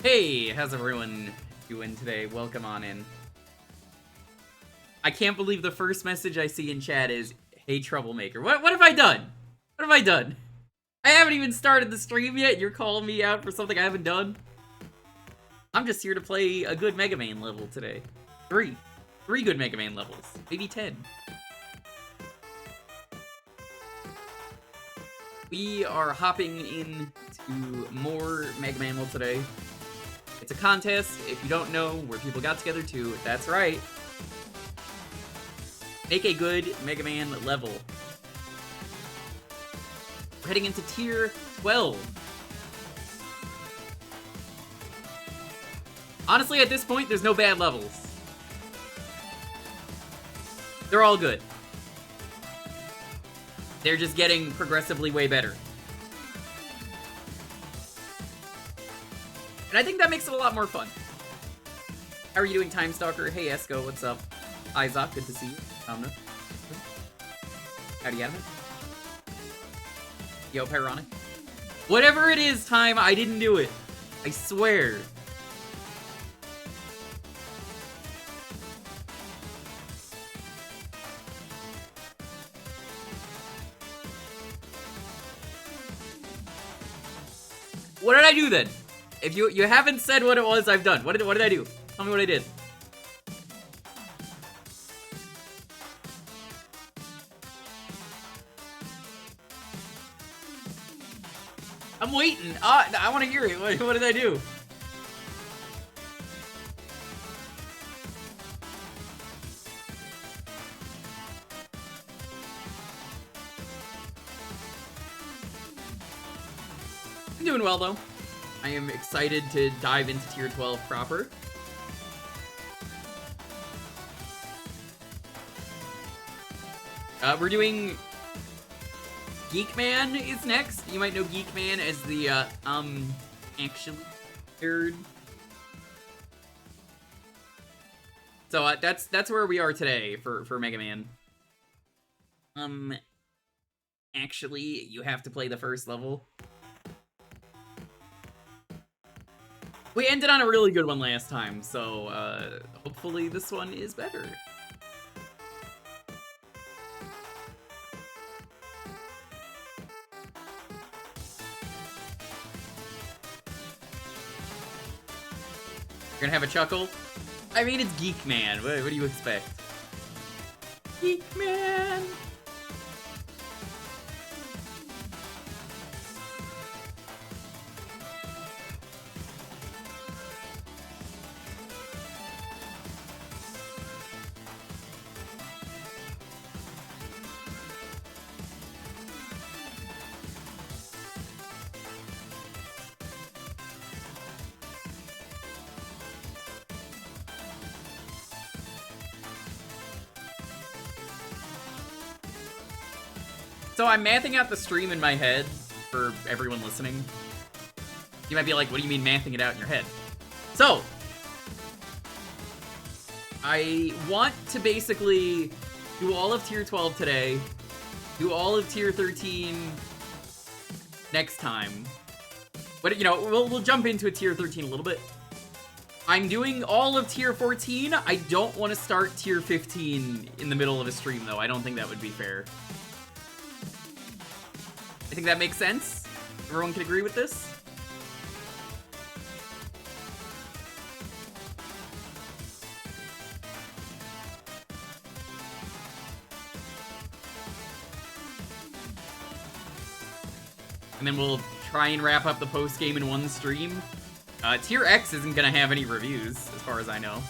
Hey, how's everyone doing today? Welcome on in. I can't believe the first message I see in chat is, "Hey, troublemaker." What have I done? What have I done? I haven't even started the stream yet. You're calling me out for something I haven't done? I'm just here to play a good Mega Man level today. Three good Mega Man levels. Maybe 10. We are hopping into more Mega Man level today. It's a contest, if you don't know, where people got together to, that's right, make a good Mega Man level. We're heading into Tier 12. Honestly, at this point, there's no bad levels. They're all good. They're just getting progressively way better. And I think that makes it a lot more fun. How are you doing, Time Stalker? Hey, Esco, what's up? Isaac, good to see you. Omna. Howdy, Adam. Yo, Pyronic. Whatever it is, Time, I didn't do it. I swear. What did I do then? If you haven't said what it was I've done, what did I do? Tell me what I did. I'm waiting. I want to hear it. What did I do? I'm doing well though. I am excited to dive into Tier 12 proper. We're doing Geek Man is next. You might know Geek Man as the actually third. So that's where we are today for Mega Man. Actually, you have to play the first level. We ended on a really good one last time, so hopefully this one is better. You're gonna have a chuckle? I mean, it's Geek Man. What do you expect? Geek Man! So I'm mathing out the stream in my head for everyone listening. You might be like, what do you mean mathing it out in your head? So, I want to basically do all of Tier 12 today, do all of Tier 13 next time. But, you know, we'll jump into a Tier 13 a little bit. I'm doing all of Tier 14. I don't want to start Tier 15 in the middle of a stream, though. I don't think that would be fair. I think that makes sense. Everyone can agree with this. And then we'll try and wrap up the post-game in one stream. Tier X isn't gonna have any reviews, as far as I know.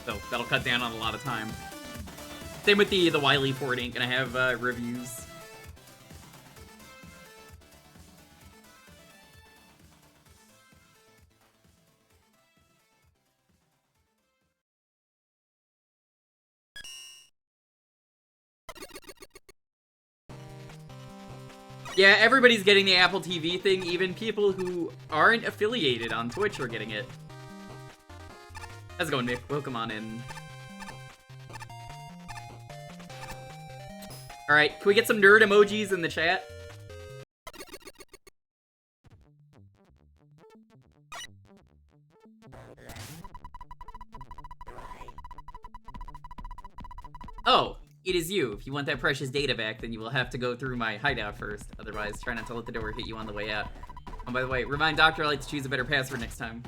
So that'll cut down on a lot of time. Same with the Wily port, ain't gonna have reviews. Yeah, everybody's getting the Apple TV thing. Even people who aren't affiliated on Twitch are getting it. How's it going, Nick? Welcome on in. Alright, can we get some nerd emojis in the chat? Oh, it is you. If you want that precious data back, then you will have to go through my hideout first. Otherwise, try not to let the door hit you on the way out. Oh, by the way, remind Dr. Light to choose a better password next time.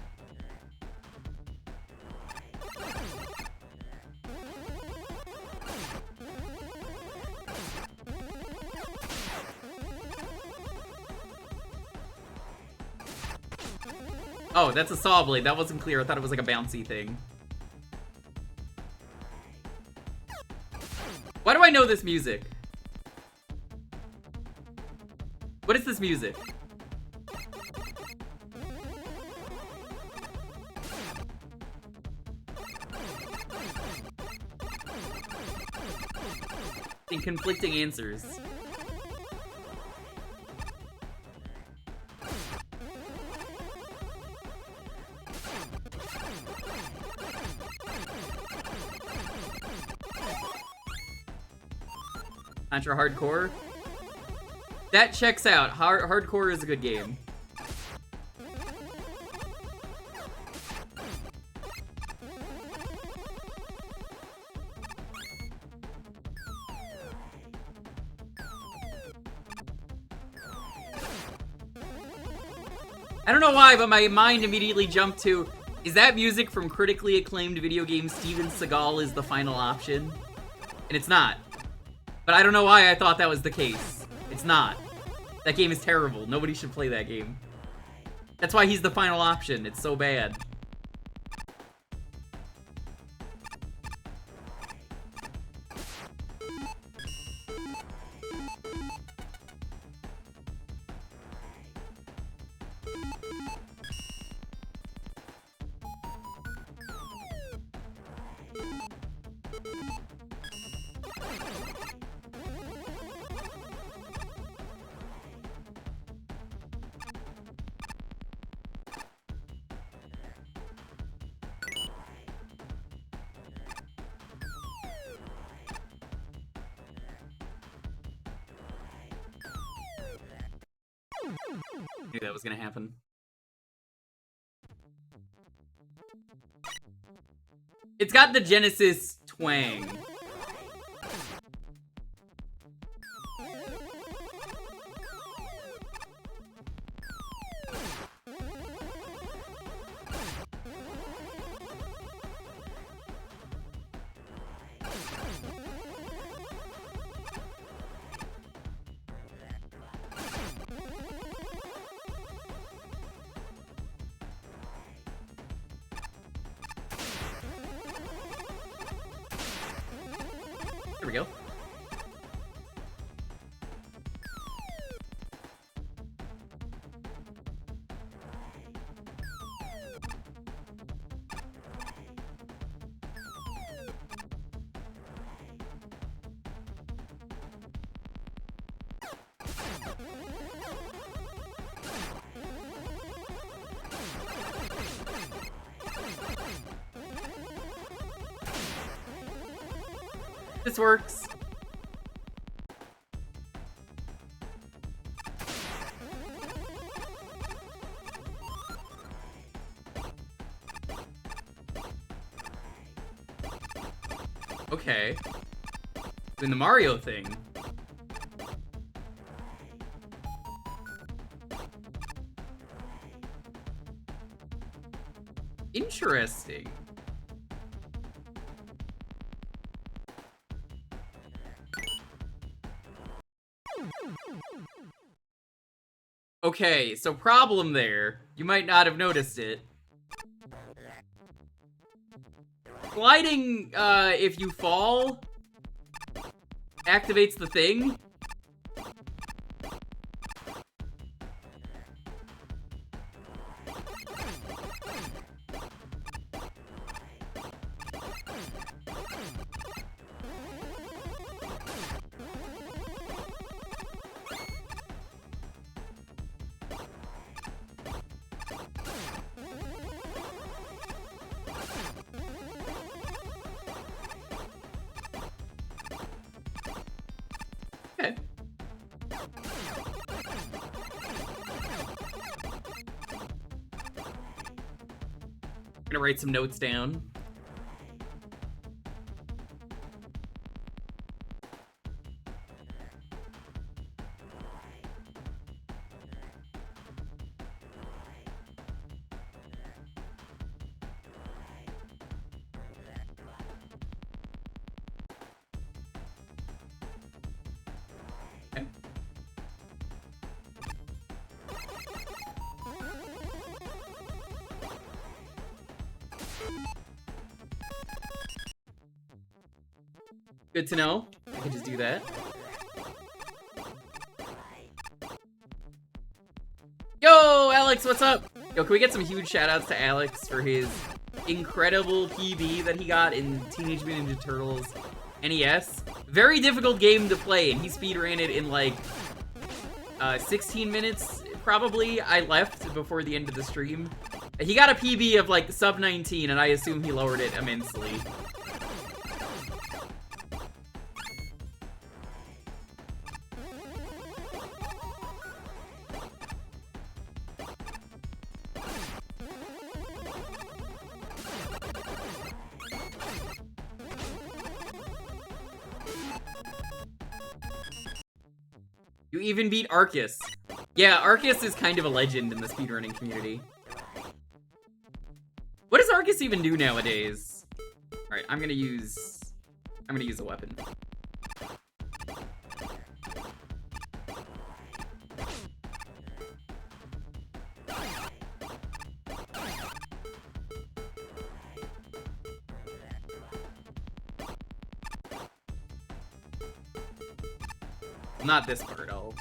Oh, that's a saw blade. That wasn't clear. I thought it was like a bouncy thing. Why do I know this music? What is this music? In conflicting answers. Contra Hardcore? That checks out. Hardcore is a good game. I don't know why, but my mind immediately jumped to, is that music from critically acclaimed video game Steven Seagal is the final option? And it's not. But I don't know why I thought that was the case. It's not. That game is terrible. Nobody should play that game. That's why he's the final option. It's so bad. Knew that was gonna happen. It's got the Genesis twang. There we go. This works. Okay. Doing the Mario thing. Interesting. Okay, so problem there. You might not have noticed it. Gliding, if you fall, activates the thing. Gonna write some notes down. Good to know. I can just do that. Yo, Alex, what's up? Yo, can we get some huge shoutouts to Alex for his incredible PB that he got in Teenage Mutant Ninja Turtles NES? Very difficult game to play, and he speedran it in like 16 minutes, probably. I left before the end of the stream. He got a PB of like sub 19, and I assume he lowered it immensely. You even beat Arceus. Yeah, Arceus is kind of a legend in the speedrunning community. What does Arceus even do nowadays? Alright, I'm gonna use a weapon. Not this part, I'll...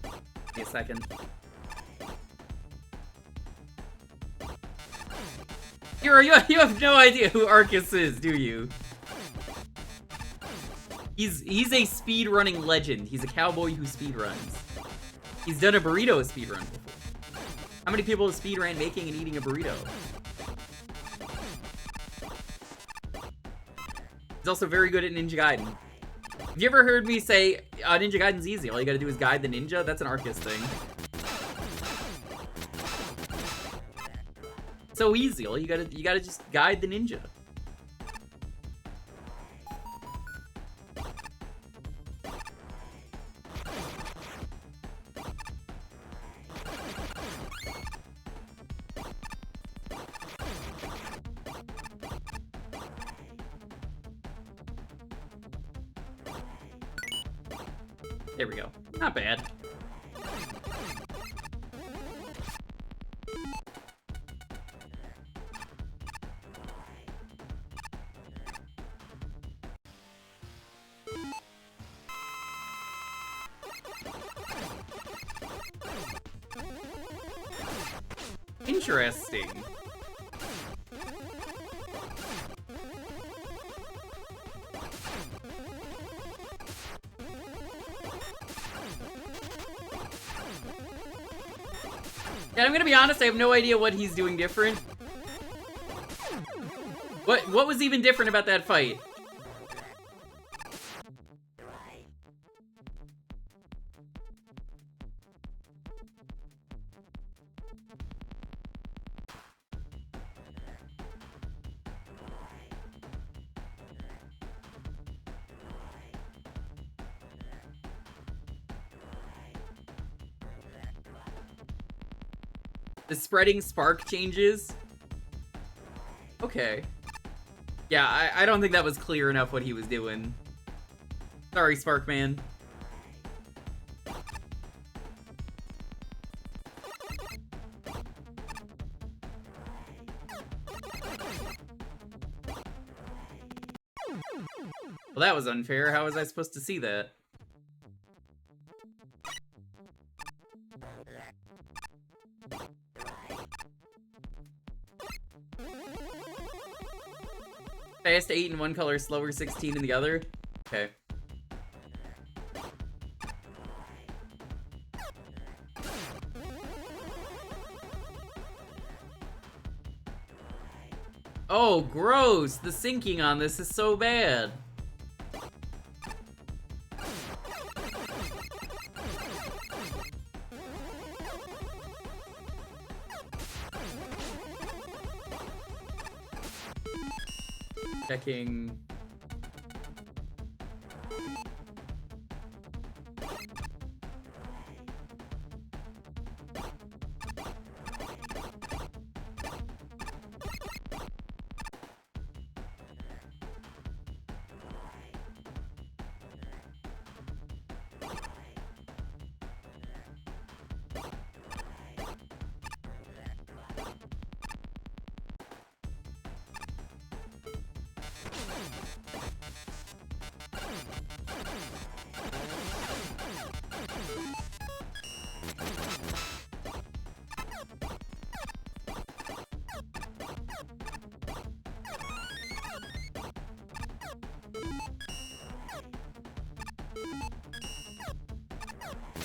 Give me a second. Hero, you have no idea who Arceus is, do you? He's a speedrunning legend. He's a cowboy who speedruns. He's done a burrito speedrun before. How many people have speedrun making and eating a burrito? He's also very good at Ninja Gaiden. Have you ever heard me say, Ninja Gaiden's easy, all you gotta do is guide the ninja? That's an Arceus thing. So easy, all you gotta just guide the ninja. There we go. Not bad. Interesting. And I'm gonna be honest, I have no idea what he's doing different. What was even different about that fight? The spreading spark changes? Okay. Yeah, I don't think that was clear enough what he was doing. Sorry, Sparkman. Well, that was unfair. How was I supposed to see that? Fast 8 in one color, slower 16 in the other? Okay. Oh, gross! The syncing on this is so bad. Checking.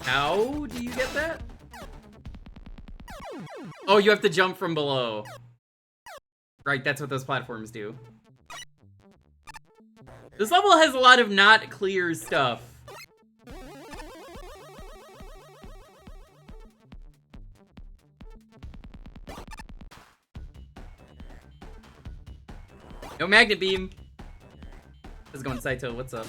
How do you get that? Oh, you have to jump from below. Right, that's what those platforms do. This level has a lot of not clear stuff. No magnet beam. How's it going, Saito? What's up?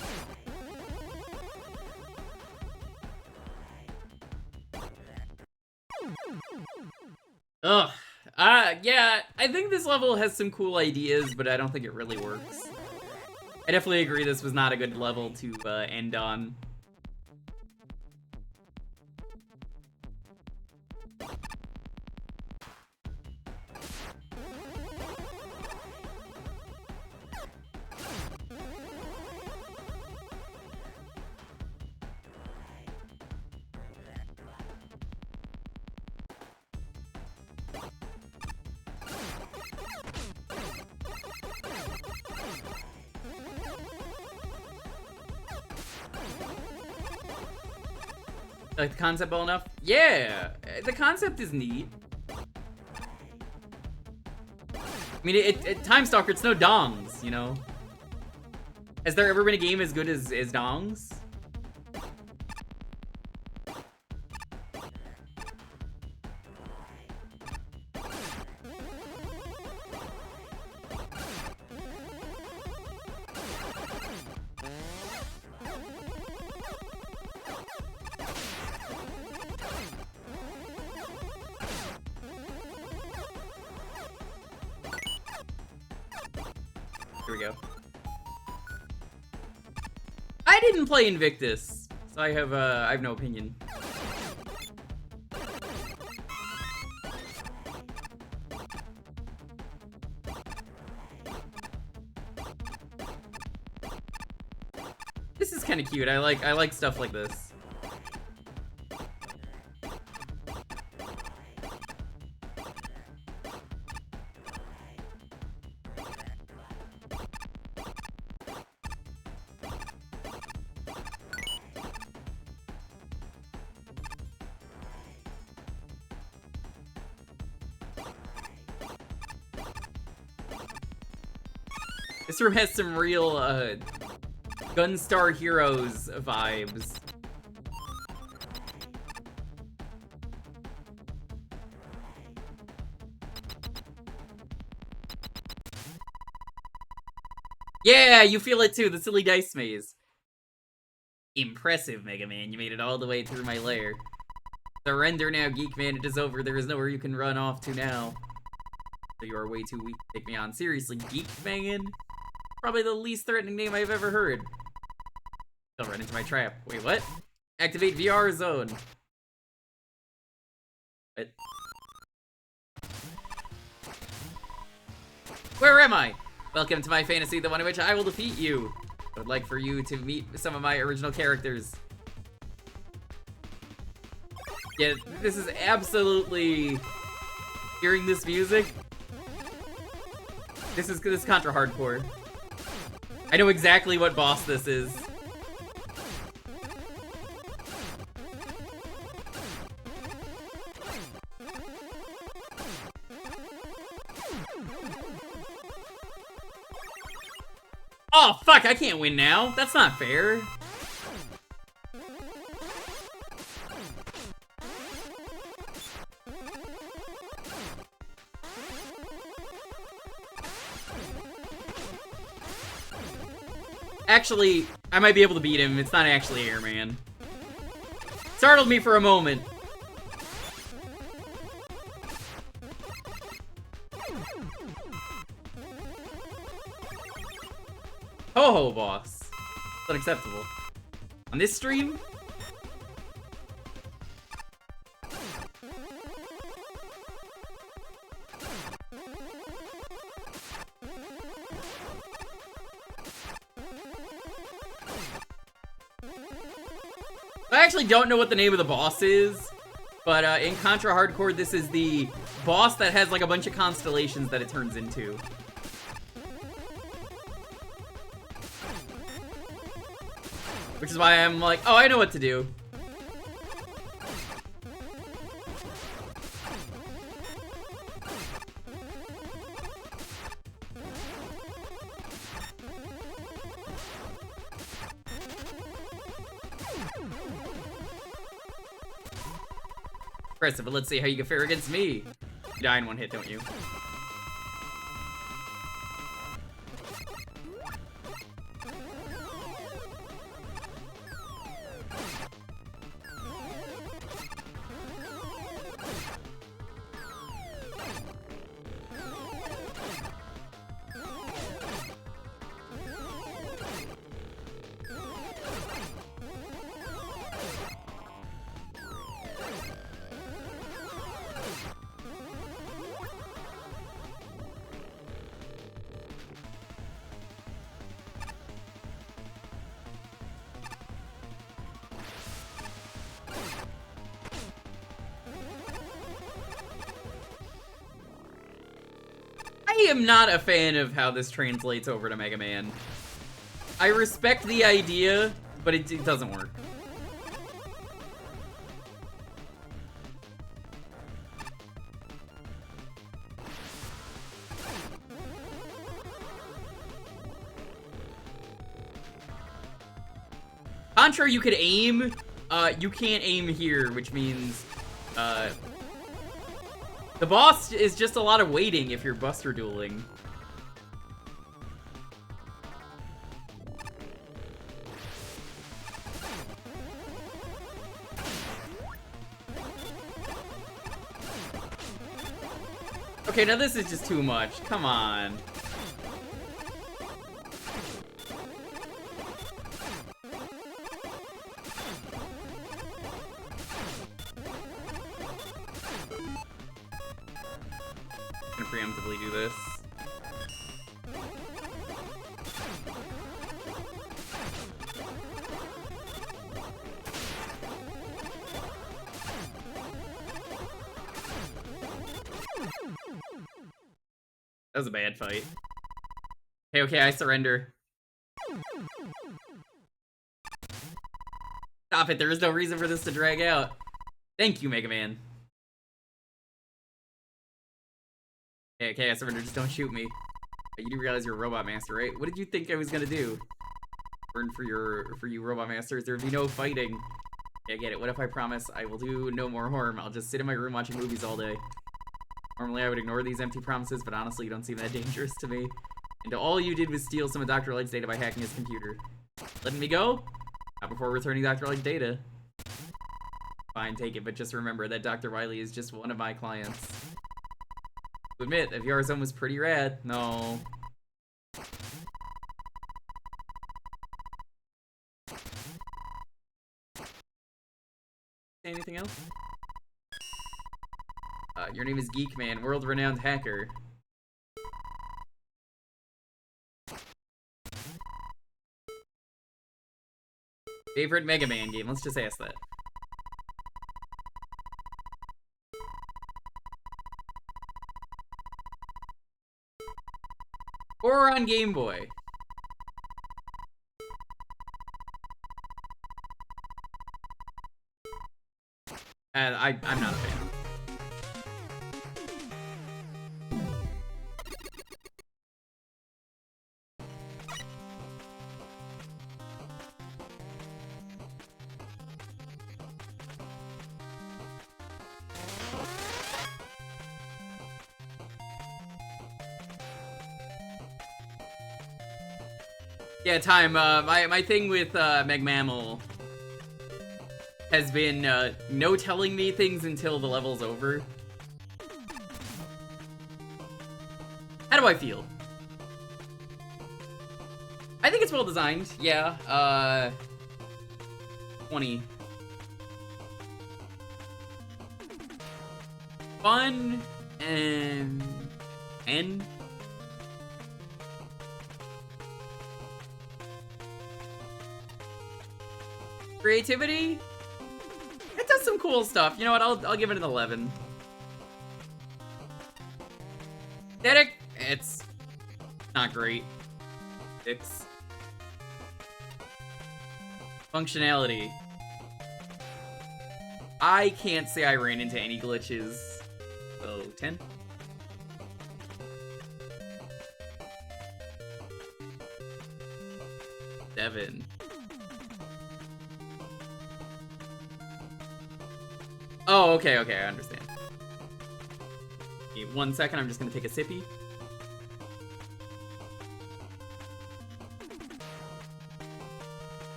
Ugh. Yeah, I think this level has some cool ideas, but I don't think it really works. I definitely agree this was not a good level to end on. Like the concept well enough? Yeah, the concept is neat. I mean, Time Stalker, it's no dongs, you know? Has there ever been a game as good as dongs? Here we go. I didn't play Invictus, so I have no opinion. This is kind of cute. I like stuff like this. This room has some real, Gunstar Heroes vibes. Yeah, you feel it too, the silly dice maze. Impressive, Mega Man. You made it all the way through my lair. Surrender now, Geek Man. It is over. There is nowhere you can run off to now. You are way too weak to take me on. Seriously, Geek Man? Probably the least threatening name I've ever heard. Don't run into my trap. Wait, what? Activate VR zone. What? Where am I? Welcome to my fantasy, the one in which I will defeat you. I would like for you to meet some of my original characters. Yeah, this is absolutely... Hearing this music... This is Contra hardcore. I know exactly what boss this is. Oh, fuck, I can't win now. That's not fair. Actually, I might be able to beat him. It's not actually Airman. Startled me for a moment. Ho-ho, boss. It's unacceptable. On this stream? I actually don't know what the name of the boss is, but in Contra Hardcore, this is the boss that has like a bunch of constellations that it turns into. Which is why I'm like, oh, I know what to do. Impressive, but let's see how you can fare against me. You die in one hit, don't you? I am not a fan of how this translates over to Mega Man. I respect the idea, but it doesn't work. Contra, you could aim. You can't aim here, which means the boss is just a lot of waiting if you're Buster dueling. Okay, now this is just too much. Come on. I'm gonna preemptively do this. That was a bad fight. Okay, I surrender. Stop it, there is no reason for this to drag out. Thank you, Mega Man. Okay, I surrender, just don't shoot me. You do realize you're a Robot Master, right? What did you think I was gonna do? Burn for you Robot Masters, there would be no fighting. Yeah, I get it. What if I promise I will do no more harm? I'll just sit in my room watching movies all day. Normally I would ignore these empty promises, but honestly you don't seem that dangerous to me. And all you did was steal some of Dr. Light's data by hacking his computer. Letting me go? Not before returning Dr. Light's data. Fine, take it, but just remember that Dr. Wily is just one of my clients. To admit, that VR Zone was pretty rad. No. Anything else? Your name is Geek Man, world-renowned hacker. Favorite Mega Man game? Let's just ask that. Or on Game Boy. I'm not a fan. Yeah, time. My thing with Meg Mammal has been no telling me things until the level's over. How do I feel? I think it's well designed. Yeah. 20. Fun and creativity. It does some cool stuff. You know what? I'll give it an 11. Aesthetic, it's not great. 6. Functionality. I can't say I ran into any glitches. So 10. Seven. Oh, okay, I understand. Okay, 1 second, I'm just gonna take a sippy.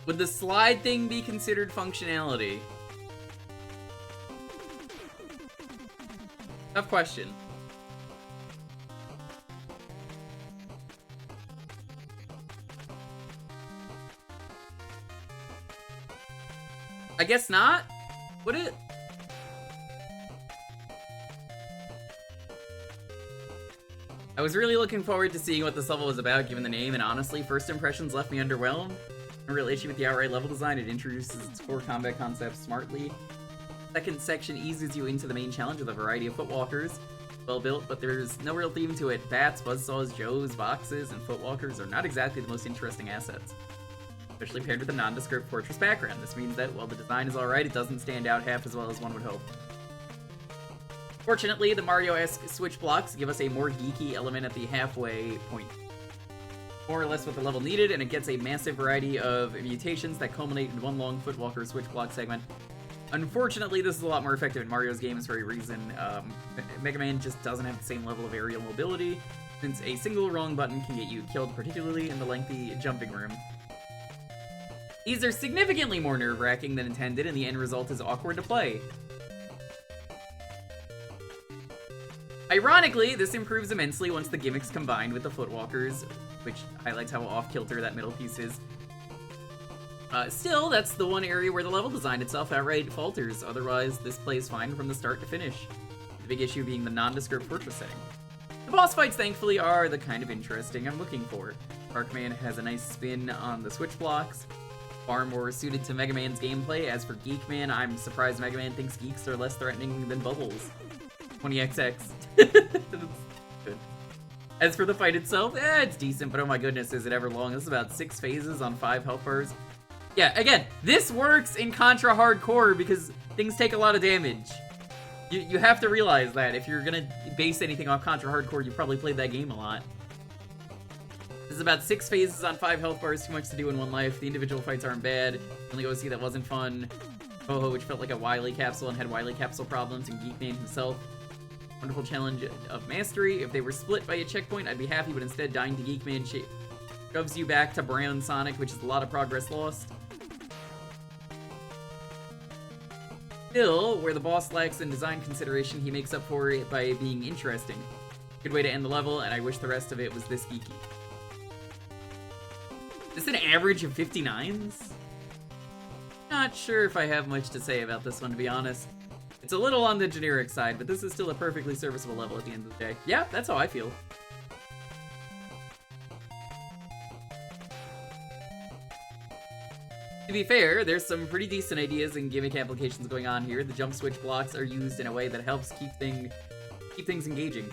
Would the slide thing be considered functionality? Tough question. I guess not? Would it? I was really looking forward to seeing what this level was about, given the name, and honestly, first impressions left me underwhelmed. No real issue with the outright level design. It introduces its core combat concepts smartly. Second section eases you into the main challenge with a variety of footwalkers. Well built, but there's no real theme to it. Bats, buzzsaws, joes, boxes, and footwalkers are not exactly the most interesting assets, especially paired with a nondescript fortress background. This means that while the design is alright, it doesn't stand out half as well as one would hope. Fortunately, the Mario-esque switch blocks give us a more geeky element at the halfway point. More or less what the level needed, and it gets a massive variety of mutations that culminate in one long footwalker switch block segment. Unfortunately, this is a lot more effective in Mario's games for a reason. Mega Man just doesn't have the same level of aerial mobility, since a single wrong button can get you killed, particularly in the lengthy jumping room. These are significantly more nerve-wracking than intended, and the end result is awkward to play. Ironically, this improves immensely once the gimmicks combined with the footwalkers, which highlights how off-kilter that middle piece is. Still, that's the one area where the level design itself outright falters. Otherwise, this plays fine from the start to finish. The big issue being the nondescript fortress setting. The boss fights, thankfully, are the kind of interesting I'm looking for. Parkman has a nice spin on the switch blocks, far more suited to Mega Man's gameplay. As for Geek Man, I'm surprised Mega Man thinks geeks are less threatening than bubbles. 20XX. Good. As for the fight itself, it's decent, but oh my goodness, is it ever long. This is about 6 phases on 5 health bars. Yeah, again, this works in Contra Hardcore because things take a lot of damage. You have to realize that. If you're gonna base anything off Contra Hardcore, you probably played that game a lot. This is about 6 phases on 5 health bars, too much to do in one life. The individual fights aren't bad. The only OC that wasn't fun. Ho-Ho, which felt like a Wily capsule and had Wily capsule problems, and Geek Man himself. Wonderful challenge of mastery. If they were split by a checkpoint, I'd be happy, but instead dying to Geek Man shoves you back to Brown Sonic, which is a lot of progress lost. Still, where the boss lacks in design consideration, he makes up for it by being interesting. Good way to end the level, and I wish the rest of it was this geeky. Is this an average of 59s? Not sure if I have much to say about this one, to be honest. It's a little on the generic side, but this is still a perfectly serviceable level at the end of the day. Yeah, that's how I feel. To be fair, there's some pretty decent ideas and gimmick applications going on here. The jump switch blocks are used in a way that helps keep things engaging.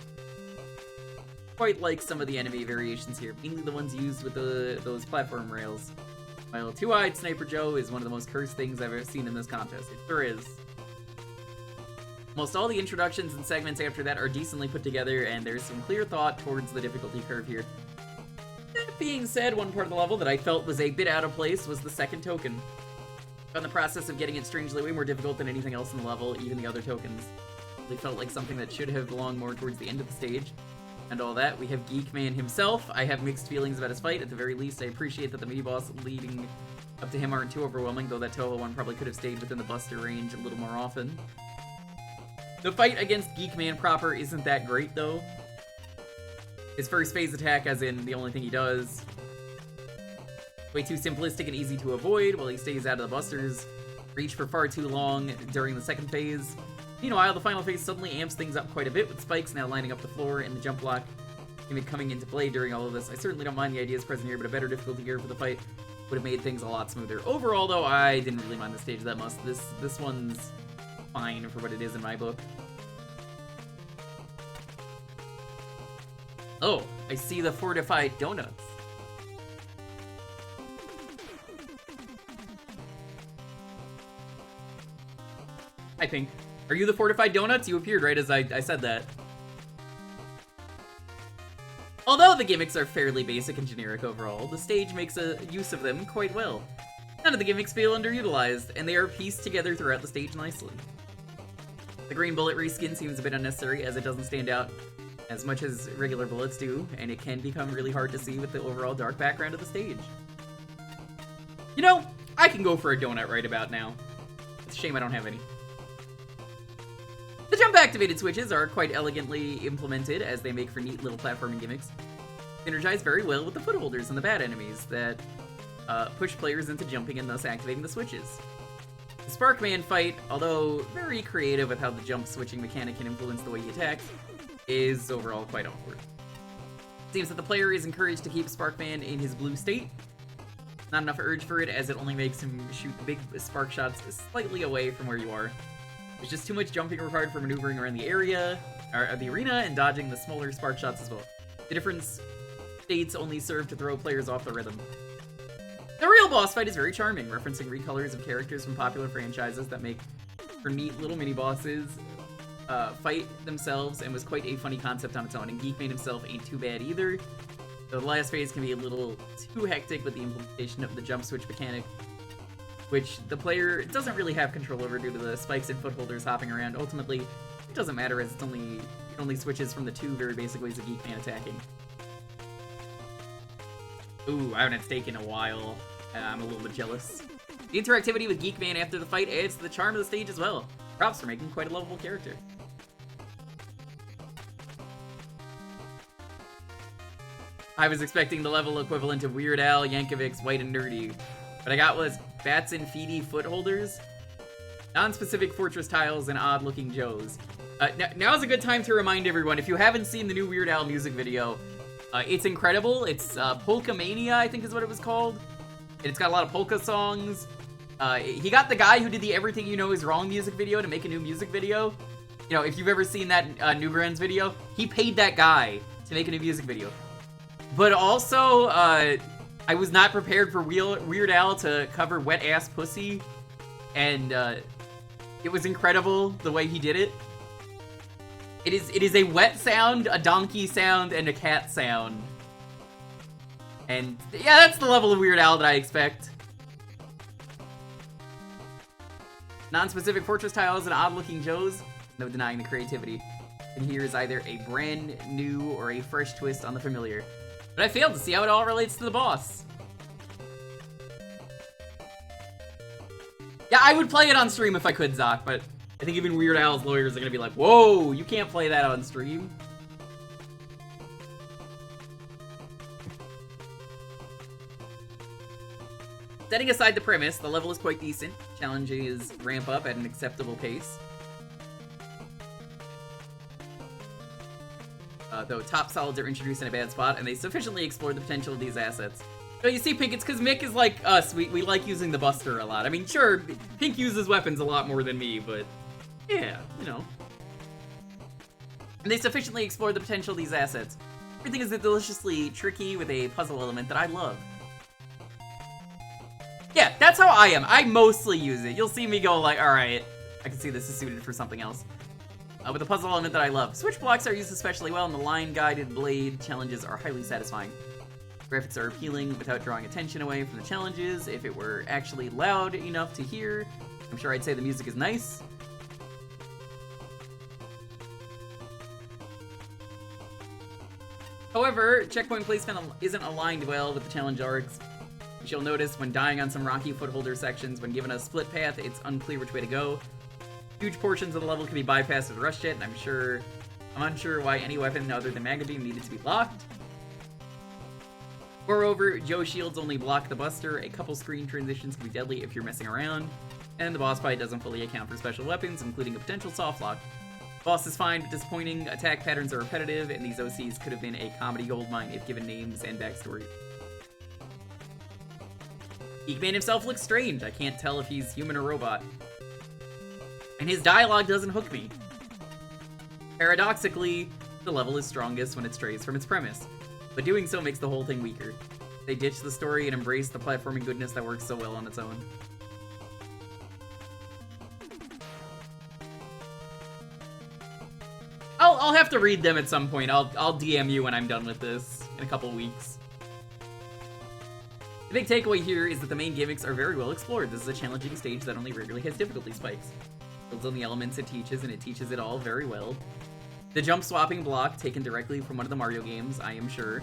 Quite like some of the enemy variations here, mainly the ones used with those platform rails. While Two-Eyed Sniper Joe is one of the most cursed things I've ever seen in this contest. It sure is. Most all the introductions and segments after that are decently put together, and there's some clear thought towards the difficulty curve here. That being said, one part of the level that I felt was a bit out of place was the second token. I found the process of getting it strangely way more difficult than anything else in the level, even the other tokens. They felt like something that should have belonged more towards the end of the stage. And all that. We have Geekman himself. I have mixed feelings about his fight. At the very least, I appreciate that the mini-boss leading up to him aren't too overwhelming, though that Toho one probably could have stayed within the Buster range a little more often. The fight against Geekman proper isn't that great, though. His first phase attack, as in the only thing he does, way too simplistic and easy to avoid while he stays out of the Buster's reach for far too long during the second phase. Meanwhile, the final phase suddenly amps things up quite a bit, with spikes now lining up the floor and the jump block gimmick coming into play during all of this. I certainly don't mind the ideas present here, but a better difficulty gear for the fight would have made things a lot smoother. Overall, though, I didn't really mind the stage that much. This one's fine for what it is in my book. Oh, I see the fortified donuts. Hi, Pink. Are you the fortified donuts? You appeared right as I said that. Although the gimmicks are fairly basic and generic overall, the stage makes a use of them quite well. None of the gimmicks feel underutilized, and they are pieced together throughout the stage nicely. The green bullet reskin seems a bit unnecessary, as it doesn't stand out as much as regular bullets do, and it can become really hard to see with the overall dark background of the stage. You know, I can go for a donut right about now. It's a shame I don't have any. The jump-activated switches are quite elegantly implemented, as they make for neat little platforming gimmicks. Synergize very well with the footholders and the bad enemies that push players into jumping and thus activating the switches. The Sparkman fight, although very creative with how the jump-switching mechanic can influence the way he attacks, is overall quite awkward. It seems that the player is encouraged to keep Sparkman in his blue state. Not enough urge for it, as it only makes him shoot big spark shots slightly away from where you are. There's just too much jumping required for maneuvering around the area, or the arena, and dodging the smaller spark shots as well. The different states only serve to throw players off the rhythm. The real boss fight is very charming, referencing recolors of characters from popular franchises that make for neat little mini-bosses fight themselves, and was quite a funny concept on its own, and Geekman himself ain't too bad either. The last phase can be a little too hectic with the implementation of the jump switch mechanic, which the player doesn't really have control over due to the spikes and footholders hopping around. Ultimately, it doesn't matter, as it only switches from the two very basic ways of Geekman attacking. Ooh, I haven't had steak in a while. I'm a little bit jealous. The interactivity with Geekman after the fight adds to the charm of the stage as well. Props for making quite a lovable character. I was expecting the level equivalent of Weird Al Yankovic's White and Nerdy. What I got was bats and feety footholders, non-specific fortress tiles, and odd-looking Joes. Now's a good time to remind everyone, if you haven't seen the new Weird Al music video, it's incredible. It's Polka Mania, I think is what it was called. It's got a lot of polka songs. He got the guy who did the Everything You Know Is Wrong music video to make a new music video. You know, if you've ever seen that Newgrounds video, he paid that guy to make a new music video. But also, I was not prepared for Weird Al to cover Wet Ass Pussy, and it was incredible the way he did it. It is a wet sound, a donkey sound, and a cat sound. And yeah, that's the level of Weird Al that I expect. Non-specific fortress tiles and odd-looking Joes, no denying the creativity. And here is either a brand new or a fresh twist on the familiar. But I failed to see how it all relates to the boss. Yeah, I would play it on stream if I could, Zoc, but I think even Weird Al's lawyers are gonna be like, whoa, you can't play that on stream. Setting aside the premise, the level is quite decent. Challenges ramp up at an acceptable pace. Though top solids are introduced in a bad spot, and they sufficiently explore the potential of these assets. So you see, Pink, it's because Mick is like us. We like using the Buster a lot. I mean, sure, Pink uses weapons a lot more than me, but yeah, you know. And they sufficiently explore the potential of these assets. Everything is deliciously tricky with a puzzle element that I love. Yeah, that's how I am. I mostly use it. You'll see me go like, alright, I can see this is suited for something else. With a puzzle element that I love. Switch blocks are used especially well, and the line-guided blade challenges are highly satisfying. Graphics are appealing without drawing attention away from the challenges. If it were actually loud enough to hear, I'm sure I'd say the music is nice. However, checkpoint placement isn't aligned well with the challenge arcs. Which you'll notice when dying on some rocky footholder sections. When given a split path, it's unclear which way to go. Huge portions of the level can be bypassed with Rush Jet, and I'm unsure why any weapon other than Magna Beam needed to be locked. Moreover, Joe's shields only block the Buster. A couple screen transitions can be deadly if you're messing around. And the boss fight doesn't fully account for special weapons, including a potential soft lock. Boss is fine, but disappointing. Attack patterns are repetitive, and these OCs could have been a comedy goldmine if given names and backstory. Geekman himself looks strange. I can't tell if he's human or robot. And his dialogue doesn't hook me. Paradoxically, the level is strongest when it strays from its premise, but doing so makes the whole thing weaker. They ditch the story and embrace the platforming goodness that works so well on its own. I'll have to read them at some point. I'll DM you when I'm done with this in a couple weeks. The big takeaway here is that the main gimmicks are very well explored. This is a challenging stage that only rarely has difficulty spikes. It builds on the elements it teaches, and it teaches it all very well. The jump swapping block, taken directly from one of the Mario games, I am sure,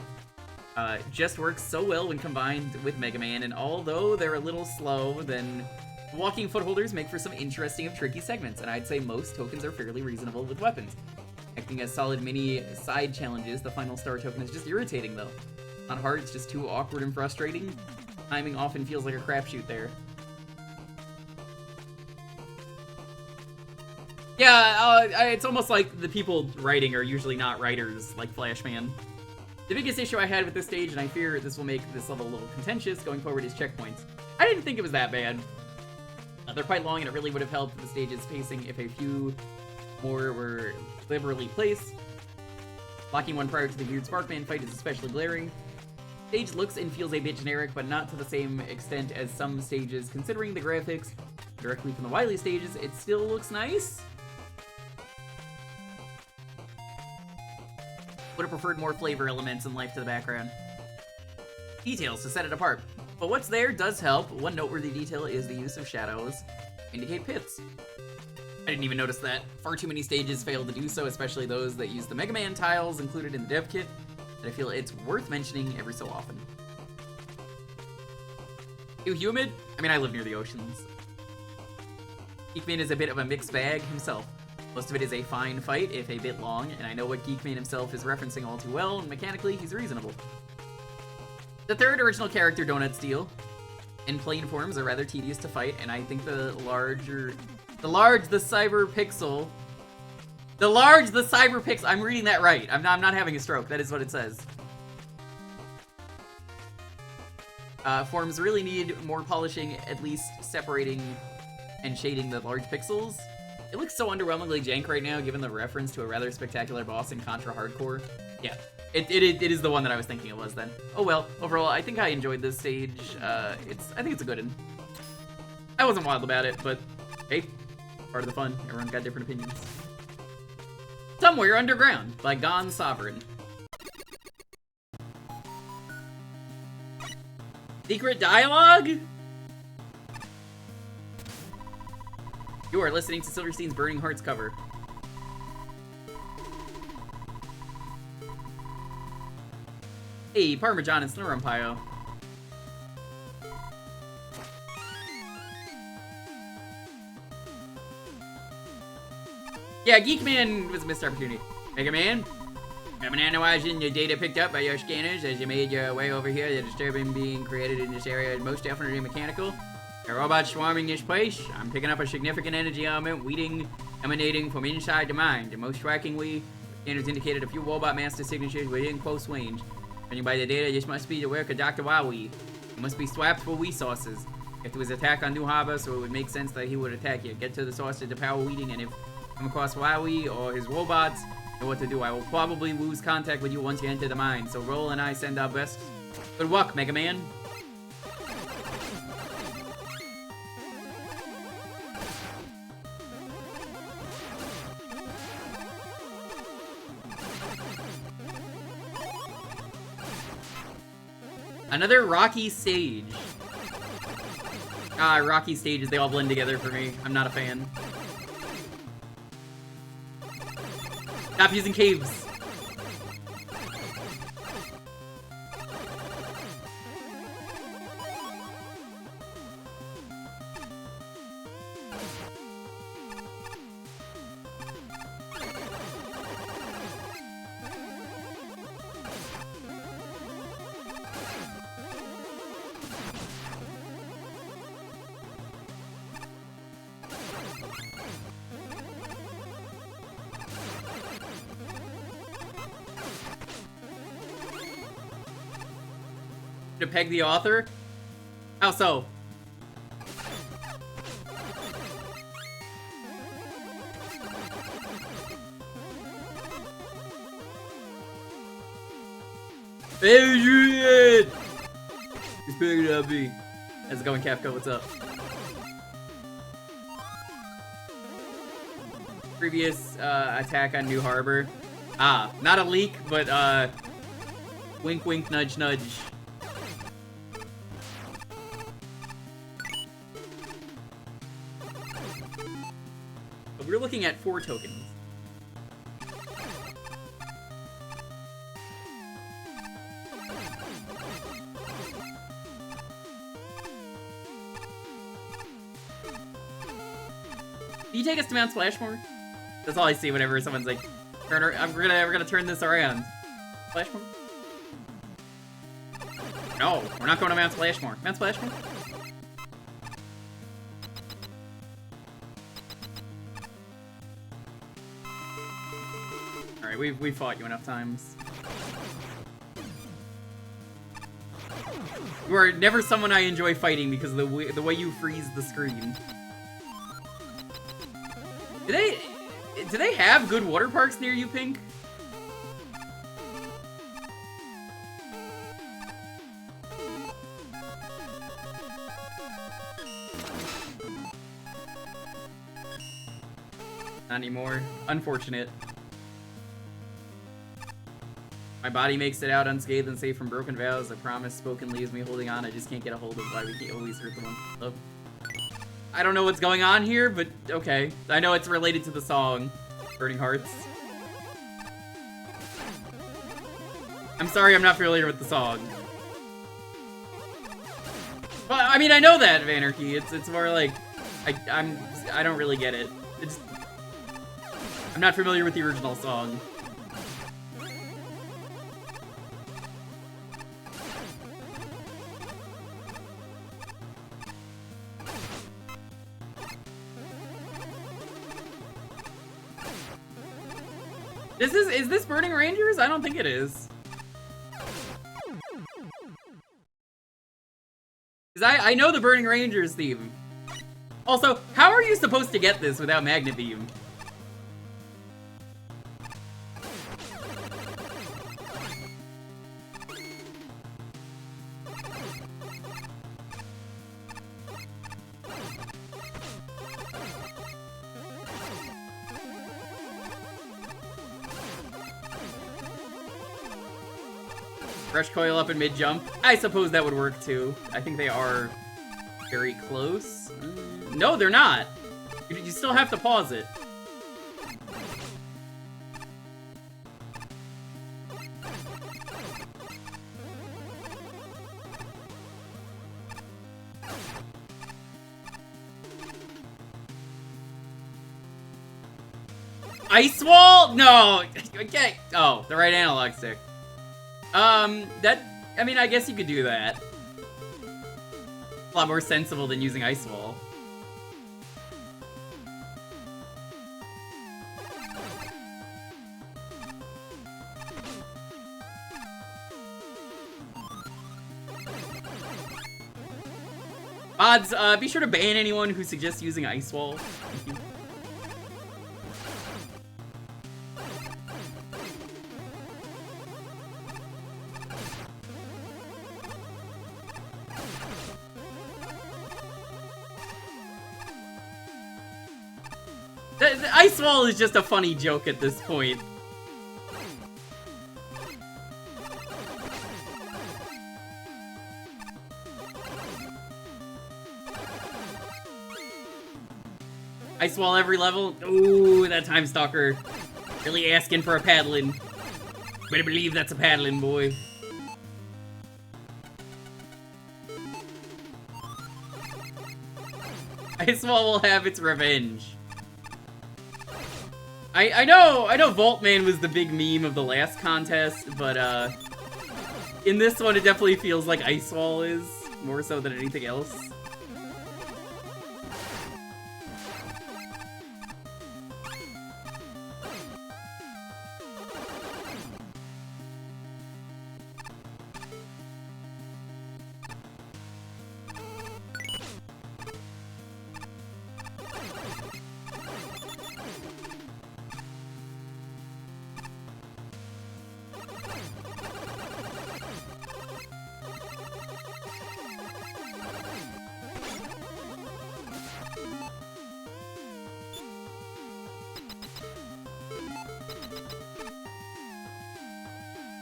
just works so well when combined with Mega Man, and although they're a little slow, then walking footholders make for some interesting and tricky segments, and I'd say most tokens are fairly reasonable with weapons. Acting as solid mini side challenges, the final star token is just irritating though. Not hard, it's just too awkward and frustrating. Timing often feels like a crapshoot there. Yeah, it's almost like the people writing are usually not writers, like Flashman. The biggest issue I had with this stage, and I fear this will make this level a little contentious going forward, is checkpoints. I didn't think it was that bad. They're quite long, and it really would have helped the stage's pacing if a few more were liberally placed. Blocking one prior to the weird Sparkman fight is especially glaring. Stage looks and feels a bit generic, but not to the same extent as some stages. Considering the graphics directly from the Wily stages, it still looks nice. Would have preferred more flavor elements and life to the background. Details to set it apart. But what's there does help. One noteworthy detail is the use of shadows to indicate pits. I didn't even notice that. Far too many stages fail to do so, especially those that use the Mega Man tiles included in the dev kit. I feel it's worth mentioning every so often. Too humid? I mean, I live near the oceans. Geekman is a bit of a mixed bag himself. Most of it is a fine fight, if a bit long, and I know what Geekman himself is referencing all too well, and mechanically, he's reasonable. The third original character, Donut Steel, in plane forms are rather tedious to fight, and I think the cyber pixel, I'm reading that right. I'm not having a stroke. That is what it says. Forms really need more polishing, at least separating and shading the large pixels. It looks so underwhelmingly jank right now, given the reference to a rather spectacular boss in Contra Hardcore. Yeah, it is the one that I was thinking it was then. Oh well, overall, I think I enjoyed this stage. I think it's a good one. I wasn't wild about it, but hey, part of the fun. Everyone's got different opinions. Somewhere Underground by Gone Sovereign. Secret dialogue? You are listening to Silverstein's Burning Hearts cover. Hey, Parmesan and Snow Rumpio. Yeah, Geekman was a missed opportunity. Mega Man, I'm analyzing the data picked up by your scanners as you made your way over here. The disturbance being created in this area is most definitely mechanical. There are robots swarming this place. I'm picking up a significant energy element emanating from inside the mind. And most strikingly, scanners indicated a few robot master signatures within close range. Judging by the data, this must be the work of Dr. Wowie. It must be swapped for resources. If there was an attack on New Harbor, so it would make sense that he would attack you. Get to the source of the power weeding, and if come across Wowie or his robots, know what to do. I will probably lose contact with you once you enter the mine, so Roll and I send our best. Good luck, Mega Man. Another rocky stage. Rocky stages, they all blend together for me. I'm not a fan. Stop using caves. To peg the author? How so? Hey, Julian! He's picking up me. How's it going, Kafka? What's up? Previous attack on New Harbor. Ah, not a leak, but wink wink nudge nudge. But we're looking at 4 tokens. Can you take us to Mount Splashmore? That's all I see whenever someone's like, we're gonna turn this around. Splashmore? No, we're not going to Mount Splashmore. Mount Splashmore? Alright, we've fought you enough times. You are never someone I enjoy fighting because of the way you freeze the screen. Do they have good water parks near you, Pink? Not anymore. Unfortunate. My body makes it out unscathed and safe from broken vows. I promise spoken leaves me holding on. I just can't get a hold of why we can't always hurt the one I love. I don't know what's going on here, but okay. I know it's related to the song, Burning Hearts. I'm sorry I'm not familiar with the song. Well, I mean, I know that, Vanarchy. It's more like, I don't really get it. I'm not familiar with the original song. Is this Burning Rangers? I don't think it is. Because I know the Burning Rangers theme. Also, how are you supposed to get this without Magnet Beam? Rush coil up in mid-jump. I suppose that would work too. I think they are very close. No, they're not. You still have to pause it. Ice wall? No. Okay. Oh, the right analog stick. I mean, I guess you could do that. A lot more sensible than using Ice Wall. Mods, be sure to ban anyone who suggests using Ice Wall. Thank you. The Ice Wall is just a funny joke at this point. Ice Wall every level. Ooh, that Time Stalker. Really asking for a paddling. Better believe that's a paddling, boy. Ice Wall will have its revenge. I know Voltman was the big meme of the last contest, but in this one it definitely feels like Ice Wall is, more so than anything else.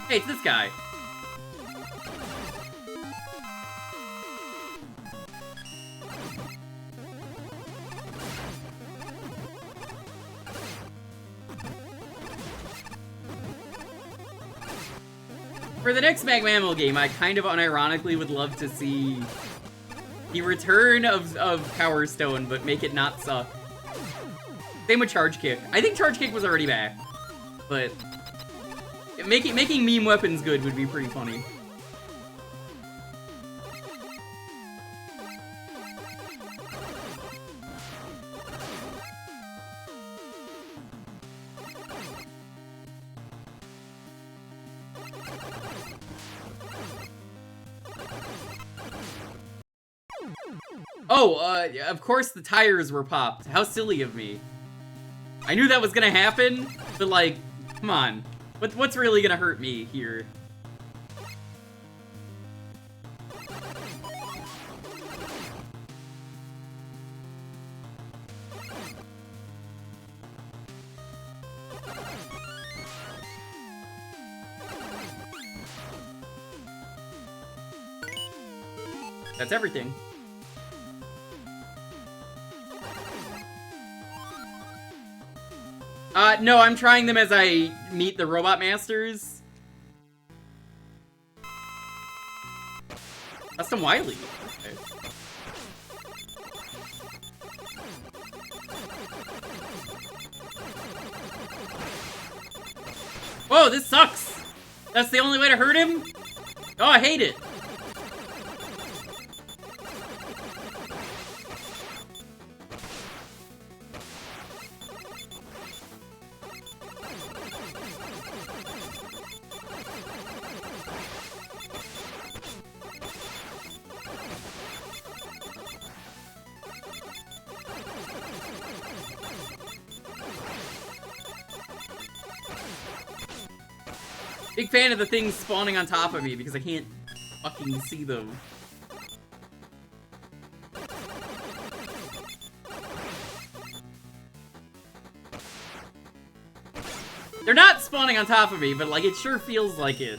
Hey, it's this guy. For the next Magmammal game, I kind of unironically would love to see the return of Power Stone, but make it not suck. Same with Charge Kick. I think Charge Kick was already back, but making meme weapons good would be pretty funny. Oh, of course the tires were popped. How silly of me. I knew that was gonna happen, but like, come on. What's really gonna hurt me here? That's everything. No, I'm trying them as I meet the Robot Masters. Custom Wily. Okay. Whoa, this sucks! That's the only way to hurt him? Oh, I hate it. Big fan of the things spawning on top of me because I can't fucking see them. They're not spawning on top of me, but like it sure feels like it.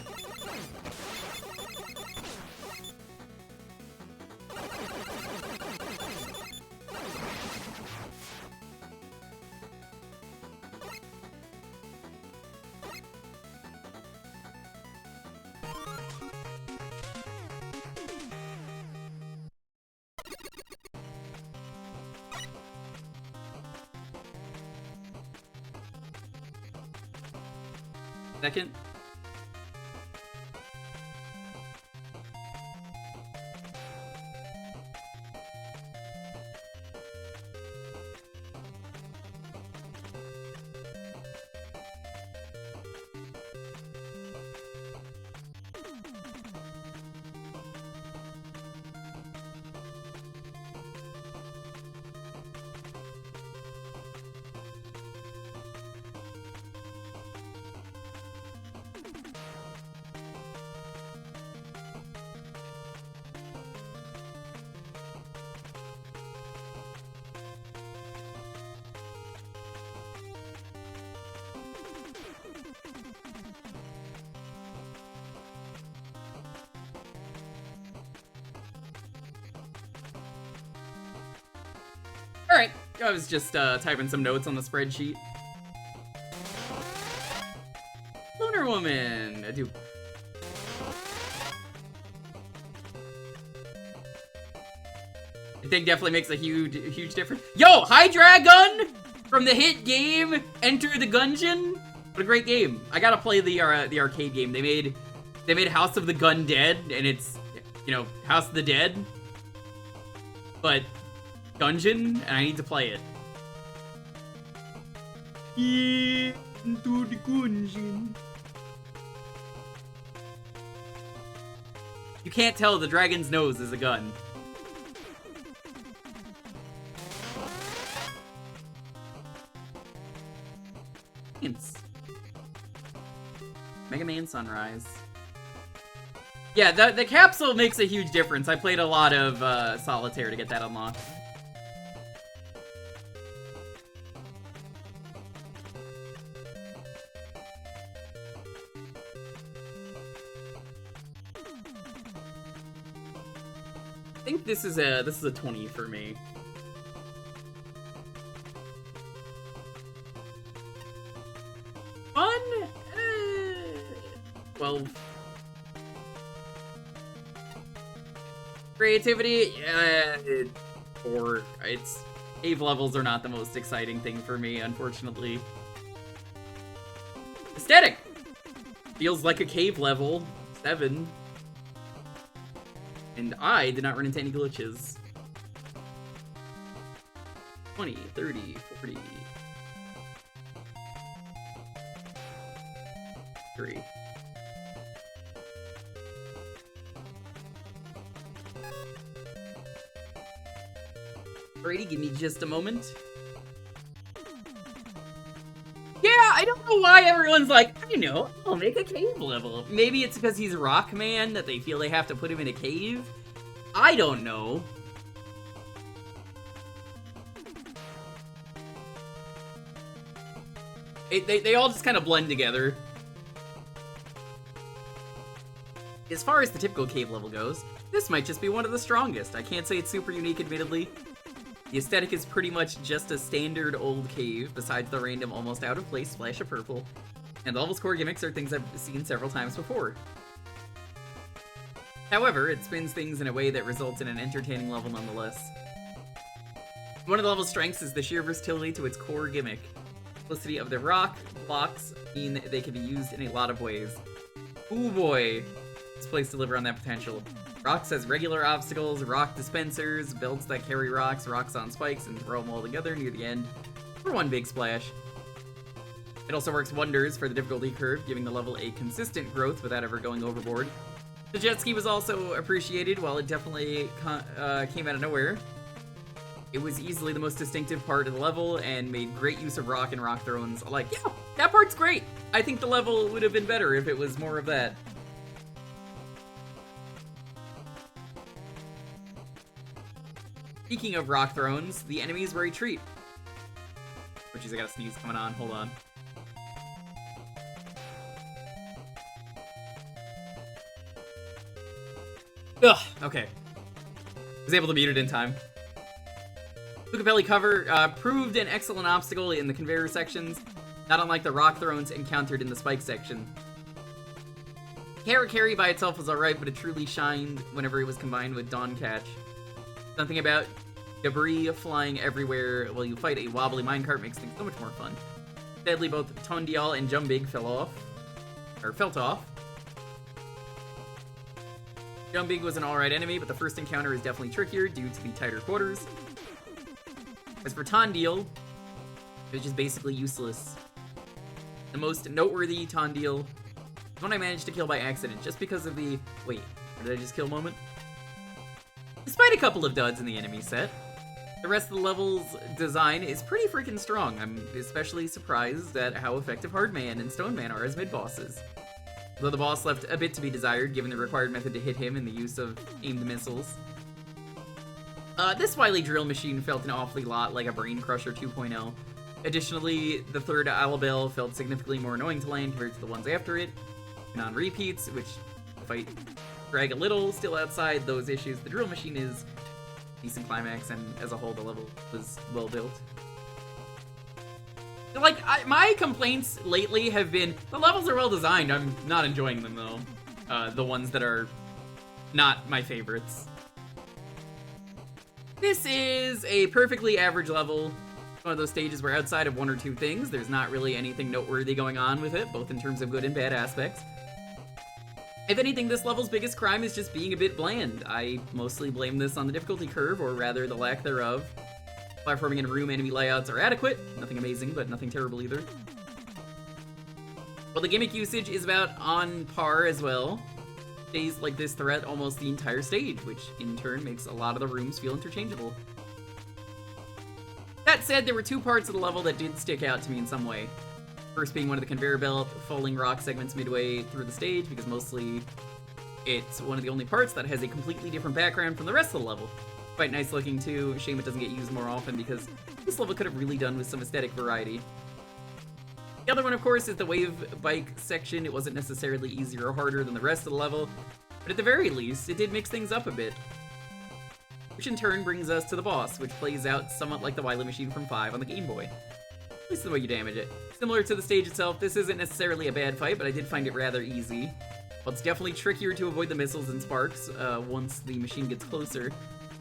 Second. Alright, I was just typing some notes on the spreadsheet. Lunar Woman! I do. I think definitely makes a huge difference. Yo, Hydreigon from the hit game Enter the Gungeon. What a great game! I gotta play the arcade game. They made House of the Gun Dead, and it's, you know, House of the Dead, but Gungeon, and I need to play it. Into the Gungeon. You can't tell the dragon's nose is a gun. Mega Man Sunrise. Yeah, the capsule makes a huge difference. I played a lot of Solitaire to get that unlocked. think this is a 20 for me. Fun? 12. Creativity? 4. Cave levels are not the most exciting thing for me, unfortunately. Aesthetic! Feels like a cave level. 7. And I did not run into any glitches. 20, 30, 40. 3. Alrighty, give me just a moment. Yeah, I don't know why everyone's like, I know, I'll make a cave level. Maybe it's because he's Rockman that they feel they have to put him in a cave? I don't know. They all just kind of blend together. As far as the typical cave level goes, this might just be one of the strongest. I can't say it's super unique, admittedly. The aesthetic is pretty much just a standard old cave, besides the random almost out-of-place splash of purple. And the level's core gimmicks are things I've seen several times before. However, it spins things in a way that results in an entertaining level nonetheless. One of the level's strengths is the sheer versatility to its core gimmick. Simplicity of the rock blocks mean they can be used in a lot of ways. Ooh boy, this place deliver on that potential. Rocks has regular obstacles, rock dispensers, belts that carry rocks, rocks on spikes, and throw them all together near the end for one big splash. It also works wonders for the difficulty curve, giving the level a consistent growth without ever going overboard. The jet ski was also appreciated, while it definitely came out of nowhere. It was easily the most distinctive part of the level, and made great use of rock and rock thrones alike. Yeah, that part's great! I think the level would have been better if it was more of that. Speaking of rock thrones, the enemies were a treat. Oh jeez, I got a sneeze coming on, hold on. Ugh, okay. Was able to mute it in time. Hookapelli cover proved an excellent obstacle in the conveyor sections, not unlike the rock thrones encountered in the spike section. Carrot Carry by itself was alright, but it truly shined whenever it was combined with Dawn Catch. Something about debris flying everywhere while you fight a wobbly minecart makes things so much more fun. Sadly, both Tondial and Jumbig felt off. Jumbig was an alright enemy, but the first encounter is definitely trickier due to the tighter quarters. As for Tondial, it was just basically useless. The most noteworthy Tondial is one I managed to kill by accident, just because of the wait, did I just kill moment? Despite a couple of duds in the enemy set, the rest of the level's design is pretty freaking strong. I'm especially surprised at how effective Hardman and Stoneman are as mid-bosses. Though the boss left a bit to be desired given the required method to hit him and the use of aimed missiles. This wily drill machine felt an awfully lot like a Brain Crusher 2.0. Additionally, the third Alabel felt significantly more annoying to land compared to the ones after it. Non-repeats, which fight drag a little, still outside those issues. The drill machine is a decent climax, and as a whole, the level was well built. Like, my complaints lately have been, the levels are well designed, I'm not enjoying them though. The ones that are not my favorites. This is a perfectly average level. One of those stages where outside of one or two things, there's not really anything noteworthy going on with it, both in terms of good and bad aspects. If anything, this level's biggest crime is just being a bit bland. I mostly blame this on the difficulty curve, or rather the lack thereof. Platforming and room enemy layouts are adequate. Nothing amazing, but nothing terrible either. Well, the gimmick usage is about on par as well. Stays like this throughout almost the entire stage, which in turn makes a lot of the rooms feel interchangeable. That said, there were two parts of the level that did stick out to me in some way. First being one of the conveyor belt falling rock segments midway through the stage, because mostly it's one of the only parts that has a completely different background from the rest of the level. Quite nice looking too, shame it doesn't get used more often because this level could have really done with some aesthetic variety. The other one, of course, is the wave bike section. It wasn't necessarily easier or harder than the rest of the level, but at the very least, it did mix things up a bit. which in turn brings us to the boss, which plays out somewhat like the Wily Machine from 5 on the Game Boy. At least the way you damage it. Similar to the stage itself, this isn't necessarily a bad fight, but I did find it rather easy. While it's definitely trickier to avoid the missiles and sparks once the machine gets closer,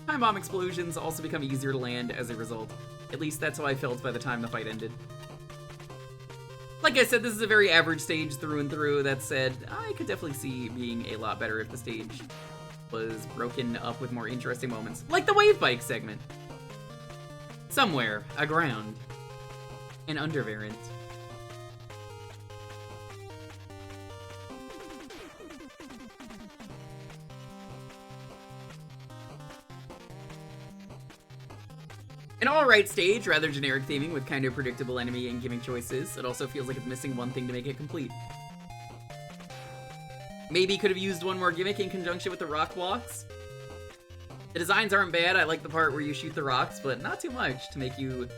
time bomb explosions also become easier to land as a result. At least that's how I felt by the time the fight ended. Like I said, this is a very average stage through and through. That said, I could definitely see being a lot better if the stage was broken up with more interesting moments. Like the wave bike segment. Somewhere, aground. An undervariant. An alright stage, rather generic theming with kind of predictable enemy and gimmick choices. It also feels like it's missing one thing to make it complete. Maybe could have used one more gimmick in conjunction with the rock blocks. The designs aren't bad, I like the part where you shoot the rocks, but not too much to make you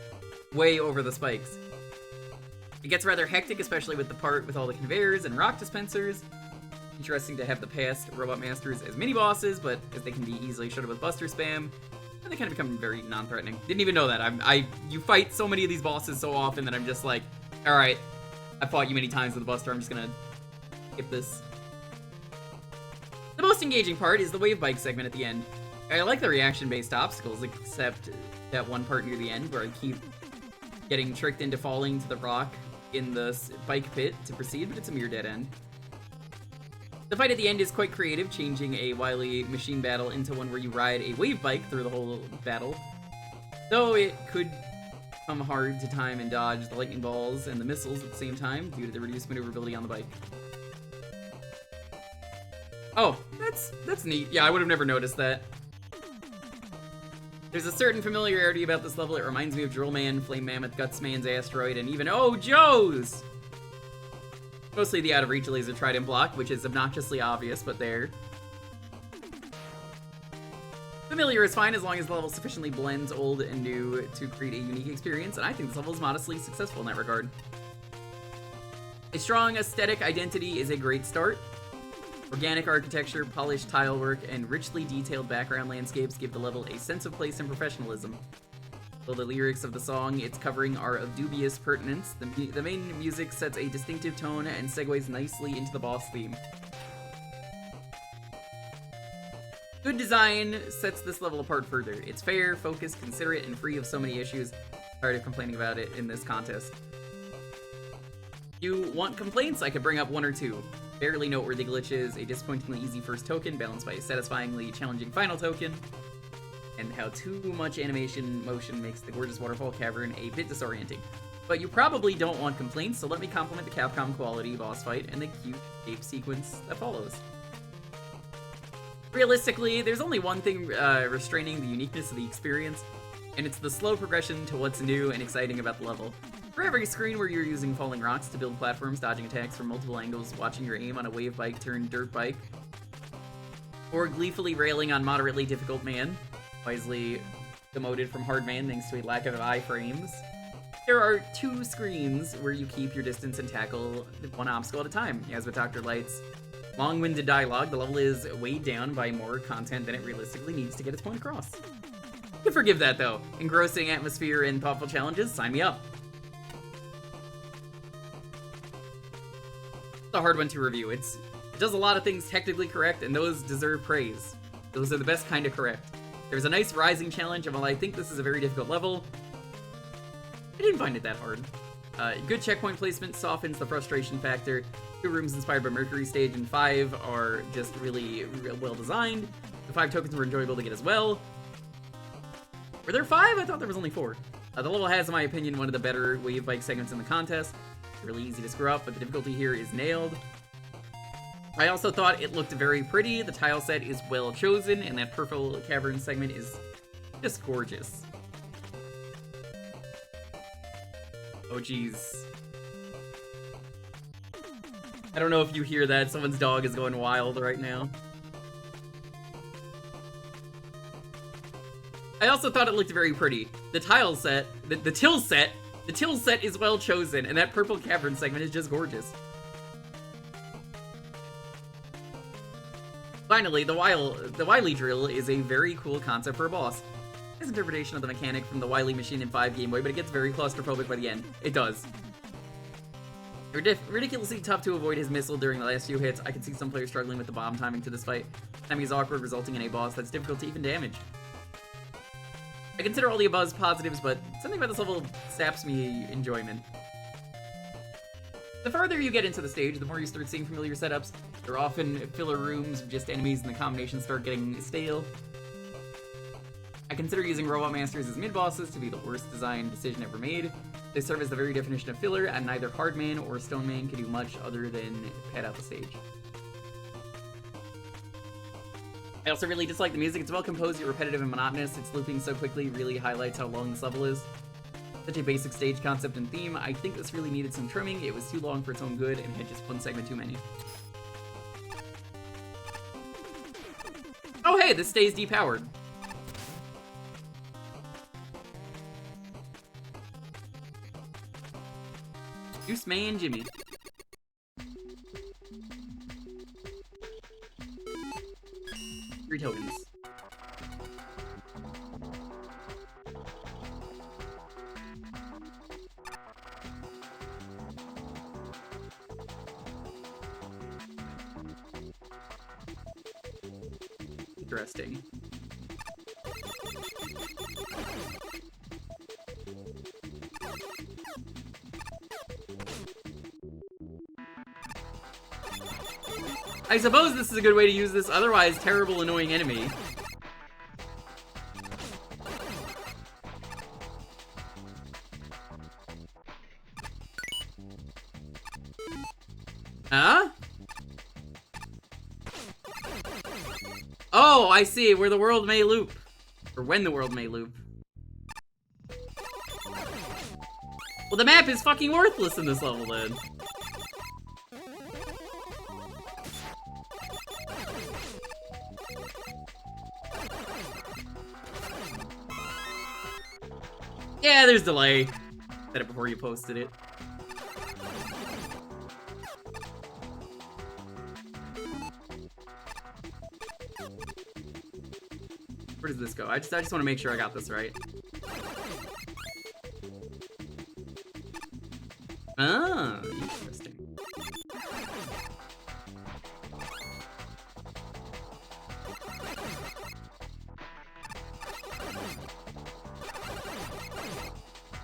way over the spikes. It gets rather hectic, especially with the part with all the conveyors and rock dispensers. Interesting to have the past Robot Masters as mini-bosses, but as they can be easily shut up with Buster Spam, and they kind of become very non-threatening. Didn't even know that. You fight so many of these bosses so often that I'm just like, alright, I've fought you many times with the Buster, I'm just gonna skip this. The most engaging part is the wave bike segment at the end. I like the reaction-based obstacles, except that one part near the end where I keep getting tricked into falling to the rock in the bike pit to proceed, but it's a mere dead end. The fight at the end is quite creative, changing a Wily machine battle into one where you ride a wave bike through the whole battle. Though it could come hard to time and dodge the lightning balls and the missiles at the same time due to the reduced maneuverability on the bike. Oh, that's neat. Yeah, I would have never noticed that. There's a certain familiarity about this level. It reminds me of Drill Man, Flame Mammoth, Guts Man's Asteroid, and even Oh Joe's! Mostly the out of reach laser trident block, which is obnoxiously obvious, but there. Familiar is fine as long as the level sufficiently blends old and new to create a unique experience, and I think this level is modestly successful in that regard. A strong aesthetic identity is a great start. Organic architecture, polished tile work, and richly detailed background landscapes give the level a sense of place and professionalism. Though the lyrics of the song it's covering are of dubious pertinence, the main music sets a distinctive tone and segues nicely into the boss theme. Good design sets this level apart further. It's fair, focused, considerate, and free of so many issues. Tired of complaining about it in this contest. If you want complaints, I could bring up one or two. Barely noteworthy glitches, a disappointingly easy first token balanced by a satisfyingly challenging final token, and how too much animation motion makes the gorgeous waterfall cavern a bit disorienting. But you probably don't want complaints, so let me compliment the Capcom quality boss fight and the cute ape sequence that follows. Realistically, there's only one thing restraining the uniqueness of the experience, and it's the slow progression to what's new and exciting about the level. For every screen where you're using falling rocks to build platforms, dodging attacks from multiple angles, watching your aim on a wave bike turned dirt bike, or gleefully railing on moderately difficult man, wisely demoted from hard man thanks to a lack of iframes, there are two screens where you keep your distance and tackle one obstacle at a time. As with Dr. Light's long-winded dialogue, the level is weighed down by more content than it realistically needs to get its point across. You can forgive that though. Engrossing atmosphere and thoughtful challenges, sign me up. It's a hard one to review. It does a lot of things technically correct, and those deserve praise. Those are the best kind of correct. There's a nice rising challenge, and while I think this is a very difficult level, I didn't find it that hard. Good checkpoint placement softens the frustration factor. 2 rooms inspired by Mercury Stage and 5 are just really well designed. The 5 tokens were enjoyable to get as well. Were there 5? I thought there was only 4. The level has, in my opinion, one of the better wave bike segments in the contest. It's really easy to screw up, but the difficulty here is nailed. I also thought it looked very pretty. The tile set is well chosen, and that purple cavern segment is just gorgeous. Oh geez. I don't know if you hear that. Someone's dog is going wild right now. I also thought it looked very pretty. The tile set, the till set is well chosen, and that purple cavern segment is just gorgeous. Finally, the Wily drill is a very cool concept for a boss. His interpretation of the mechanic from the Wily machine in 5 Game Boy, but it gets very claustrophobic by the end. It does. Ridiculously tough to avoid his missile during the last few hits. I can see some players struggling with the bomb timing to this fight. Timing is awkward, resulting in a boss that's difficult to even damage. I consider all the above positives, but something about this level saps me enjoyment. The further you get into the stage, the more you start seeing familiar setups. There are often filler rooms of just enemies, and the combinations start getting stale. I consider using Robot Masters as mid-bosses to be the worst design decision ever made. They serve as the very definition of filler, and neither Hardman or Stoneman can do much other than pad out the stage. I also really dislike the music. It's well composed, yet repetitive and monotonous. Its looping so quickly really highlights how long this level is. Such a basic stage concept and theme. I think this really needed some trimming. It was too long for its own good and had just one segment too many. Oh hey, this stays depowered. Juice Man Jimmy. Three tokens. Interesting. I suppose this is a good way to use this otherwise terrible, annoying enemy. Huh? Oh, I see. Where the world may loop. Or when the world may loop. Well, the map is fucking worthless in this level, then. Yeah, there's delay. Said it before you posted it. Where does this go? I just want to make sure I got this right. Ah, interesting.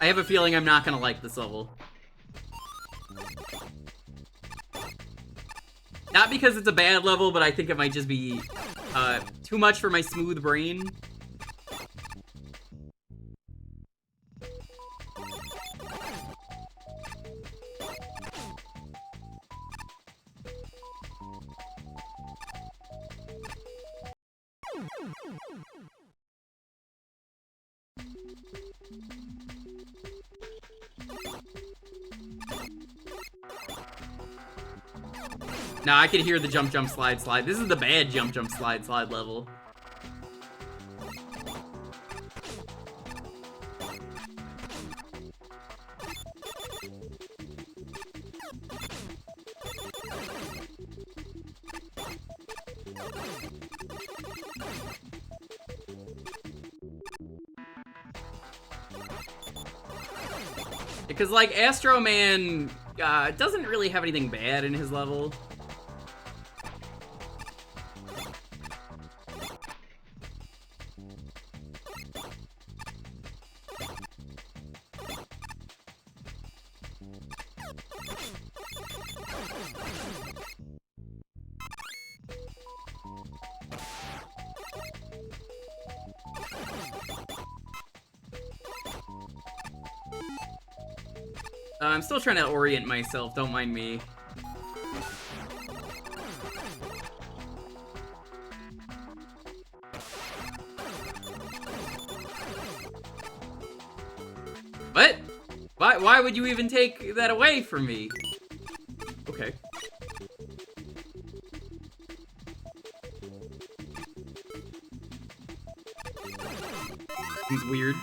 I have a feeling I'm not gonna like this level. Not because it's a bad level, but I think it might just be too much for my smooth brain. Nah, I can hear the jump, jump, slide, slide. This is the bad jump, jump, slide, slide level. Because, like, Astro Man doesn't really have anything bad in his level. I'm still trying to orient myself, don't mind me. What? Why would you even take that away from me? Okay. Seems weird.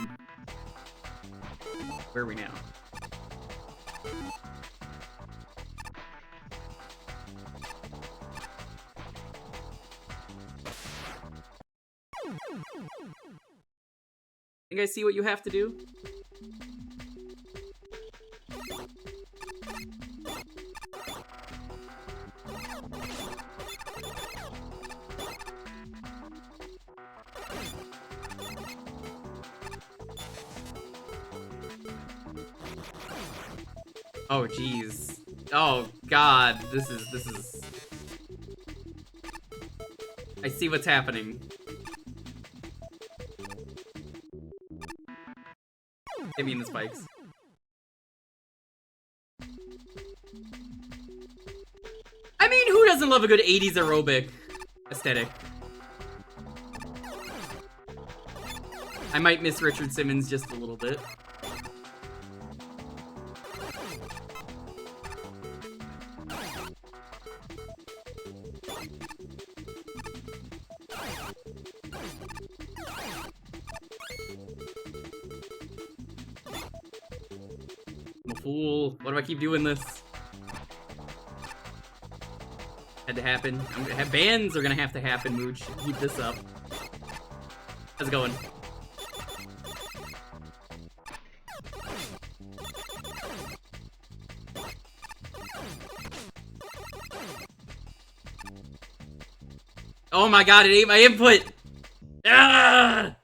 Where are we now? Think I see what you have to do? Oh, jeez. Oh, God. This is... I see what's happening. Hit me in the spikes. I mean, who doesn't love a good 80s aerobic aesthetic? I might miss Richard Simmons just a little bit. I'm a fool. Why do I keep doing this? Had to happen. Bans are gonna have to happen, Mooch. Keep this up. How's it going? Oh my god, it ate my input! Ah!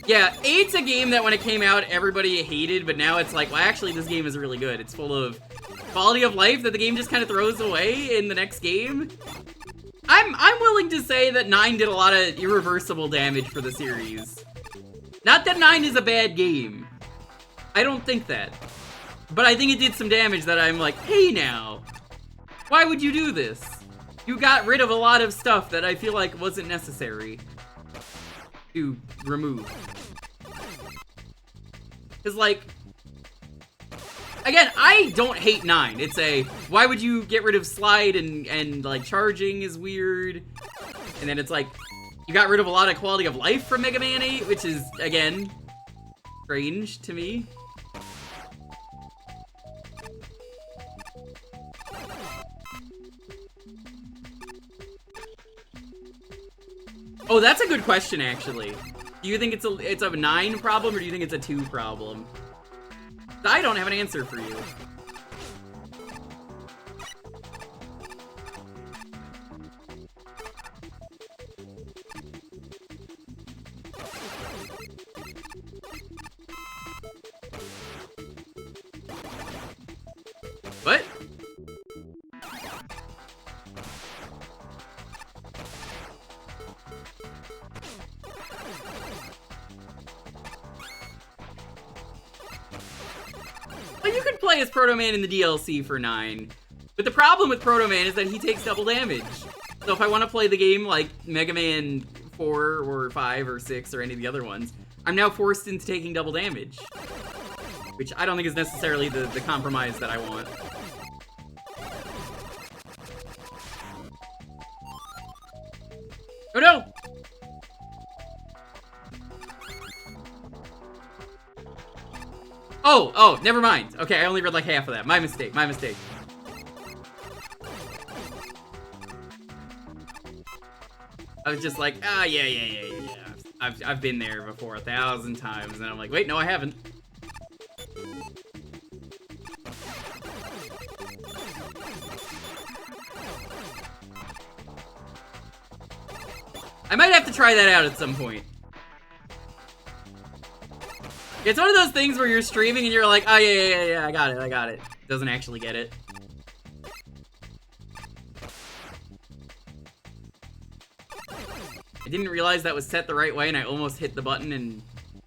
Yeah, 8's a game that when it came out, everybody hated, but now it's like, well, actually, this game is really good. It's full of quality of life that the game just kind of throws away in the next game. I'm willing to say that 9 did a lot of irreversible damage for the series. Not that 9 is a bad game. I don't think that. But I think it did some damage that I'm like, hey now, why would you do this? You got rid of a lot of stuff that I feel like wasn't necessary to remove. Because, like, again, I don't hate 9. It's a, why would you get rid of slide and like, charging is weird. And then it's like, you got rid of a lot of quality of life from Mega Man 8, which is, again, strange to me. Oh, that's a good question, actually. Do you think it's a 9 problem, or do you think it's a 2 problem? I don't have an answer for you. What? Well, you could play as Proto Man in the DLC for 9. But the problem with Proto Man is that he takes double damage. So if I want to play the game like Mega Man 4 or 5 or 6 or any of the other ones, I'm now forced into taking double damage. Which I don't think is necessarily the compromise that I want. Oh no! Oh, never mind. Okay, I only read like half of that. My mistake, my mistake. I was just like, ah, yeah. I've been there before 1,000 times, and I'm like, wait, no, I haven't. I might have to try that out at some point. It's one of those things where you're streaming and you're like, oh, yeah, I got it. Doesn't actually get it. I didn't realize that was set the right way, and I almost hit the button and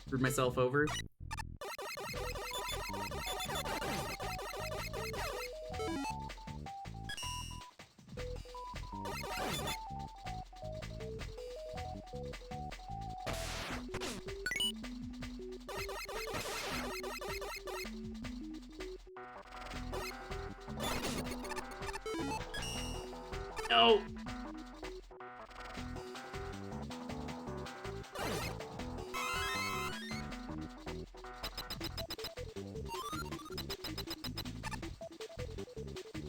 screwed myself over. No.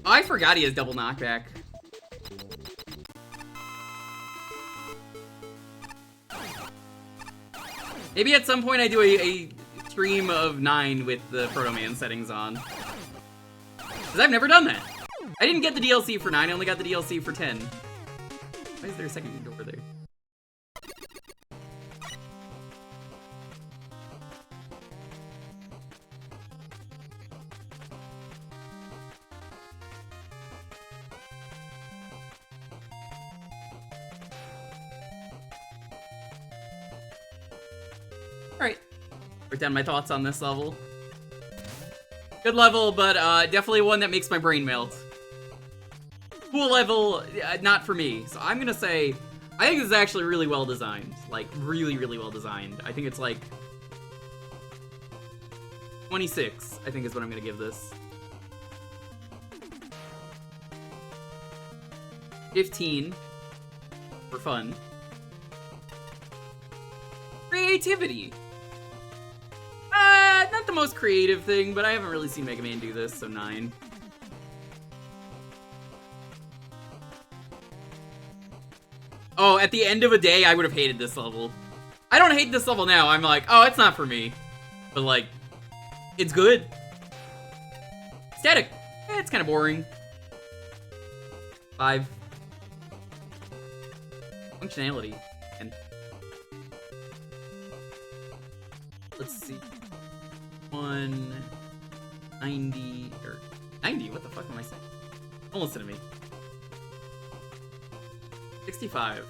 Oh, I forgot he has double knockback. Maybe at some point I do a stream of 9 with the Proto Man settings on. Because I've never done that. I didn't get the DLC for 9, I only got the DLC for 10. Why is there a second door there? Alright. Write down my thoughts on this level. Good level, but definitely one that makes my brain melt. Cool level, not for me. So I'm gonna say, I think this is actually really well designed. Like, really, really well designed. I think it's like 26, I think is what I'm gonna give this. 15 for fun. Creativity. Not the most creative thing, but I haven't really seen Mega Man do this, so 9. Oh, at the end of a day, I would have hated this level. I don't hate this level now. I'm like, oh, it's not for me. But like, it's good. Static. It's kind of boring. 5. Functionality. And let's see. 190 or 90. What the fuck am I saying? Don't listen to me. 65.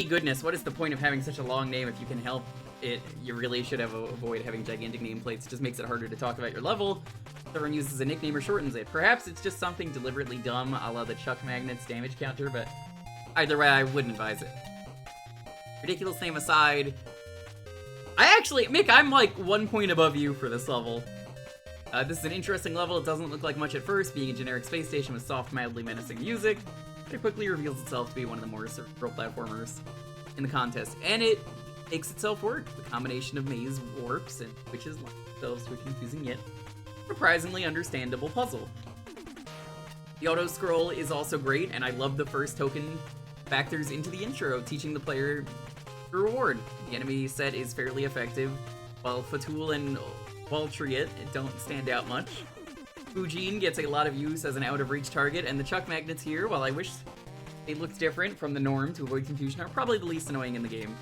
Goodness, what is the point of having such a long name if you can help it? You really should avoid having gigantic nameplates. It just makes it harder to talk about your level. Everyone uses a nickname or shortens it. Perhaps it's just something deliberately dumb, a la the Chuck Magnet's damage counter, but either way, I wouldn't advise it. Ridiculous name aside, Mick, I'm like 1 point above you for this level. This is an interesting level. It doesn't look like much at first, being a generic space station with soft, mildly menacing music. It quickly reveals itself to be one of the more cerebral platformers in the contest, and it makes itself work. The combination of maze warps and switches lend themselves to a confusing yet surprisingly understandable puzzle. The auto scroll is also great, and I love the first token factors into the intro, teaching the player the reward. The enemy set is fairly effective, while Fatul and Waltriot don't stand out much. Fujin gets a lot of use as an out-of-reach target, and the Chuck Magnets here, while I wish they looked different from the norm to avoid confusion, are probably the least annoying in the game.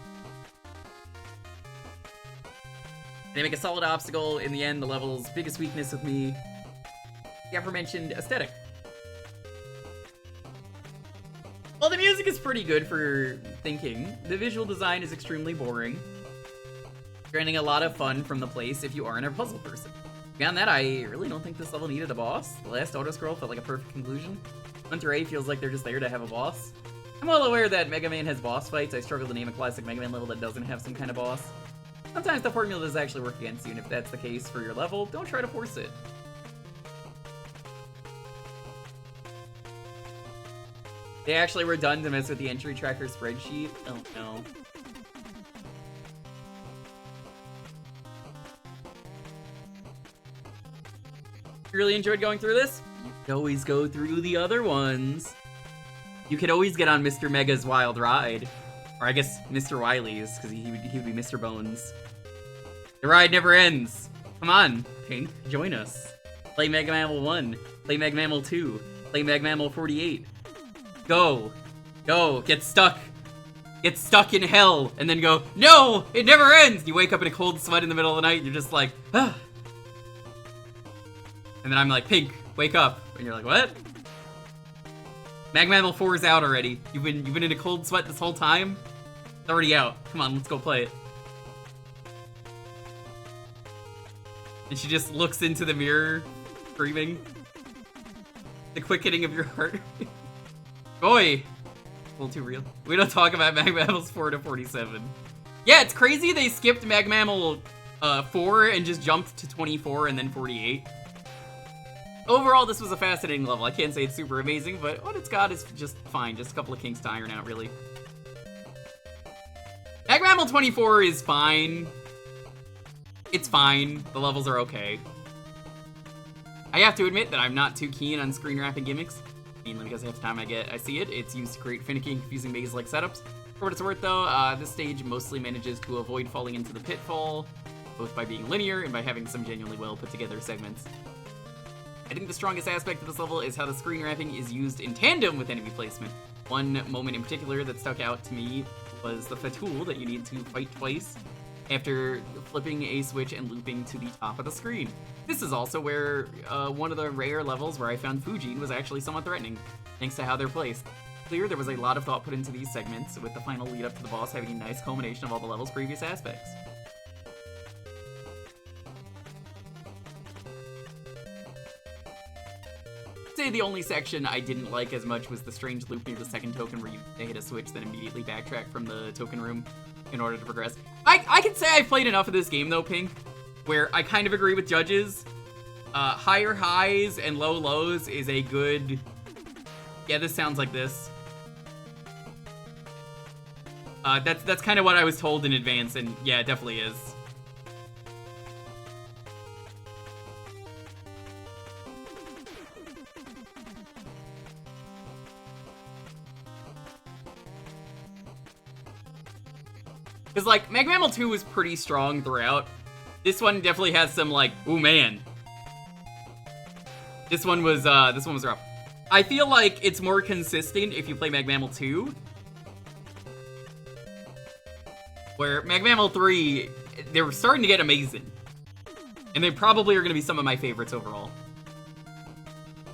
They make a solid obstacle. In the end, the level's biggest weakness with me, the aforementioned aesthetic. Well, the music is pretty good for thinking. The visual design is extremely boring, draining a lot of fun from the place if you aren't a puzzle person. Beyond that, I really don't think this level needed a boss. The last auto-scroll felt like a perfect conclusion. Hunter A feels like they're just there to have a boss. I'm well aware that Mega Man has boss fights. I struggle to name a classic Mega Man level that doesn't have some kind of boss. Sometimes the formula does actually work against you, and if that's the case for your level, don't try to force it. They actually were done to mess with the entry tracker spreadsheet? Oh no. You really enjoyed going through this? You can always go through the other ones. You could always get on Mr. Mega's Wild Ride. Or I guess Mr. Wily's, because he would be Mr. Bones. The ride never ends. Come on, Pink, join us. Play Mega Mammal 1. Play Mega Mammal 2. Play Mega Mammal 48. Go. Go. Get stuck. Get stuck in hell. And then go, no! It never ends! You wake up in a cold sweat in the middle of the night and you're just like, ah. And then I'm like, Pink, wake up. And you're like, what? Mag Mammal 4 is out already. You've been in a cold sweat this whole time? It's already out. Come on, let's go play it. And she just looks into the mirror, screaming. The quick hitting of your heart. Boy! A little too real. We don't talk about Mag Mammals 4 to 47. Yeah, it's crazy they skipped Mag Mammal 4 and just jumped to 24 and then 48. Overall, this was a fascinating level. I can't say it's super amazing, but what it's got is just fine. Just a couple of kinks to iron out, really. Magmammal 24 is fine. It's fine. The levels are okay. I have to admit that I'm not too keen on screen wrapping gimmicks, mainly because half the time I see it, it's used to create finicky and confusing maze-like setups. For what it's worth, though, this stage mostly manages to avoid falling into the pitfall, both by being linear and by having some genuinely well put together segments. I think the strongest aspect of this level is how the screen wrapping is used in tandem with enemy placement. One moment in particular that stuck out to me was the Fatul that you need to fight twice after flipping a switch and looping to the top of the screen. This is also where one of the rare levels where I found Fujin was actually somewhat threatening, thanks to how they're placed. Clear, there was a lot of thought put into these segments, with the final lead up to the boss having a nice culmination of all the level's previous aspects. I'd say the only section I didn't like as much was the strange loop near the second token where you hit a switch, then immediately backtrack from the token room in order to progress. I can say I've played enough of this game though, Pink, where I kind of agree with judges. Higher highs and low lows is a good... Yeah, this sounds like this. That's kind of what I was told in advance, and yeah, it definitely is. Because, like, Magmammal 2 was pretty strong throughout. This one definitely has some, like, ooh, man. This one was rough. I feel like it's more consistent if you play Magmammal 2. Where Magmammal 3, they were starting to get amazing. And they probably are going to be some of my favorites overall.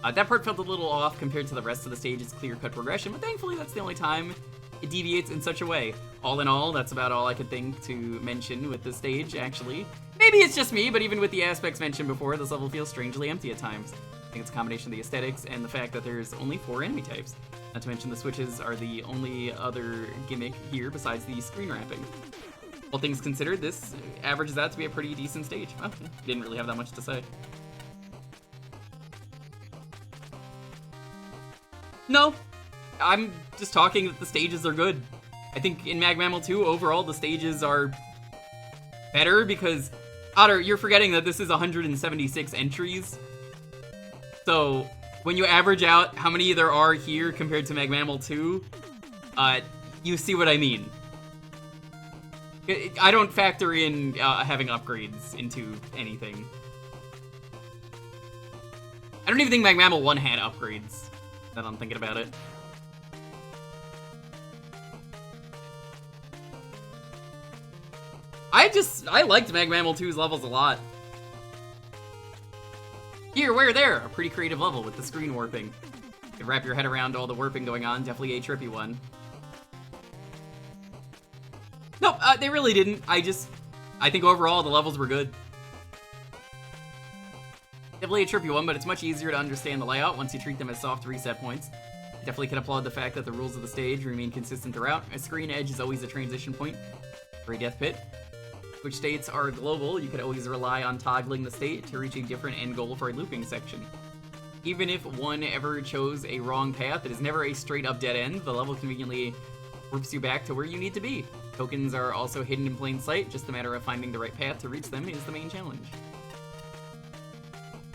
That part felt a little off compared to the rest of the stage's clear-cut progression, but thankfully that's the only time it deviates in such a way. All in all, that's about all I could think to mention with this stage, actually. Maybe it's just me, but even with the aspects mentioned before, this level feels strangely empty at times. I think it's a combination of the aesthetics and the fact that there's only 4 enemy types. Not to mention the switches are the only other gimmick here besides the screen wrapping. All things considered, this averages out to be a pretty decent stage. Well, didn't really have that much to say. No, I'm just talking that the stages are good. I think in Magmammal 2, overall, the stages are better because, Otter, you're forgetting that this is 176 entries. So, when you average out how many there are here compared to Magmammal 2, you see what I mean. I don't factor in having upgrades into anything. I don't even think Magmammal 1 had upgrades, now that I'm thinking about it. I liked Magmammal 2's levels a lot. Here, where, there, a pretty creative level with the screen warping. You can wrap your head around all the warping going on, definitely a trippy one. Nope, they really didn't. I think overall the levels were good. Definitely a trippy one, but it's much easier to understand the layout once you treat them as soft reset points. Definitely can applaud the fact that the rules of the stage remain consistent throughout. A screen edge is always a transition point for a death pit. Which states are global, you could always rely on toggling the state to reach a different end goal for a looping section. Even if one ever chose a wrong path, it is never a straight up dead end. The level conveniently warps you back to where you need to be. Tokens are also hidden in plain sight, just a matter of finding the right path to reach them is the main challenge.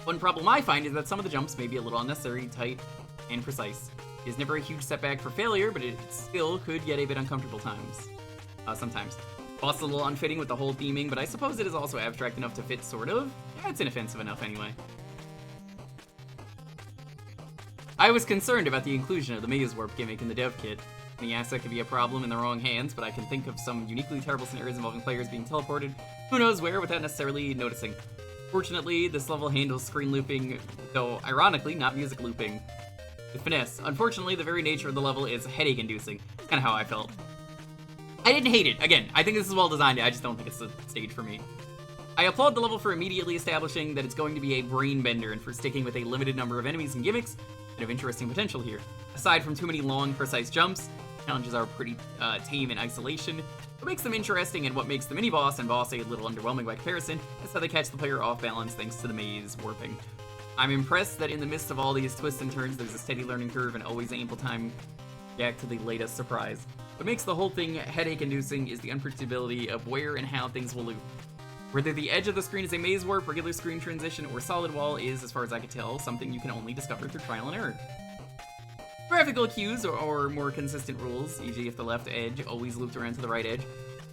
One problem I find is that some of the jumps may be a little unnecessary, tight, and precise. It is never a huge setback for failure, but it still could get a bit uncomfortable sometimes. Boss is a little unfitting with the whole theming, but I suppose it is also abstract enough to fit, sort of. Yeah, it's inoffensive enough anyway. I was concerned about the inclusion of the Maze Warp gimmick in the dev kit. The asset could be a problem in the wrong hands, but I can think of some uniquely terrible scenarios involving players being teleported who knows where without necessarily noticing. Fortunately, this level handles screen looping, though ironically not music looping, with finesse. Unfortunately, the very nature of the level is headache-inducing. That's kind of how I felt. I didn't hate it. Again, I think this is well designed, I just don't think it's the stage for me. I applaud the level for immediately establishing that it's going to be a brain bender and for sticking with a limited number of enemies and gimmicks that have interesting potential here. Aside from too many long, precise jumps, challenges are pretty tame in isolation. What makes them interesting and what makes the mini-boss and boss a little underwhelming by comparison is how they catch the player off balance thanks to the maze warping. I'm impressed that in the midst of all these twists and turns, there's a steady learning curve and always ample time to react to the latest surprise. What makes the whole thing headache-inducing is the unpredictability of where and how things will loop. Whether the edge of the screen is a maze warp, regular screen transition, or solid wall is, as far as I can tell, something you can only discover through trial and error. Graphical cues or more consistent rules, e.g. if the left edge always looped around to the right edge,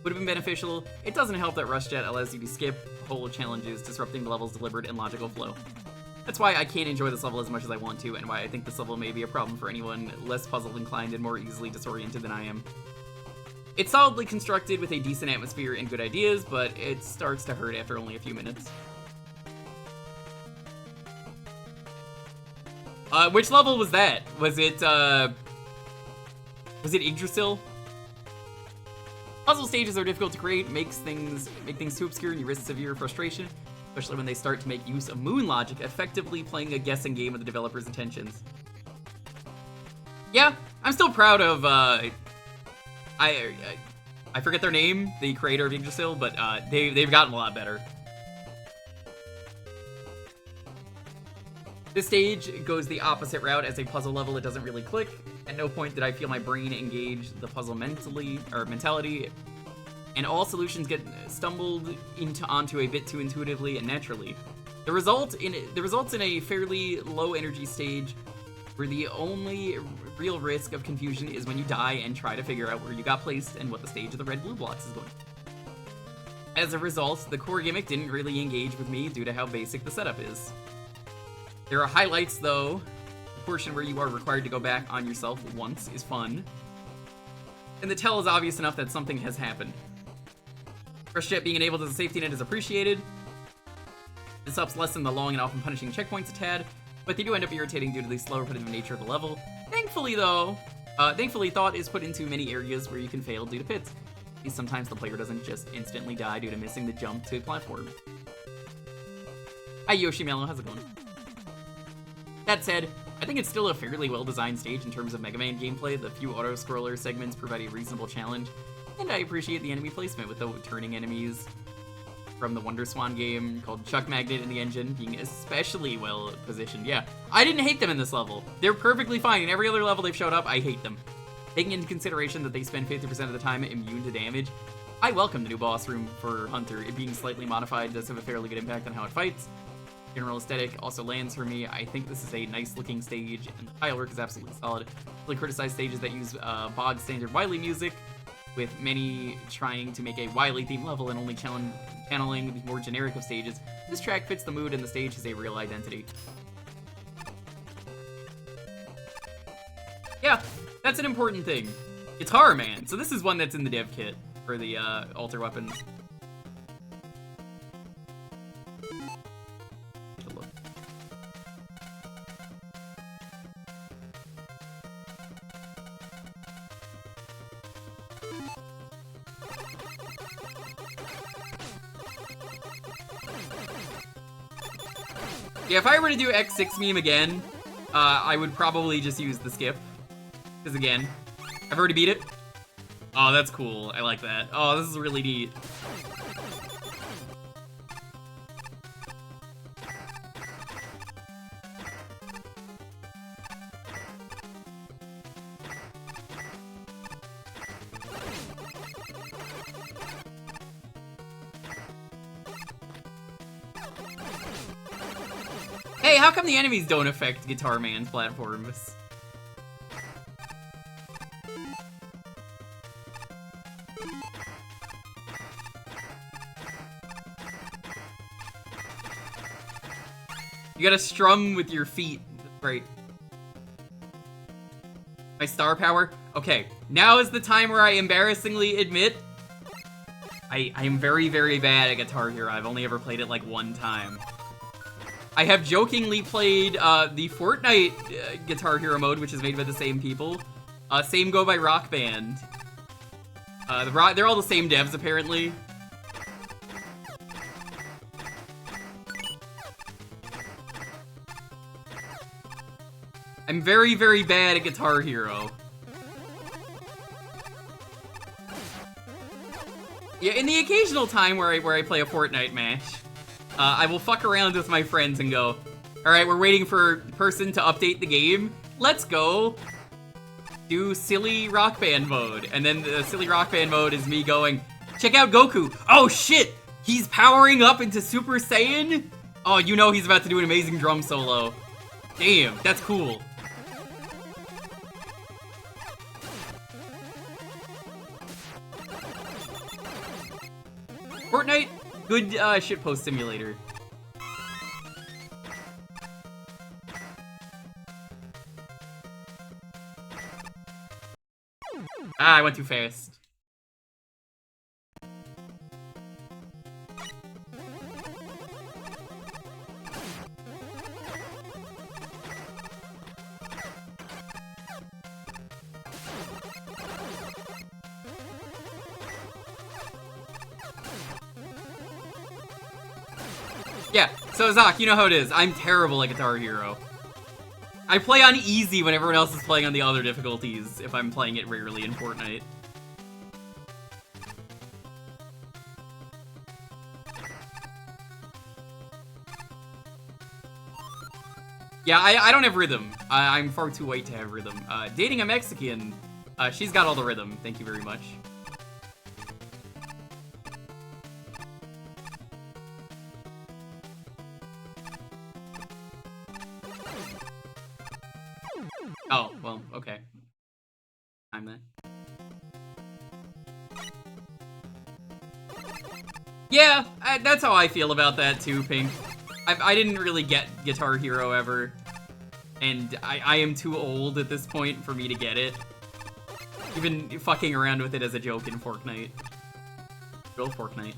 would have been beneficial. It doesn't help that Rush Jet allows you to skip whole challenges, disrupting the level's deliberate and logical flow. That's why I can't enjoy this level as much as I want to, and why I think this level may be a problem for anyone less puzzle-inclined and more easily disoriented than I am. It's solidly constructed with a decent atmosphere and good ideas, but it starts to hurt after only a few minutes. Which level was that? Was it Yggdrasil? Puzzle stages are difficult to create, make things too obscure, and you risk severe frustration, especially when they start to make use of moon logic, effectively playing a guessing game with the developer's intentions. Yeah, I'm still proud of, I forget their name, the creator of Yggdrasil, but they've gotten a lot better. This stage goes the opposite route. As a puzzle level, it doesn't really click. At no point did I feel my brain engage the puzzle mentality, and all solutions get stumbled onto a bit too intuitively and naturally. The results in a fairly low energy stage, where the only real risk of confusion is when you die and try to figure out where you got placed and what the stage of the red-blue blocks is going. As a result, the core gimmick didn't really engage with me due to how basic the setup is. There are highlights, though. The portion where you are required to go back on yourself once is fun, and the tell is obvious enough that something has happened. Rush Jet being enabled as a safety net is appreciated. This helps lessen the long and often punishing checkpoints a tad, but they do end up irritating due to the slow repetitive nature of the level. Thankfully, thought is put into many areas where you can fail due to pits. At least sometimes the player doesn't just instantly die due to missing the jump to a platform. Hi Yoshimello, how's it going? That said, I think it's still a fairly well-designed stage in terms of Mega Man gameplay. The few auto-scroller segments provide a reasonable challenge, and I appreciate the enemy placement with the turning enemies from the Wonder Swan game called Chuck Magnet in the Engine being especially well positioned. Yeah, I didn't hate them in this level. They're perfectly fine. In every other level they've showed up, I hate them. Taking into consideration that they spend 50% of the time immune to damage, I welcome the new boss room for Hunter. It being slightly modified does have a fairly good impact on how it fights. General aesthetic also lands for me. I think this is a nice looking stage, and the tile work is absolutely solid. Really criticize stages that use bog standard Wily music, with many trying to make a Wily themed level and only channeling the more generic of stages. This track fits the mood, and the stage has a real identity. Yeah, that's an important thing. Guitar Man. So this is one that's in the dev kit for the alter weapons. Yeah, if I were to do X6 meme again, I would probably just use the skip. Because again, I've already beat it. Oh, that's cool. I like that. Oh, this is really neat. Hey, how come the enemies don't affect Guitar Man's platforms? You gotta strum with your feet. That's great. My star power? Okay, now is the time where I embarrassingly admit I am very, very bad at Guitar Hero. I've only ever played it like one time. I have jokingly played the Fortnite Guitar Hero mode, which is made by the same people. Same go by Rock Band. They're all the same devs, apparently. I'm very, very bad at Guitar Hero. Yeah, in the occasional time where I play a Fortnite match, I will fuck around with my friends and go, Alright, we're waiting for person to update the game. Let's go do silly rock band mode. And then the silly rock band mode is me going, check out Goku. Oh shit! He's powering up into Super Saiyan? Oh, you know he's about to do an amazing drum solo. Damn, that's cool. Fortnite, good shitpost simulator. Ah, I went too fast. Yeah, so Zach, you know how it is. I'm terrible at Guitar Hero. I play on easy when everyone else is playing on the other difficulties, if I'm playing it rarely in Fortnite. Yeah, I don't have rhythm. I'm far too white to have rhythm. Dating a Mexican, she's got all the rhythm. Thank you very much. Oh, well, okay. I'm then. Yeah, that's how I feel about that too, Pink. I didn't really get Guitar Hero ever, and I am too old at this point for me to get it. Even fucking around with it as a joke in Fortnite. Real Fortnite.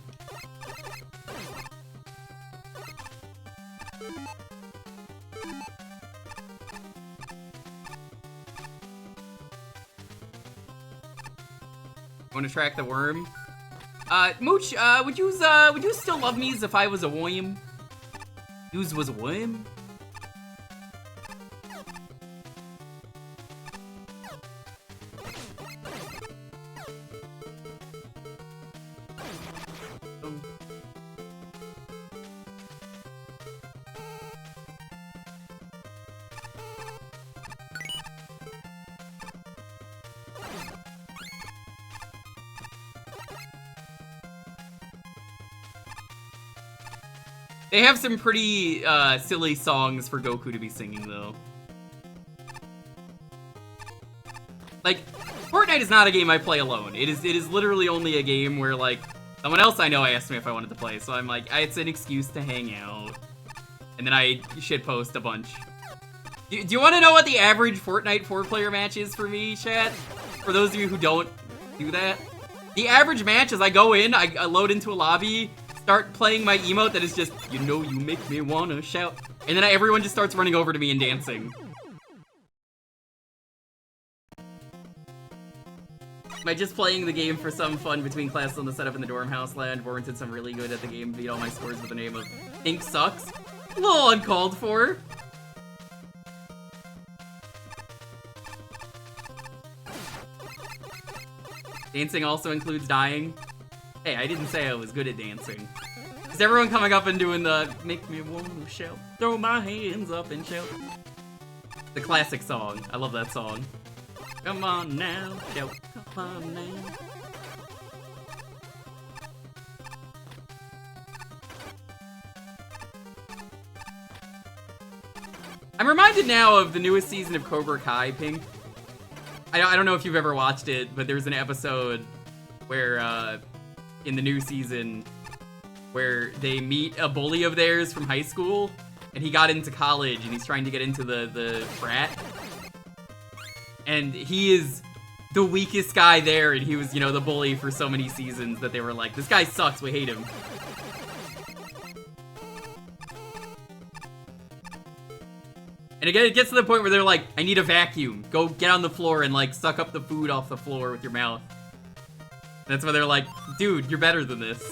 Want to track the worm? Mooch, would you still love me as if I was a worm? Yous was a worm? They have some pretty silly songs for Goku to be singing, though. Like, Fortnite is not a game I play alone. It is literally only a game where, like, someone else I know asked me if I wanted to play, so I'm like, it's an excuse to hang out. And then I shitpost a bunch. Do you want to know what the average Fortnite 4-player match is for me, chat? For those of you who don't do that? The average match is I go in, I load into a lobby, start playing my emote that is just, you know you make me wanna shout. And then everyone just starts running over to me and dancing. Am I just playing the game for some fun between classes on the setup in the dorm house land? Warranted some really good at the game, beat all my scores with the name of Pink Sucks. A little uncalled for. Dancing also includes dying. Hey, I didn't say I was good at dancing. Is everyone coming up and doing the make me wanna shout, throw my hands up and shout? The classic song. I love that song. Come on now, shout, come on now. I'm reminded now of the newest season of Cobra Kai, Pink. I don't know if you've ever watched it, but there's an episode where, in the new season, where they meet a bully of theirs from high school, and he got into college, and he's trying to get into the frat. And he is the weakest guy there, and he was, you know, the bully for so many seasons that they were like, this guy sucks, we hate him. And again, it gets to the point where they're like, I need a vacuum. Go get on the floor and, like, suck up the food off the floor with your mouth. That's why they're like, dude, you're better than this.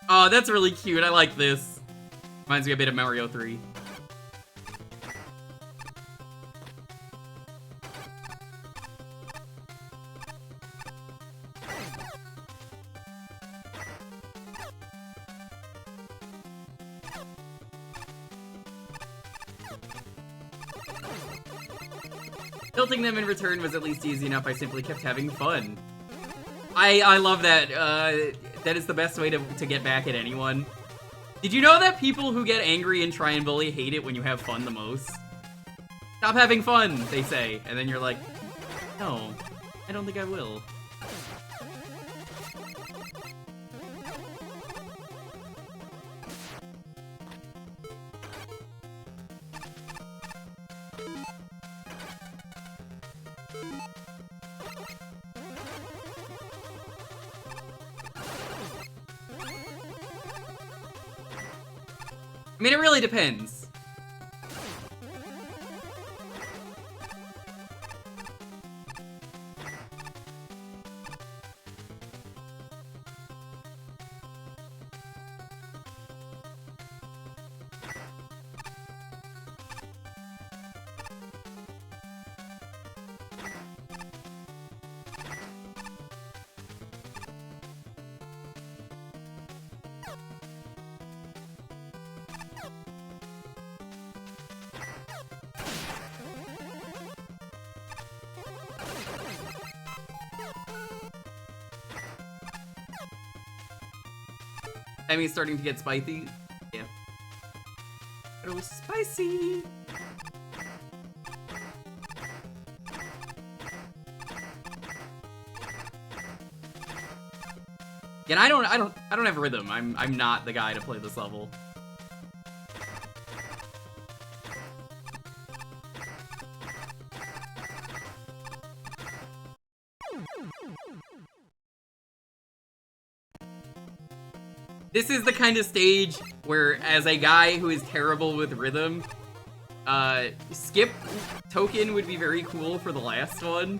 Oh, that's really cute. I like this. Reminds me a bit of Mario 3. Tilting them in return was at least easy enough. I simply kept having fun. I love that. That is the best way to get back at anyone. Did you know that people who get angry and try and bully hate it when you have fun the most? Stop having fun, they say. And then you're like, no, I don't think I will. I mean, it really depends. I mean, starting to get spicy. Yeah. But it was spicy. And I don't have rhythm. I'm not the guy to play this level. This is the kind of stage where, as a guy who is terrible with rhythm, skip token would be very cool for the last one.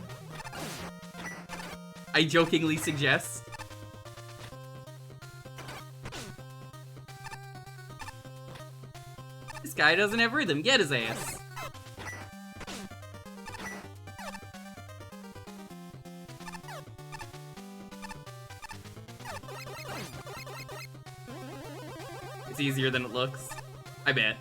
I jokingly suggest. This guy doesn't have rhythm. Get his ass. It's easier than it looks. I bet.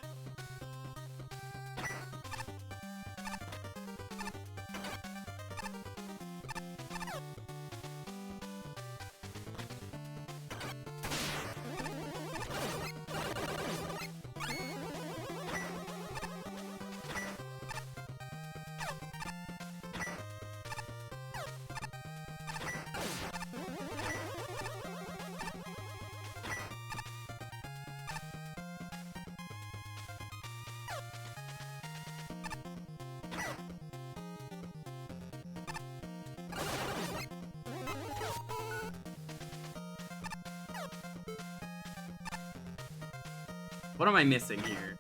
What am I missing here?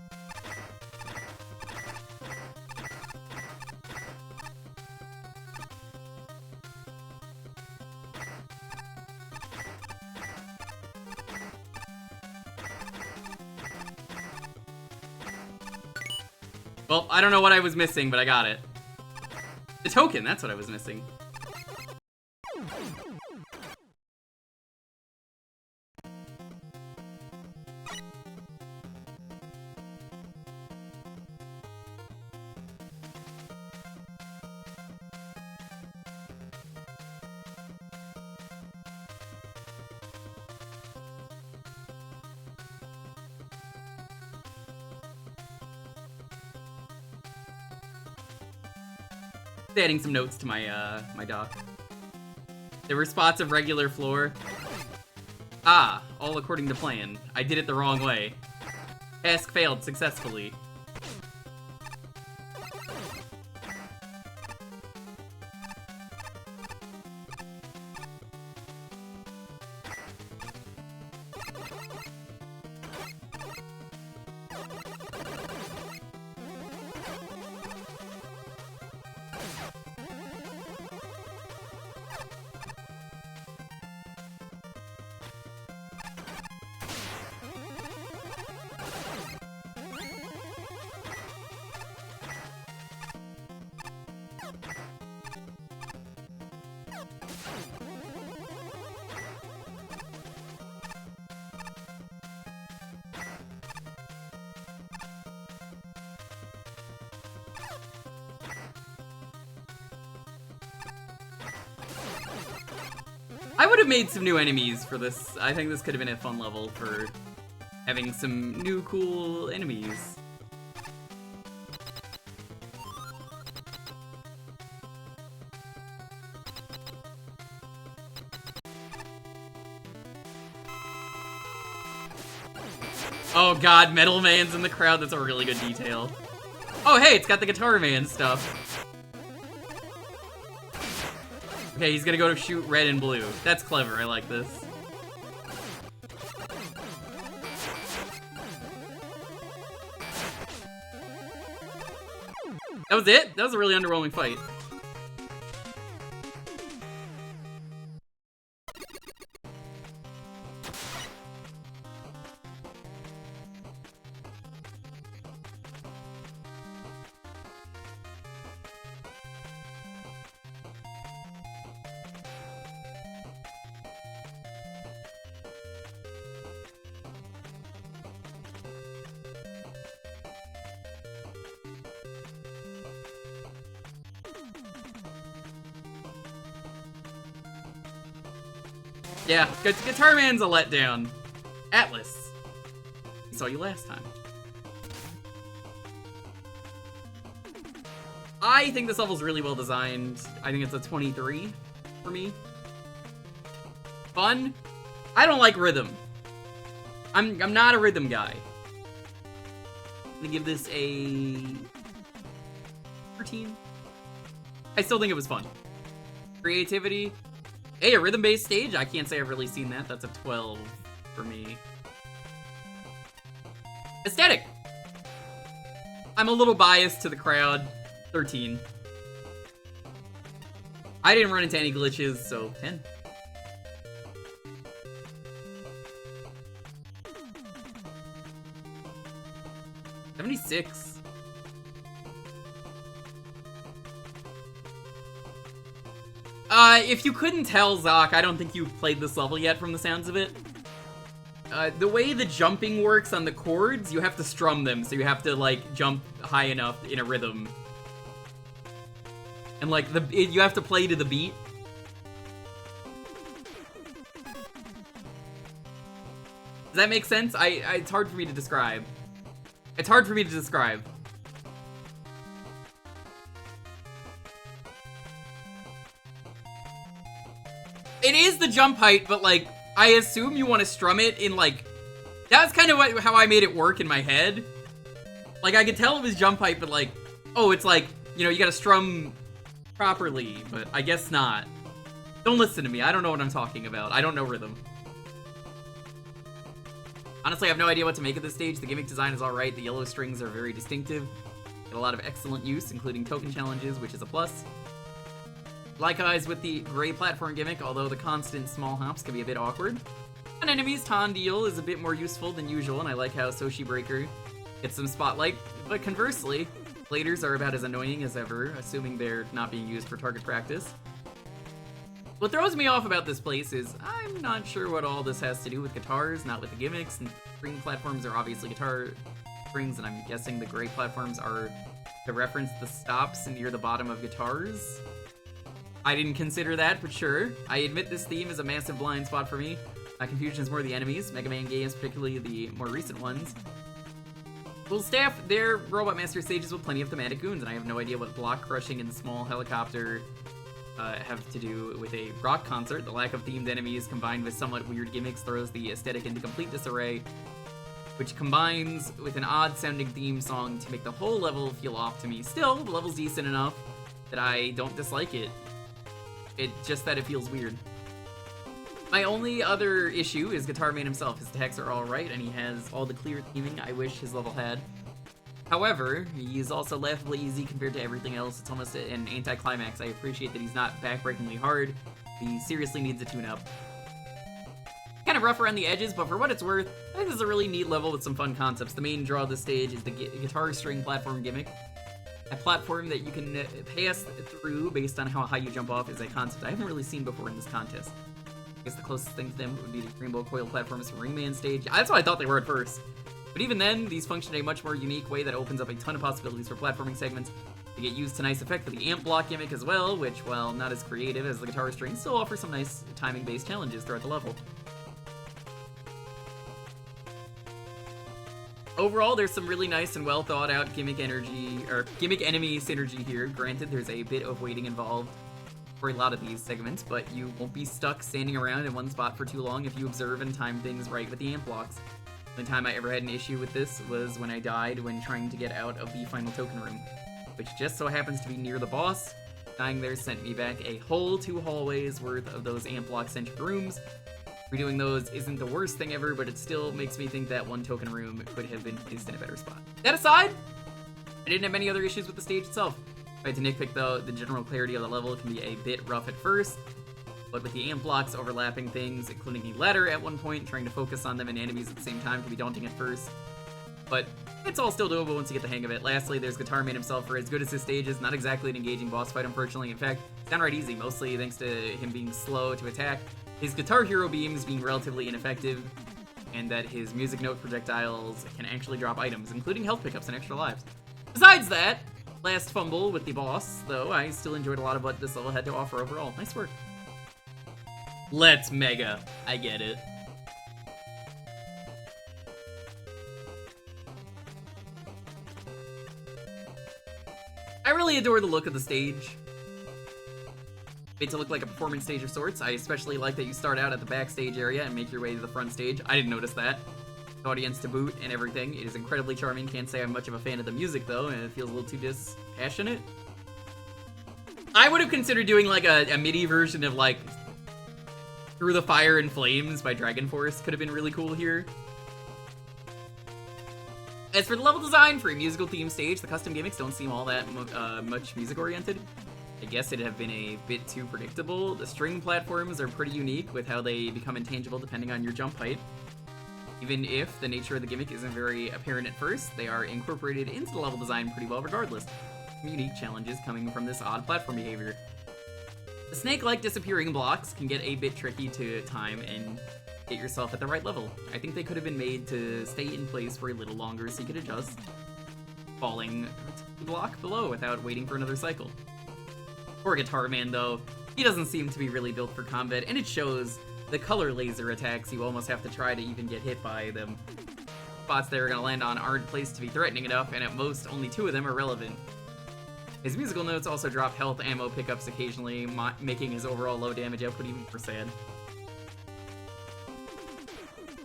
Well, I don't know what I was missing, but I got it. The token, that's what I was missing. Adding some notes to my my doc. There were spots of regular floor. Ah, all according to plan. I did it the wrong way. Task failed successfully. I would have made some new enemies for this. I think this could have been a fun level for having some new cool enemies. Oh god, Metal Man's in the crowd. That's a really good detail. Oh hey, it's got the Guitar Man stuff. Okay, he's gonna go to shoot red and blue. That's clever, I like this. That was it? That was a really underwhelming fight. Yeah, Guitar Man's a letdown. Atlas. We saw you last time. I think this level's really well designed. I think it's a 23 for me. Fun. I don't like rhythm. I'm not a rhythm guy. I'm gonna give this a 13. I still think it was fun. Creativity. Hey, a rhythm-based stage? I can't say I've really seen that. That's a 12 for me. Aesthetic. I'm a little biased to the crowd. 13. I didn't run into any glitches, so 10. $76. If you couldn't tell, Zoc, I don't think you've played this level yet from the sounds of it. The way the jumping works on the chords, you have to strum them, so you have to, like, jump high enough in a rhythm. And, like, you have to play to the beat. Does that make sense? It's hard for me to describe. It's hard for me to describe. It is the jump height, but, like, I assume you want to strum it in, like... That's kind of how I made it work in my head. Like, I could tell it was jump height, but, like... Oh, it's like, you know, you gotta strum properly, but I guess not. Don't listen to me. I don't know what I'm talking about. I don't know rhythm. Honestly, I have no idea what to make of this stage. The gimmick design is alright. The yellow strings are very distinctive. Get a lot of excellent use, including token challenges, which is a plus. Likewise with the gray platform gimmick, although the constant small hops can be a bit awkward. On enemies, Tondil is a bit more useful than usual, and I like how Soshi Breaker gets some spotlight. But conversely, bladers are about as annoying as ever, assuming they're not being used for target practice. What throws me off about this place is I'm not sure what all this has to do with guitars, not with the gimmicks, and green platforms are obviously guitar strings, and I'm guessing the gray platforms are to reference the stops near the bottom of guitars. I didn't consider that, but sure. I admit this theme is a massive blind spot for me. My confusion is more the enemies, Mega Man games, particularly the more recent ones. Well, staff, their Robot Master stages with plenty of thematic goons, and I have no idea what block crushing and small helicopter have to do with a rock concert. The lack of themed enemies combined with somewhat weird gimmicks throws the aesthetic into complete disarray, which combines with an odd-sounding theme song to make the whole level feel off to me. Still, the level's decent enough that I don't dislike it. It's just that it feels weird. My only other issue is Guitar Man himself. His attacks are alright, and he has all the clear theming I wish his level had. However, he is also laughably easy compared to everything else. It's almost an anti-climax. I appreciate that he's not backbreakingly hard. He seriously needs a tune-up. Kind of rough around the edges, but for what it's worth, I think this is a really neat level with some fun concepts. The main draw of this stage is the guitar string platform gimmick. A platform that you can pass through based on how high you jump off is a concept I haven't really seen before in this contest. I guess the closest thing to them would be the Rainbow Coil platforms from Ringman stage. That's what I thought they were at first. But even then, these function in a much more unique way that opens up a ton of possibilities for platforming segments. They get used to nice effect for the amp block gimmick as well, which, while not as creative as the guitar string, still offers some nice timing-based challenges throughout the level. Overall, there's some really nice and well thought out gimmick enemy synergy here. Granted, there's a bit of waiting involved for a lot of these segments, but you won't be stuck standing around in one spot for too long if you observe and time things right with the amp blocks. The only time I ever had an issue with this was when I died when trying to get out of the final token room, which just so happens to be near the boss. Dying there sent me back a whole 2 hallways worth of those amp block-centric rooms. Redoing those isn't the worst thing ever, but it still makes me think that one token room could have been placed in a better spot. That aside, I didn't have many other issues with the stage itself. If I had to nitpick though, the general clarity of the level can be a bit rough at first, but with the amp blocks overlapping things, including the ladder at one point, trying to focus on them and enemies at the same time can be daunting at first. But it's all still doable once you get the hang of it. Lastly, there's Guitar Man himself. For as good as his stage is, not exactly an engaging boss fight, unfortunately. In fact, it's downright easy, mostly thanks to him being slow to attack, his Guitar Hero beams being relatively ineffective, and that his music note projectiles can actually drop items, including health pickups and extra lives. Besides that, last fumble with the boss, though, I still enjoyed a lot of what this level had to offer overall. Nice work. Let's Mega. I get it. I really adore the look of the stage. Made to look like a performance stage of sorts. I especially like that you start out at the backstage area and make your way to the front stage. I didn't notice that. The audience to boot and everything. It is incredibly charming. Can't say I'm much of a fan of the music though, and it feels a little too dispassionate. I would have considered doing like a MIDI version of like Through the Fire and Flames by Dragon Force. Could have been really cool here. As for the level design for a musical theme stage, the custom gimmicks don't seem all that much music oriented. I guess it'd have been a bit too predictable. The string platforms are pretty unique with how they become intangible depending on your jump height. Even if the nature of the gimmick isn't very apparent at first, they are incorporated into the level design pretty well regardless. Some unique challenges coming from this odd platform behavior. The snake-like disappearing blocks can get a bit tricky to time and get yourself at the right level. I think they could have been made to stay in place for a little longer so you could adjust, falling to the block below without waiting for another cycle. Poor Guitar Man though, he doesn't seem to be really built for combat, and it shows. The color laser attacks you almost have to try to even get hit by them. Spots they're gonna land on aren't placed to be threatening enough, and at most only 2 of them are relevant. His musical notes also drop health ammo pickups occasionally, making his overall low damage output even more sad.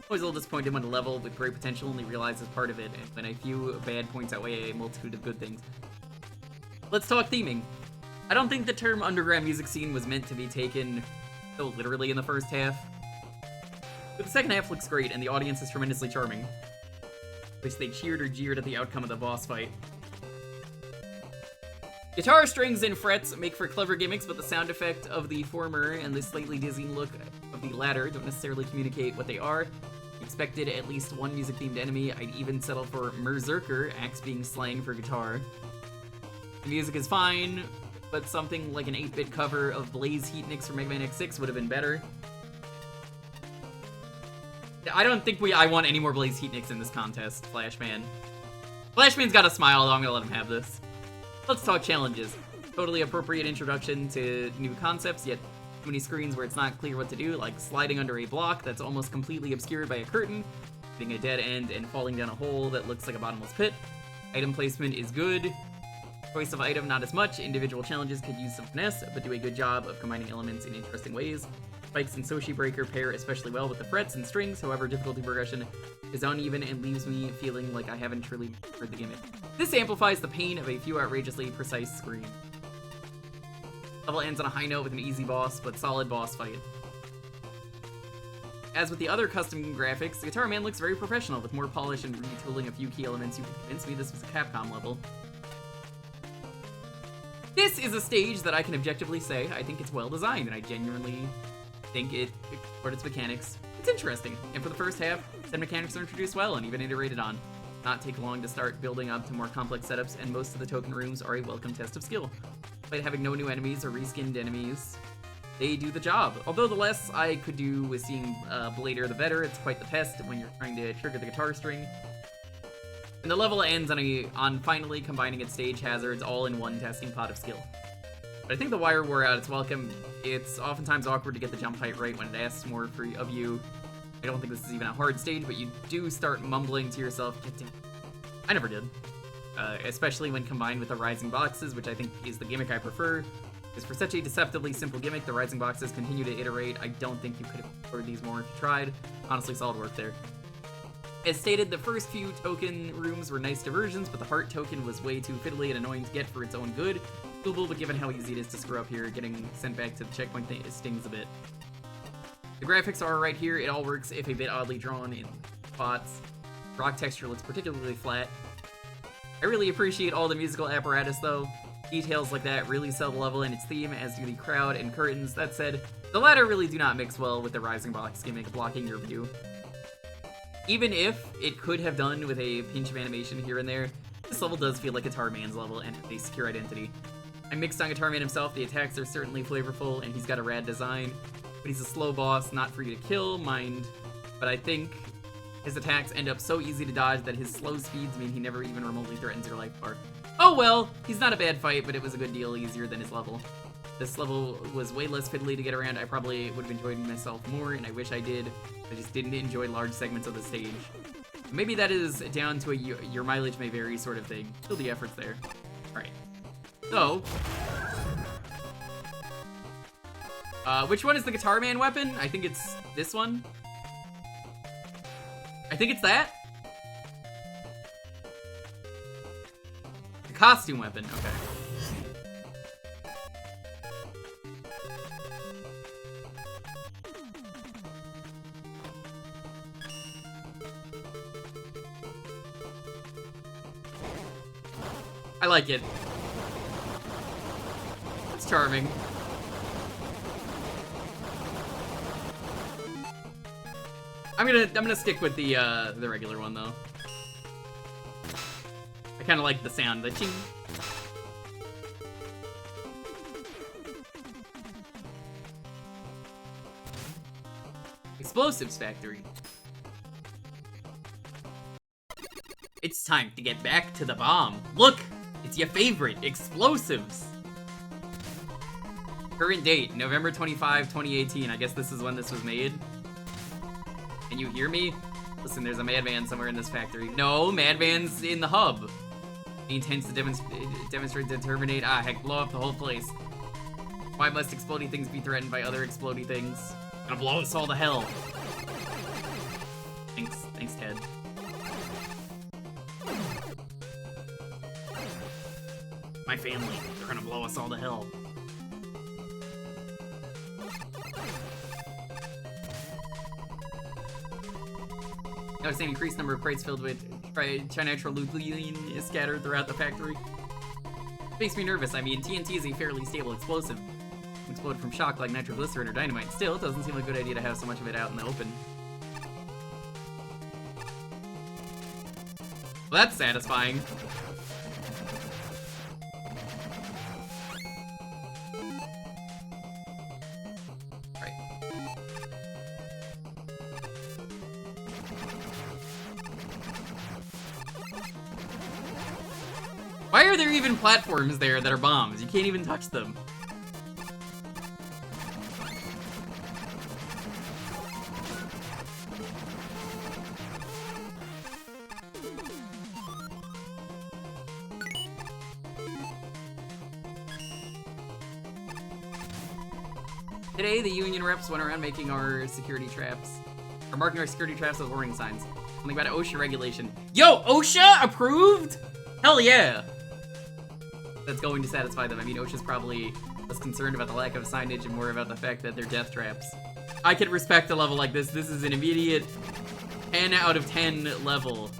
Always a little disappointed when a level with great potential only realizes part of it, and when a few bad points outweigh a multitude of good things. Let's talk theming. I don't think the term underground music scene was meant to be taken so literally in the first half. But the second half looks great, and the audience is tremendously charming. Which they cheered or jeered at the outcome of the boss fight. Guitar strings and frets make for clever gimmicks, but the sound effect of the former and the slightly dizzying look of the latter don't necessarily communicate what they are. Expected at least one music-themed enemy. I'd even settle for Berserker, axe being slang for guitar. The music is fine, but something like an 8-bit cover of Blaze Heatniks from Mega Man X6 would have been better. I don't think I want any more Blaze Heatniks in this contest, Flashman. Flashman's got a smile, I'm gonna let him have this. Let's talk challenges. Totally appropriate introduction to new concepts, yet too many screens where it's not clear what to do, like sliding under a block that's almost completely obscured by a curtain, hitting a dead end, and falling down a hole that looks like a bottomless pit. Item placement is good. Choice of item, not as much. Individual challenges could use some finesse, but do a good job of combining elements in interesting ways. Spikes and Soshi Breaker pair especially well with the frets and strings, however difficulty progression is uneven and leaves me feeling like I haven't truly heard the gimmick. This amplifies the pain of a few outrageously precise screens. Level ends on a high note with an easy boss, but solid boss fight. As with the other custom graphics, the Guitar Man looks very professional, with more polish and retooling a few key elements. You could convince me this was a Capcom level. This is a stage that I can objectively say I think it's well designed, and I genuinely think it explored its mechanics. It's interesting, and for the first half, said mechanics are introduced well and even iterated on. Not take long to start building up to more complex setups, and most of the token rooms are a welcome test of skill. Despite having no new enemies or reskinned enemies, they do the job. Although the less I could do with seeing Blader, the better. It's quite the pest when you're trying to trigger the guitar string. And the level ends on finally combining its stage hazards all in one testing pot of skill. But I think the wire wore out its welcome. It's oftentimes awkward to get the jump height right when it asks more of you. I don't think this is even a hard stage, but you do start mumbling to yourself, "Get down." I never did. Especially when combined with the rising boxes, which I think is the gimmick I prefer. Because for such a deceptively simple gimmick, the rising boxes continue to iterate. I don't think you could have explored these more if you tried. Honestly, solid work there. As stated, the first few token rooms were nice diversions, but the heart token was way too fiddly and annoying to get for its own good. Doable, but given how easy it is to screw up here, getting sent back to the checkpoint thing stings a bit. The graphics are right here. It all works if a bit oddly drawn in spots. Rock texture looks particularly flat. I really appreciate all the musical apparatus, though. Details like that really sell the level and its theme, as do the crowd and curtains. That said, the latter really do not mix well with the rising box gimmick blocking your view. Even if it could have done with a pinch of animation here and there, this level does feel like Guitar Man's level and a secure identity. I'm mixed on Guitar Man himself. The attacks are certainly flavorful, and he's got a rad design, but he's a slow boss, not for you to kill, mind. But I think his attacks end up so easy to dodge that his slow speeds mean he never even remotely threatens your life bar. Oh well, he's not a bad fight, but it was a good deal easier than his level. This level was way less fiddly to get around. I probably would have enjoyed myself more, and I wish I did. I just didn't enjoy large segments of the stage. Maybe that is down to a your mileage may vary sort of thing. Still the effort's there. Alright. So, which one is the Guitar Man weapon? I think it's this one. I think it's that. The costume weapon, okay. I like it. It's charming. I'm gonna stick with the regular one though. I kind of like the sound, the ching. Explosives Factory. It's time to get back to the bomb. Look, it's your favorite, explosives. Current date, November 25, 2018. I guess this is when this was made. Can you hear me? Listen, there's a madman somewhere in this factory. No, madman's in the hub. He intends to demonstrate to terminate. Ah, heck, blow up the whole place. Why must exploding things be threatened by other exploding things? Gonna blow us all to hell. Thanks, Ted. My family, they're gonna blow us all to hell. Noticing increased number of crates filled with trinitrotoluene is scattered throughout the factory. Makes me nervous. I mean, TNT is a fairly stable explosive. It can explode from shock like nitroglycerin or dynamite. Still, it doesn't seem like a good idea to have so much of it out in the open. Well, that's satisfying. Why are there even platforms there that are bombs? You can't even touch them. Today, the union reps went around making our security traps, or marking our security traps with warning signs. Something about OSHA regulation. Yo, OSHA approved? Hell yeah! That's going to satisfy them. I mean, OSHA's probably less concerned about the lack of signage and more about the fact that they're death traps. I could respect a level like this. This is an immediate 10 out of 10 level.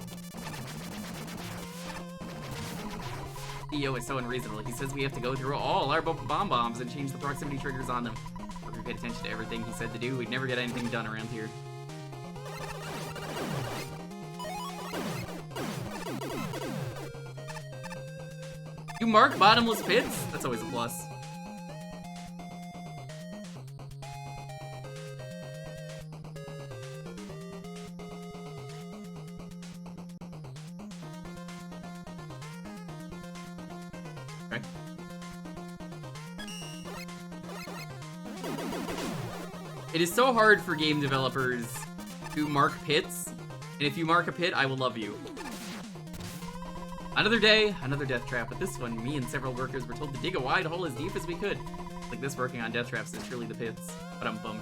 EO is so unreasonable. He says we have to go through all our bombs and change the proximity triggers on them. If we paid attention to everything he said to do, we'd never get anything done around here. You mark bottomless pits? That's always a plus. Okay. It is so hard for game developers to mark pits, and if you mark a pit, I will love you. Another day, another death trap, but this one, me and several workers were told to dig a wide hole as deep as we could. Like this working on death traps is truly the pits, but I'm bummed.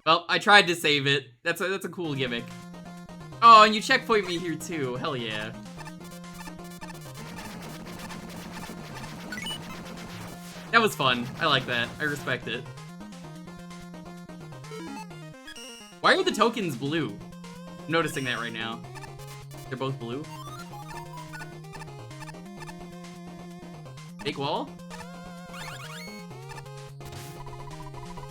Well, I tried to save it. That's a cool gimmick. Oh, and you checkpoint me here too. Hell yeah. That was fun. I like that. I respect it. Why are the tokens blue? I'm noticing that right now. They're both blue. Big wall?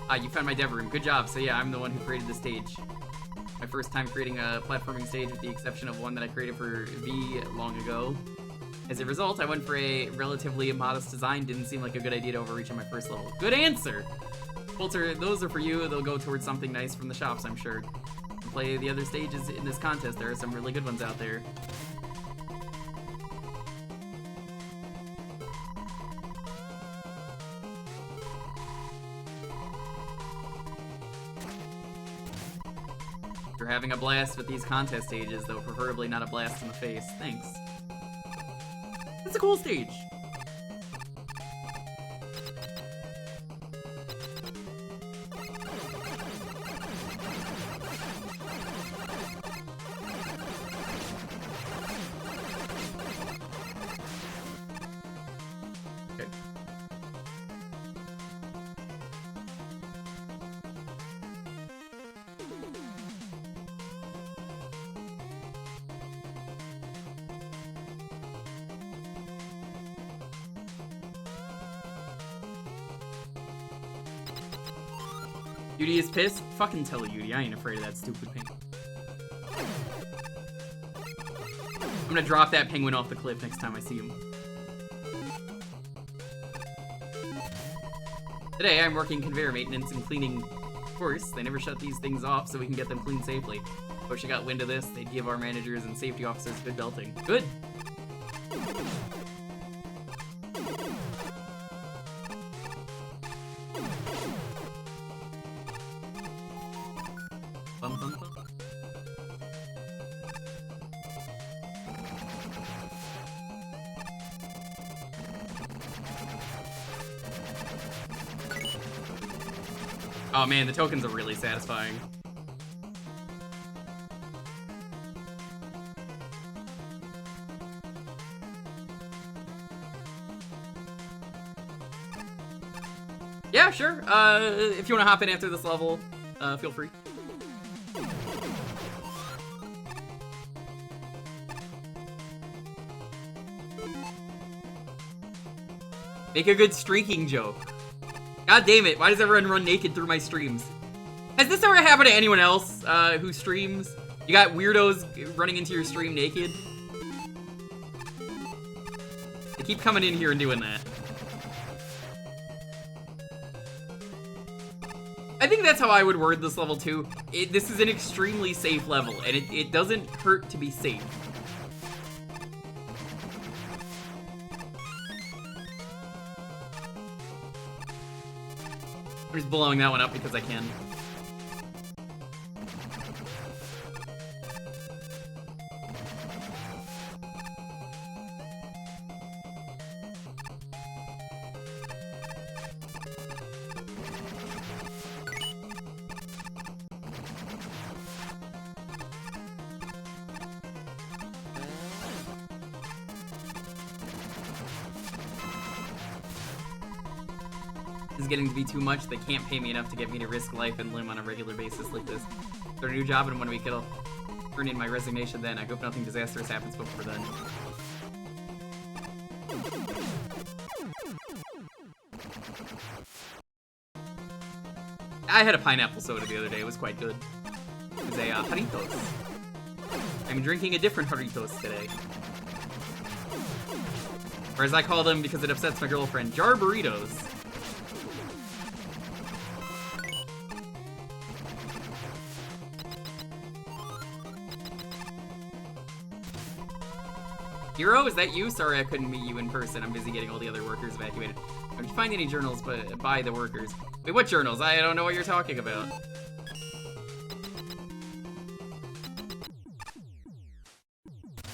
Ah, you found my dev room. Good job. So yeah, I'm the one who created the stage. My first time creating a platforming stage with the exception of one that I created for V long ago. As a result, I went for a relatively modest design. Didn't seem like a good idea to overreach on my first level. Good answer! Coulter, those are for you. They'll go towards something nice from the shops, I'm sure. Play the other stages in this contest. There are some really good ones out there. You're having a blast with these contest stages, though preferably not a blast in the face. Thanks. It's a cool stage. Okay. Yudi is pissed? Fucking tell Yudi, I ain't afraid of that stupid penguin. I'm gonna drop that penguin off the cliff next time I see him. Today, I'm working conveyor maintenance and cleaning. Of course, they never shut these things off so we can get them cleaned safely. Wish I got wind of this, they'd give our managers and safety officers good belting. Good! Bum, bum, bum. Oh man, the tokens are really satisfying. Yeah, sure. If you want to hop in after this level, feel free. Make a good streaking joke. God damn it, why does everyone run naked through my streams? Has this ever happened to anyone else who streams? You got weirdos running into your stream naked? They keep coming in here and doing that. I think that's how I would word this level too. This is an extremely safe level, and it doesn't hurt to be safe. I'm just blowing that one up because I can. This is getting to be too much. They can't pay me enough to get me to risk life and limb on a regular basis like this. Start a new job in 1 week. It'll turn in my resignation then. I hope nothing disastrous happens before then. I had a pineapple soda the other day. It was quite good. It was a Jarritos. I'm drinking a different Jarritos today. Or as I call them because it upsets my girlfriend, jar burritos. Hero, is that you? Sorry, I couldn't meet you in person. I'm busy getting all the other workers evacuated. If you find any journals by the workers. Wait, what journals? I don't know what you're talking about.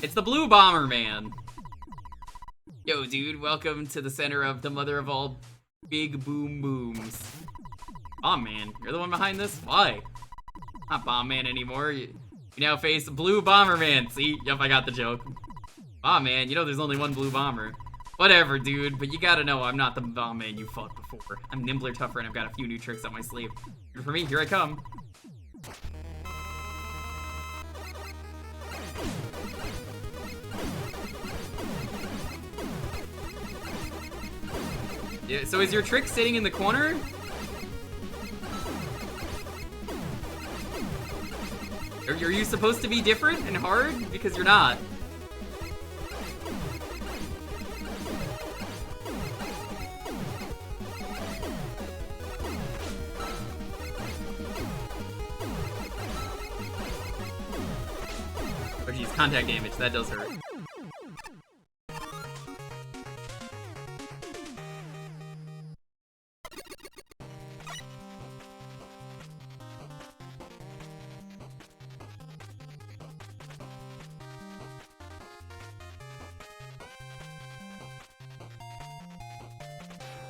It's the Blue Bomber Man. Yo, dude, welcome to the center of the mother of all big boom booms. Bomb Man, you're the one behind this? Why? Not Bomb Man anymore. You now face Blue Bomber Man. See? Yep, I got the joke. Bomb Man, you know there's only one Blue Bomber. Whatever, dude, but you gotta know I'm not the Bomb Man you fought before. I'm nimbler, tougher, and I've got a few new tricks up my sleeve. And for me, here I come. Yeah, so is your trick sitting in the corner? Are you supposed to be different and hard? Because you're not. Oh geez, contact damage, that does hurt.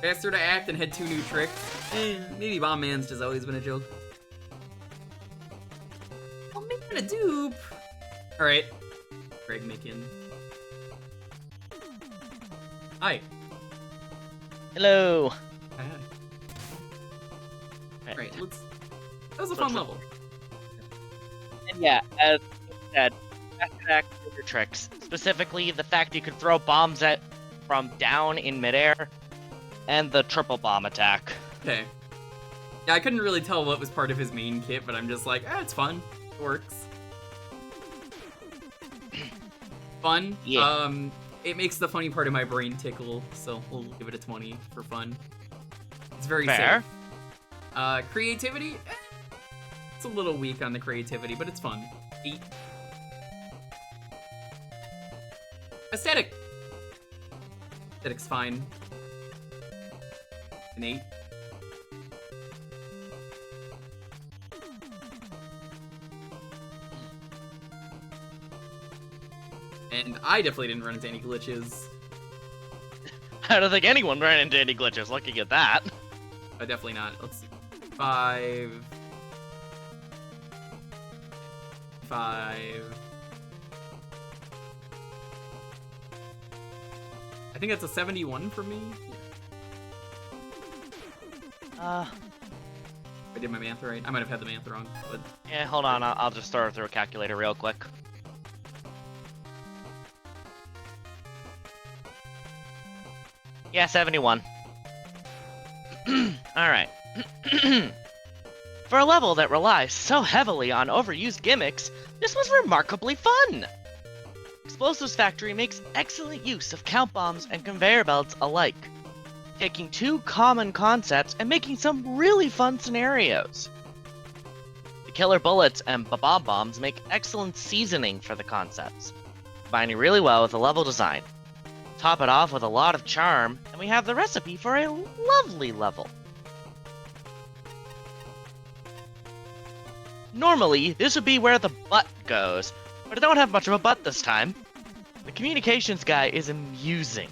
Faster to act and had 2 new tricks. Maybe Bomb Man's just always been a joke. Oh, man, a dupe. Alright. Greg Micken. Hi. Hello. Hi. Alright, let's... That was a fun level. And yeah, as I said, fast your tricks. Specifically, the fact you could throw bombs from down in midair, and the triple bomb attack. Okay. Yeah, I couldn't really tell what was part of his main kit, but I'm just like, it's fun. It works. Fun. Yeah. It makes the funny part of my brain tickle, so we'll give it a 20 for fun. It's very fair. Safe. Creativity? It's a little weak on the creativity, but it's fun. 8. Aesthetic. Aesthetic's fine. An 8. And I definitely didn't run into any glitches. I don't think anyone ran into any glitches looking at that. Definitely not. Let's see. 5. 5. I think that's a 71 for me. I did my math right. I might have had the math wrong, but... Yeah, hold on. I'll just throw it through a calculator real quick. Yeah, 71. Alright. For a level that relies so heavily on overused gimmicks, this was remarkably fun! Explosives Factory makes excellent use of count bombs and conveyor belts alike, taking 2 common concepts and making some really fun scenarios. The killer bullets and bomb bombs make excellent seasoning for the concepts, combining really well with the level design. Top it off with a lot of charm, and we have the recipe for a lovely level. Normally, this would be where the butt goes, but I don't have much of a butt this time. The communications guy is amusing.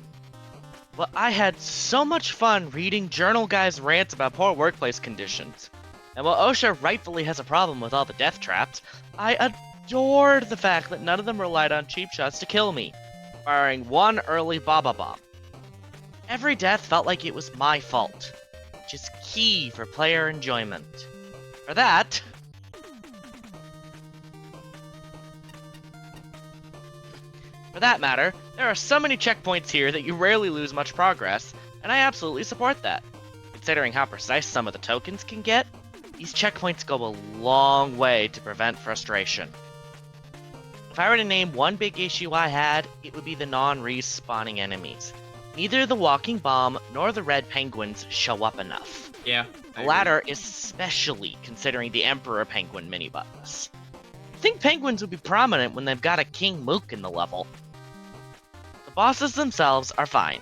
Well, I had so much fun reading Journal Guy's rants about poor workplace conditions. And while OSHA rightfully has a problem with all the death traps, I adored the fact that none of them relied on cheap shots to kill me, barring one early Baba Bomb. Every death felt like it was my fault, which is key for player enjoyment. For that... For that matter, there are so many checkpoints here that you rarely lose much progress, and I absolutely support that. Considering how precise some of the tokens can get, these checkpoints go a long way to prevent frustration. If I were to name one big issue I had, it would be the non-respawning enemies. Neither the walking bomb nor the red penguins show up enough. Yeah. The latter especially considering the Emperor Penguin mini-buttons. I think penguins would be prominent when they've got a King Mook in the level. Bosses themselves are fine.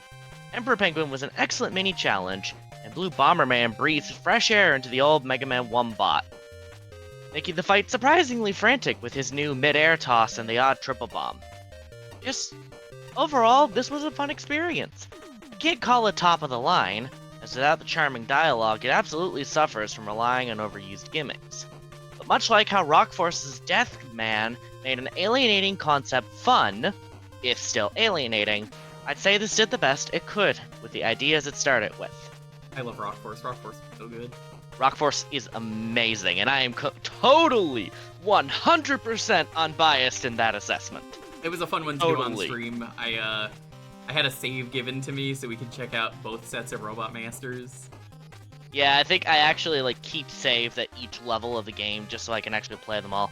Emperor Penguin was an excellent mini-challenge, and Blue Bomberman breathed fresh air into the old Mega Man 1 bot, making the fight surprisingly frantic with his new mid-air toss and the odd triple bomb. Just, overall, this was a fun experience. I can't call it top of the line, as without the charming dialogue, it absolutely suffers from relying on overused gimmicks. But much like how Rock Force's Death Man made an alienating concept fun, if still alienating, I'd say this did the best it could with the ideas it started with. I love Rock Force. Rock Force is so good. Rock Force is amazing, and I am totally 100% unbiased in that assessment. It was a fun one to do on stream. I had a save given to me so we could check out both sets of Robot Masters. Yeah, I think I actually keep saves at each level of the game just so I can actually play them all.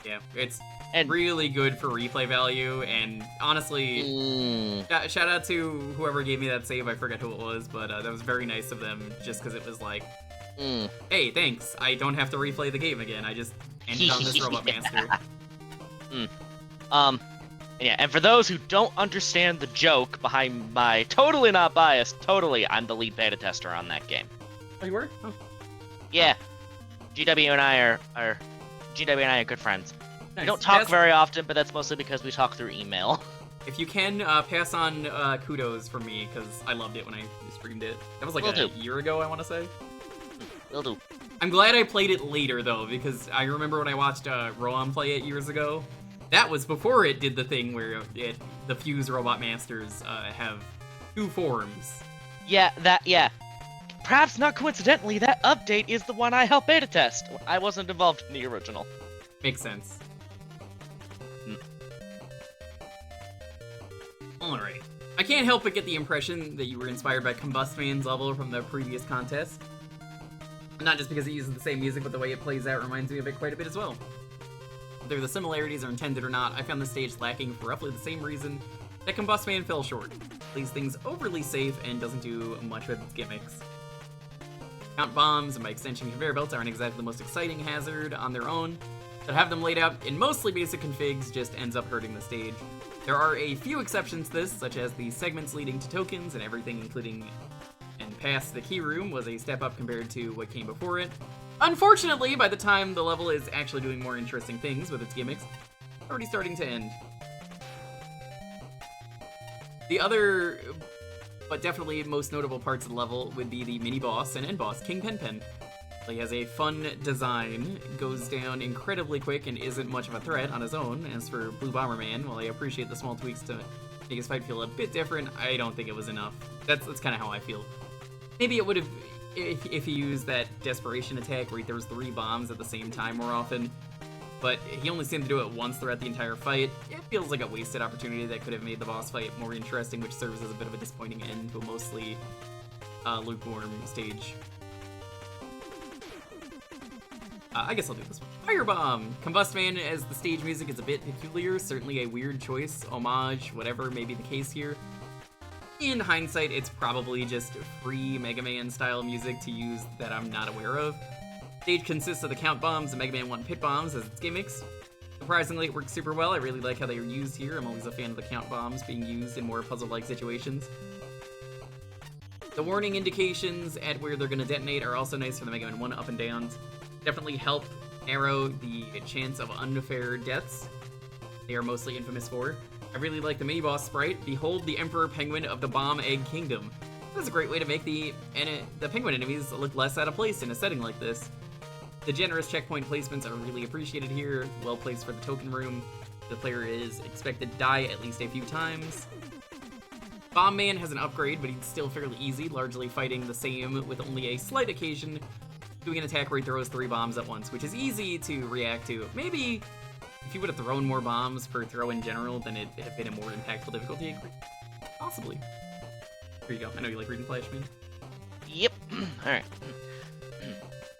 Yeah, it's really good for replay value, and honestly, shout out to whoever gave me that save. I forget who it was, but that was very nice of them, just because it was like, hey, thanks, I don't have to replay the game again, I just ended on this Robot Master. Yeah, and for those who don't understand the joke behind my totally not biased, I'm the lead beta tester on that game. Oh, you were? Oh. Yeah. GW and I are good friends. Nice. We don't talk very often, but that's mostly because we talk through email. If you can, pass on kudos from me, because I loved it when I streamed it. That was like a year ago, I want to say. Will do. I'm glad I played it later, though, because I remember when I watched Roam play it years ago. That was before it did the thing where the Fuse Robot Masters have two forms. Yeah. Perhaps not coincidentally, that update is the one I helped beta test. I wasn't involved in the original. Makes sense. Alright. I can't help but get the impression that you were inspired by Combustman's level from the previous contest. Not just because it uses the same music, but the way it plays out reminds me of it quite a bit as well. Whether the similarities are intended or not, I found the stage lacking for roughly the same reason that Combustman fell short. Plays things overly safe and doesn't do much with its gimmicks. Count bombs and by extension conveyor belts aren't exactly the most exciting hazard on their own, but have them laid out in mostly basic configs just ends up hurting the stage. There are a few exceptions to this, such as the segments leading to tokens and everything including and past the key room was a step up compared to what came before it. Unfortunately, by the time the level is actually doing more interesting things with its gimmicks, it's already starting to end. The other, but definitely most notable parts of the level would be the mini-boss and end-boss, King Pen Pen. He has a fun design, goes down incredibly quick, and isn't much of a threat on his own. As for Blue Bomberman, while I appreciate the small tweaks to make his fight feel a bit different, I don't think it was enough. That's kind of how I feel. Maybe it would have, if he used that desperation attack where he throws 3 bombs at the same time more often, but he only seemed to do it once throughout the entire fight. It feels like a wasted opportunity that could have made the boss fight more interesting, which serves as a bit of a disappointing end to a mostly lukewarm stage. I guess I'll do this one. Firebomb! Combustman as the stage music is a bit peculiar, certainly a weird choice, homage, whatever may be the case here. In hindsight, it's probably just free Mega Man style music to use that I'm not aware of. The stage consists of the Count Bombs and Mega Man 1 Pit Bombs as its gimmicks. Surprisingly, it works super well. I really like how they are used here. I'm always a fan of the Count Bombs being used in more puzzle-like situations. The warning indications at where they're going to detonate are also nice for the Mega Man 1 up and downs. Definitely help narrow the chance of unfair deaths they are mostly infamous for. I really like the mini-boss sprite. Behold the Emperor Penguin of the Bomb Egg Kingdom. That's a great way to make the penguin enemies look less out of place in a setting like this. The generous checkpoint placements are really appreciated here, well placed for the token room. The player is expected to die at least a few times. Bomb Man has an upgrade, but he's still fairly easy, largely fighting the same with only a slight occasion doing an attack where he throws 3 bombs at once, which is easy to react to. Maybe if he would have thrown more bombs per throw in general, then it'd have been a more impactful difficulty. Possibly. Here you go. I know you like reading Flash, man. Yep. Alright.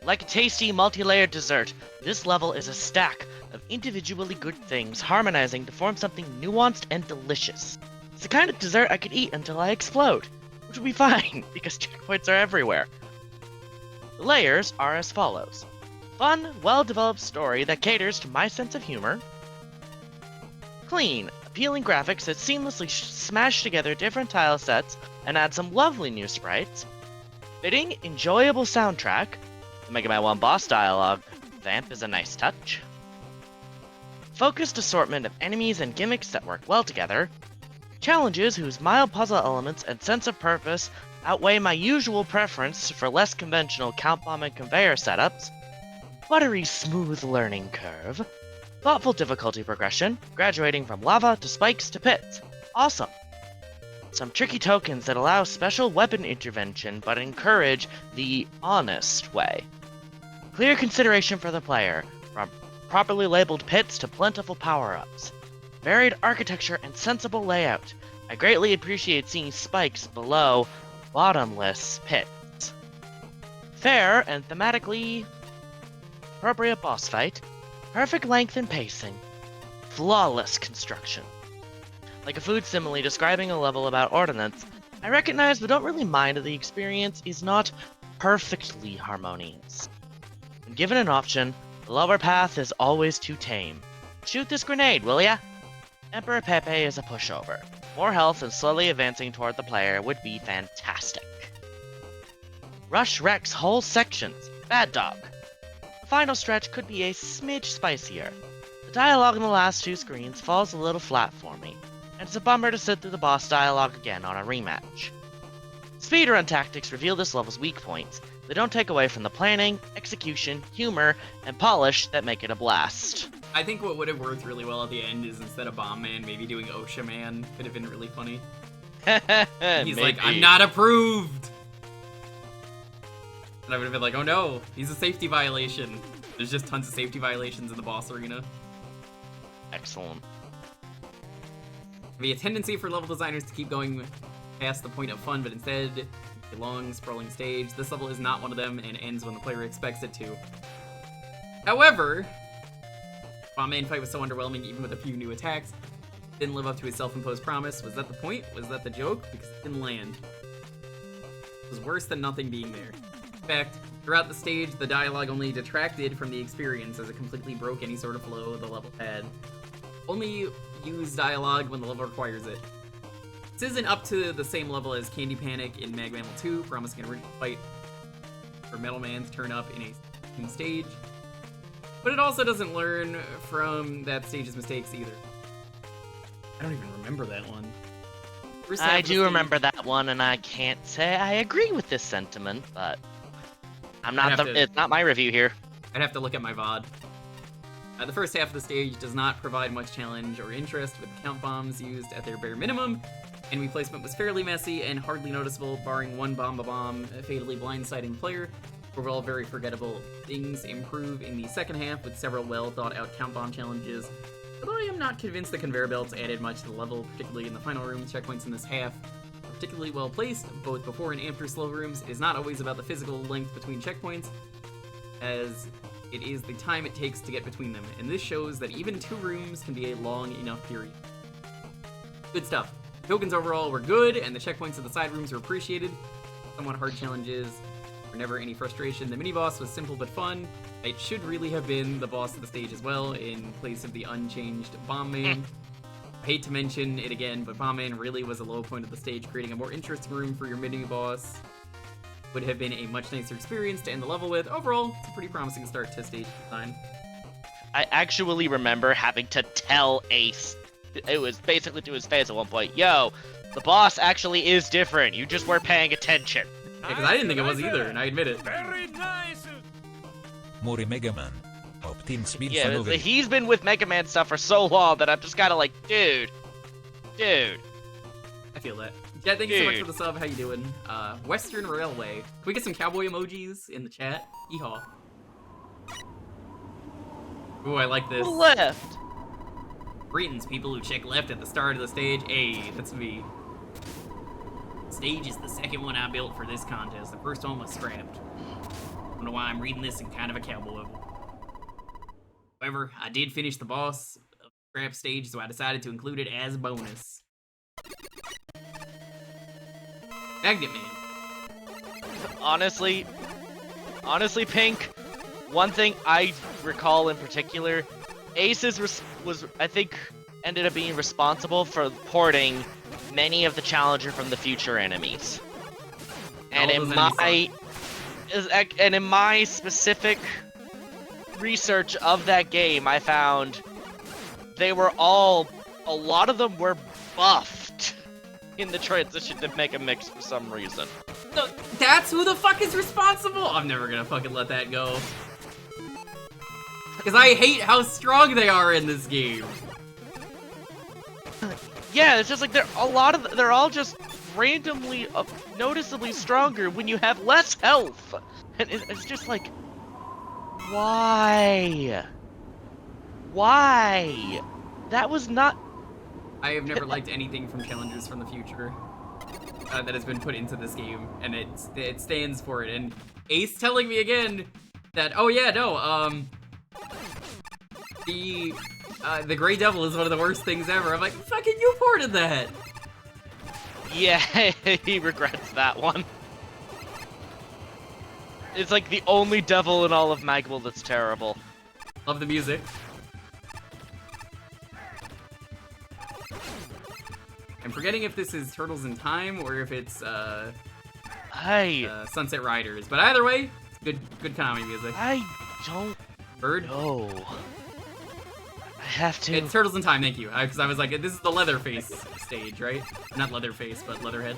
Like a tasty, multi-layered dessert, this level is a stack of individually good things harmonizing to form something nuanced and delicious. It's the kind of dessert I could eat until I explode, which would be fine, because checkpoints are everywhere. The layers are as follows. Fun, well-developed story that caters to my sense of humor. Clean, appealing graphics that seamlessly smash together different tile sets and add some lovely new sprites, fitting, enjoyable soundtrack, the Mega Man 1 boss dialogue vamp is a nice touch, focused assortment of enemies and gimmicks that work well together, challenges whose mild puzzle elements and sense of purpose outweigh my usual preference for less conventional count bomb and conveyor setups, buttery smooth learning curve, thoughtful difficulty progression, graduating from lava to spikes to pits. Awesome! Some tricky tokens that allow special weapon intervention but encourage the honest way. Clear consideration for the player, from properly labeled pits to plentiful power-ups. Varied architecture and sensible layout. I greatly appreciate seeing spikes below bottomless pits. Fair and thematically appropriate boss fight. Perfect length and pacing. Flawless construction. Like a food simile describing a level about ordnance, I recognize but don't really mind that the experience is not perfectly harmonious. When given an option, the lower path is always too tame. Shoot this grenade, will ya? Emperor Pepe is a pushover. More health and slowly advancing toward the player would be fantastic. Rush wrecks whole sections. Bad dog. The final stretch could be a smidge spicier. The dialogue in the last 2 screens falls a little flat for me, and it's a bummer to sit through the boss dialogue again on a rematch. Speedrun tactics reveal this level's weak points. They don't take away from the planning, execution, humor, and polish that make it a blast. I think what would have worked really well at the end is instead of Bomb Man, maybe doing OSHA Man could have been really funny. He's like, I'm not approved! And I would have been like, oh no, he's a safety violation. There's just tons of safety violations in the boss arena. Excellent. Be a tendency for level designers to keep going past the point of fun, but instead, a long, sprawling stage. This level is not one of them and ends when the player expects it to. However, Bomb Man fight was so underwhelming even with a few new attacks. Didn't live up to his self-imposed promise. Was that the point? Was that the joke? Because it didn't land. It was worse than nothing being there. In fact, throughout the stage, the dialogue only detracted from the experience as it completely broke any sort of flow the level had. Only use dialogue when the level requires it. This isn't up to the same level as Candy Panic in Mega Man 2, promising a original fight for Metal Man to turn up in a stage. But it also doesn't learn from that stage's mistakes either. I don't even remember that one. I do remember that one, and I can't say I agree with this sentiment, but it's not my review here. I'd have to look at my VOD. The first half of the stage does not provide much challenge or interest, with the count bombs used at their bare minimum. Enemy placement was fairly messy and hardly noticeable, barring one bomb fatally blindsiding the player. Overall, very forgettable. Things improve in the second half with several well-thought-out count bomb challenges. Although I am not convinced the conveyor belts added much to the level, particularly in the final rooms. Checkpoints in this half are particularly well placed, both before and after slow rooms. It is not always about the physical length between checkpoints, as it is the time it takes to get between them, and this shows that even 2 rooms can be a long enough period. Good stuff. Tokens overall were good, and the checkpoints of the side rooms were appreciated. Somewhat hard challenges were never any frustration. The mini-boss was simple but fun. It should really have been the boss of the stage as well, in place of the unchanged Bomb Man. I hate to mention it again, but Bomb Man really was a low point of the stage, creating a more interesting room for your mini-boss. Would have been a much nicer experience to end the level with. Overall, it's a pretty promising start to stage design. I actually remember having to tell Ace, it was basically to his face at one point, yo, the boss actually is different, you just weren't paying attention. Yeah, because I didn't think it was either, and I admit it. Very nice. Mori Mega Man. Yeah, he's been with Mega Man stuff for so long that I'm just kind of like, dude. I feel that. Yeah, thank you so much for the sub. How you doing? Western Railway. Can we get some cowboy emojis in the chat? Yeehaw. Ooh, I like this. Left. Greetings, people who check left at the start of the stage. Hey, that's me. Stage is the second one I built for this contest. The first one was scrapped. I don't know why I'm reading this in kind of a cowboy. However, I did finish the boss of the scrap stage, so I decided to include it as a bonus. Magnet Man. Honestly, Pink, one thing I recall in particular, Ace's was I think ended up being responsible for porting many of the Challenger from the Future enemies. And All those enemies in my specific research of that game, I found they were a lot of them were buffed in the transition to Mega Mix for some reason. No, that's who the fuck is responsible? I'm never gonna fucking let that go. Because I hate how strong they are in this game. Yeah, it's just like they're all just randomly, noticeably stronger when you have less health. And it's just like, why? Why? That was not... I have never liked anything from Challengers from the Future that has been put into this game, and it stands for it. And Ace telling me again that, oh yeah, no, the Grey Devil is one of the worst things ever. I'm like, fucking you ported that! Yeah, he regrets that one. It's like the only devil in all of Magwell that's terrible. Love the music. I'm forgetting if this is Turtles in Time or if it's Sunset Riders, but either way, it's good Konami music. I don't Bird? know. I have to. It's Turtles in Time, thank you. Because I was like, this is the Leatherface stage, right? Not Leatherface, but Leatherhead.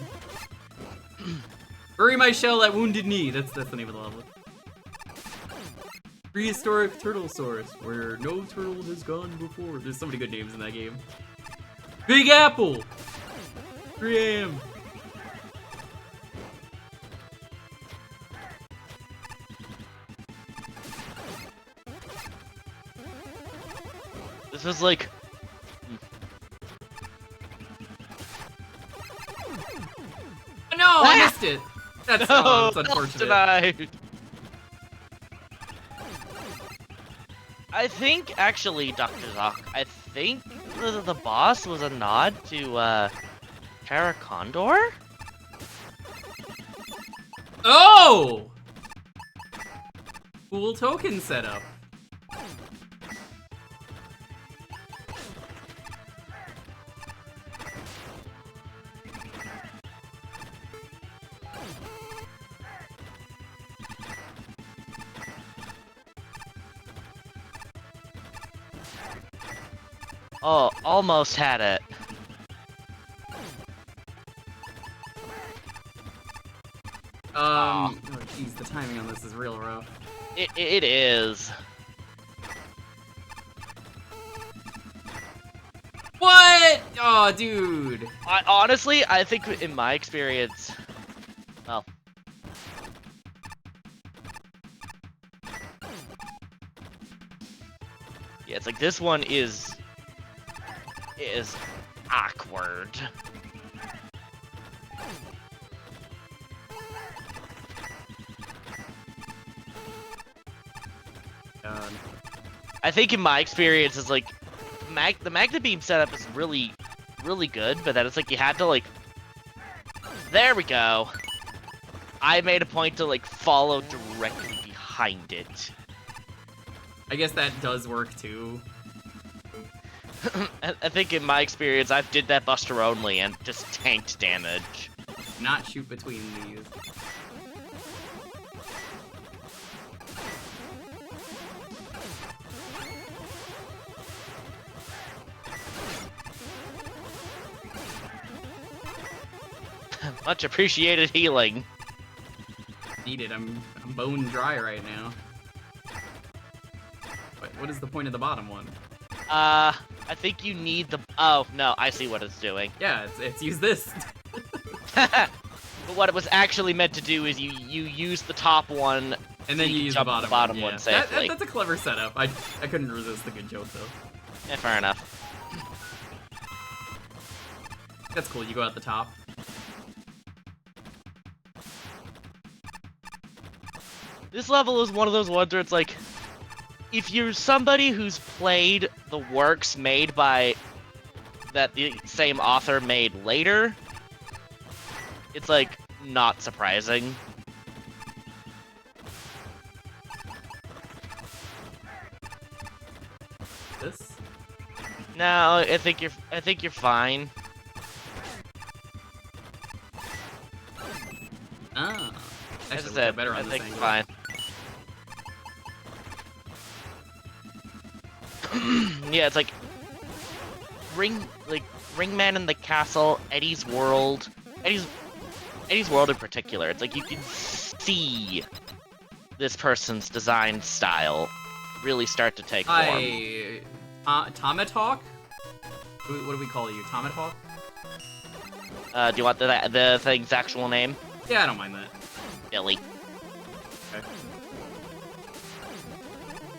Bury my shell at Wounded Knee. That's the name of the level. Prehistoric Turtlesaurus, where no turtle has gone before. There's so many good names in that game. Big Apple! 3 AM. This is like... No, I missed it! That's, no, that's unfortunate. Denied. I think, actually, Dr. Zoc, I think the boss was a nod to, Terra Condor? Oh! Cool token setup. Oh, almost had it. Oh jeez, the timing on this is real rough. It is. What? Oh, dude. Honestly, I think in my experience, well, yeah, it's like this one is awkward. I think in my experience is like the Magna Beam setup is really good, but then it's like you had to like, there we go. I made a point to like follow directly behind it. I guess that does work too. I think in my experience, I did that Buster only and just tanked damage. Not shoot between these. Much appreciated healing. Needed. I'm bone dry right now. What is the point of the bottom one? I think you need the... Oh, no, I see what it's doing. Yeah, it's use this. But what it was actually meant to do is you use the top one, and then you use jump the bottom one yeah. safely. That's a clever setup. I couldn't resist the good joke, though. Yeah, fair enough. That's cool, you go out the top. This level is one of those ones where it's like, if you're somebody who's played the works made by that the same author made later, it's like not surprising. This? No, I think you're fine. Ah. As I Actually, said, better I on this think angle. you're fine. Yeah, it's like Ringman in the Castle, Eddie's World, Eddie's World in particular. It's like you can see this person's design style really start to take form. Tomatalk? What do we call you? Tomatalk? Do you want the thing's actual name? Yeah, I don't mind that. Billy. Okay.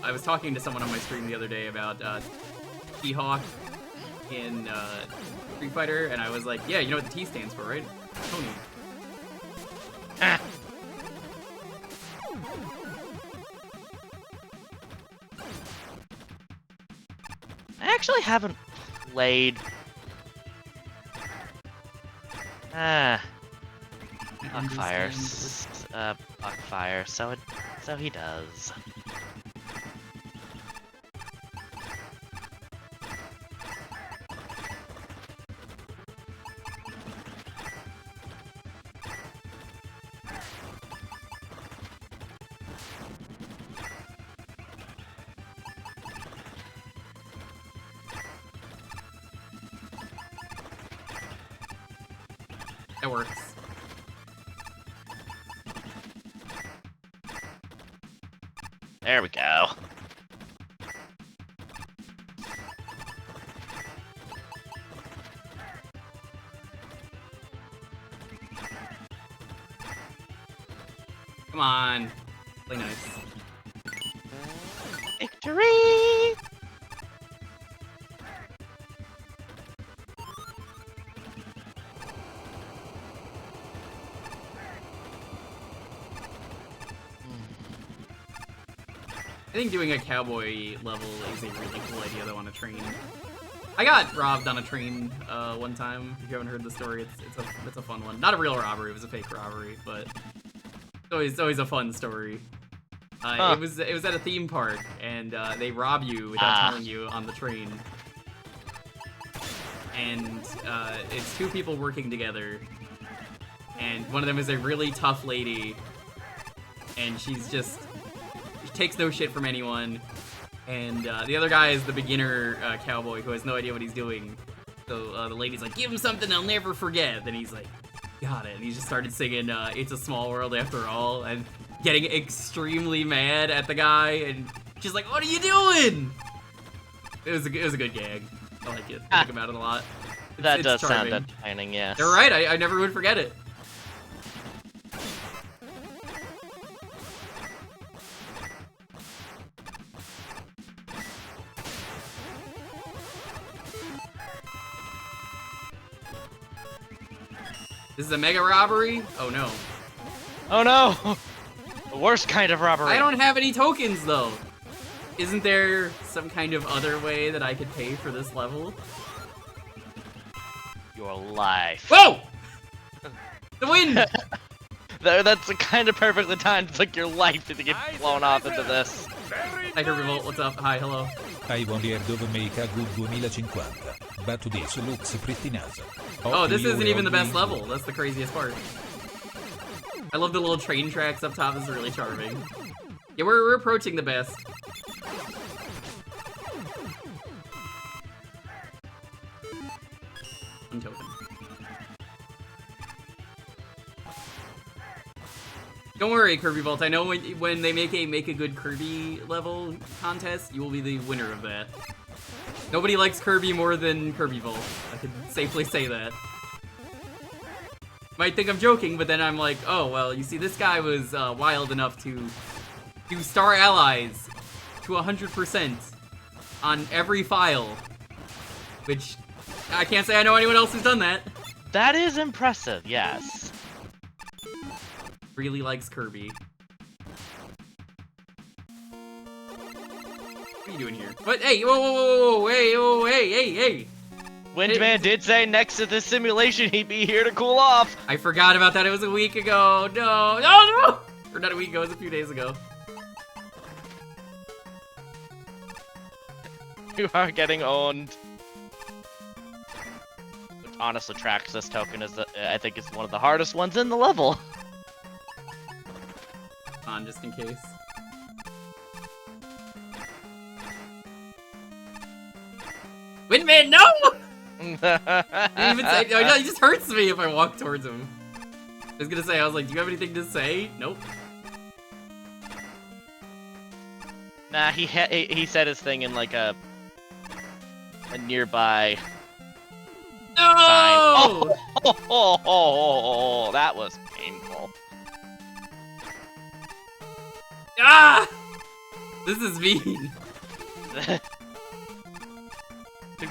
I was talking to someone on my stream the other day about T-Hawk in Street Fighter, and I was like, yeah, you know what the T stands for, right? Tony. Ah. I actually haven't played. Buckfire. Buckfire. So he does. That works. There we go. Come on. Play nice. Victory! I think doing a cowboy level is a really cool idea though on a train. I got robbed on a train one time. If you haven't heard the story, it's a fun one. Not a real robbery, it was a fake robbery, but it's always a fun story. It was at a theme park, and they rob you without telling you on the train. And it's two people working together, and one of them is a really tough lady, and she takes no shit from anyone, and the other guy is the beginner cowboy who has no idea what he's doing. So the lady's like, give him something I'll never forget. Then he's like, got it. And he just started singing It's a Small World After All, and getting extremely mad at the guy, and she's like, what are you doing? It was a good gag. I like it. I think about it a lot. That It's does charming. sound entertaining, yes. You're right, I never would forget it. This is a mega robbery? Oh no. Oh no! The worst kind of robbery. I don't have any tokens though. Isn't there some kind of other way that I could pay for this level? Your life. Whoa! The wind! That's kind of perfectly timed. It's like your life to get blown off into this. Hi Revolt, what's up? Hi, hello. I wonder dove make a good 2050. But this looks pretty nice. Oh, this isn't even the best level. That's the craziest part. I love the little train tracks up top. This is really charming. Yeah, we're approaching the best. One token. Don't worry, Kirby Vault. I know when they make a good Kirby level contest, you will be the winner of that. Nobody likes Kirby more than Kirby Vault. I can safely say that. Might think I'm joking, but then I'm like, oh, well, you see, this guy was wild enough to do Star Allies to 100% on every file. Which, I can't say I know anyone else who's done that. That is impressive, yes. Really likes Kirby. What are you doing here? What? Hey, whoa, whoa, whoa, whoa, hey, whoa, hey. Windman did say next to this simulation he'd be here to cool off. I forgot about that. It was a week ago. No. Or not a week ago. It was a few days ago. You are getting owned. honestly tracks this token is, I think it's one of the hardest ones in the level. On, just in case. Windman, no! Didn't even say, no, he just hurts me if I walk towards him. I was gonna say, I was like, do you have anything to say? Nope. Nah, he said his thing in like a nearby No! sign. Oh, that was painful. Ah! This is mean.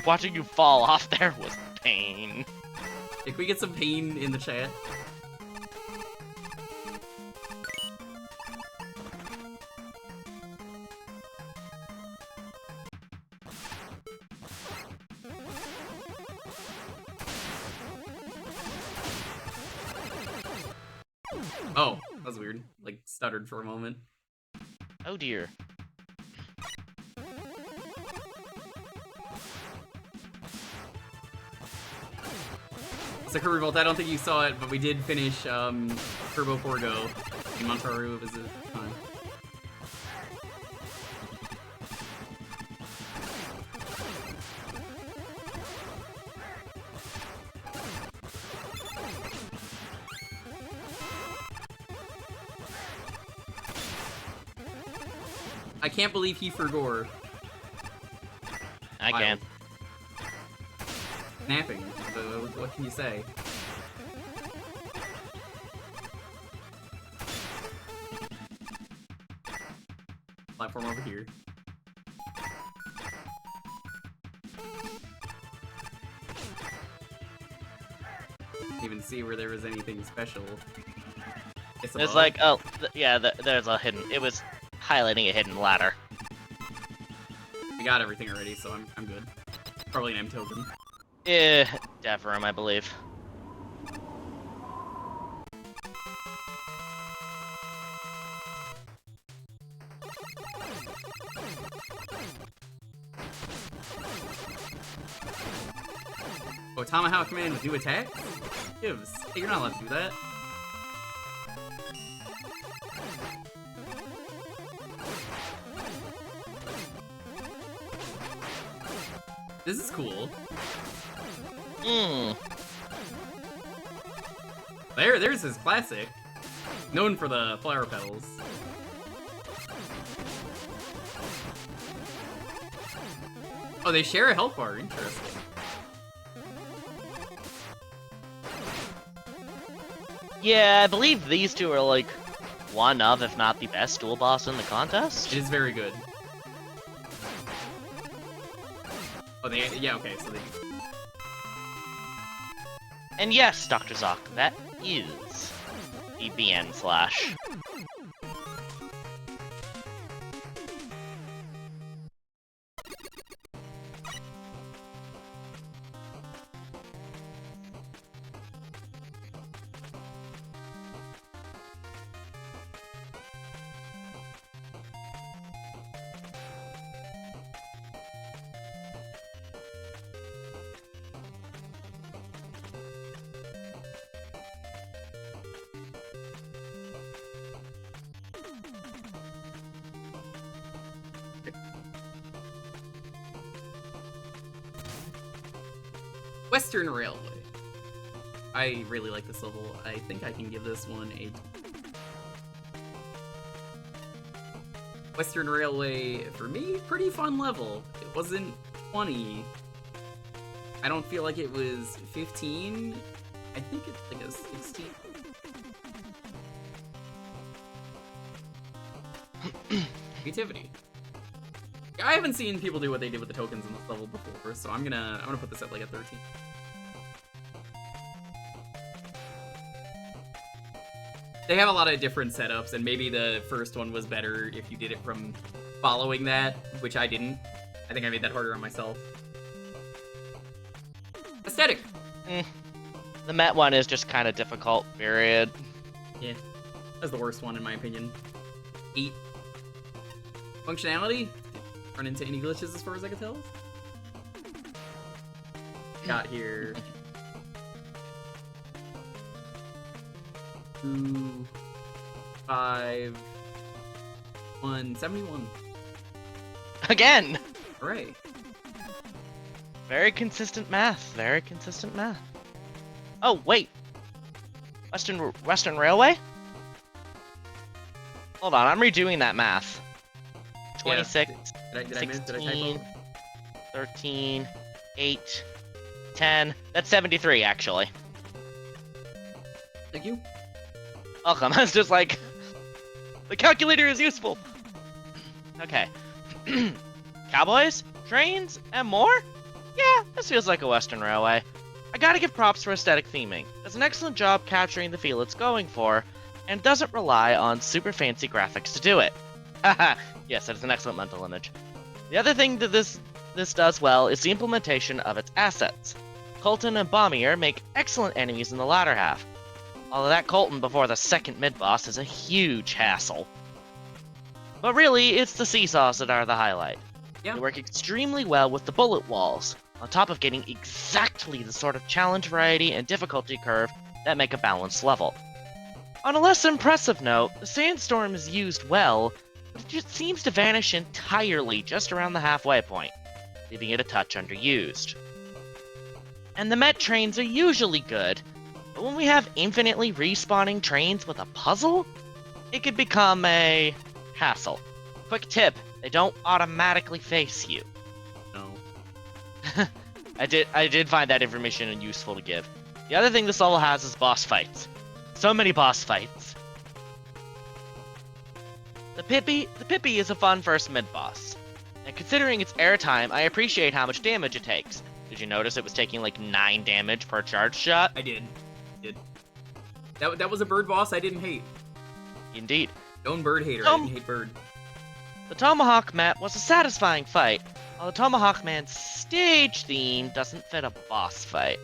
Watching you fall off there was pain. Can we get some pain in the chat? Oh, that was weird. Like, stuttered for a moment. Oh dear. Sakura Revolt, I don't think you saw it, but we did finish Turbo Forgo in Montaru as a time. I can't believe he forgore. I can. Snapping. What can you say? Platform over here. Didn't even see where there was anything special. It's like, oh, yeah, there's a hidden. It was highlighting a hidden ladder. I got everything already, so I'm good. Probably an M token. Dev room, I believe. Oh, Tomahawk Command with new attack? Gives. Hey, you're not allowed to do that. This is cool. There's his classic. Known for the flower petals. Oh, they share a health bar. Interesting. Yeah, I believe these two are like one of, if not the best dual boss in the contest. It is very good. Oh, yeah, okay, so they... And yes, Dr. Zoc, that is the BN slash. Western Railway. I really like this level. I think I can give this one a... Western Railway, for me, pretty fun level. It wasn't 20. I don't feel like it was 15. I think it's like a 16. Creativity. Yeah, I haven't seen people do what they did with the tokens in this level before, so I'm gonna put this at like a 13. They have a lot of different setups, and maybe the first one was better if you did it from following that, which I didn't. I think I made that harder on myself. Aesthetic! The Met one is just kind of difficult, period. Yeah, that's the worst one in my opinion. 8. Functionality? Run into any glitches as far as I can tell? Got here. 2, 5, 1, 71. Again! Hooray. Very consistent math. Very consistent math. Oh, wait. Western Railway? Hold on, I'm redoing that math. 26, Did I miss? Did I 16, typo? 13, 8, 10. That's 73, actually. Thank you. Welcome. I was just like, the calculator is useful. Okay. Cowboys, trains, and more? Yeah, this feels like a Western Railway. I gotta give props for aesthetic theming. It's an excellent job capturing the feel it's going for, and doesn't rely on super fancy graphics to do it. Haha, yes, that is an excellent mental image. The other thing that this does well is the implementation of its assets. Colton and Bombier make excellent enemies in the latter half, although that Colton before the second mid-boss is a huge hassle. But really, it's the seesaws that are the highlight. Yeah. They work extremely well with the bullet walls, on top of getting exactly the sort of challenge variety and difficulty curve that make a balanced level. On a less impressive note, the sandstorm is used well, but it just seems to vanish entirely just around the halfway point, leaving it a touch underused. And the Met trains are usually good, but when we have infinitely respawning trains with a puzzle, it could become a hassle. Quick tip, they don't automatically face you. No. I did find that information useful to give. The other thing this level has is boss fights. So many boss fights. The Pippi is a fun first mid-boss. And considering its airtime, I appreciate how much damage it takes. Did you notice it was taking like 9 damage per charge shot? I did. That was a bird boss I didn't hate. Indeed. Own bird hater. I didn't hate bird. The Tomahawk Met was a satisfying fight, while the Tomahawk Man's stage theme doesn't fit a boss fight.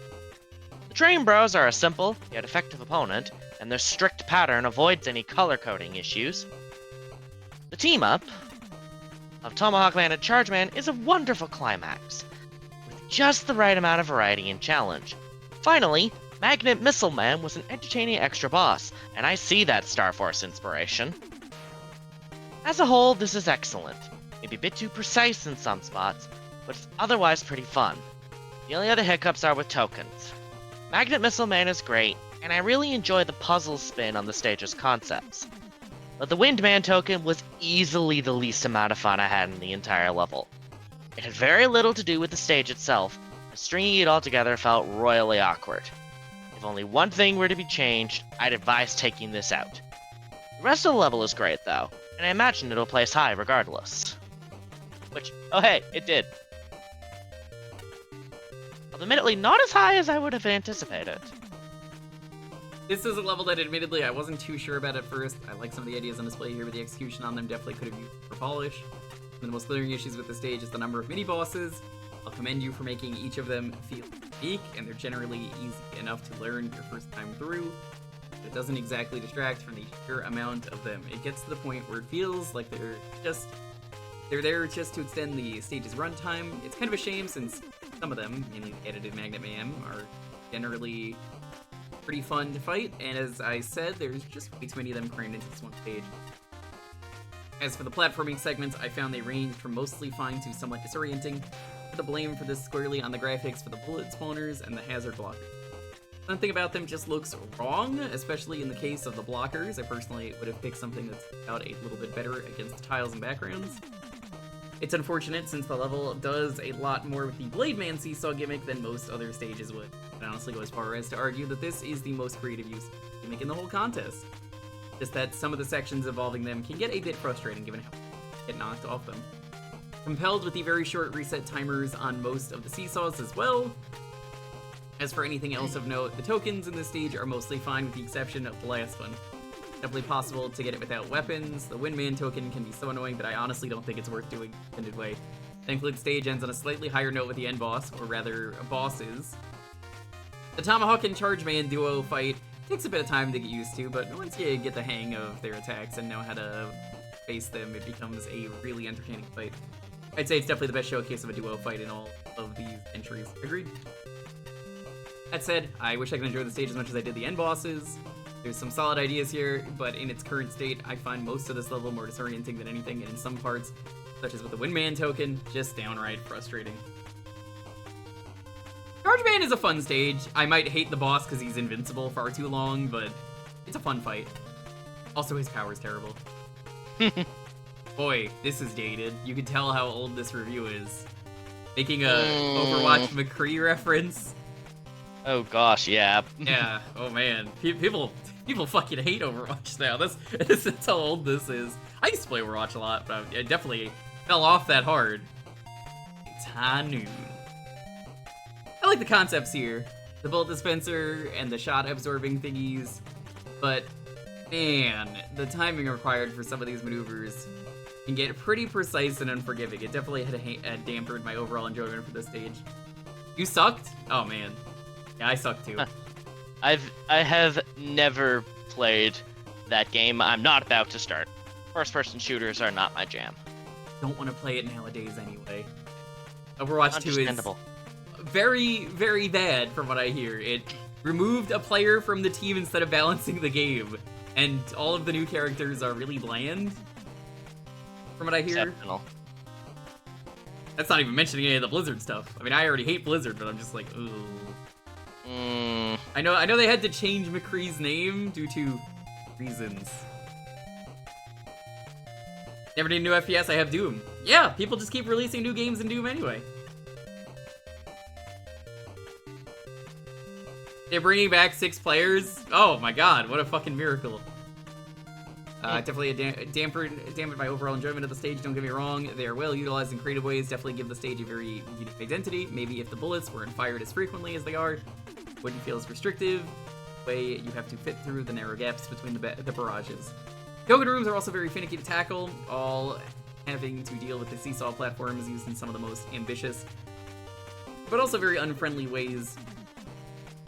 The Train Bros are a simple, yet effective opponent, and their strict pattern avoids any color coding issues. The team-up of Tomahawk Man and Charge Man is a wonderful climax, with just the right amount of variety and challenge. Finally, Magnet Missile Man was an entertaining extra boss, and I see that Star Force inspiration. As a whole, this is excellent. Maybe a bit too precise in some spots, but it's otherwise pretty fun. The only other hiccups are with tokens. Magnet Missile Man is great, and I really enjoy the puzzle spin on the stage's concepts. But the Windman token was easily the least amount of fun I had in the entire level. It had very little to do with the stage itself, and stringing it all together felt royally awkward. If only one thing were to be changed, I'd advise taking this out. The rest of the level is great though, and I imagine it'll place high regardless. Which, oh hey, it did. Although admittedly not as high as I would have anticipated. This is a level that admittedly I wasn't too sure about at first. I like some of the ideas on display here, but the execution on them definitely could have used for polish. One of the most glaring issues with the stage is the number of mini-bosses. I'll commend you for making each of them feel unique, and they're generally easy enough to learn your first time through. But it doesn't exactly distract from the sheer amount of them. It gets to the point where it feels like they're there just to extend the stage's runtime. It's kind of a shame since some of them, mainly the edited Magnet Man, are generally pretty fun to fight, and as I said, there's just way too many of them crammed into this one stage. As for the platforming segments, I found they ranged from mostly fine to somewhat disorienting. Put the blame for this squarely on the graphics for the bullet spawners and the hazard blockers. Something about them just looks wrong, especially in the case of the blockers. I personally would have picked something that's out a little bit better against the tiles and backgrounds. It's unfortunate since the level does a lot more with the Blade Man seesaw gimmick than most other stages would. I'd honestly go as far as to argue that this is the most creative use of the gimmick in the whole contest. Just that some of the sections involving them can get a bit frustrating given how they get knocked off them. Compelled with the very short reset timers on most of the seesaws as well. As for anything else of note, the tokens in this stage are mostly fine with the exception of the last one. Definitely possible to get it without weapons. The Windman token can be so annoying that I honestly don't think it's worth doing the intended way. Thankfully, the stage ends on a slightly higher note with the end boss, or rather, bosses. The Tomahawk and Charge Man duo fight takes a bit of time to get used to, but once you get the hang of their attacks and know how to face them, it becomes a really entertaining fight. I'd say it's definitely the best showcase of a duo fight in all of these entries. Agreed. That said, I wish I could enjoy the stage as much as I did the end bosses. There's some solid ideas here, but in its current state, I find most of this level more disorienting than anything, and in some parts, such as with the Windman token, just downright frustrating. Chargeman is a fun stage. I might hate the boss because he's invincible far too long, but it's a fun fight. Also, his power's terrible. Boy, this is dated. You can tell how old this review is. Making a Overwatch McCree reference. Oh gosh, yeah. Yeah, oh man. People fucking hate Overwatch now. That's how old this is. I used to play Overwatch a lot, but I definitely fell off that hard. It's high noon. I like the concepts here. The bullet dispenser and the shot absorbing thingies. But, man, the timing required for some of these maneuvers can get pretty precise and unforgiving. It definitely had dampened my overall enjoyment for this stage. You sucked? Oh man. Yeah, I sucked too. I have never played that game. I'm not about to start. First-person shooters are not my jam. Don't want to play it nowadays anyway. Overwatch 2 is Understandable. very, very bad from what I hear. It removed a player from the team instead of balancing the game, and all of the new characters are really bland, from what I hear. Exceptional. That's not even mentioning any of the Blizzard stuff. I mean, I already hate Blizzard, but I'm just like, ooh. I know they had to change McCree's name due to reasons. Never need a new FPS, I have Doom. Yeah, people just keep releasing new games in Doom anyway. They're bringing back 6 players? Oh my god, what a fucking miracle. Definitely dampened my overall enjoyment of the stage, don't get me wrong. They are well utilized in creative ways, definitely give the stage a very unique identity. Maybe if the bullets weren't fired as frequently as they are, wouldn't feel as restrictive. Way you have to fit through the narrow gaps between the barrages. Token rooms are also very finicky to tackle, all having to deal with the seesaw platforms used in some of the most ambitious, but also very unfriendly ways,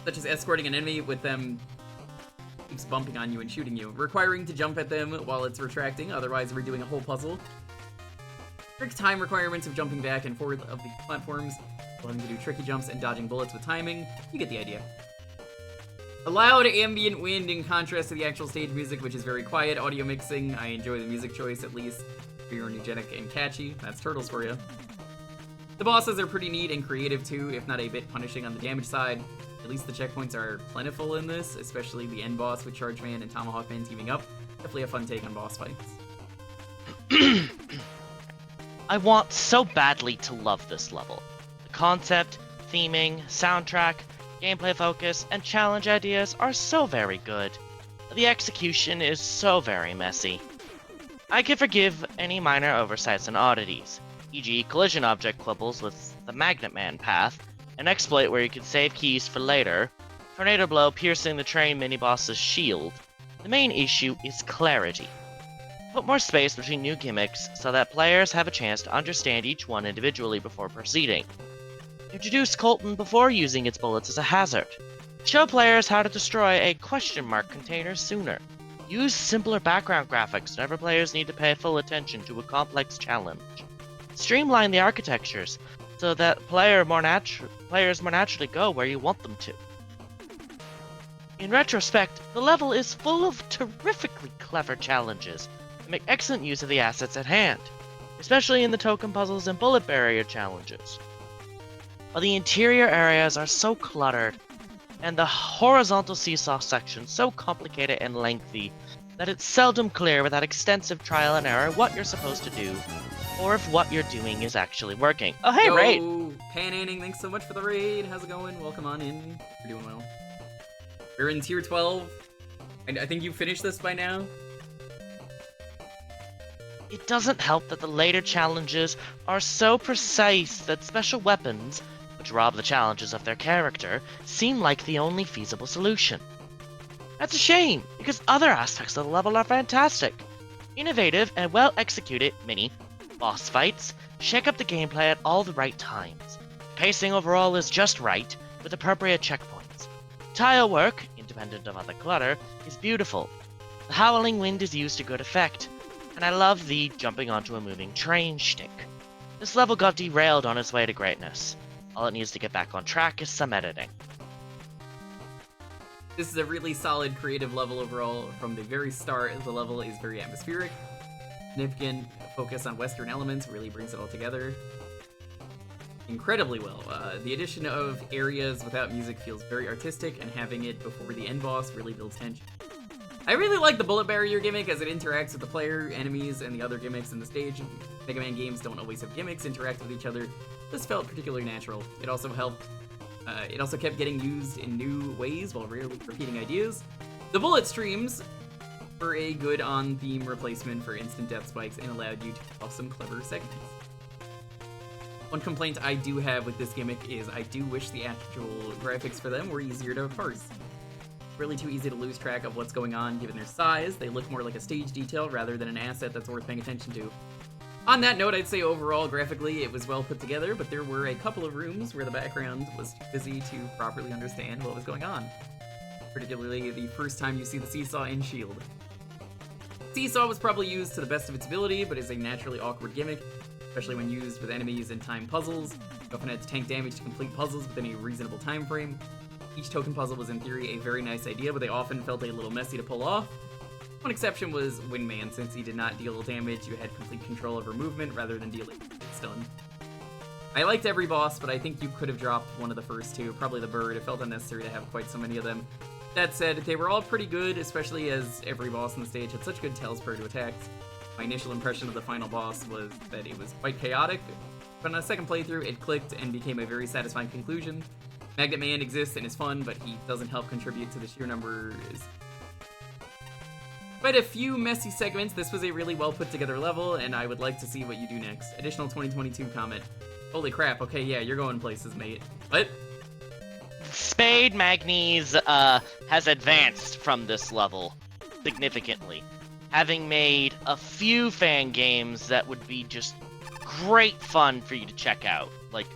such as escorting an enemy with them keeps bumping on you and shooting you, requiring to jump at them while it's retracting, otherwise redoing a whole puzzle. Strict time requirements of jumping back and forth of the platforms, having to do tricky jumps and dodging bullets with timing. You get the idea. A loud ambient wind in contrast to the actual stage music, which is very quiet. Audio mixing, I enjoy the music choice at least. Very energetic and catchy. That's Turtles for you. The bosses are pretty neat and creative too, if not a bit punishing on the damage side. At least the checkpoints are plentiful in this, especially the end boss with Chargeman and Tomahawkman teaming up. Definitely a fun take on boss fights. I want so badly to love this level. The concept, theming, soundtrack, gameplay focus, and challenge ideas are so very good. The execution is so very messy. I can forgive any minor oversights and oddities, e.g. collision object quibbles with the Magnet Man path, an exploit where you can save keys for later, tornado blow piercing the train mini-boss's shield. The main issue is clarity. Put more space between new gimmicks so that players have a chance to understand each one individually before proceeding. Introduce Colton before using its bullets as a hazard. Show players how to destroy a question mark container sooner. Use simpler background graphics whenever players need to pay full attention to a complex challenge. Streamline the architectures so that players more naturally go where you want them to. In retrospect, the level is full of terrifically clever challenges that make excellent use of the assets at hand, especially in the token puzzles and bullet barrier challenges. While the interior areas are so cluttered, and the horizontal seesaw section so complicated and lengthy that it's seldom clear without extensive trial and error what you're supposed to do, or if what you're doing is actually working. Oh, hey, Yo, Raid! Pananning, thanks so much for the raid. How's it going? Welcome on in. You're doing well. We're in tier 12. And I think you finished this by now. It doesn't help that the later challenges are so precise that special weapons, which rob the challenges of their character, seem like the only feasible solution. That's a shame, because other aspects of the level are fantastic. Innovative and well-executed mini-boss fights shake up the gameplay at all the right times. Pacing overall is just right, with appropriate checkpoints. Tile work, independent of other clutter, is beautiful. The howling wind is used to good effect, and I love the jumping onto a moving train shtick. This level got derailed on its way to greatness. All it needs to get back on track is some editing. This is a really solid creative level overall. From the very start, the level is very atmospheric. Significant focus on Western elements really brings it all together incredibly well. The addition of areas without music feels very artistic, and having it before the end boss really builds tension. I really like the bullet barrier gimmick as it interacts with the player, enemies, and the other gimmicks in the stage. Mega Man games don't always have gimmicks interact with each other. This felt particularly natural. It also kept getting used in new ways while rarely repeating ideas. The bullet streams were a good on-theme replacement for instant death spikes and allowed you to pull off some clever segments. One complaint I do have with this gimmick is I do wish the actual graphics for them were easier to parse. Really too easy to lose track of what's going on given their size. They look more like a stage detail rather than an asset that's worth paying attention to. On that note, I'd say overall, graphically, it was well put together, but there were a couple of rooms where the background was too busy to properly understand what was going on. Particularly the first time you see the seesaw in S.H.I.E.L.D. Seesaw was probably used to the best of its ability, but is a naturally awkward gimmick, especially when used with enemies and timed puzzles. You often had to tank damage to complete puzzles within a reasonable time frame. Each token puzzle was in theory a very nice idea, but they often felt a little messy to pull off. One exception was Wingman. Since he did not deal damage, you had complete control over movement rather than dealing stun. I liked every boss, but I think you could have dropped one of the first two, probably the bird. It felt unnecessary to have quite so many of them. That said, they were all pretty good, especially as every boss on the stage had such good tailspur to attacks. My initial impression of the final boss was that it was quite chaotic, but on a second playthrough, it clicked and became a very satisfying conclusion. Magnet Man exists and is fun, but he doesn't help contribute to the sheer numbers. Quite a few messy segments. This was a really well put together level, and I would like to see what you do next. Additional 2022 comment. Holy crap, okay, yeah, you're going places, mate. What? Spade Magnes has advanced from this level significantly, having made a few fan games that would be just great fun for you to check out. Like,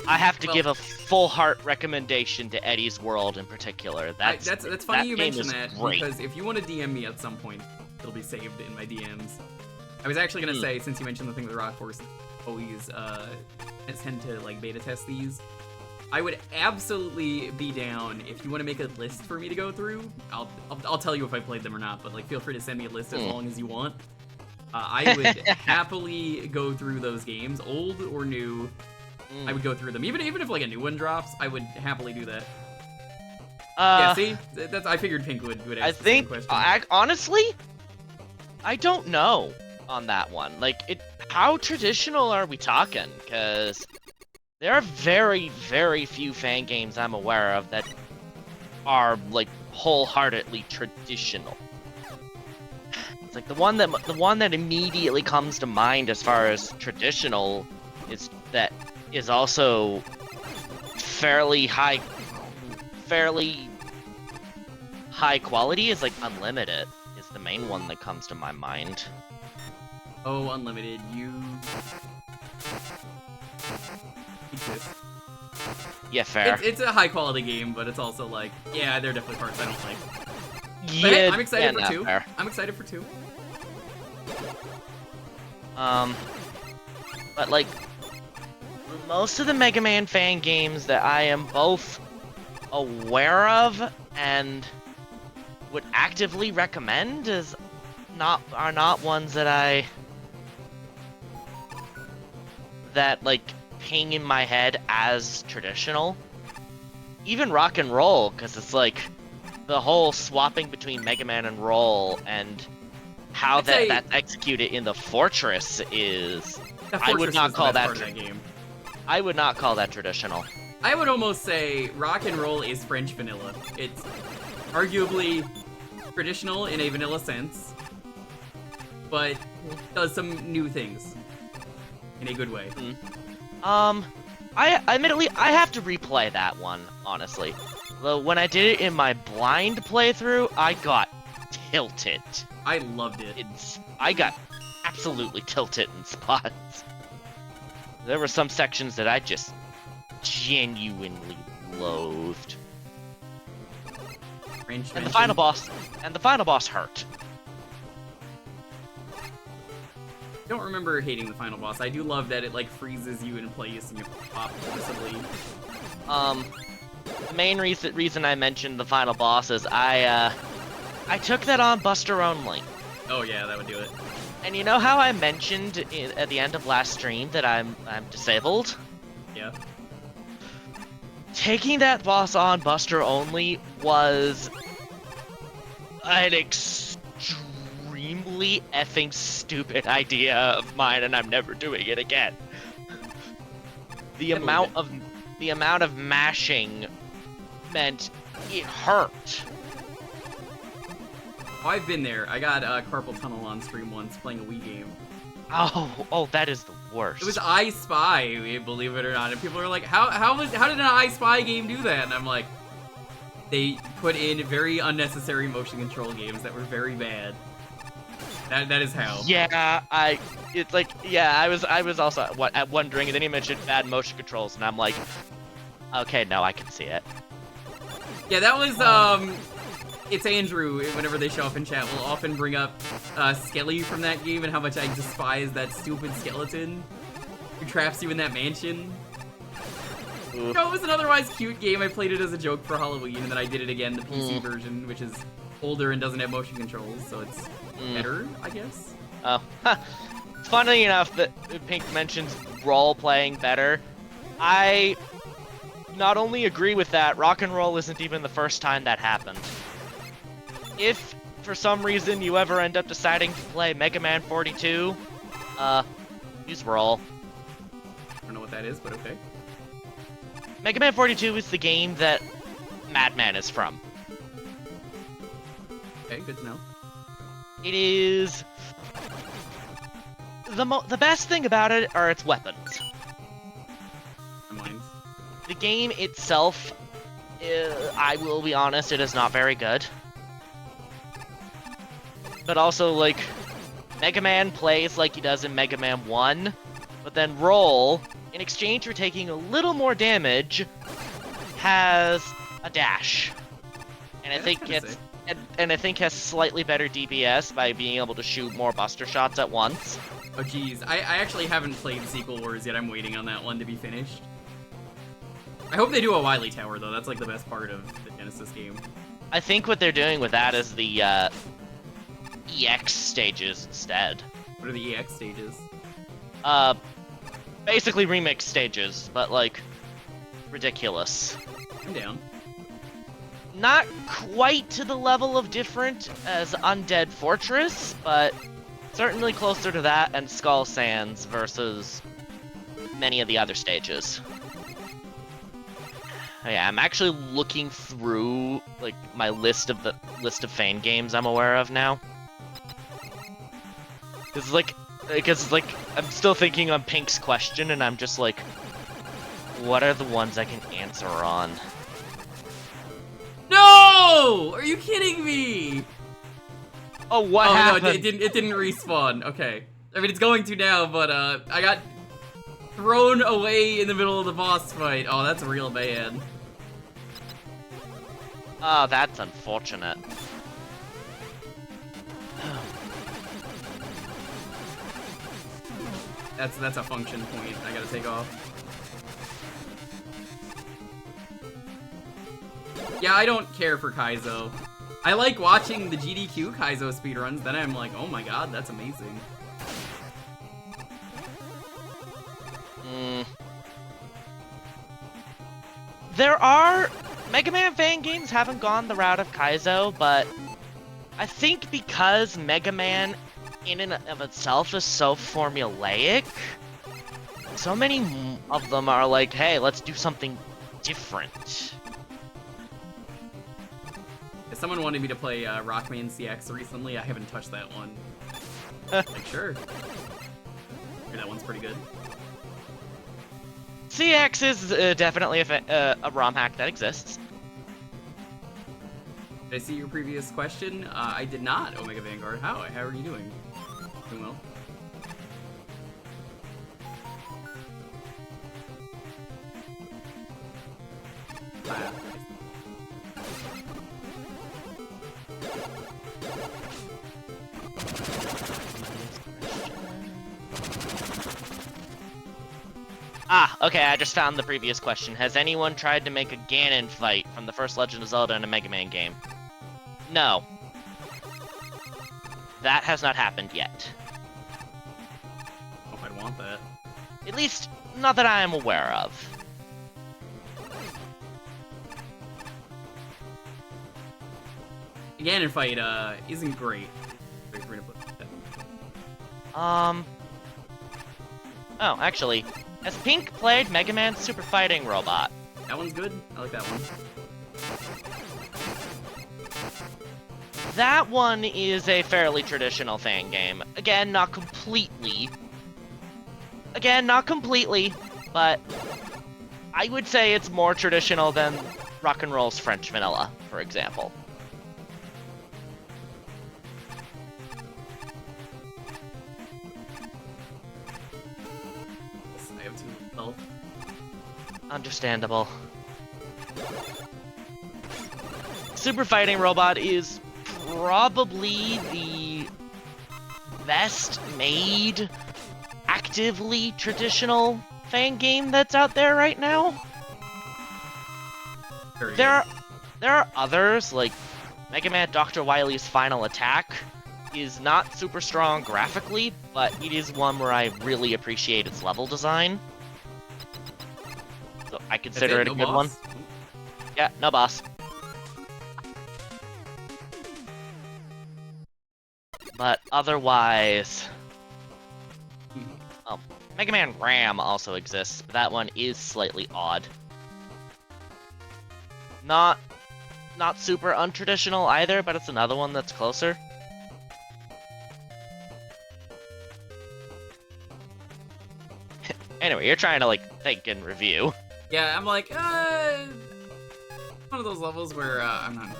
I have to give a full heart recommendation to Eddie's World in particular. That's funny you mention that, great. Because if you want to DM me at some point, it'll be saved in my DMs. I was actually gonna say, since you mentioned the thing with Rock Force, always tend to like beta test these. I would absolutely be down if you want to make a list for me to go through. I'll tell you if I played them or not, but like feel free to send me a list as long as you want. I would happily go through those games, old or new. I would go through them, even if like a new one drops. I would happily do that. Yeah, see, I figured Pink would ask the same question. Honestly, I don't know on that one. Like, how traditional are we talking? Because there are very, very few fan games I'm aware of that are like wholeheartedly traditional. It's like the one that immediately comes to mind as far as traditional is also fairly high quality is like Unlimited is the main one that comes to my mind. Oh, Unlimited, you exist. Yeah, fair. It's a high quality game, but it's also like, yeah, there are definitely parts I don't like. Yeah, but hey, I'm excited for 2. Fair. I'm excited for 2. But like, most of the Mega Man fan games that I am both aware of and would actively recommend are not ones that like ping in my head as traditional. Even Rock and Roll, because it's like the whole swapping between Mega Man and Roll and how that's executed in the Fortress is. I would not call that game. I would not call that traditional. I would almost say Rock and Roll is French vanilla. It's arguably traditional in a vanilla sense, but does some new things in a good way. I admittedly I have to replay that one, honestly. Though when I did it in my blind playthrough, I got tilted. I loved it. I got absolutely tilted in spots. There were some sections that I just genuinely loathed. And the final boss hurt. I don't remember hating the final boss. I do love that it like freezes you in place and you pop aggressively. the main reason I mentioned the final boss is I took that on Buster only. Oh yeah, that would do it. And you know how I mentioned at the end of last stream that I'm disabled? Yeah. Taking that boss on Buster only was an extremely effing stupid idea of mine, and I'm never doing it again. The amount of mashing meant it hurt. Oh, I've been there. I got carpal tunnel on stream once playing a Wii game. Oh, that is the worst. It was I Spy, believe it or not, and people are like, how did an I Spy game do that? And I'm like, they put in very unnecessary motion control games that were very bad. That is how. Yeah, I was also wondering, and then he mentioned bad motion controls, and I'm like, okay, no, I can see it. Yeah, that was it's Andrew. Whenever they show up in chat, will often bring up Skelly from that game and how much I despise that stupid skeleton who traps you in that mansion. Oof. No, it was an otherwise cute game. I played it as a joke for Halloween, and then I did it again, the PC version, which is older and doesn't have motion controls, so it's better, I guess. Oh, it's funny enough that Pink mentions role-playing better. I not only agree with that, rock and roll isn't even the first time that happened. If, for some reason, you ever end up deciding to play Mega Man 42, use roll. I don't know what that is, but okay. Mega Man 42 is the game that Madman is from. Okay, good to know. It is... The best thing about it are its weapons. Mines. The game itself, I will be honest, it is not very good. But also, like, Mega Man plays like he does in Mega Man 1, but then Roll, in exchange for taking a little more damage, has a dash. And I think has slightly better DPS by being able to shoot more Buster shots at once. Oh geez, I actually haven't played Sequel Wars yet. I'm waiting on that one to be finished. I hope they do a Wily Tower though. That's like the best part of the Genesis game. I think what they're doing with that is the EX stages instead. What are the EX stages? Basically remix stages, but like ridiculous. I'm down. Not quite to the level of different as Undead Fortress, but certainly closer to that and Skull Sands versus many of the other stages. Oh, yeah, I'm actually looking through like my list of Fane games I'm aware of now. Because I'm still thinking on Pink's question, and I'm just like, what are the ones I can answer on? No! Are you kidding me? Oh, what happened? No, it didn't respawn. Okay. I mean, it's going to now, but I got thrown away in the middle of the boss fight. Oh, that's real bad. Oh, that's unfortunate. That's a function point I gotta take off. Yeah, I don't care for Kaizo. I like watching the GDQ Kaizo speedruns, then I'm like, oh my god, that's amazing. There are... Mega Man fan games haven't gone the route of Kaizo, but I think because Mega Man in and of itself is so formulaic, so many of them are like, hey, let's do something different. Someone wanted me to play Rockman CX recently. I haven't touched that one. Like, sure. Hear that one's pretty good. CX is definitely a ROM hack that exists. Did I see your previous question? I did not, Omega Vanguard. How are you doing? Doing well. Ah, okay, I just found the previous question. Has anyone tried to make a Ganon fight from the first Legend of Zelda in a Mega Man game? No. That has not happened yet. Oh, I'd want that. At least, not that I am aware of. The Ganon fight, isn't great. Wait for me to put that. Oh, actually, has Pink played Mega Man Super Fighting Robot? That one's good. I like that one. That one is a fairly traditional fan game. Again, not completely. But I would say it's more traditional than Rock'n'Roll's French Vanilla, for example. I have 2 health. Understandable. Super Fighting Robot is probably the best made, actively traditional fan game that's out there right now. Very There good. are others, like Mega Man Dr. Wily's Final Attack is not super strong graphically, but it is one where I really appreciate its level design. So I consider it a No good one. boss? Yeah, no boss. But otherwise, Mega Man Ram also exists, but that one is slightly odd. Not super untraditional either, but it's another one that's closer. Anyway, you're trying to like think and review. Yeah, I'm like, one of those levels where I'm not.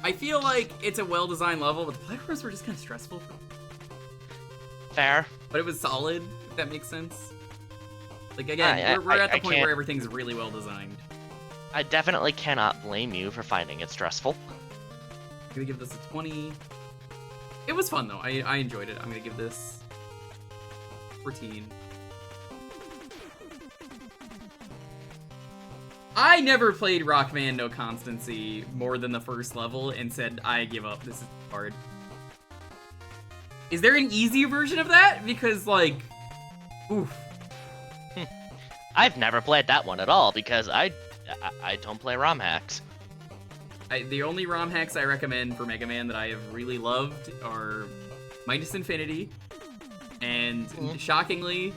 I feel like it's a well-designed level, but the platforms were just kind of stressful. Fair. But it was solid, if that makes sense. Like, again, we're at the point where everything's really well-designed. I definitely cannot blame you for finding it stressful. I'm gonna give this a 20. It was fun, though. I enjoyed it. I'm gonna give this 14. I never played Rockman No Constancy more than the first level and said, I give up, this is hard. Is there an easier version of that? Because, like, oof. I've never played that one at all because I don't play ROM hacks. The only ROM hacks I recommend for Mega Man that I have really loved are Midas Infinity and, shockingly,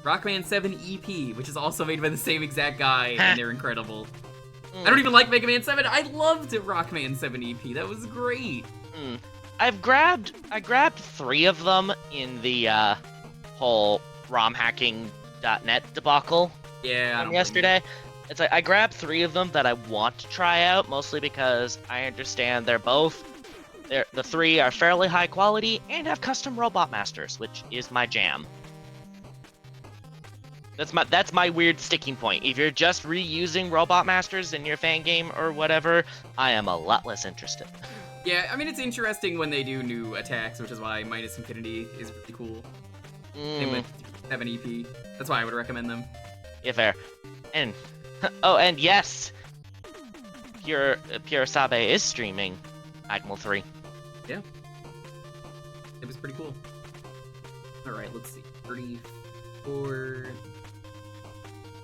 Rockman 7 EP, which is also made by the same exact guy, and they're incredible. I don't even like Mega Man 7. I loved Rockman 7 EP. That was great. I grabbed 3 of them in the whole romhacking.net debacle. Yeah. From yesterday. It's like I grabbed 3 of them that I want to try out, mostly because I understand the 3 are fairly high quality and have custom robot masters, which is my jam. That's my weird sticking point. If you're just reusing robot masters in your fan game or whatever, I am a lot less interested. Yeah, I mean, it's interesting when they do new attacks, which is why Midas Infinity is really cool. Same with 7 EP. That's why I would recommend them. Yeah, fair. And oh, and yes, Pure Sabe is streaming Agmal 3. Yeah. It was pretty cool. Alright, let's see. 34...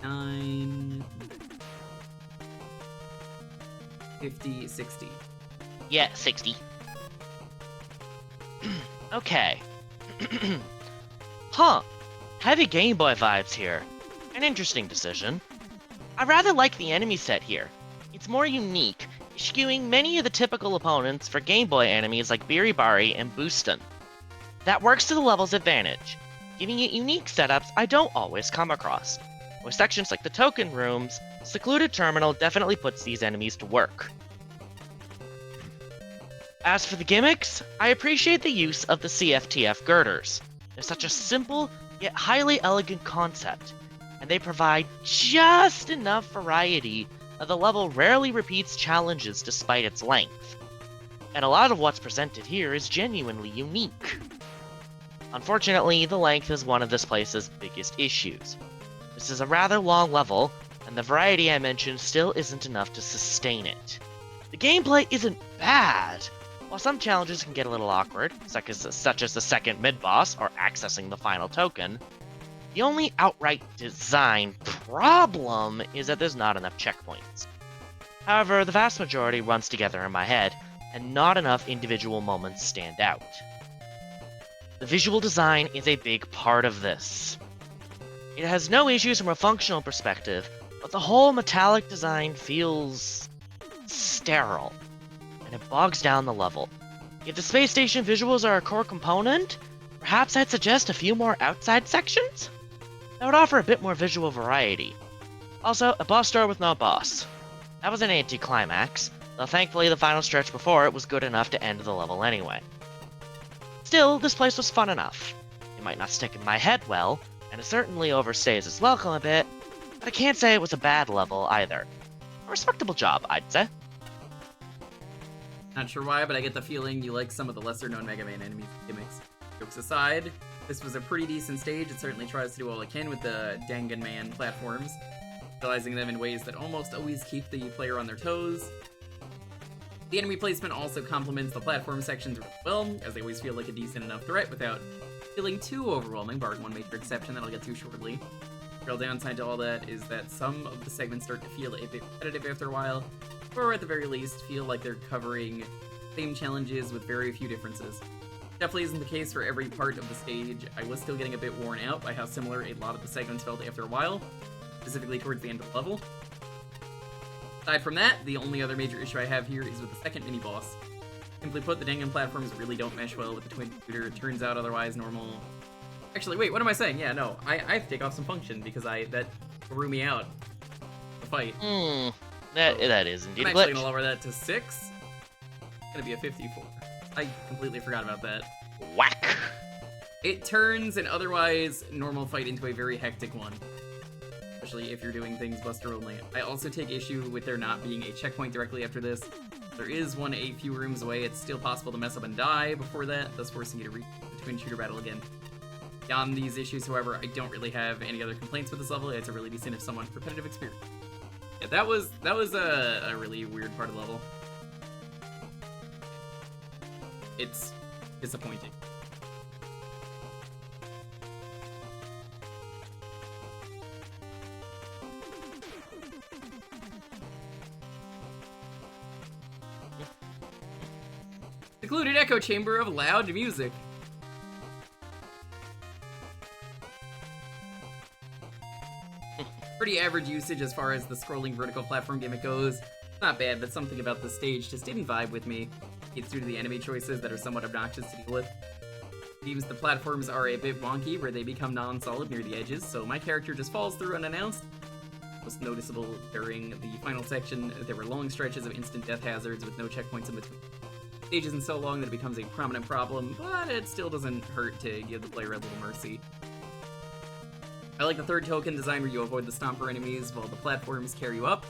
9... 50, 60. Yeah, 60. Okay. Huh. Heavy Game Boy vibes here. An interesting decision. I rather like the enemy set here. It's more unique, skewing many of the typical opponents for Game Boy enemies like Biribari and Boostin. That works to the level's advantage, giving it unique setups I don't always come across. With sections like the Token Rooms, Secluded Terminal definitely puts these enemies to work. As for the gimmicks, I appreciate the use of the CFTF girders. They're such a simple, yet highly elegant concept, and they provide just enough variety that the level rarely repeats challenges despite its length. And a lot of what's presented here is genuinely unique. Unfortunately, the length is one of this place's biggest issues. This is a rather long level, and the variety I mentioned still isn't enough to sustain it. The gameplay isn't bad, while some challenges can get a little awkward, such as the second mid-boss or accessing the final token. The only outright design problem is that there's not enough checkpoints. However, the vast majority runs together in my head, and not enough individual moments stand out. The visual design is a big part of this. It has no issues from a functional perspective, but the whole metallic design feels sterile, and it bogs down the level. If the space station visuals are a core component, perhaps I'd suggest a few more outside sections? That would offer a bit more visual variety. Also, a boss door with no boss. That was an anticlimax, though thankfully the final stretch before it was good enough to end the level anyway. Still, this place was fun enough. It might not stick in my head well, and it certainly overstays its welcome a bit, but I can't say it was a bad level either. A respectable job, I'd say. Not sure why, but I get the feeling you like some of the lesser-known Mega Man enemy gimmicks. Jokes aside, this was a pretty decent stage. It certainly tries to do all it can with the Dangan Man platforms, utilizing them in ways that almost always keep the player on their toes. The enemy placement also complements the platform sections really well, as they always feel like a decent enough threat without feeling too overwhelming, barring one major exception that I'll get to shortly. The real downside to all that is that some of the segments start to feel a bit repetitive after a while, or at the very least feel like they're covering same challenges with very few differences. Definitely isn't the case for every part of the stage. I was still getting a bit worn out by how similar a lot of the segments felt after a while, specifically towards the end of the level. Aside from that, the only other major issue I have here is with the second mini-boss. Simply put, the Dangan platforms really don't mesh well with the twin shooter. It turns out otherwise normal. Actually, wait, what am I saying? Yeah, no, I have to take off some function because that threw me out. The fight. That is indeed I'm a glitch. actually gonna lower that to 6. It's gonna be a 54. I completely forgot about that. Whack! It turns an otherwise normal fight into a very hectic one. Especially if you're doing things Buster only. I also take issue with there not being a checkpoint directly after this. There is one a few rooms away. It's still possible to mess up and die before that, thus forcing you to reach the twin shooter battle again. Beyond these issues, however, I don't really have any other complaints with this level. It's a really decent, if somewhat repetitive experience. Yeah, that was a really weird part of the level. It's disappointing. Secluded echo chamber of loud music. Pretty average usage as far as the scrolling vertical platform gimmick goes. Not bad, but something about the stage just didn't vibe with me. It's due to the enemy choices that are somewhat obnoxious to deal with. Seems the platforms are a bit wonky where they become non-solid near the edges, so my character just falls through unannounced. Most noticeable during the final section, there were long stretches of instant death hazards with no checkpoints in between. The stage isn't so long that it becomes a prominent problem, but it still doesn't hurt to give the player a little mercy. I like the third token design where you avoid the stomper enemies while the platforms carry you up.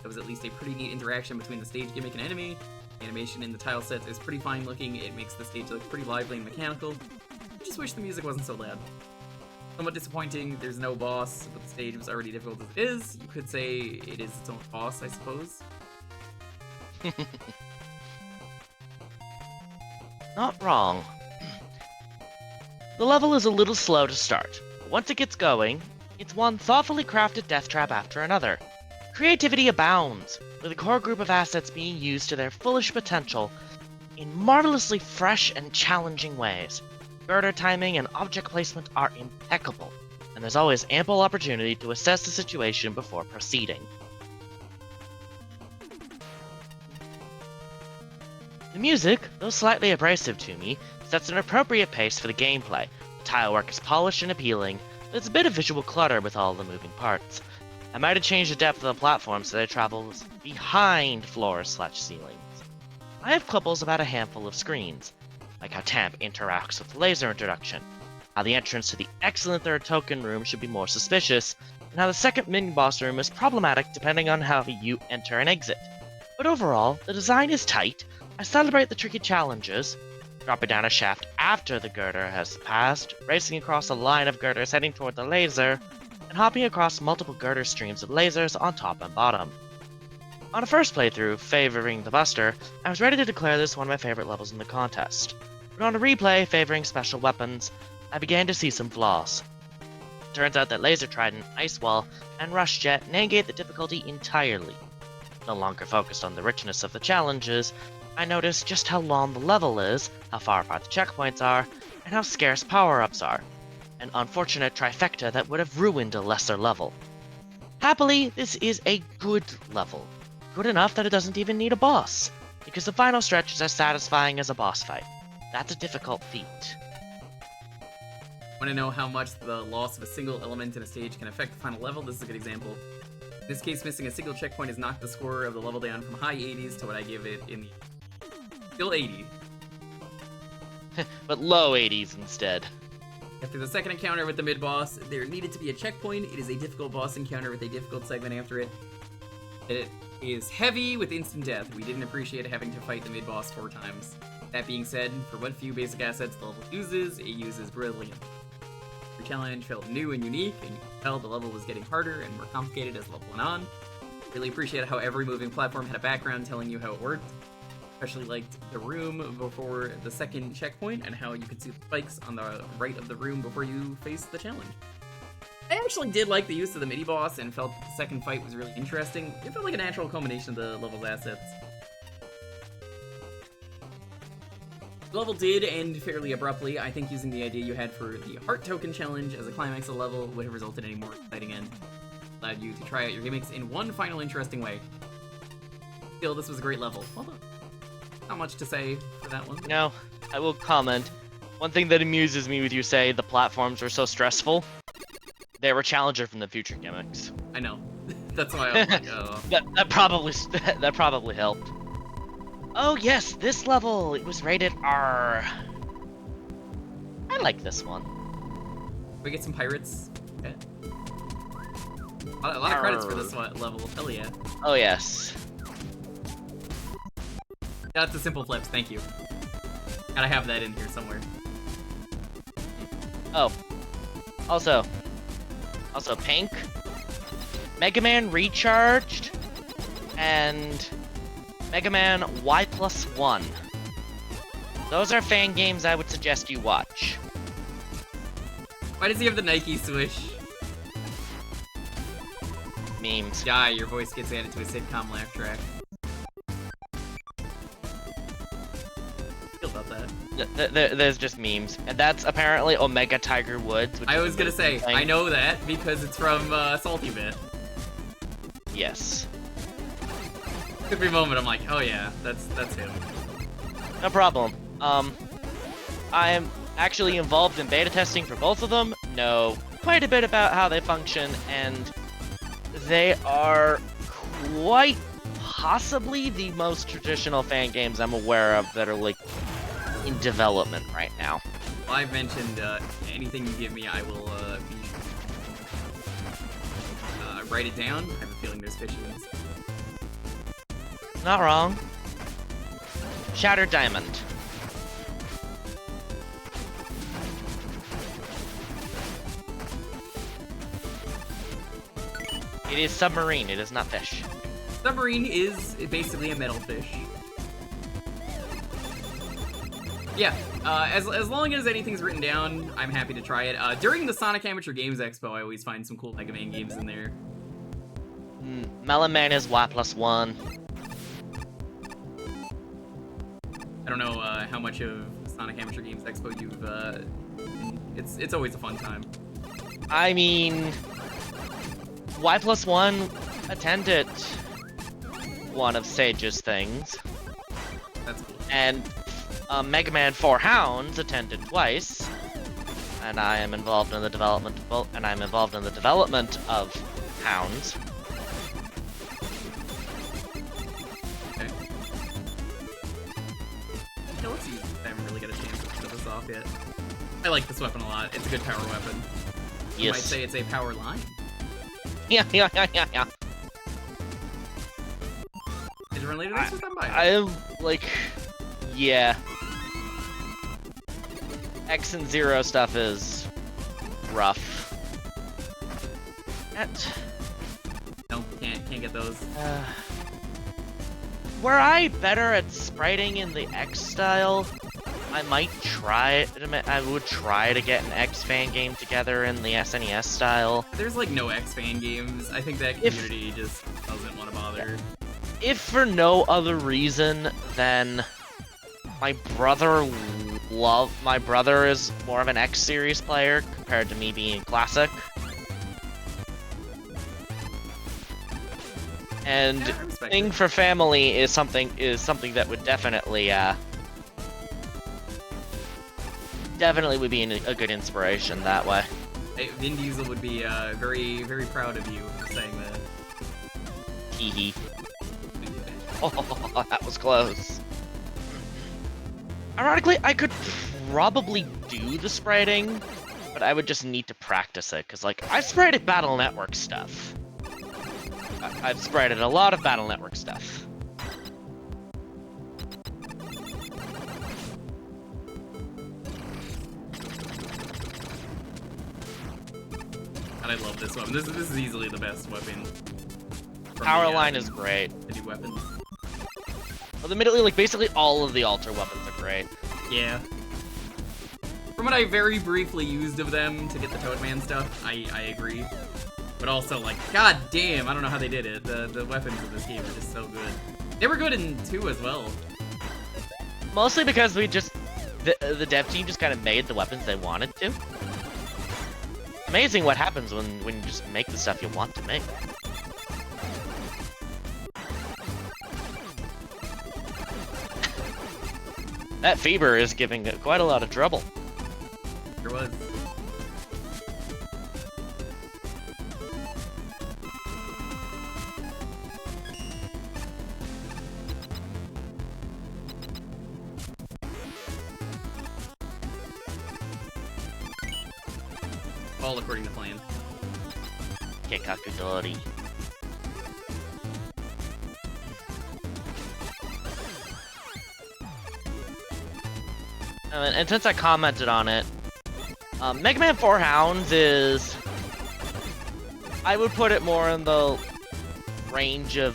That was at least a pretty neat interaction between the stage gimmick and enemy. The animation in the tile sets is pretty fine looking. It makes the stage look pretty lively and mechanical. I just wish the music wasn't so loud. Somewhat disappointing, there's no boss, but the stage was already difficult as it is. You could say it is its own boss, I suppose. Not wrong. The level is a little slow to start, but once it gets going, it's one thoughtfully crafted death trap after another. Creativity abounds, with a core group of assets being used to their fullest potential in marvelously fresh and challenging ways. Girder timing and object placement are impeccable, and there's always ample opportunity to assess the situation before proceeding. The music, though slightly abrasive to me, sets an appropriate pace for the gameplay. The tile work is polished and appealing, but there's a bit of visual clutter with all the moving parts. I might have changed the depth of the platform so that it travels behind floors/ceilings. I have quibbles about a handful of screens, like how Tamp interacts with the laser introduction, how the entrance to the excellent third token room should be more suspicious, and how the second mini-boss room is problematic depending on how you enter and exit. But overall, the design is tight, I celebrate the tricky challenges, dropping down a shaft after the girder has passed, racing across a line of girders heading toward the laser, and hopping across multiple girder streams of lasers on top and bottom. On a first playthrough, favoring the Buster, I was ready to declare this one of my favorite levels in the contest. But on a replay favoring special weapons, I began to see some flaws. Turns out that Laser Trident, Ice Wall, and Rush Jet negate the difficulty entirely. No longer focused on the richness of the challenges, I noticed just how long the level is, how far apart the checkpoints are, and how scarce power-ups are. An unfortunate trifecta that would have ruined a lesser level. Happily, this is a good level. Good enough that it doesn't even need a boss, because the final stretch is as satisfying as a boss fight. That's a difficult feat. Want to know how much the loss of a single element in a stage can affect the final level? This is a good example. In this case, missing a single checkpoint has knocked the score of the level down from high 80s to what I give it in the... Still 80. But low 80s instead. After the second encounter with the mid-boss, there needed to be a checkpoint. It is a difficult boss encounter with a difficult segment after it. It is heavy with instant death. We didn't appreciate having to fight the mid-boss 4 times. That being said, for what few basic assets the level uses, it uses brilliantly. Every challenge felt new and unique, and you could tell the level was getting harder and more complicated as the level went on. Really appreciated how every moving platform had a background telling you how it worked. Especially liked the room before the second checkpoint, and how you could see the spikes on the right of the room before you faced the challenge. I actually did like the use of the mini-boss and felt that the second fight was really interesting. It felt like a natural culmination of the level's assets. The level did end fairly abruptly. I think using the idea you had for the Heart Token challenge as a climax of the level would have resulted in a more exciting end. Allowed you to try out your gimmicks in one final interesting way. Still, this was a great level. Well done. Not much to say for that one. No, I will comment. One thing that amuses me with you say the platforms were so stressful. They were Challenger from the future gimmicks. I know. That's why I was like, oh. that probably helped. Oh yes, this level, it was rated R. I like this one. We get some pirates. Okay. A lot of credits for this level. Hell yeah. Oh yes. That's the simple flips, thank you. Gotta have that in here somewhere. Oh. Also Pink, Mega Man Recharged, and Mega Man Y+1. Those are fan games I would suggest you watch. Why does he have the Nike swoosh? Memes. Yeah, your voice gets added to a sitcom laugh track. Feel about that. There's just memes, and that's apparently Omega Tiger Woods. Which I was gonna say, I know that because it's from Salty Bit. Yes. Every moment I'm like, oh yeah, that's him. No problem. I am actually involved in beta testing for both of them, know quite a bit about how they function, and they are quite possibly the most traditional fan games I'm aware of that are, like, in development right now. Well, I've mentioned anything you give me, I will write it down. I have a feeling there's fish in this. Not wrong. Shattered Diamond. It is submarine, it is not fish. Submarine is basically a metal fish. Yeah, as long as anything's written down, I'm happy to try it. During the Sonic Amateur Games Expo, I always find some cool Mega Man games in there. Melon Man is Y+1. I don't know how much of Sonic Amateur Games Expo you've, it's always a fun time. I mean, Y+1 attended one of Sage's things. That's cool. And Mega Man 4 Hounds attended twice. And I am involved in the development of both, and I'm involved in the development of Hounds. Okay. Yeah, let's use it. I haven't really got a chance to show this off yet. I like this weapon a lot. It's a good power weapon. You might say it's a power line. Yeah. Did you run later this or something by? I'm like, yeah. X and Zero stuff is rough. No, can't get those. Were I better at spriting in the X style, I might try. I would try to get an X fan game together in the SNES style. There's like no X fan games. I think that community just doesn't want to bother. If for no other reason than my brother is more of an X series player compared to me being classic. And Thing for Family is something that would definitely would be a good inspiration that way. Hey, Vin Diesel would be very, very proud of you for saying that. Hee. Oh, that was close. Ironically, I could probably do the spriting, but I would just need to practice it, because, like, I've sprited Battle Network stuff. I've sprited a lot of Battle Network stuff. And I love this weapon. This is easily the best weapon. Power line is great. The new weapons. Well, admittedly, like, basically all of the altar weapons are great. Yeah. From what I very briefly used of them to get the Toadman stuff, I agree. But also, like, god damn, I don't know how they did it. The weapons of this game are just so good. They were good in 2 as well. Mostly because we just... The dev team just kind of made the weapons they wanted to. Amazing what happens when you just make the stuff you want to make. That Fever is giving quite a lot of trouble. There was. All according to plan. Kekakudori. And since I commented on it, Mega Man 4 Hounds is... I would put it more in the range of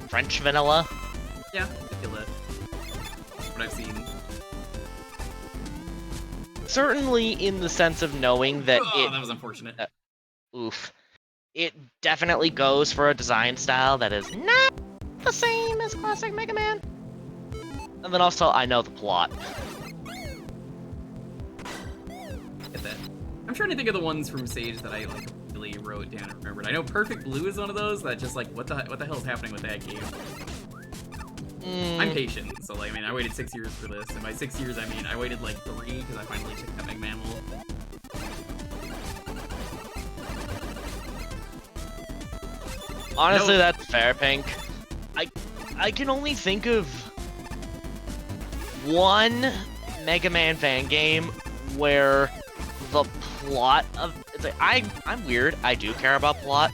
French vanilla. Yeah, I feel that. What I've seen. Certainly in the sense of knowing that that was unfortunate. Oof. It definitely goes for a design style that is not the same as classic Mega Man. And then also, I know the plot. Get that. I'm trying to think of the ones from Sage that I like really wrote down and remembered. I know Perfect Blue is one of those that just like what the hell is happening with that game? I'm patient, so like I mean I waited 6 years for this, and by 6 years I mean I waited like 3 because I finally checked out Mega Man Wolf. Honestly, that's fair, Pink. I can only think of one Mega Man fan game where the plot of it's like I'm weird. I do care about plot.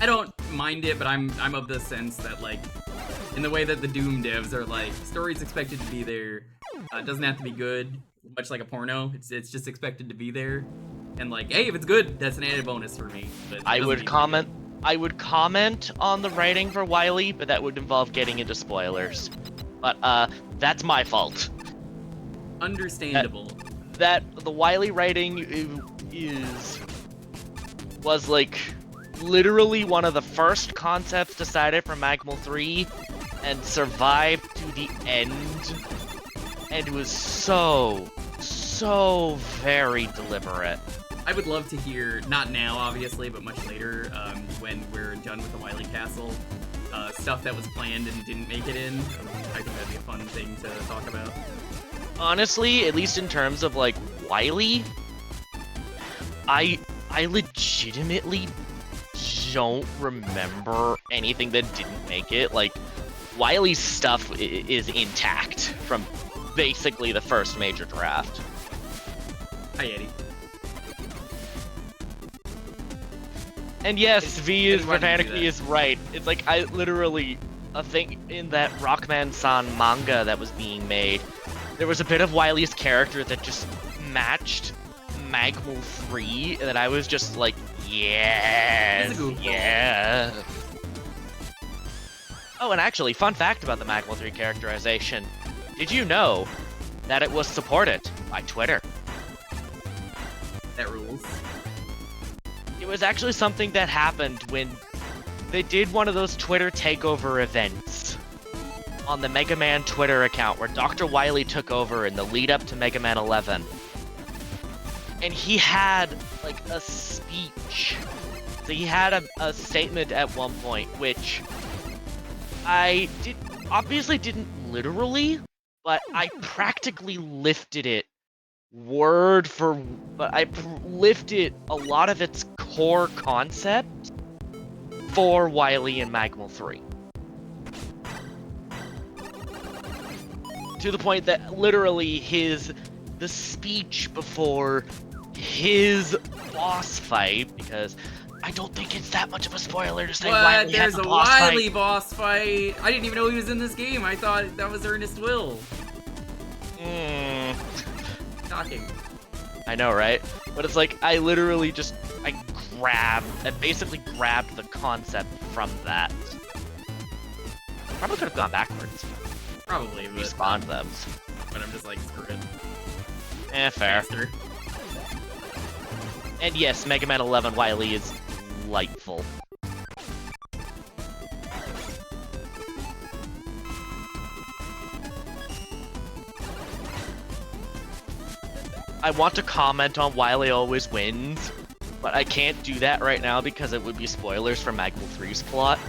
I don't mind it, but I'm of the sense that like in the way that the Doom devs are like story's expected to be there. It doesn't have to be good, much like a porno. It's just expected to be there. And like, hey, if it's good, that's an added bonus for me. But I would comment on the writing for Wily, but that would involve getting into spoilers. But that's my fault. Understandable. That the Wily writing was like literally one of the first concepts decided for Magmal 3 and survived to the end. And it was so very deliberate. I would love to hear, not now obviously, but much later, when we're done with the Wily Castle, stuff that was planned and didn't make it in. I think that'd be a fun thing to talk about. Honestly, at least in terms of like Wily, I legitimately don't remember anything that didn't make it. Like, Wily's stuff is intact from basically the first major draft. Hi, Eddie. And yes, Vanicky is right. It's like, I literally a thing in that Rockman-san manga that was being made. There was a bit of Wily's character that just matched Magmal 3 that I was just like, yes, yeah. Oh, and actually, fun fact about the Magmal 3 characterization. Did you know that it was supported by Twitter? That rules. It was actually something that happened when they did one of those Twitter takeover events on the Mega Man Twitter account where Dr. Wily took over in the lead up to Mega Man 11. And he had, like, a speech. So he had a statement at one point, which I obviously didn't literally, but I practically lifted it word for, but I lifted a lot of its core concept for Wily and Magmal 3. To the point that literally the speech before his boss fight, because I don't think it's that much of a spoiler to say Wily has There's a a boss Wily fight. boss fight. I didn't even know he was in this game. I thought that was Ernest Will. Shocking. I know, right? But it's like, I literally just, I basically grabbed the concept from that. Probably could have gone backwards. Probably, but Respawned them. I'm just like, screw it. Eh, fair. Faster. And yes, Mega Man 11 Wily is delightful. I want to comment on Wily always wins, but I can't do that right now because it would be spoilers for Magmal 3's plot.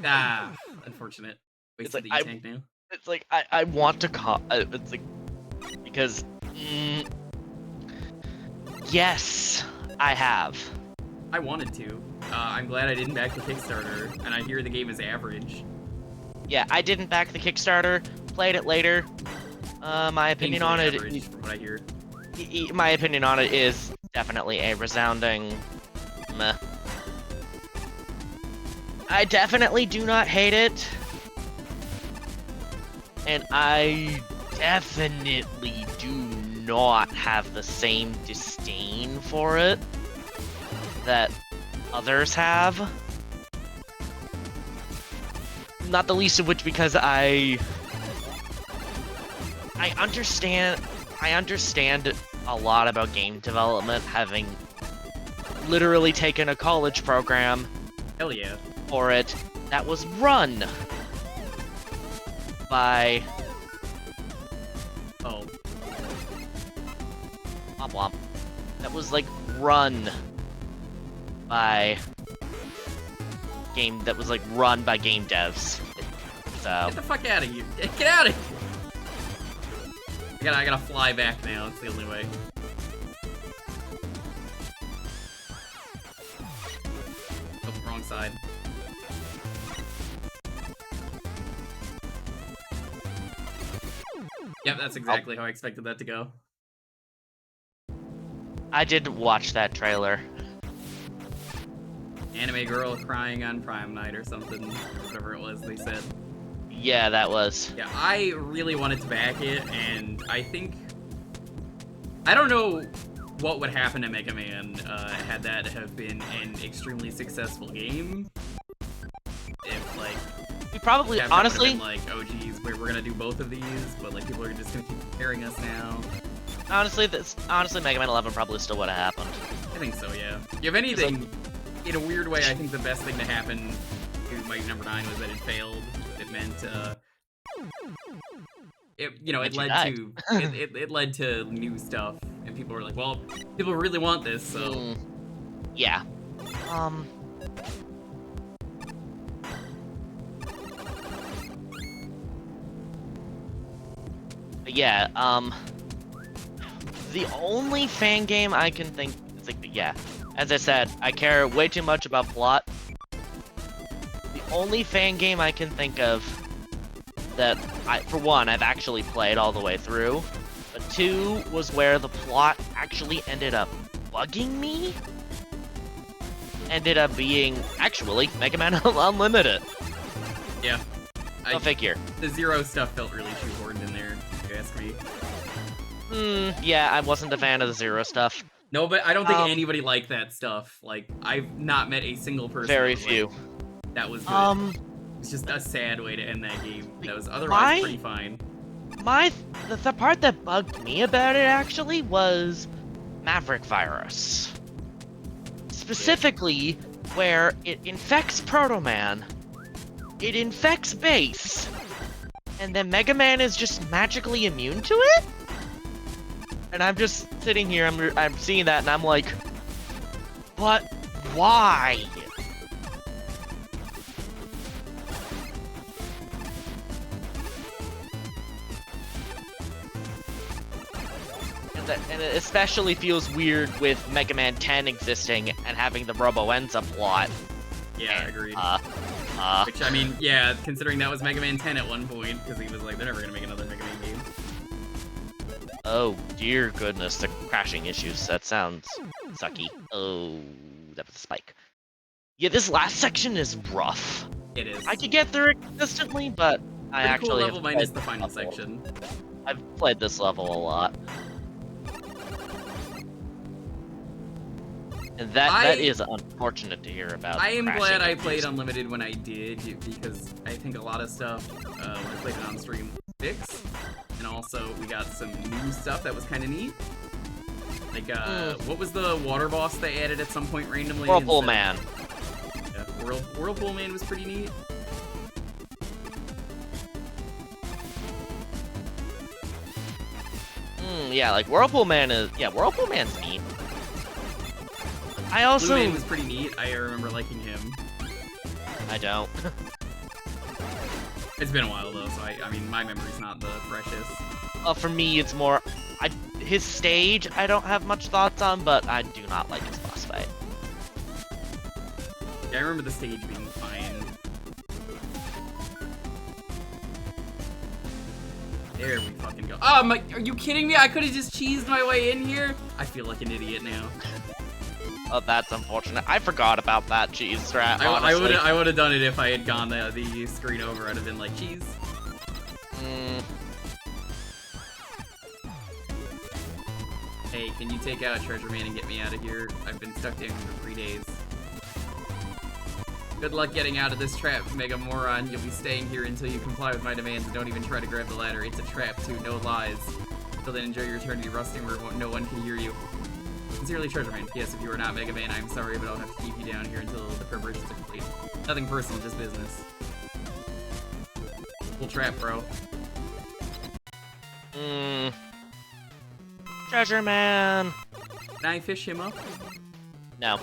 Ah, unfortunate. It's Wasted like, the E-Tank now. It's like, I want to it's like, because, yes, I have. I wanted to. I'm glad I didn't back the Kickstarter, and I hear the game is average. Yeah, I didn't back the Kickstarter, played it later. My opinion on it, Average, from what I hear. my opinion on it is definitely a resounding meh. I definitely do not hate it. And I definitely do not have the same disdain for it that others have. Not the least of which because I understand a lot about game development, having literally taken a college program Hell yeah. for it that was run by Oh. Womp Womp. That was like run by game devs. So Get the fuck out of here. Get out of here. I gotta fly back now. It's the only way. Oh, wrong side. Yep, that's exactly how I expected that to go. I didn't watch that trailer. Anime girl crying on Prime Night or something. Whatever it was they said. Yeah, that was. Yeah, I really wanted to back it, and I think... I don't know what would happen to Mega Man had that have been an extremely successful game. If, like... We probably, Capcom honestly... would've been like, oh geez, we're gonna do both of these, but like people are just gonna keep comparing us now. Honestly, Mega Man 11 probably still would have happened. I think so, yeah. If anything, in a weird way, I think the best thing to happen to Mighty Number 9 was that it failed. It meant, it led to new stuff, and people were like, well, people really want this, so... Yeah. Yeah, the only fan game I can think is like, yeah, as I said, I care way too much about plot. The only fan game I can think of that for one, I've actually played all the way through, but two was where the plot actually ended up bugging me ended up being, actually, Mega Man Unlimited. Yeah. Go figure. The Zero stuff felt really shoehorned in there, if you ask me. Yeah, I wasn't a fan of the Zero stuff. No, but I don't think anybody liked that stuff. Like, I've not met a single person Very that was few. like, that was good. It's just a sad way to end that game. That was otherwise pretty fine. The part that bugged me about it, actually, was Maverick Virus. Specifically, where it infects Proto Man, it infects Base, and then Mega Man is just magically immune to it? And I'm just sitting here, I'm seeing that, and I'm like, but why? And it especially feels weird with Mega Man 10 existing and having the Robo-Enza plot. Yeah, agreed. Which, I mean, yeah, considering that was Mega Man 10 at one point, because he was like, they're never gonna make another Mega Man game. Oh, dear goodness, the crashing issues. That sounds sucky. Oh, that was a spike. Yeah, this last section is rough. It is. I could get through it consistently, but I Pretty actually cool level have minus played the final this level. section. I've played this level a lot. And that is unfortunate to hear about. I am glad I played issues. Unlimited when I did, because I think a lot of stuff, when I played it on stream, fixed. And also, we got some new stuff that was kind of neat. Like, what was the water boss they added at some point randomly? Whirlpool Man. Yeah, Whirlpool Man was pretty neat. Yeah, like Whirlpool Man is. Yeah, Whirlpool Man's neat. I also. Blue Man was pretty neat. I remember liking him. I don't. It's been a while though, so I mean, my memory's not the freshest. For me, it's more. His stage, I don't have much thoughts on, but I do not like his boss fight. Yeah, I remember the stage being fine. There we fucking go. Oh my, are you kidding me? I could have just cheesed my way in here? I feel like an idiot now. Oh, that's unfortunate. I forgot about that cheese strat, honestly. I would have done it if I had gone the screen over. I'd have been like, cheese. Hey, can you take out Treasure Man and get me out of here? I've been stuck down here for 3 days. Good luck getting out of this trap, Mega Moron. You'll be staying here until you comply with my demands and don't even try to grab the ladder. It's a trap, too. No lies. Until then, enjoy your eternity rusting where no one can hear you. Sincerely, Treasure Man. Yes, if you are not Mega Man, I'm sorry, but I'll have to keep you down here until the preparations are complete. Nothing personal, just business. Full trap, bro. Treasure Man. Can I fish him up? No.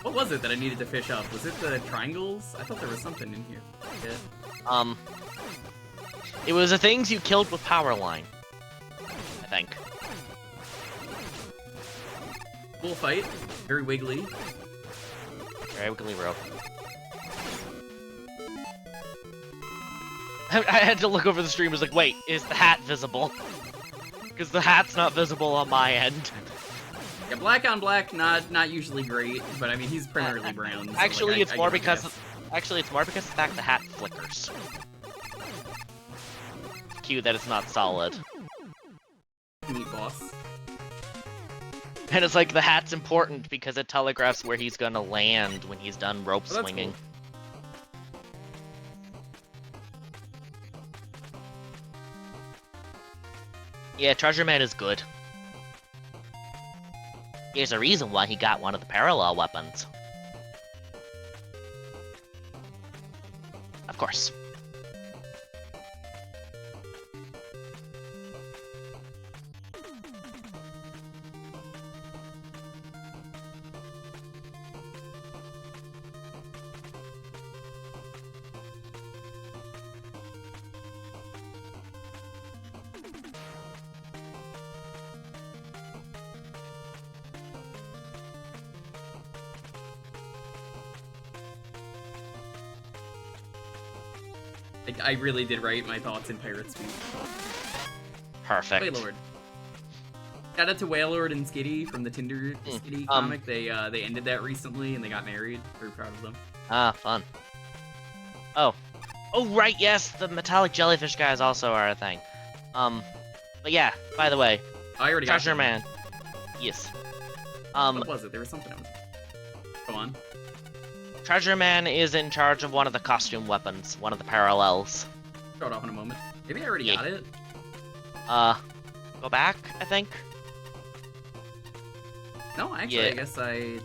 What was it that I needed to fish up? Was it the triangles? I thought there was something in here. Yeah. It was the things you killed with Power Line, I think. Cool fight. Very wiggly. Very wiggly rope. I had to look over the stream. I was like, wait, is the hat visible? Because the hat's not visible on my end. Yeah, black on black, not usually great, but I mean he's primarily brown. So Actually, like, it's more because of the fact the hat flickers. Cue that it's not solid. Neat boss. And it's like the hat's important because it telegraphs where he's gonna land when he's done rope swinging. Cool. Yeah, Treasure Man is good. There's a reason why he got one of the parallel weapons. Of course. I really did write my thoughts in pirate speak. Perfect. Wait, Lord. Shout out to Wailord and Skitty from the Tinder Skitty comic. They ended that recently and they got married. Very proud of them. Ah, fun. Oh, right, yes, the metallic jellyfish guys also are a thing. But yeah, by the way, I already got Treasure them. Man. Yes. What was it? There was something else. Go on. Treasure Man is in charge of one of the costume weapons, one of the parallels. Show it off in a moment. Maybe I already Yeah. got it. Go back, I think. No, actually, Yeah. I guess I.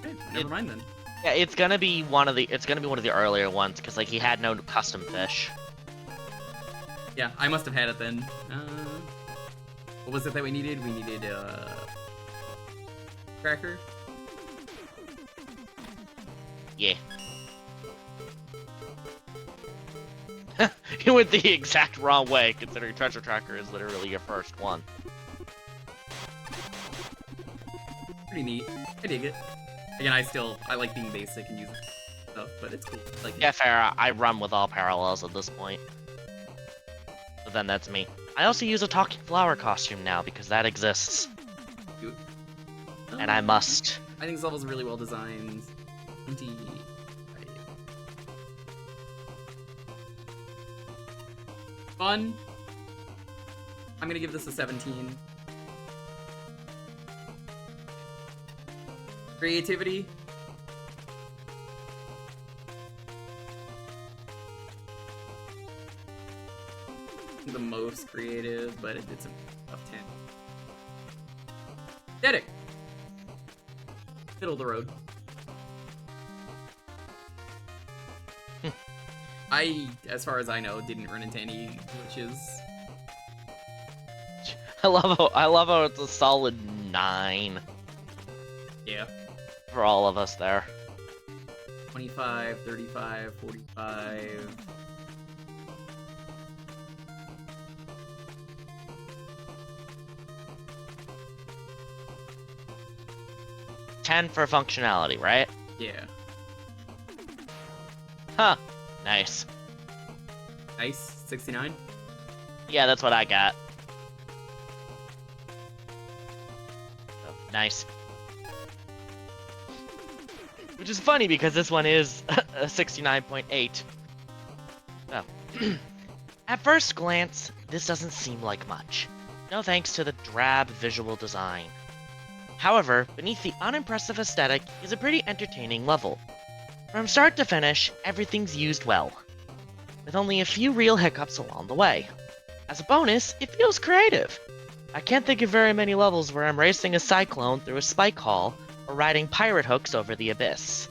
Okay, never mind then. Yeah, it's gonna be one of the earlier ones because like he had no custom fish. Yeah, I must have had it then. What was it that we needed? We needed cracker. Yeah. You went the exact wrong way, considering Treasure Tracker is literally your first one. Pretty neat. I dig it. Again, I like being basic and using stuff, but it's cool. Like Yeah, fair. I run with all parallels at this point. But then that's me. I also use a talking flower costume now because that exists, Cute. and I must. I think this level's really well designed. 20. Fun. I'm gonna give this a 17. Creativity. The most creative, but it's a tough 10. Aesthetic. Middle of the road. As far as I know, didn't run into any glitches. I love how it's a solid 9 Yeah. for all of us there. 25, 35, 45. $10 for functionality, right? Yeah. Huh. Nice. Nice. 69. Yeah, that's what I got. Oh, nice. Which is funny because this one is a 69.8. Oh. At first glance, this doesn't seem like much. No thanks to the drab visual design. However, beneath the unimpressive aesthetic is a pretty entertaining level. From start to finish, everything's used well, with only a few real hiccups along the way. As a bonus, it feels creative. I can't think of very many levels where I'm racing a cyclone through a spike hall or riding pirate hooks over the abyss.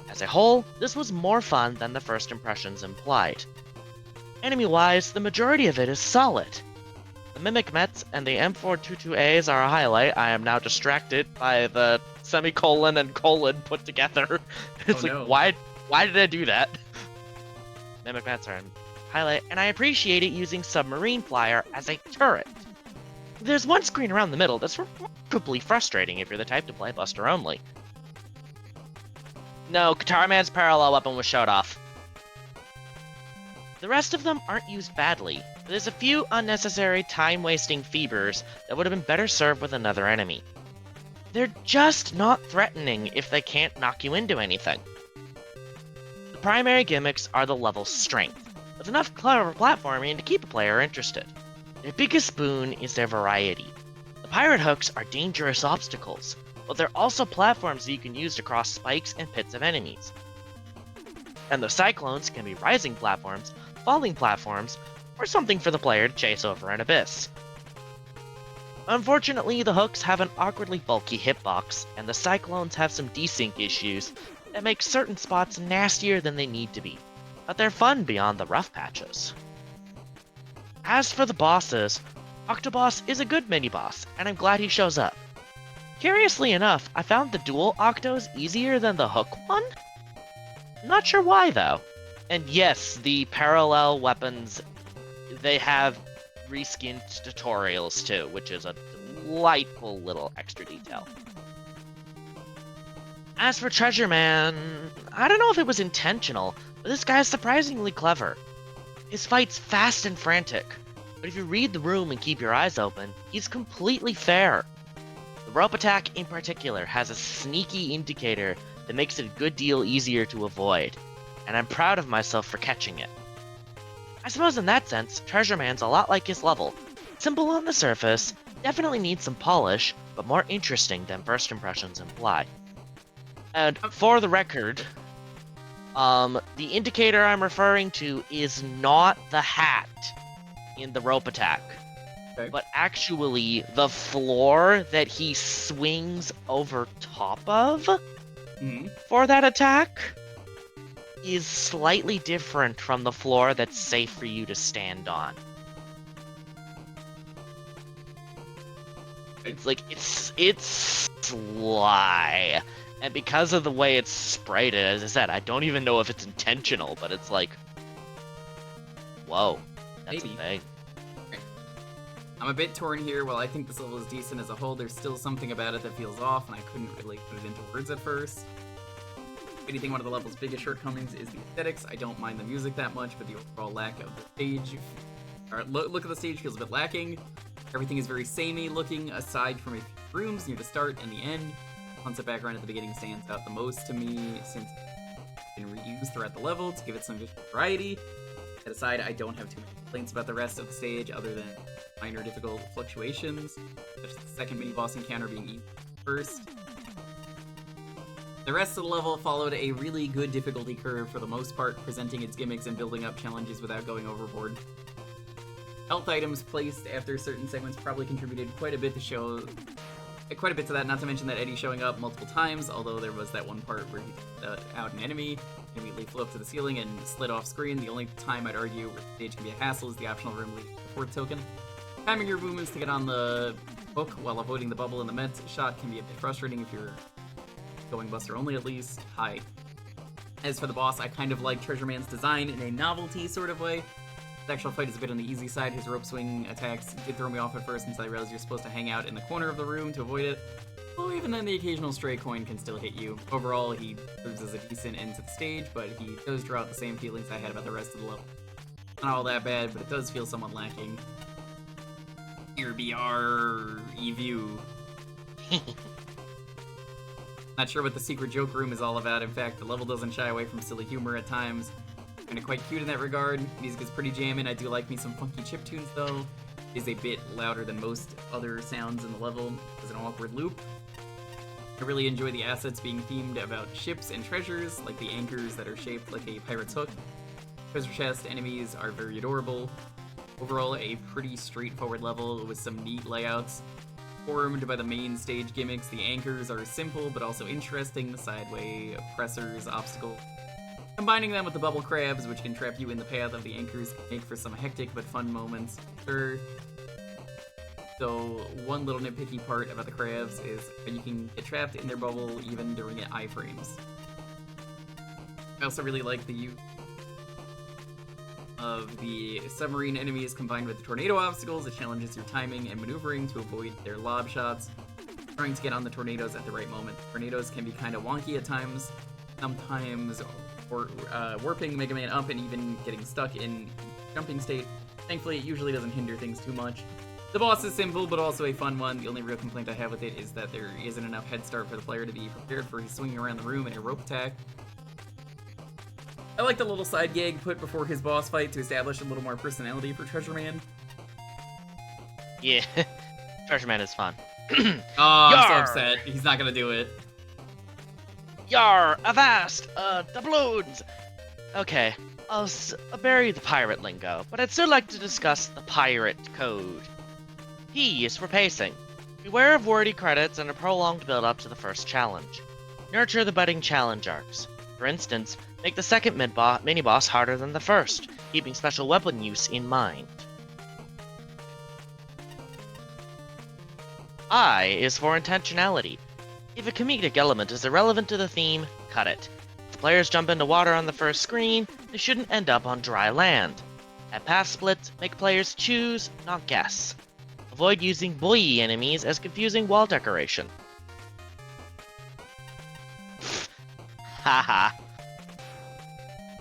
As a whole, this was more fun than the first impressions implied. Enemy-wise, the majority of it is solid. The Mimic Mets and the M422As are a highlight. I am now distracted by the semicolon and colon put together. It's Oh, no. why did I do that? Mimic Mets are a highlight, and I appreciate it using Submarine Flyer as a turret. There's one screen around the middle that's remarkably frustrating if you're the type to play Buster only. No, Katara Man's parallel weapon was showed off. The rest of them aren't used badly. There's a few unnecessary time-wasting fevers that would have been better served with another enemy. They're just not threatening if they can't knock you into anything. The primary gimmicks are the level's strength, with enough clever platforming to keep a player interested. Their biggest boon is their variety. The pirate hooks are dangerous obstacles, but they're also platforms that you can use to cross spikes and pits of enemies. And the cyclones can be rising platforms, falling platforms, or something for the player to chase over an abyss. Unfortunately, the hooks have an awkwardly bulky hitbox, and the cyclones have some desync issues that make certain spots nastier than they need to be, but they're fun beyond the rough patches. As for the bosses, Octoboss is a good mini-boss, and I'm glad he shows up. Curiously enough, I found the dual Octos easier than the hook one? Not sure why, though. And yes, the parallel weapons, they have reskinned tutorials too, which is a delightful little extra detail. As for Treasure Man, I don't know if it was intentional, but this guy's surprisingly clever. His fight's fast and frantic, But if you read the room and keep your eyes open, he's completely fair. The rope attack in particular has a sneaky indicator that makes it a good deal easier to avoid, and I'm proud of myself for catching it. I suppose in that sense, Treasure Man's a lot like his level. Simple on the surface, definitely needs some polish, but more interesting than first impressions imply. And for the record, the indicator I'm referring to is not the hat in the rope attack, Okay. but actually the floor that he swings over top of for that attack is slightly different from the floor that's safe for you to stand on. It's like, it's sly. And because of the way it's sprayed, as I said, I don't even know if it's intentional, but it's like, whoa, that's Maybe. a thing. I'm a bit torn here. While I think this level is decent as a whole, there's still something about it that feels off, and I couldn't really put it into words at first. If anything, one of the level's biggest shortcomings is the aesthetics. I don't mind the music that much, but the overall lack of the stage, or look at the stage feels a bit lacking. Everything is very samey looking, aside from a few rooms near the start and the end. Concept background at the beginning stands out the most to me, since it's been reused throughout the level to give it some visual variety. That aside, I don't have too many complaints about the rest of the stage, other than minor difficult fluctuations, such as the second mini-boss encounter being easy first. The rest of the level followed a really good difficulty curve for the most part, presenting its gimmicks and building up challenges without going overboard. Health items placed after certain segments probably contributed quite a bit to that, not to mention that Eddie showing up multiple times, although there was that one part where he out an enemy, immediately flew up to the ceiling and slid off screen. The only time I'd argue where the stage can be a hassle is the optional room leading to the fourth token. Timing your movements to get on the hook while avoiding the bubble in the med shot can be a bit frustrating if you're going Buster only at least. Hi. As for the boss, I kind of like Treasure Man's design in a novelty sort of way. The actual fight is a bit on the easy side. His rope swing attacks did throw me off at first until I realized you're supposed to hang out in the corner of the room to avoid it. Well, even then, the occasional stray coin can still hit you. Overall, he serves as a decent end to the stage, but he does draw out the same feelings I had about the rest of the level. Not all that bad, but it does feel somewhat lacking. Here be our view. Not sure what the secret joke room is all about. In fact, the level doesn't shy away from silly humor at times. Kinda quite cute in that regard. Music is pretty jammin'. I do like me some funky chiptunes though. It is a bit louder than most other sounds in the level. It's an awkward loop. I really enjoy the assets being themed about ships and treasures, like the anchors that are shaped like a pirate's hook. Treasure chest enemies are very adorable. Overall, a pretty straightforward level with some neat layouts. Formed by the main stage gimmicks, the anchors are simple but also interesting. The sideway pressers, obstacles. Combining them with the bubble crabs, which can trap you in the path of the anchors, can make for some hectic but fun moments. Sure. So, one little nitpicky part about the crabs is that you can get trapped in their bubble even during iframes. I also really like the use of the submarine enemies combined with the tornado obstacles. It challenges your timing and maneuvering to avoid their lob shots, trying to get on the tornadoes at the right moment. Tornadoes can be kind of wonky at times, sometimes warping Mega Man up and even getting stuck in jumping state. Thankfully, it usually doesn't hinder things too much. The boss is simple, but also a fun one. The only real complaint I have with it is that there isn't enough head start for the player to be prepared for his swinging around the room in a rope attack. I like the little side gag put before his boss fight to establish a little more personality for Treasure Man. Yeah, Treasure Man is fun. Oh, I'm so Yar! upset. He's not gonna do it. Yar, avast, doubloons! Okay, I'll bury the pirate lingo, but I'd still like to discuss the pirate code. P is for pacing. Beware of wordy credits and a prolonged build-up to the first challenge. Nurture the budding challenge arcs. For instance, make the second mini-boss harder than the first, keeping special weapon use in mind. I is for intentionality. If a comedic element is irrelevant to the theme, cut it. If the players jump into water on the first screen, they shouldn't end up on dry land. At path splits, make players choose, not guess. Avoid using buoy enemies as confusing wall decoration. Haha.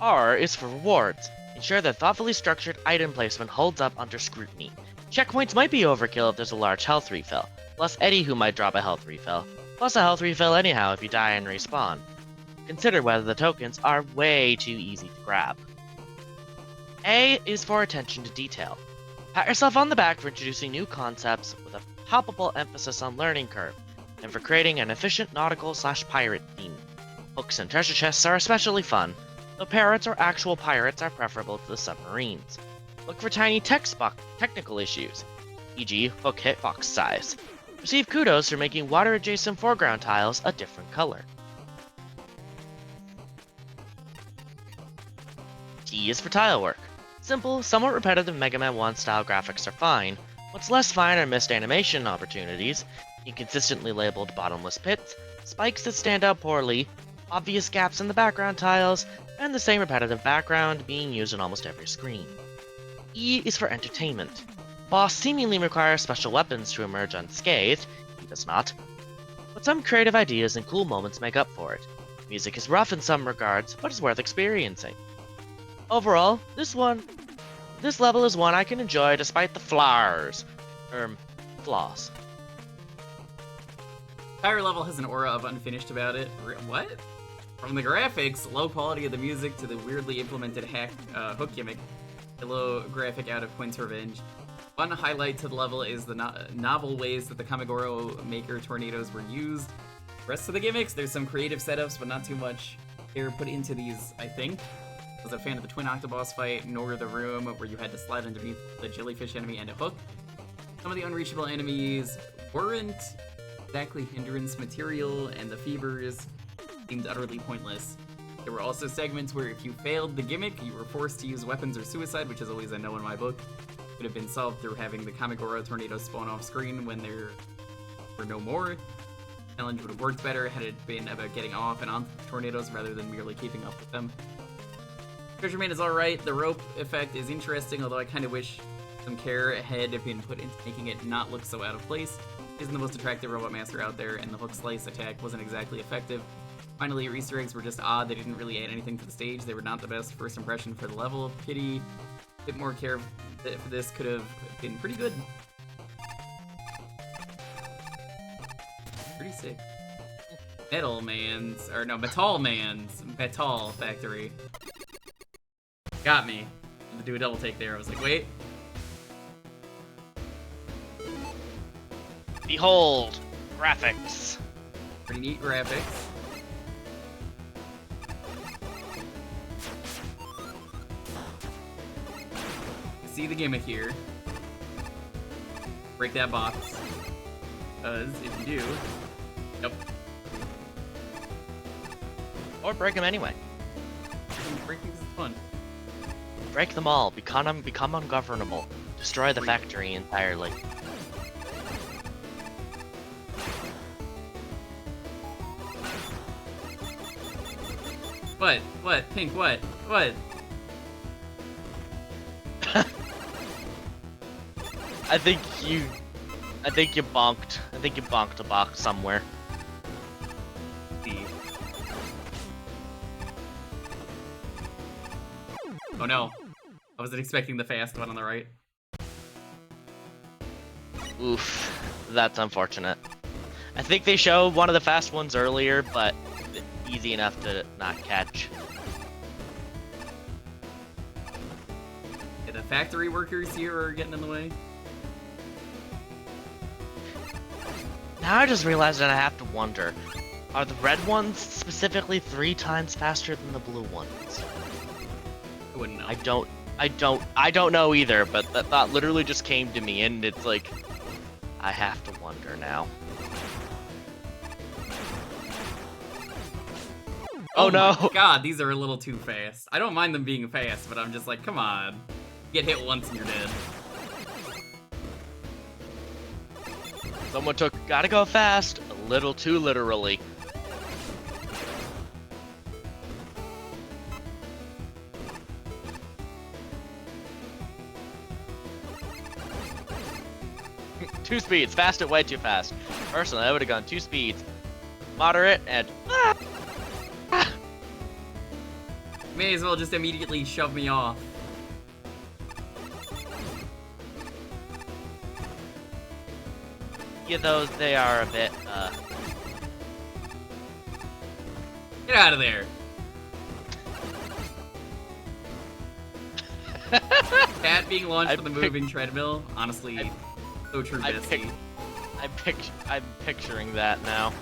R is for rewards. Ensure that thoughtfully structured item placement holds up under scrutiny. Checkpoints might be overkill if there's a large health refill, plus Eddie who might drop a health refill, plus a health refill anyhow if you die and respawn. Consider whether the tokens are way too easy to grab. A is for attention to detail. Pat yourself on the back for introducing new concepts with a palpable emphasis on learning curve, and for creating an efficient nautical/pirate theme. Hooks and treasure chests are especially fun, though parrots or actual pirates are preferable to the submarines. Look for tiny technical issues, e.g. hook hitbox size. Receive kudos for making water-adjacent foreground tiles a different color. T is for tile work. Simple, somewhat repetitive Mega Man 1 style graphics are fine. What's less fine are missed animation opportunities, inconsistently labeled bottomless pits, spikes that stand out poorly, obvious gaps in the background tiles, and the same repetitive background being used on almost every screen. E is for entertainment. Boss seemingly requires special weapons to emerge unscathed, he does not, but some creative ideas and cool moments make up for it. Music is rough in some regards, but is worth experiencing. Overall, this level is one I can enjoy despite the flaws. Entire level has an aura of unfinished about it. What? From the graphics, low quality of the music, to the weirdly implemented hook gimmick, a low graphic out of Quint's Revenge. One highlight to the level is the novel ways that the Kamigoro Maker tornadoes were used. The rest of the gimmicks, there's some creative setups, but not too much care put into these, I think. I was a fan of the Twin Octoboss fight, nor the room where you had to slide underneath the jellyfish enemy and a hook. Some of the unreachable enemies weren't exactly hindrance material, and the fevers seemed utterly pointless. There were also segments where if you failed the gimmick, you were forced to use weapons or suicide, which is always a no in my book. Could have been solved through having the Kamigoro tornadoes spawn off screen when there were no more. The challenge would have worked better had it been about getting off and on tornadoes rather than merely keeping up with them. Treasure Man is alright, the rope effect is interesting, although I kind of wish some care had been put into making it not look so out of place. It isn't the most attractive robot master out there, and the hook slice attack wasn't exactly effective. Finally, your Easter eggs were just odd, they didn't really add anything to the stage, they were not the best first impression for the level. Pity, a bit more care for this could have been pretty good. Pretty sick. Metal Man's Metal Factory. Got me. To do a double take there, I was like, wait. Behold, graphics. Pretty neat graphics. See the gimmick here. Break that box. Because if you do... Nope. Or break them anyway. Breaking is fun. Break them all, become ungovernable. Destroy the factory entirely. What? What? Pink, what? What? I think you bonked. I think you bonked a box somewhere. Oh no. I wasn't expecting the fast one on the right. Oof. That's unfortunate. I think they showed one of the fast ones earlier, but easy enough to not catch. Yeah, the factory workers here are getting in the way. Now I just realized that I have to wonder, are the red ones specifically 3 times faster than the blue ones? I wouldn't know. I don't know either, but that thought literally just came to me, and it's like, I have to wonder now. Oh no! My God, these are a little too fast. I don't mind them being fast, but I'm just like, come on. Get hit once and you're dead. Someone took gotta go fast a little too literally. Two speeds, fast and way too fast. Personally, I would have gone 2 speeds, moderate, and May as well just immediately shove me off. Yeah, those, they are a bit, Get out of there. Cat being launched on the moving treadmill. Honestly, so true, Bessie. I'm picturing that now.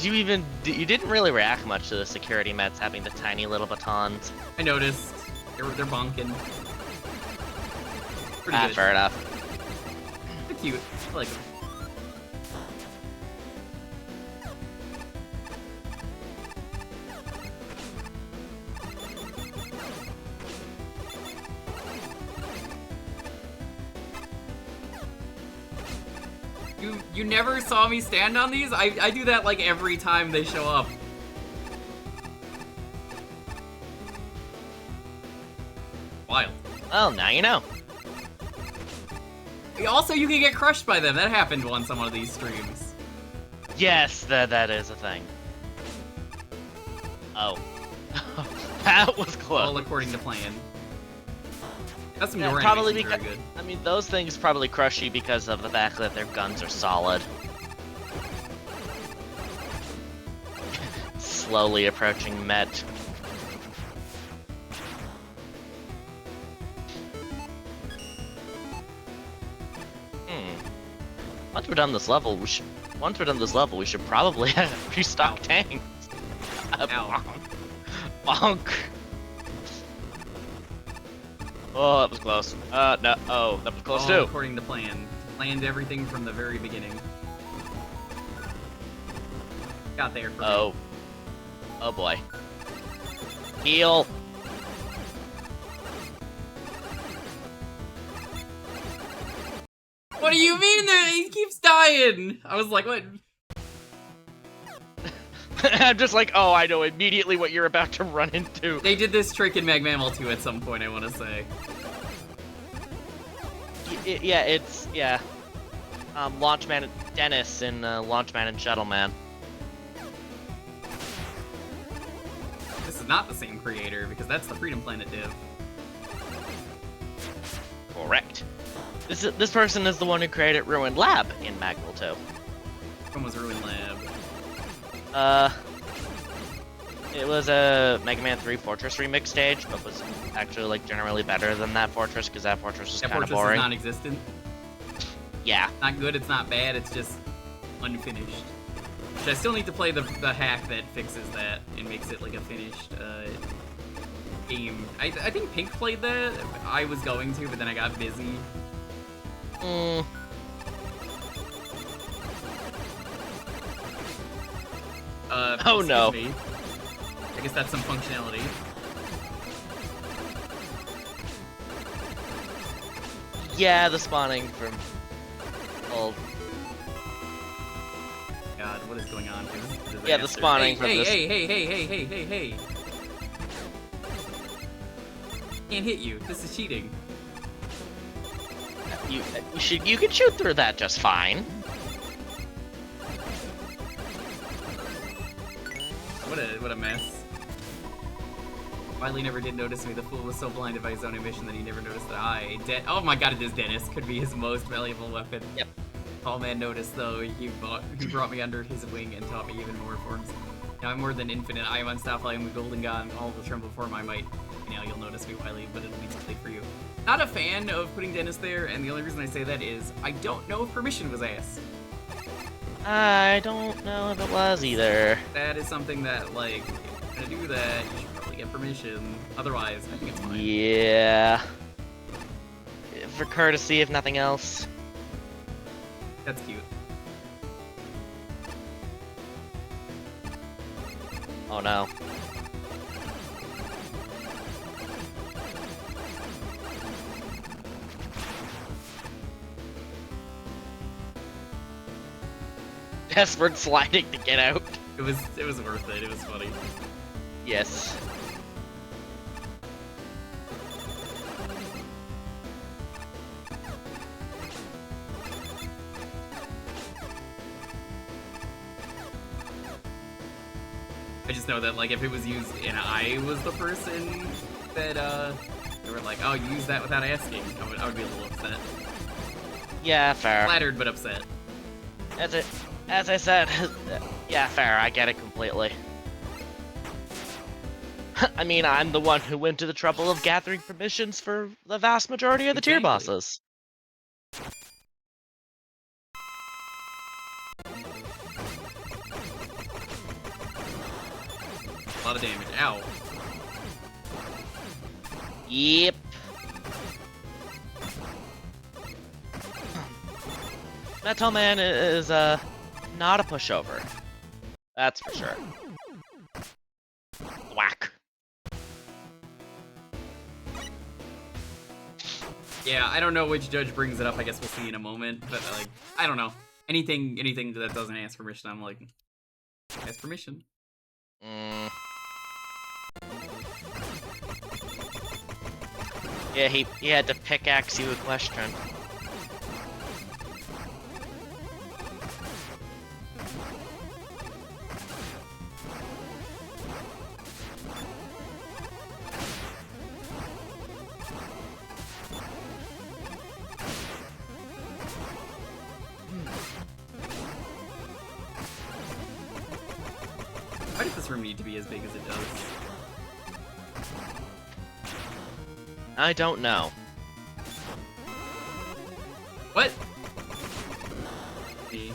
You didn't really react much to the security mets having the tiny little batons. I noticed. They're bonking. Pretty good. Fair enough. They're cute. I like them. You never saw me stand on these? I do that like every time they show up. Wild. Well, now you know. Also, you can get crushed by them. That happened once on one of these streams. Yes, that is a thing. Oh. That was close. All according to plan. That's some Yeah, door probably animations because, very good. I mean, those things probably crush you because of the fact that their guns are solid. Slowly approaching Met. Once we're done this level, we should probably restock tanks. Ow. Bonk. Oh, that was close. No. Oh, that was close All too. according to plan. Planned everything from the very beginning. Got there for me. Oh boy. Heal. What do you mean that he keeps dying? I was like, what? I'm just like, oh, I know immediately what you're about to run into. They did this trick in Mag Mammal 2 at some point, I want to say. Yeah. Launchman and Dennis and Launchman and Shuttleman. This is not the same creator, because that's the Freedom Planet div. Correct. This person is the one who created Ruined Lab in Magmal 2. When was Ruin Lab? It was a Mega Man 3 Fortress remix stage, but was actually like generally better than that Fortress because that Fortress was That kind of Fortress boring. is non-existent. Yeah. Not good, it's not bad, it's just unfinished. Which I still need to play the hack that fixes that and makes it like a finished game. I think Pink played that. I was going to, but then I got busy. Oh no. Me. I guess that's some functionality. Yeah, the spawning from old. God, what is going on here? This is a Yeah, the disaster. spawning from hey, this. Hey. Can't hit you. This is cheating. You can shoot through that just fine. What a mess. Wiley never did notice me. The fool was so blinded by his own ambition that he never noticed that oh my god, it is Dennis. Could be his most valuable weapon. Yep. Tall man noticed, though. He brought me under his wing and taught me even more forms. Now I'm more than infinite. I am unstoppable. I am the golden god. All will tremble before my might. Now you'll notice me, Wiley, but it'll be too late for you. Not a fan of putting Dennis there, and the only reason I say that is I don't know if permission was asked. I don't know if it was either. That is something that, like, if you're gonna do that, you should probably get permission. Otherwise, I think it's fine. Yeah. For courtesy, if nothing else. That's cute. Oh no. Desperate sliding to get out. It was worth it. It was funny. Yes. I just know that, like, if it was used and I was the person that, they were like, oh, you use that without asking, I would be a little upset. Yeah, fair. Flattered, but upset. As I said, yeah, fair, I get it completely. I mean, I'm the one who went to the trouble of gathering permissions for the vast majority of the tier bosses. A lot of damage. Ow. Yep. Metal Man is not a pushover. That's for sure. Whack. Yeah, I don't know which judge brings it up. I guess we'll see in a moment. But, like, I don't know. Anything that doesn't ask permission, I'm like, ask permission. Yeah, he had to pickaxe you a question. Why does this room need to be as big as it does? I don't know. What? Me.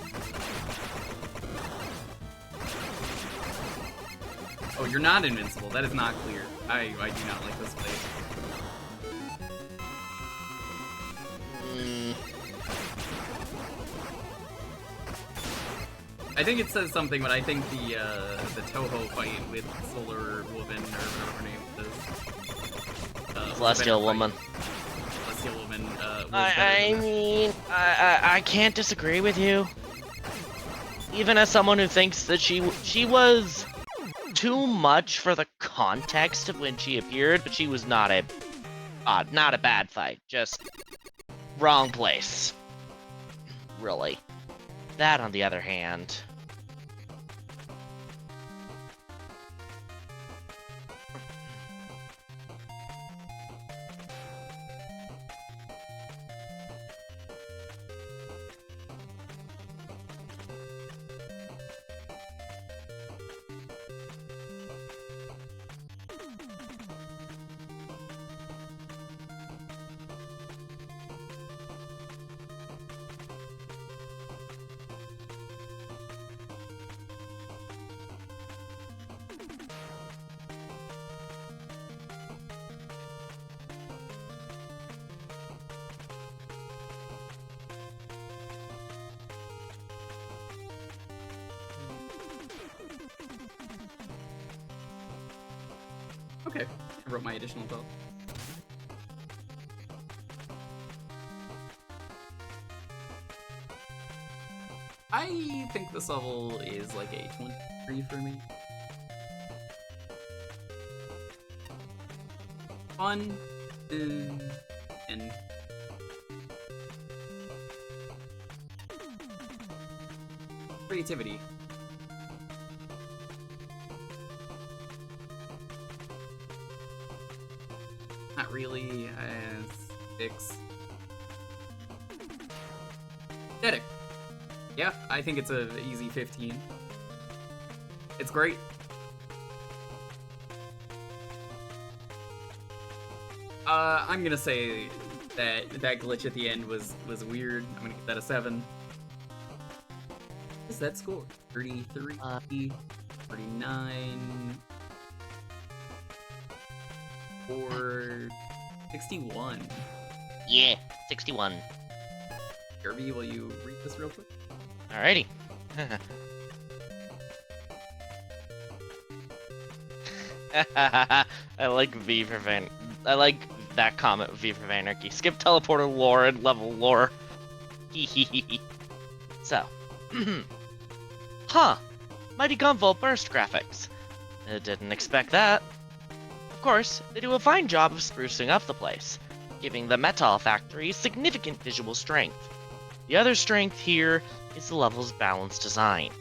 Oh, you're not invincible. That is not clear. I do not like this play. I think it says something, but I think the Toho fight with Solar Woman, or whatever her name is. Celestial Woman. Celestial Woman, was I mean, I can't disagree with you. Even as someone who thinks that she was too much for the context of when she appeared, but she was not a bad fight. Just wrong place. Really. That, on the other hand... Okay, I wrote my additional thought. I think this level is like a 23 for me. Fun, and creativity. Not really. 6. Aesthetic. Yeah, I think it's a easy 15. It's great. I'm gonna say that glitch at the end was weird. I'm gonna give that a 7. What is that score? 33, 39, or 61. Yeah, 61. Kirby, will you read this real quick? Alrighty. I like V for Van. I like that comment, V for Vanarchy. Skip teleporter lore and level lore. So. Huh. Mighty Gunvolt burst graphics. I didn't expect that. Of course, they do a fine job of sprucing up the place, giving the Metal Factory significant visual strength. The other strength here is the level's balanced design.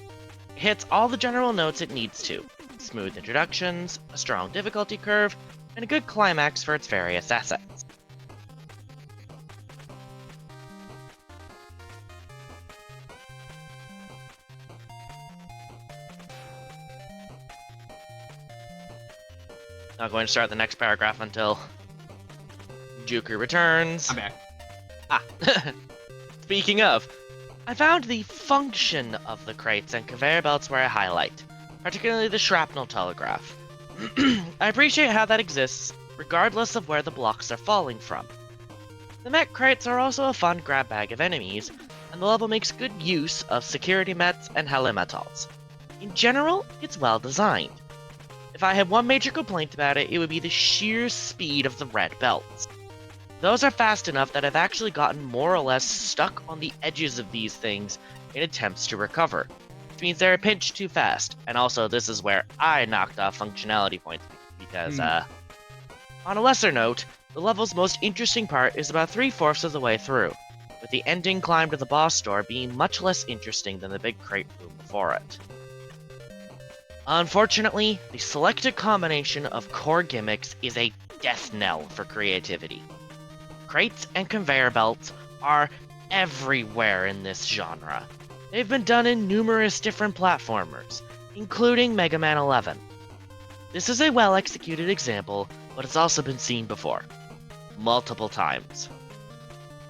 It hits all the general notes it needs to, smooth introductions, a strong difficulty curve, and a good climax for its various assets. Not going to start the next paragraph until Jewker returns. I'm back. Ah, speaking of, I found the function of the crates and conveyor belts where I highlight, particularly the shrapnel telegraph. I appreciate how that exists, regardless of where the blocks are falling from. The mech crates are also a fun grab bag of enemies, and the level makes good use of security mets and helimetals. In general, it's well designed. If I had one major complaint about it, it would be the sheer speed of the red belts. Those are fast enough that I've actually gotten more or less stuck on the edges of these things in attempts to recover, which means they're a pinch too fast, and also this is where I knocked off functionality points, because, on a lesser note, the level's most interesting part is about 3/4 of the way through, with the ending climb to the boss door being much less interesting than the big crate room before it. Unfortunately, the selected combination of core gimmicks is a death knell for creativity. Crates and conveyor belts are everywhere in this genre. They've been done in numerous different platformers, including Mega Man 11. This is a well-executed example, but it's also been seen before. Multiple times.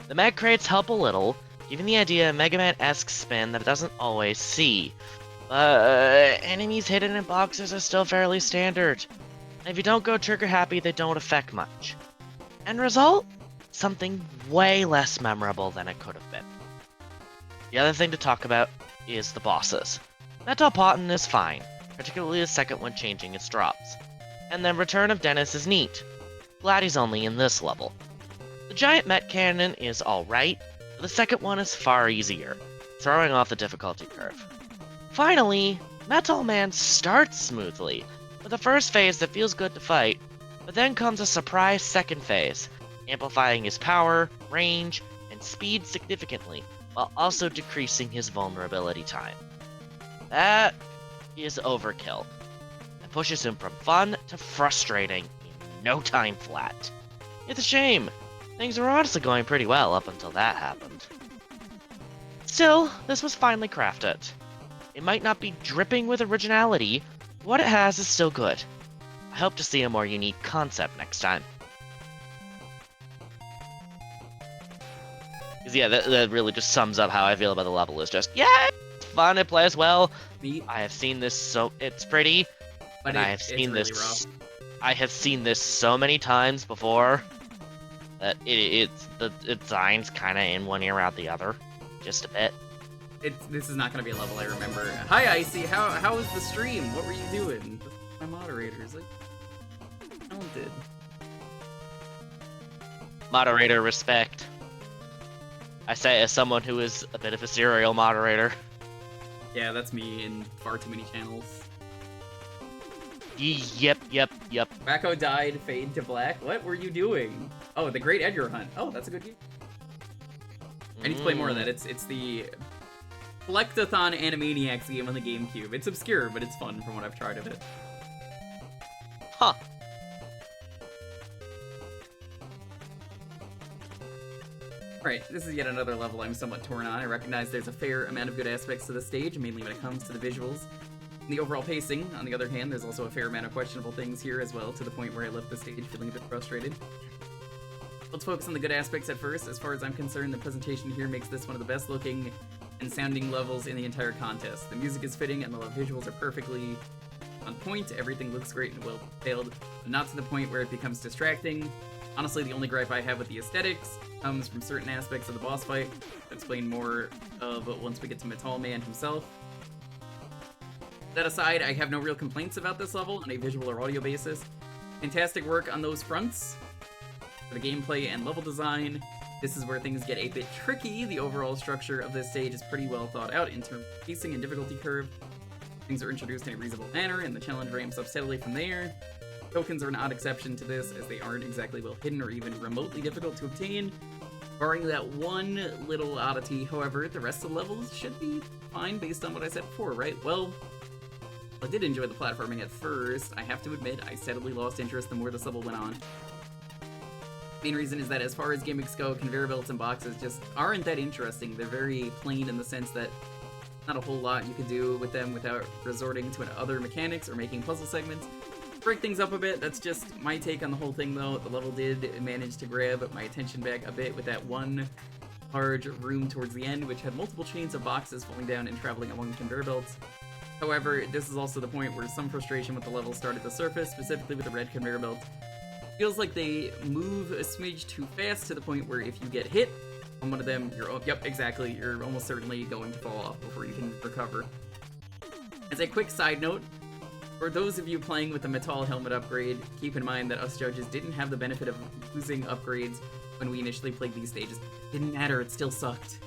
The mech crates help a little, giving the idea a Mega Man-esque spin that it doesn't always see. But enemies hidden in boxes are still fairly standard. And if you don't go trigger happy, they don't affect much. End result? Something way less memorable than it could have been. The other thing to talk about is the bosses. Metal Potten is fine, particularly the second one changing its drops. And the return of Dennis is neat. Glad he's only in this level. The giant Met Cannon is alright, but the second one is far easier, throwing off the difficulty curve. Finally, Metal Man starts smoothly, with a first phase that feels good to fight, but then comes a surprise second phase, amplifying his power, range, and speed significantly, while also decreasing his vulnerability time. That is overkill. It pushes him from fun to frustrating in no time flat. It's a shame. Things were honestly going pretty well up until that happened. Still, this was finely crafted. It might not be dripping with originality, but what it has is still good. I hope to see a more unique concept next time. Because yeah, that really just sums up how I feel about the level. Is just, yeah, it's fun, it plays well. Neat. I have seen this it's pretty, But and I have seen it's this. really rough. I have seen this so many times before that the design's kind of in one ear out the other, just a bit. This is not gonna be a level I remember. Hi, Icy. How was the stream? What were you doing? My moderators, like, talented. Moderator respect. I say it as someone who is a bit of a serial moderator. Yeah, that's me in far too many channels. Yep. Wacko died, fade to black. What were you doing? Oh, the Great Edgar Hunt. Oh, that's a good game. I need to play more of that. It's the Collectathon Animaniacs game on the GameCube. It's obscure, but it's fun from what I've tried of it. Huh. Alright, this is yet another level I'm somewhat torn on. I recognize there's a fair amount of good aspects to the stage, mainly when it comes to the visuals and the overall pacing. On the other hand, there's also a fair amount of questionable things here as well, to the point where I left the stage feeling a bit frustrated. Let's focus on the good aspects at first. As far as I'm concerned, the presentation here makes this one of the best looking and sounding levels in the entire contest. The music is fitting and the visuals are perfectly on point. Everything looks great and well detailed, but not to the point where it becomes distracting. Honestly, the only gripe I have with the aesthetics comes from certain aspects of the boss fight. I'll explain more of once we get to Metal Man himself. That aside, I have no real complaints about this level on a visual or audio basis. Fantastic work on those fronts. For the gameplay and level design, this is where things get a bit tricky. The overall structure of this stage is pretty well thought out in terms of pacing and difficulty curve. Things are introduced in a reasonable manner, and the challenge ramps up steadily from there. Tokens are an odd exception to this, as they aren't exactly well hidden or even remotely difficult to obtain. Barring that one little oddity, however, the rest of the levels should be fine based on what I said before, right? Well, I did enjoy the platforming at first. I have to admit, I steadily lost interest the more this level went on. Main reason is that as far as gimmicks go, conveyor belts and boxes just aren't that interesting. They're very plain in the sense that not a whole lot you can do with them without resorting to other mechanics or making puzzle segments. Break things up a bit, that's just my take on the whole thing though. The level did manage to grab my attention back a bit with that one large room towards the end, which had multiple chains of boxes falling down and traveling along conveyor belts. However, this is also the point where some frustration with the level started to surface, specifically with the red conveyor belt. Feels like they move a smidge too fast to the point where if you get hit on one of them, you're almost certainly going to fall off before you can recover. As a quick side note, for those of you playing with the Metal Helmet upgrade, keep in mind that us judges didn't have the benefit of using upgrades when we initially played these stages. Didn't matter, it still sucked.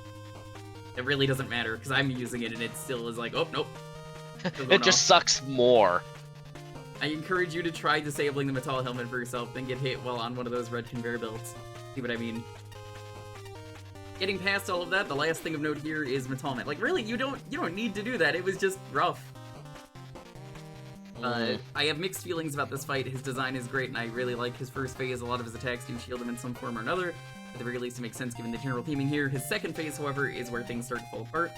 It really doesn't matter, because I'm using it and it still is like, oh, nope. It just sucks more. I encourage you to try disabling the Metal Helmet for yourself, then get hit while on one of those red conveyor belts. See what I mean? Getting past all of that, the last thing of note here is Metal Man. Like, really, you don't need to do that. It was just rough. I have mixed feelings about this fight. His design is great, and I really like his first phase. A lot of his attacks do shield him in some form or another. At the very least, it makes sense given the general theming here. His second phase, however, is where things start to fall apart.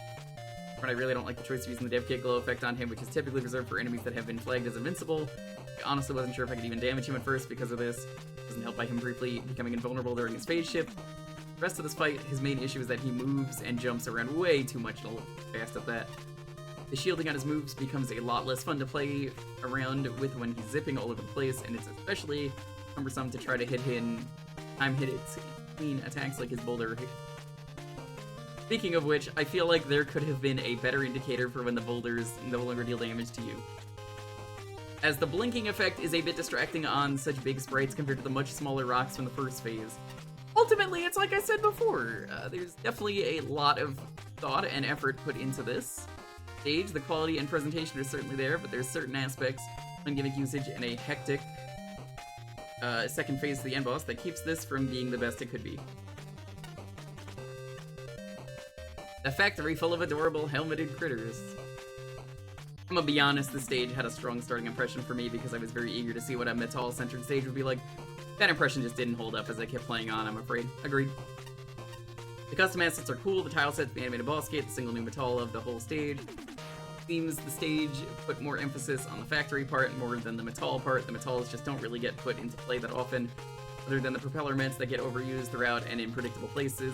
But I really don't like the choice of using the Dev Kit Glow effect on him, which is typically reserved for enemies that have been flagged as invincible. I honestly wasn't sure if I could even damage him at first because of this. It doesn't help by him briefly becoming invulnerable during his phase shift. The rest of this fight, his main issue is that he moves and jumps around way too much to look fast at that. The shielding on his moves becomes a lot less fun to play around with when he's zipping all over the place, and it's especially cumbersome to try to hit him clean attacks like his boulder. Speaking of which, I feel like there could have been a better indicator for when the boulders no longer deal damage to you. As the blinking effect is a bit distracting on such big sprites compared to the much smaller rocks from the first phase. Ultimately, it's like I said before, there's definitely a lot of thought and effort put into this stage. The quality and presentation are certainly there, but there's certain aspects on gimmick usage and a hectic second phase to the end boss that keeps this from being the best it could be. A factory full of adorable helmeted critters. I'm gonna be honest, this stage had a strong starting impression for me because I was very eager to see what a Metal-centered stage would be like. That impression just didn't hold up as I kept playing on, I'm afraid. Agreed. The custom assets are cool, the tile sets, the animated boss gate, the single new Metal of the whole stage. Seems the stage put more emphasis on the factory part more than the Metal part. The Metals just don't really get put into play that often, other than the propeller ments that get overused throughout and in predictable places.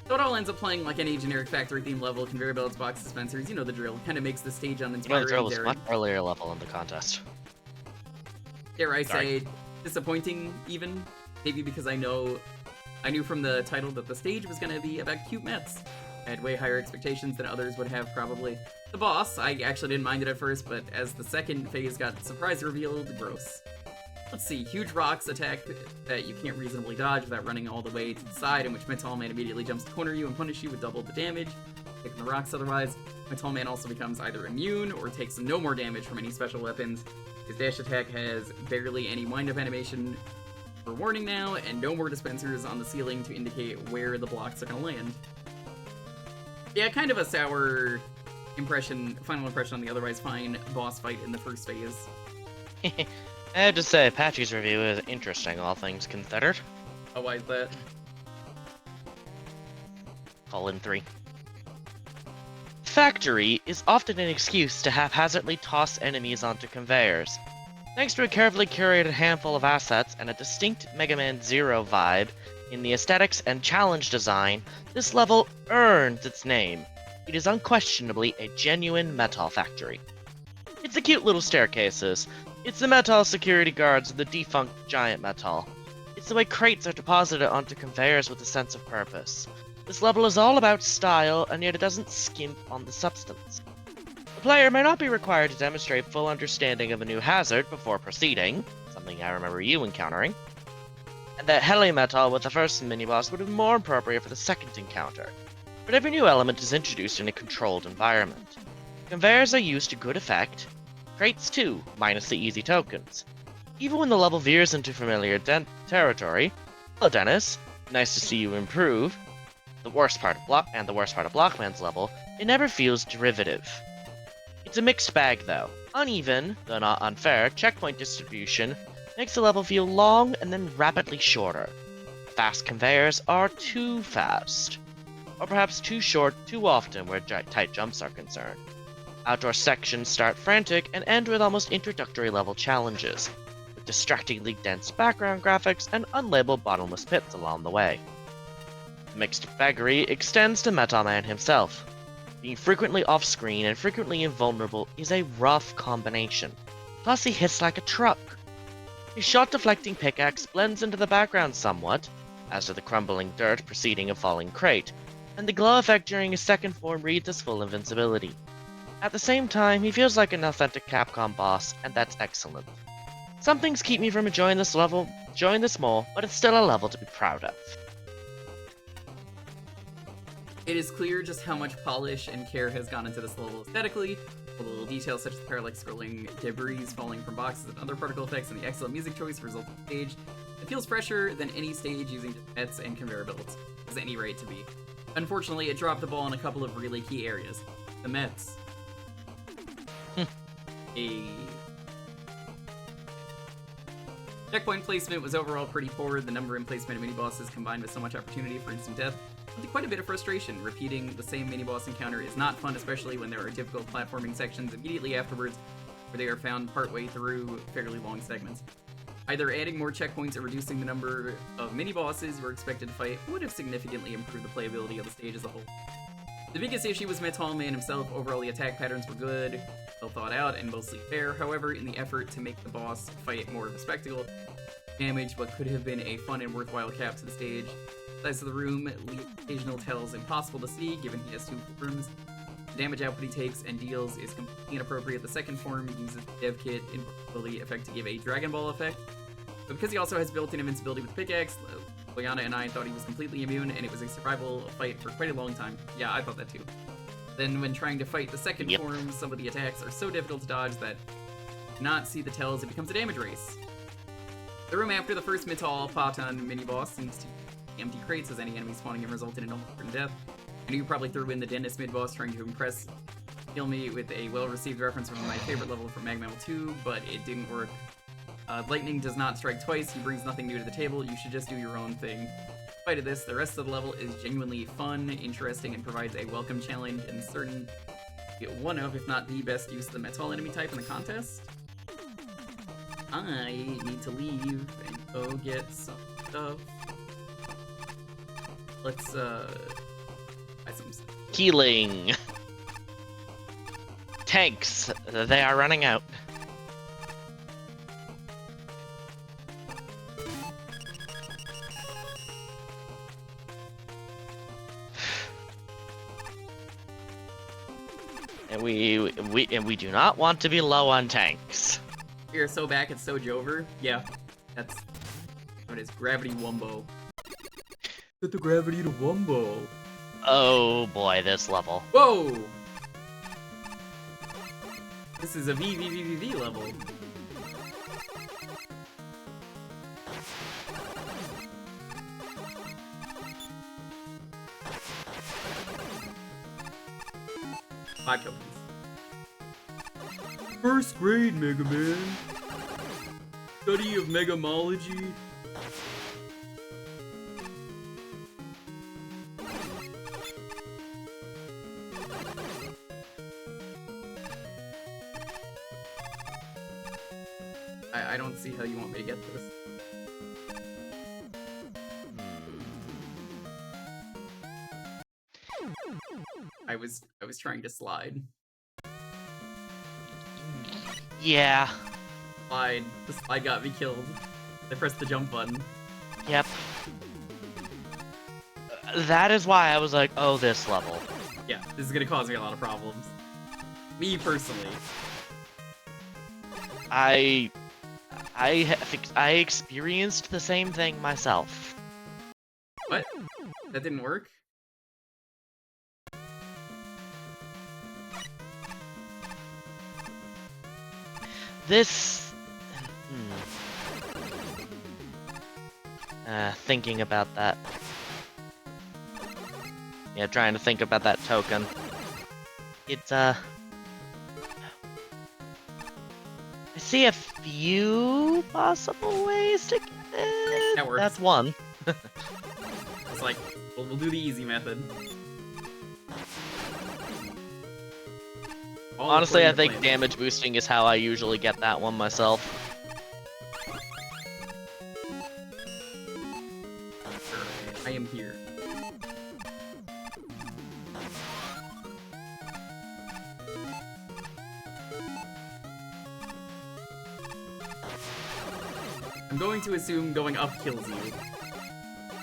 So it all ends up playing like any generic factory-themed level, conveyor belts, box dispensers, you know the drill. Kind of makes the stage uninspiring. The drill was much earlier level in the contest. Dare I say, disappointing even? Maybe because I knew from the title that the stage was going to be about cute Mets. I had way higher expectations than others would have, probably. The boss, I actually didn't mind it at first, but as the second phase got surprise revealed, gross. Let's see, huge rocks attack that you can't reasonably dodge without running all the way to the side, in which Metal Man immediately jumps to corner you and punish you with double the damage, taking the rocks otherwise. Metal Man also becomes either immune or takes no more damage from any special weapons. His dash attack has barely any wind-up animation for warning now, and no more dispensers on the ceiling to indicate where the blocks are going to land. Yeah, kind of a sour final impression on the otherwise fine boss fight in the first phase. I have to say, Patchy's review is interesting, all things considered. Oh, why is that? Call in 3. Factory is often an excuse to haphazardly toss enemies onto conveyors. Thanks to a carefully curated handful of assets and a distinct Mega Man Zero vibe in the aesthetics and challenge design, this level earns its name. It is unquestionably a genuine Metal factory. It's the cute little staircases. It's the Metal security guards of the defunct giant Metal. It's the way crates are deposited onto conveyors with a sense of purpose. This level is all about style, and yet it doesn't skimp on the substance. The player may not be required to demonstrate full understanding of a new hazard before proceeding, something I remember you encountering, and that Heli Metal with the first mini-boss would have been more appropriate for the second encounter. But every new element is introduced in a controlled environment. Conveyors are used to good effect, crates too, minus the easy tokens. Even when the level veers into familiar territory, hello Dennis, nice to see you improve, the worst part of Blockman's level, it never feels derivative. It It's a mixed bag though. Uneven, though not unfair, checkpoint distribution makes the level feel long and then rapidly shorter. Fast conveyors are too fast, or perhaps too short too often where tight jumps are concerned. Outdoor sections start frantic and end with almost introductory level challenges, with distractingly dense background graphics and unlabeled bottomless pits along the way. The mixed baggery extends to Metal Man himself. Being frequently off-screen and frequently invulnerable is a rough combination. Plus he hits like a truck. His shot-deflecting pickaxe blends into the background somewhat, as do the crumbling dirt preceding a falling crate, and the glow effect during his second form reads as full invincibility. At the same time, he feels like an authentic Capcom boss, and that's excellent. Some things keep me from enjoying this more, but it's still a level to be proud of. It is clear just how much polish and care has gone into this level aesthetically. The little details such as the parallax scrolling debris falling from boxes and other particle effects, and the excellent music choice result of the stage. It feels fresher than any stage using jets and conveyor belts has any right to be. Unfortunately, it dropped the ball in a couple of really key areas. The Mets. Checkpoint placement was overall pretty poor. The number and placement of mini-bosses combined with so much opportunity for instant death led to quite a bit of frustration. Repeating the same mini-boss encounter is not fun, especially when there are difficult platforming sections immediately afterwards where they are found partway through fairly long segments. Either adding more checkpoints or reducing the number of mini-bosses you were expected to fight would have significantly improved the playability of the stage as a whole. The biggest issue was Metal Man himself. Overall, the attack patterns were good, well thought out, and mostly fair. However, in the effort to make the boss fight more of a spectacle, damaged what could have been a fun and worthwhile cap to the stage. The size of the room leaves occasional tells impossible to see, given he has two forms. The damage output he takes and deals is completely inappropriate. The second form uses the dev kit invincibility effect to give a Dragon Ball effect. But because he also has built-in invincibility with pickaxe, Loyana and I thought he was completely immune, and it was a survival fight for quite a long time. Yeah, I thought that too. Then when trying to fight the second form, some of the attacks are so difficult to dodge that not see the tells, it becomes a damage race. The room after the first Metal Patan mini-boss seems to empty crates, as any enemy spawning in resulted in almost certain death. I knew you probably threw in the dentist mid-boss trying to kill me with a well-received reference from my favorite level from Magma 2, but it didn't work. Lightning does not strike twice, he brings nothing new to the table, you should just do your own thing. In spite of this, the rest of the level is genuinely fun, interesting, and provides a welcome challenge and certain one of, if not the best use of the metal enemy type in the contest. I need to leave and go get some stuff. Let's, buy some stuff. Healing. Tanks. They are running out. And we do not want to be low on tanks. We are so back at Sojover. Yeah, that's what it is. Gravity Wumbo. Set the gravity to Wumbo. Oh boy, this level. Whoa! This is a VVVVV level. Five tokens. First grade, Mega Man. Study of Megamology. I don't see how you want me to get this. I was trying to slide. Yeah. The slide got me killed. I pressed the jump button. Yep. That is why I was like, oh, this level. Yeah, this is gonna cause me a lot of problems. Me personally. I experienced the same thing myself. What? That didn't work? This... thinking about that. Yeah, trying to think about that token. It's, see a few possible ways to get it. That works. That's one. It's like, we'll do the easy method. All Honestly, I according to think plan. damage boosting is how I usually get that one myself. Sure, I am here. I'm going to assume going up kills you.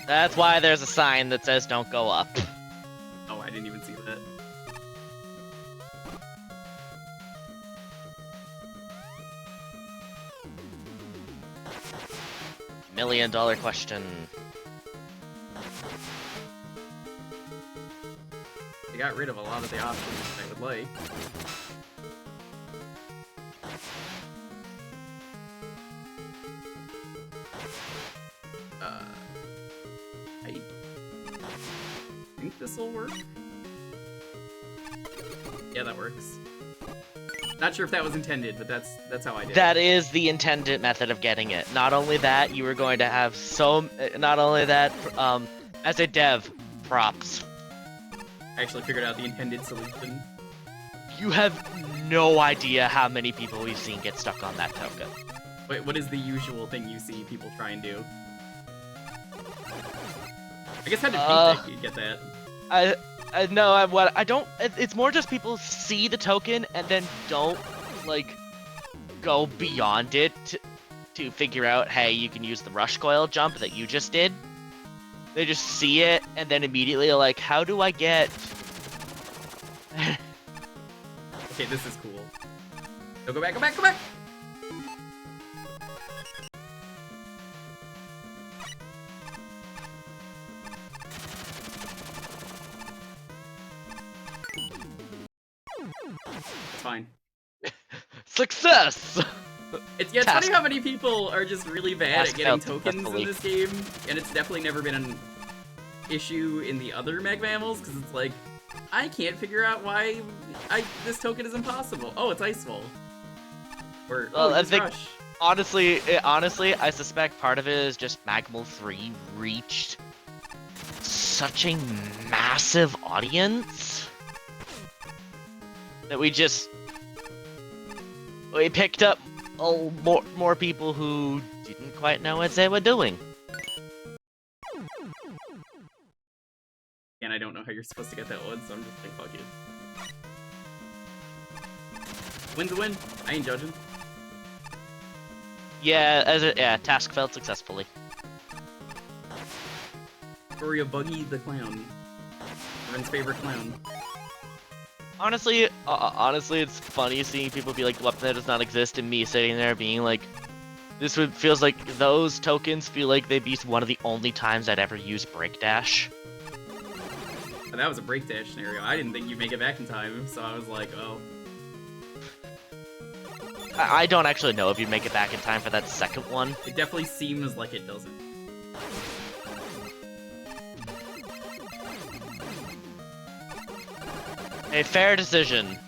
That's why there's a sign that says don't go up. Oh, I didn't even see that. $1 million question. They got rid of a lot of the options I would like. I think this will work. Yeah, that works. Not sure if that was intended, but that's how I did That it. is the intended method of getting it. Not only that, you were going to have not only that, as a dev, props. I actually figured out the intended solution. You have no idea how many people we've seen get stuck on that token. Wait, what is the usual thing you see people try and do? I guess how did Pink Deck get that? I know what I don't. It's more just people see the token and then don't like go beyond it to figure out, hey, you can use the rush coil jump that you just did. They just see it and then immediately are like, how do I get? Okay, this is cool. No, go back, go back, go back! It's fine. Success! It's Task. funny how many people are just really bad Task at getting failed tokens in successfully. this game, and it's definitely never been an issue in the other Meg Mammals, because it's like, I can't figure out why this token is impossible. Oh, it's Icefall. Or, Well, oh, I use think- Rush. Honestly, I suspect part of it is just Magmal 3 reached such a massive audience that we picked up more people who didn't quite know what they were doing. And I don't know how you're supposed to get that one, so I'm just like, fuck it. Win's a win. I ain't judging. Yeah, task failed successfully. Story of Buggy the Clown. Ren's favorite clown. Honestly, it's funny seeing people be like, "Weapon that does not exist," and me sitting there being like, feels like those tokens feel like they'd be one of the only times I'd ever use Break Dash. And that was a break dash scenario. I didn't think you'd make it back in time, so I was like, oh. I don't actually know if you'd make it back in time for that second one. It definitely seems like it doesn't. A fair decision.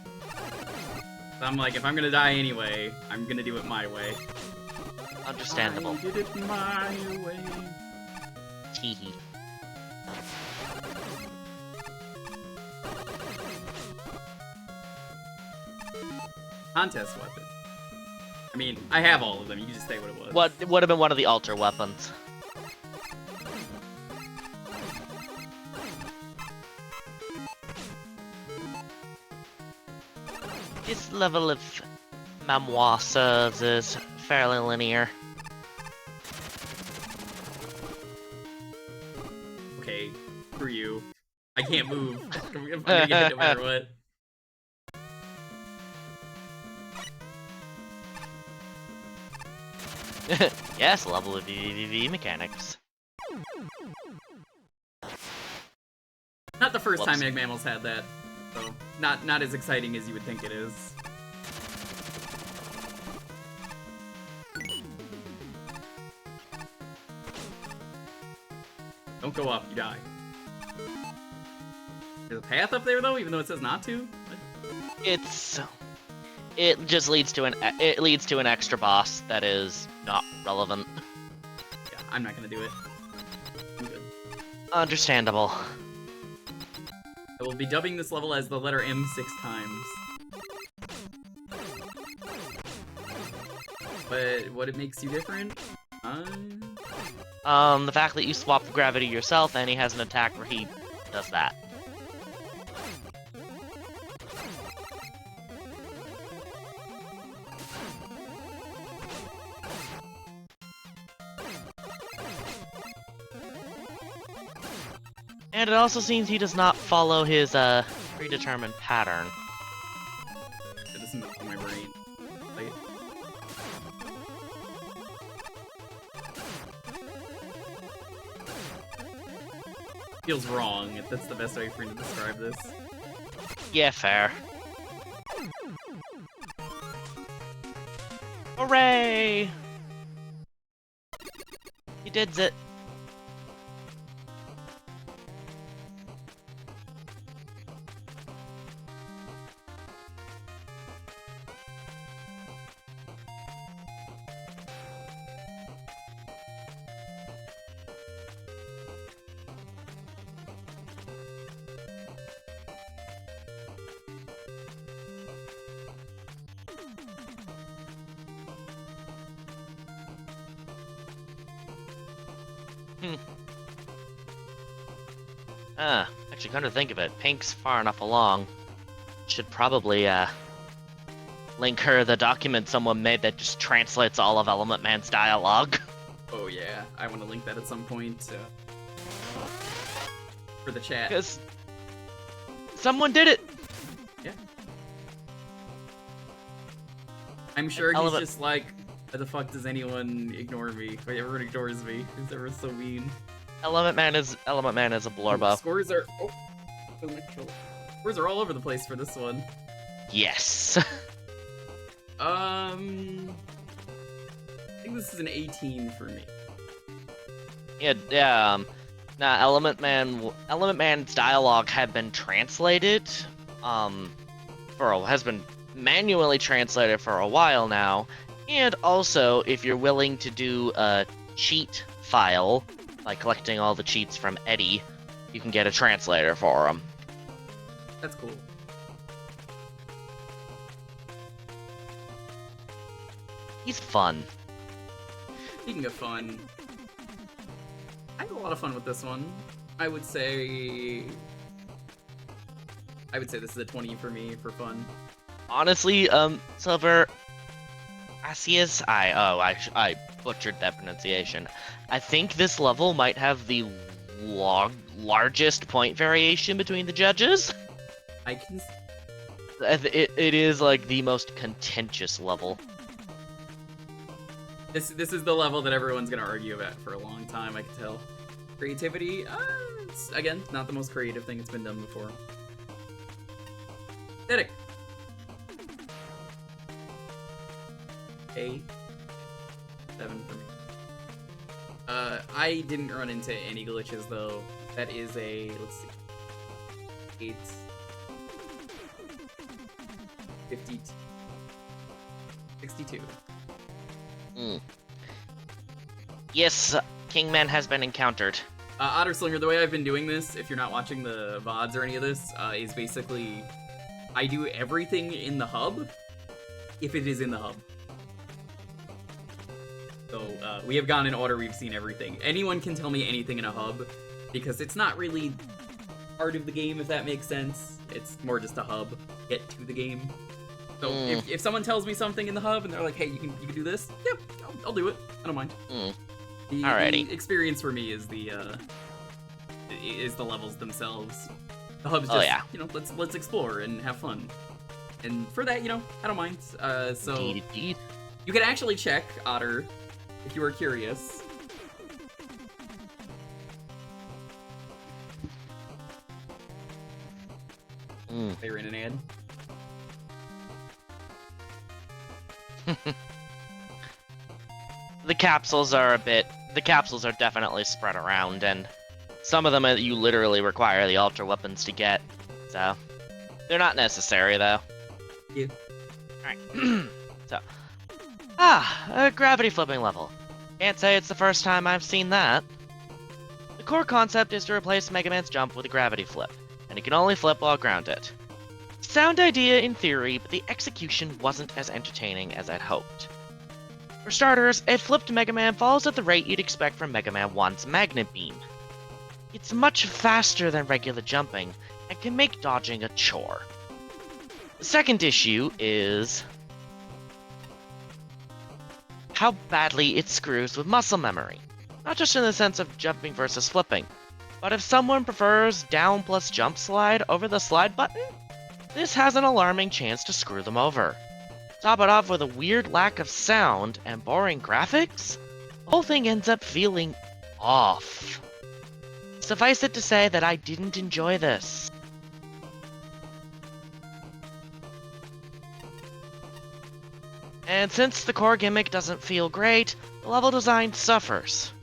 So I'm like, if I'm gonna die anyway, I'm gonna do it my way. Understandable. I did it my way. Teehee. Contest weapon. I mean, I have all of them. You can just say what it was. What would have been one of the altar weapons? This level of memoir serves is fairly linear. Okay, screw you. I can't move. I'm gonna get hit no matter what. Yes, level of VVV mechanics. Not the first time Whoops. Egg Mammals had that, so not as exciting as you would think it is. Don't go up, you die. There's a path up there though, even though it says not to? What? It just leads to an extra boss that is not relevant. Yeah, I'm not gonna do it. I'm good. Understandable. I will be dubbing this level as the letter M 6 times. But what it makes you different? The fact that you swap the gravity yourself, and he has an attack where he does that. And it also seems he does not follow his predetermined pattern. This is melting my brain. Like, feels wrong, if that's the best way for me to describe this. Yeah, fair. Hooray! He did it. Actually, come to think of it, Pink's far enough along. Should probably, link her the document someone made that just translates all of Element Man's dialogue. Oh yeah, I want to link that at some point, for the chat. Because someone did it! Yeah. I'm sure he's just like, why the fuck does anyone ignore me? Wait, everyone ignores me. Who's ever so mean? Element Man is a blurbo. Scores are scores are all over the place for this one. Yes. I think this is an 18 for me. Yeah, nah, Element Man's dialogue had been translated, has been manually translated for a while now, and also, if you're willing to do a cheat file, by collecting all the cheats from Eddie, you can get a translator for him. That's cool. He's fun. Speaking of fun, I had a lot of fun with this one. I would say this is a 20 for me for fun. Honestly, Silver Asius, I butchered that pronunciation. I think this level might have the largest point variation between the judges. I can. It is like the most contentious level. This is the level that everyone's gonna argue about for a long time. I can tell. Creativity, it's, again, not the most creative thing that's been done before. Aesthetic. 8, 7 for me. I didn't run into any glitches though. That is a, let's see, 8, 52, 62. Yes, Kingman has been encountered. Otter Slinger, the way I've been doing this, if you're not watching the VODs or any of this, is basically, I do everything in the hub, if it is in the hub. So, we have gone in order, we've seen everything. Anyone can tell me anything in a hub, because it's not really part of the game, if that makes sense. It's more just a hub, get to the game. So, if someone tells me something in the hub, and they're like, hey, you can do this, yeah, I'll do it, I don't mind. Alrighty. The experience for me is the levels themselves. The hub's just, you know, let's explore and have fun. And for that, you know, I don't mind. So Indeed. you can actually check, Otter, if you are curious. They're in an ad. The capsules are definitely spread around, and some of them you literally require the ultra weapons to get, so they're not necessary though. Yeah. Alright. So. A gravity flipping level. Can't say it's the first time I've seen that. The core concept is to replace Mega Man's jump with a gravity flip, and he can only flip while grounded. Sound idea in theory, but the execution wasn't as entertaining as I'd hoped. For starters, a flipped Mega Man falls at the rate you'd expect from Mega Man 1's Magnet Beam. It's much faster than regular jumping, and can make dodging a chore. The second issue is how badly it screws with muscle memory. Not just in the sense of jumping versus flipping, but if someone prefers down plus jump slide over the slide button, this has an alarming chance to screw them over. Top it off with a weird lack of sound and boring graphics, the whole thing ends up feeling off. Suffice it to say that I didn't enjoy this. And since the core gimmick doesn't feel great, the level design suffers.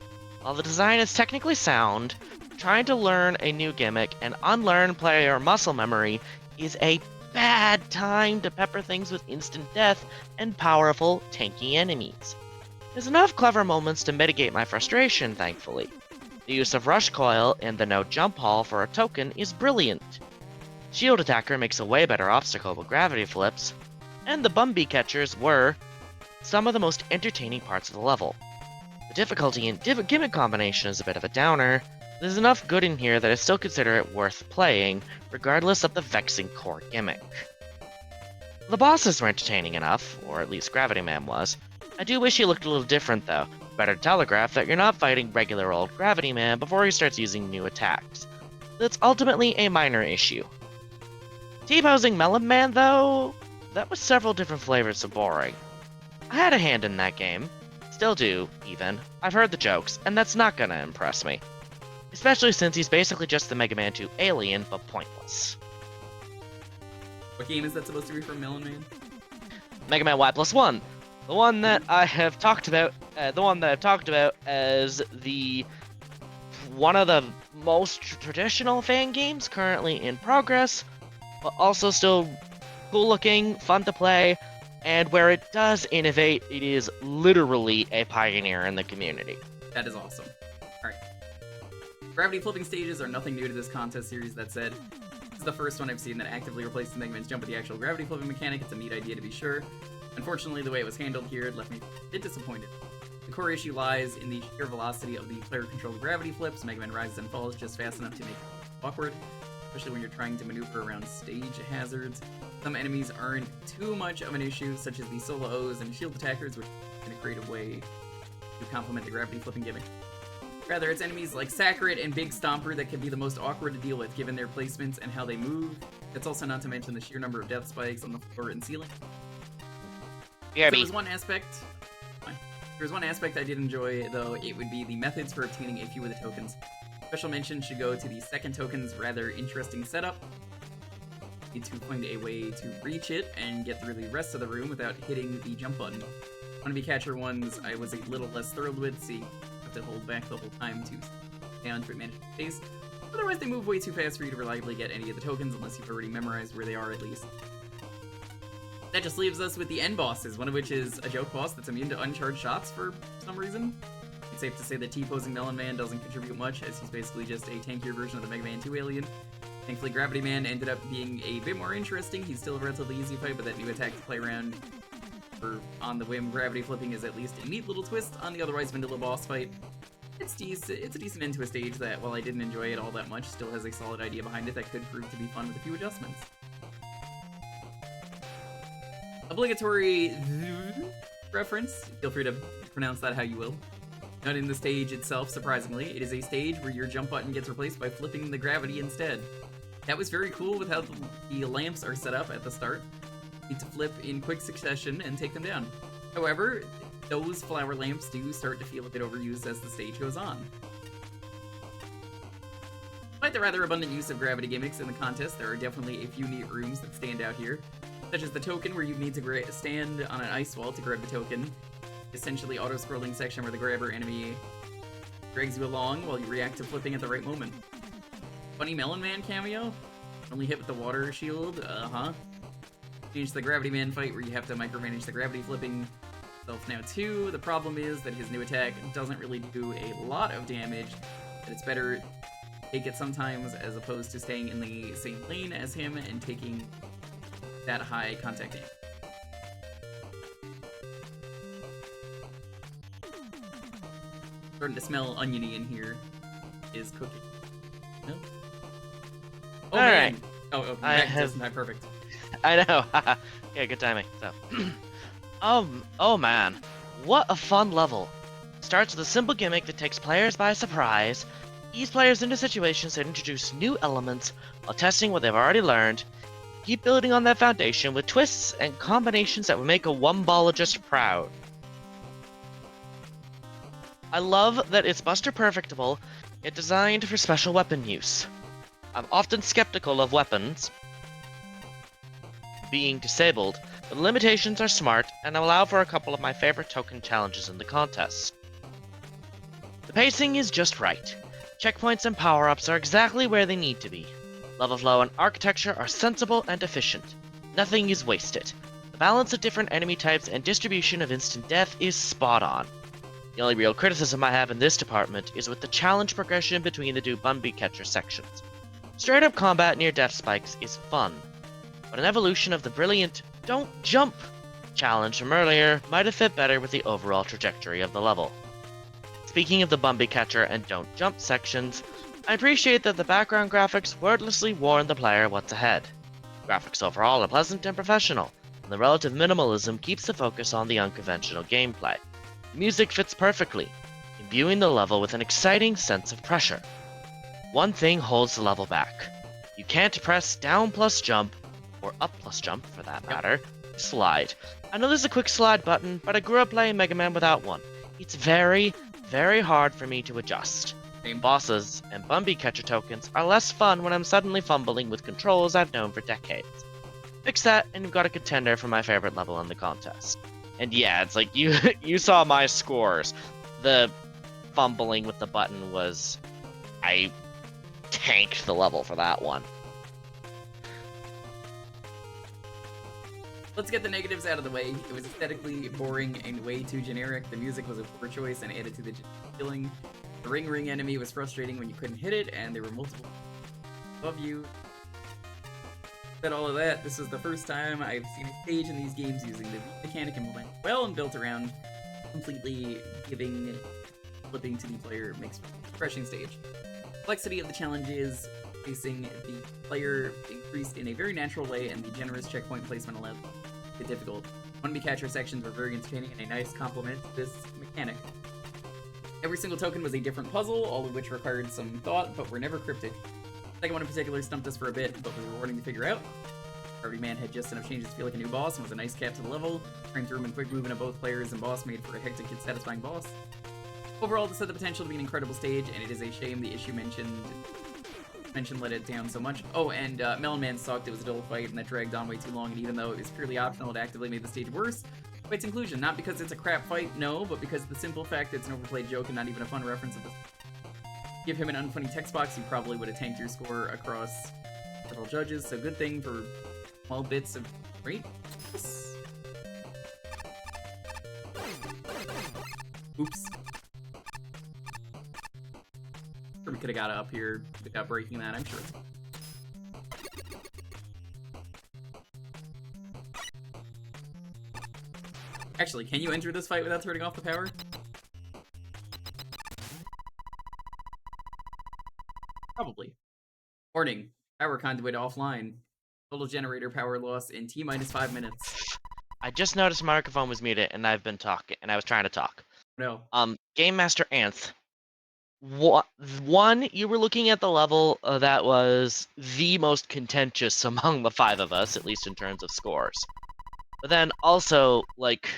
While the design is technically sound, trying to learn a new gimmick and unlearn player muscle memory is a bad time to pepper things with instant death and powerful, tanky enemies. There's enough clever moments to mitigate my frustration, thankfully. The use of Rush Coil and the no jump hall for a token is brilliant. Shield Attacker makes a way better obstacle with gravity flips, and the Bumby Catchers were some of the most entertaining parts of the level. The difficulty in gimmick combination is a bit of a downer. There's enough good in here that I still consider it worth playing, regardless of the vexing core gimmick. The bosses were entertaining enough, or at least Gravity Man was. I do wish he looked a little different though. Better telegraph that you're not fighting regular old Gravity Man before he starts using new attacks. That's ultimately a minor issue. T-posing Melon Man though, that was several different flavors of boring. I had a hand in that game. Still do, even. I've heard the jokes, and that's not gonna impress me. Especially since he's basically just the Mega Man 2 alien, but pointless. What game is that supposed to be from Melon Man? Mega Man Y+1. The one that I have talked about, as the one of the most traditional fan games currently in progress, but also still cool looking, fun to play, and where it does innovate, it is literally a pioneer in the community. That is awesome. Alright. Gravity flipping stages are nothing new to this contest series, that said. This is the first one I've seen that actively replaces Mega Man's jump with the actual gravity flipping mechanic. It's a neat idea to be sure. Unfortunately, the way it was handled here left me a bit disappointed. The core issue lies in the sheer velocity of the player-controlled gravity flips. Mega Man rises and falls just fast enough to make it awkward, especially when you're trying to maneuver around stage hazards. Some enemies aren't too much of an issue, such as the solo O's and shield attackers, which in a creative way to complement the gravity flipping gimmick. Rather, it's enemies like Sacred and Big Stomper that can be the most awkward to deal with, given their placements and how they move. That's also not to mention the sheer number of death spikes on the floor and ceiling. Yeah, There's one aspect I did enjoy, though. It would be the methods for obtaining a few of the tokens. Special mention should go to the second token's rather interesting setup. You need to find a way to reach it and get through the rest of the room without hitting the jump button. One of the catcher ones I was a little less thrilled with, so you have to hold back the whole time to stay on to manage the pace. Otherwise, they move way too fast for you to reliably get any of the tokens, unless you've already memorized where they are at least. That just leaves us with the end bosses, one of which is a joke boss that's immune to uncharged shots for some reason. It's safe to say that T-posing Melon Man doesn't contribute much, as he's basically just a tankier version of the Mega Man 2 alien. Thankfully, Gravity Man ended up being a bit more interesting. He's still a relatively easy fight, but that new attack to play around for on the whim gravity flipping is at least a neat little twist on the otherwise vanilla boss fight. It's a decent end to a stage that, while I didn't enjoy it all that much, still has a solid idea behind it that could prove to be fun with a few adjustments. Obligatory reference, feel free to pronounce that how you will. Not in the stage itself, surprisingly. It is a stage where your jump button gets replaced by flipping the gravity instead. That was very cool with how the lamps are set up at the start. You need to flip in quick succession and take them down. However, those flower lamps do start to feel a bit overused as the stage goes on. Despite the rather abundant use of gravity gimmicks in the contest, there are definitely a few neat rooms that stand out here, such as the token where you need to stand on an ice wall to grab the token, essentially auto-scrolling section where the grabber enemy drags you along while you react to flipping at the right moment. Funny Melon Man cameo? Only hit with the water shield? change the Gravity Man fight where you have to micromanage the gravity flipping itself now too. The problem is that his new attack doesn't really do a lot of damage, but it's better to take it sometimes as opposed to staying in the same lane as him and taking that high contact damage. Starting to smell oniony in here. Is cooking. No? Oh, All man. right. Oh, I back have- just in time. Perfect. I know. Yeah, good timing. So, oh man, what a fun level. Starts with a simple gimmick that takes players by surprise, ease players into situations that introduce new elements while testing what they've already learned. Keep building on that foundation with twists and combinations that will make a one-ballogist proud. I love that it's Buster Perfectable, yet designed for special weapon use. I'm often skeptical of weapons being disabled, but the limitations are smart and allow for a couple of my favorite token challenges in the contest. The pacing is just right. Checkpoints and power-ups are exactly where they need to be. Level flow and architecture are sensible and efficient. Nothing is wasted. The balance of different enemy types and distribution of instant death is spot on. The only real criticism I have in this department is with the challenge progression between the two Bumby Catcher sections. Straight up combat near death spikes is fun, but an evolution of the brilliant "don't jump" challenge from earlier might have fit better with the overall trajectory of the level. Speaking of the Bumby Catcher and don't jump sections, I appreciate that the background graphics wordlessly warn the player what's ahead. Graphics overall are pleasant and professional, and the relative minimalism keeps the focus on the unconventional gameplay. The music fits perfectly, imbuing the level with an exciting sense of pressure. One thing holds the level back. You can't press down plus jump, or up plus jump for that matter, to slide. I know there's a quick slide button, but I grew up playing Mega Man without one. It's very, very hard for me to adjust. Same. Bosses and Bumby Catcher tokens are less fun when I'm suddenly fumbling with controls I've known for decades. Fix that, and you've got a contender for my favorite level in the contest. And yeah, it's like you saw my scores. The fumbling with the button was... I tanked the level for that one. Let's get the negatives out of the way. It was aesthetically boring and way too generic. The music was a poor choice and added to the feeling. The ring enemy was frustrating when you couldn't hit it, and there were multiple above you. Said all of that, this is the first time I've seen a stage in these games using the mechanic implemented well and built around completely flipping to the player makes for a refreshing stage. Complexity of the challenges facing the player increased in a very natural way, and the generous checkpoint placement allowed it difficult. Bumby Catcher sections were very entertaining and a nice complement to this mechanic. Every single token was a different puzzle, all of which required some thought, but were never cryptic. The second one in particular stumped us for a bit, but was rewarding to figure out. Gravity Man had just enough changes to feel like a new boss and was a nice cap to the level. Turning through him and quick movement of both players and boss made for a hectic yet satisfying boss. Overall, this had the potential to be an incredible stage, and it is a shame the issue mentioned let it down so much. Oh, and Melon Man sucked. It was a dull fight, and that dragged on way too long, and even though it was purely optional, it actively made the stage worse by its inclusion. Not because it's a crap fight, no, but because the simple fact that it's an overplayed joke and not even a fun reference of this. Give him an unfunny text box, you probably would have tanked your score across several judges, so good thing for small bits of great. Oops. Sure, we could have got up here without breaking that, I'm sure. Actually, can you enter this fight without turning off the power? Probably. Warning. Power conduit offline. Total generator power loss in T-minus 5 minutes. I just noticed my microphone was muted, and I've been talking, and I was trying to talk. No. Game Master Anth. One, you were looking at the level that was the most contentious among the five of us, at least in terms of scores. But then also, like,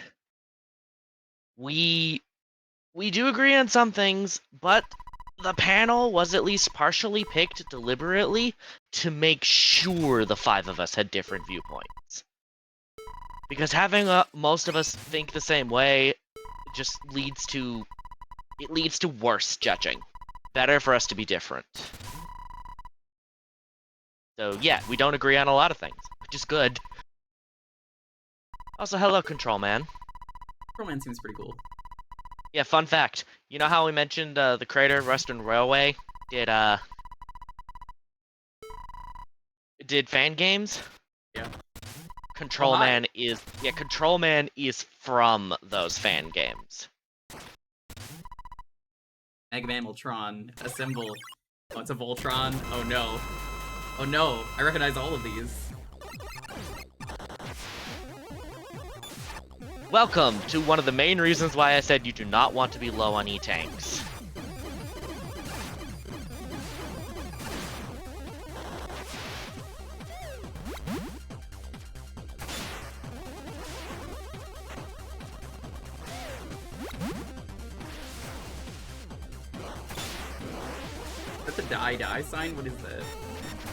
we do agree on some things, but the panel was at least partially picked deliberately to make sure the five of us had different viewpoints. Because having most of us think the same way just leads to worse judging. Better for us to be different. So yeah, we don't agree on a lot of things, which is good. Also, hello, Control Man. Control Man seems pretty cool. Yeah, fun fact. You know how we mentioned the creator of Western Railway did fan games? Yeah. Control Oh, hi. Man is Control Man is from those fan games. Mega Man Voltron, assemble. Oh, it's a Voltron. Oh no. Oh no, I recognize all of these. Welcome to one of the main reasons why I said you do not want to be low on E-tanks. Is that the die sign? What is that?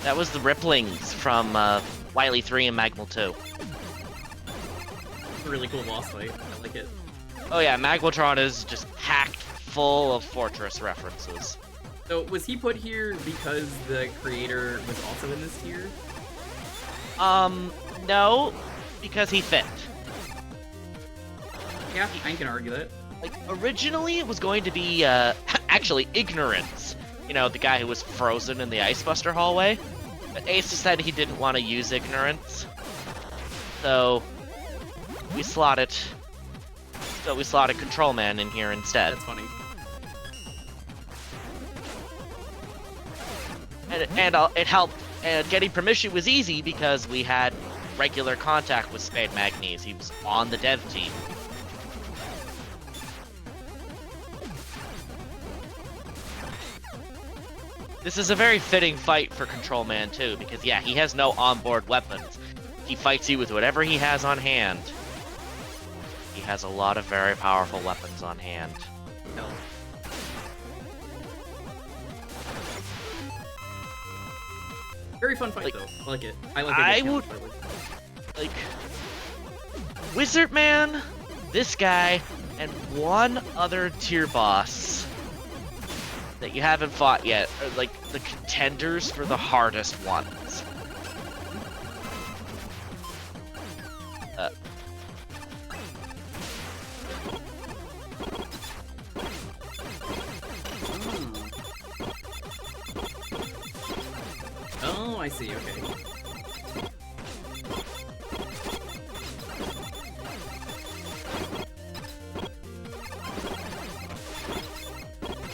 That was the Ripplings from Wily 3 and Magmal 2. It's a really cool boss fight. I like it. Oh yeah, Magmaltron is just packed full of Fortress references. So, was he put here because the creator was also in this tier? No, because he fit. Yeah, I can argue that. Like, originally it was going to be, actually, Ignorance. You know, the guy who was frozen in the Icebuster hallway. But Ace decided he didn't want to use Ignorance. So, we slotted Control Man in here instead. That's funny. And it helped, and getting permission was easy because we had regular contact with Spade Magnes. He was on the dev team. This is a very fitting fight for Control Man too, because yeah, he has no onboard weapons. He fights you with whatever he has on hand. He has a lot of very powerful weapons on hand. No. Very fun fight, Like, though. I like it. I like it. I would- Like, Wizard Man, this guy, and one other tier boss that you haven't fought yet are like the contenders for the hardest ones. Oh, I see. Okay.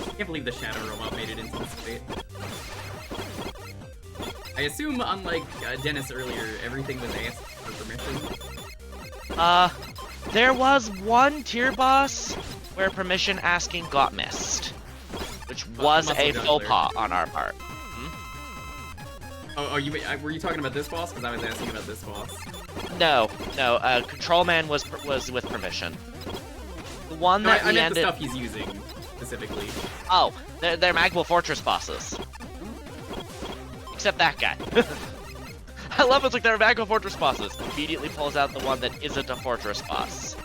I can't believe the Shadow Robot made it into this fight. I assume, unlike Dennis earlier, everything was asked for permission. There was one tier boss where permission asking got missed, which was Muscle a Juggler. faux pas on our part. Oh, were you talking about this boss? Because I was asking about this boss. No, Control Man was with permission. The one No, that I we meant the ended. stuff he's using, specifically. Oh, they're Magmal Fortress bosses. Except that guy. I love it's like they're Magmal Fortress bosses. Immediately pulls out the one that isn't a Fortress boss.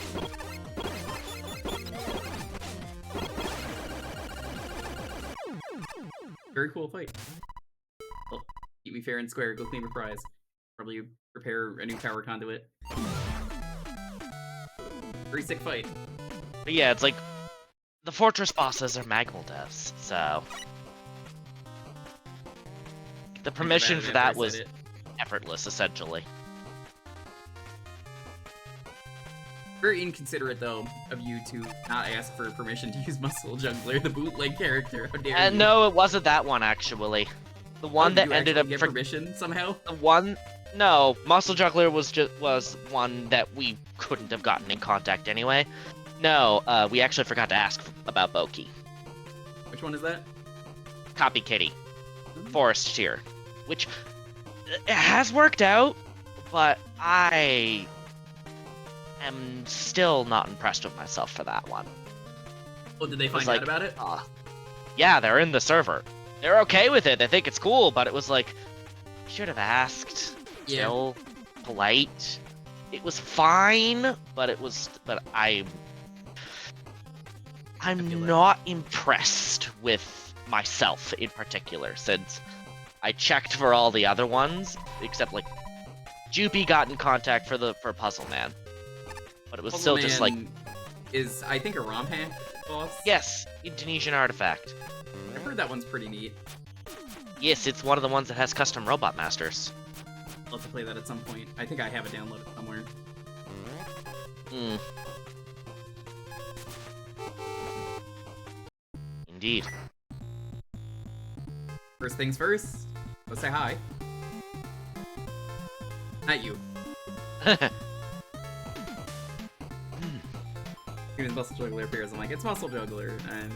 Very cool fight. Well, keep me fair and square, go claim a prize. Probably prepare a new power conduit. Very sick fight. But yeah, it's like the Fortress bosses are Magmal devs, so the permission for that was effortless, essentially. Very inconsiderate, though, of you to not ask for permission to use Muscle Juggler, the bootleg character. How dare you? No, it wasn't that one actually. The one that you ended actually up get permission somehow. the one. No, Muscle Juggler was one that we couldn't have gotten in contact anyway. No, we actually forgot to ask about Boki. Which one is that? Copy Kitty. Forest tier. Which it has worked out, but I am still not impressed with myself for that one. Oh, did they was find like, out about it? Yeah, they're in the server. They're okay with it. They think it's cool, but it was like, should have asked. Yeah. Still polite. It was fine, but I'm not impressed with myself in particular, since I checked for all the other ones, except like Joopy got in contact for Puzzle Man. but it was Puzzle still just like, Man is, I think, a ROM hack boss. yes, Indonesian artifact. I've heard that one's pretty neat. Yes, it's one of the ones that has custom robot masters. I'll have to play that at some point. I think I have it downloaded somewhere. Hmm. Indeed. First things first, let's say hi. Not you. Even Muscle Juggler appears, I'm like, it's Muscle Juggler, and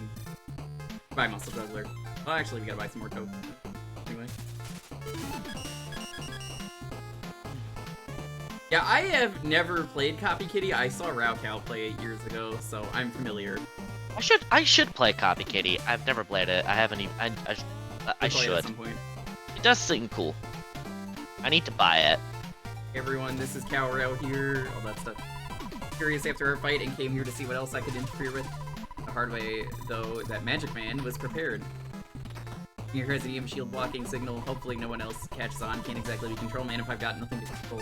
buy Muscle Juggler. Well, actually, we gotta buy some more tokens. Anyway. Yeah, I have never played Copy Kitty. I saw Raocow play it years ago, so I'm familiar. I should play Copy Kitty. I've never played it. I haven't even. I We'll play it should. at some point. It does seem cool. I need to buy it. Hey everyone, this is Cowrell here. All that stuff. Curious after our fight and came here to see what else I could interfere with. The hard way, though, that Magic Man was prepared. Here has an EM shield blocking signal. Hopefully no one else catches on. Can't exactly be Control Man if I've got nothing to control.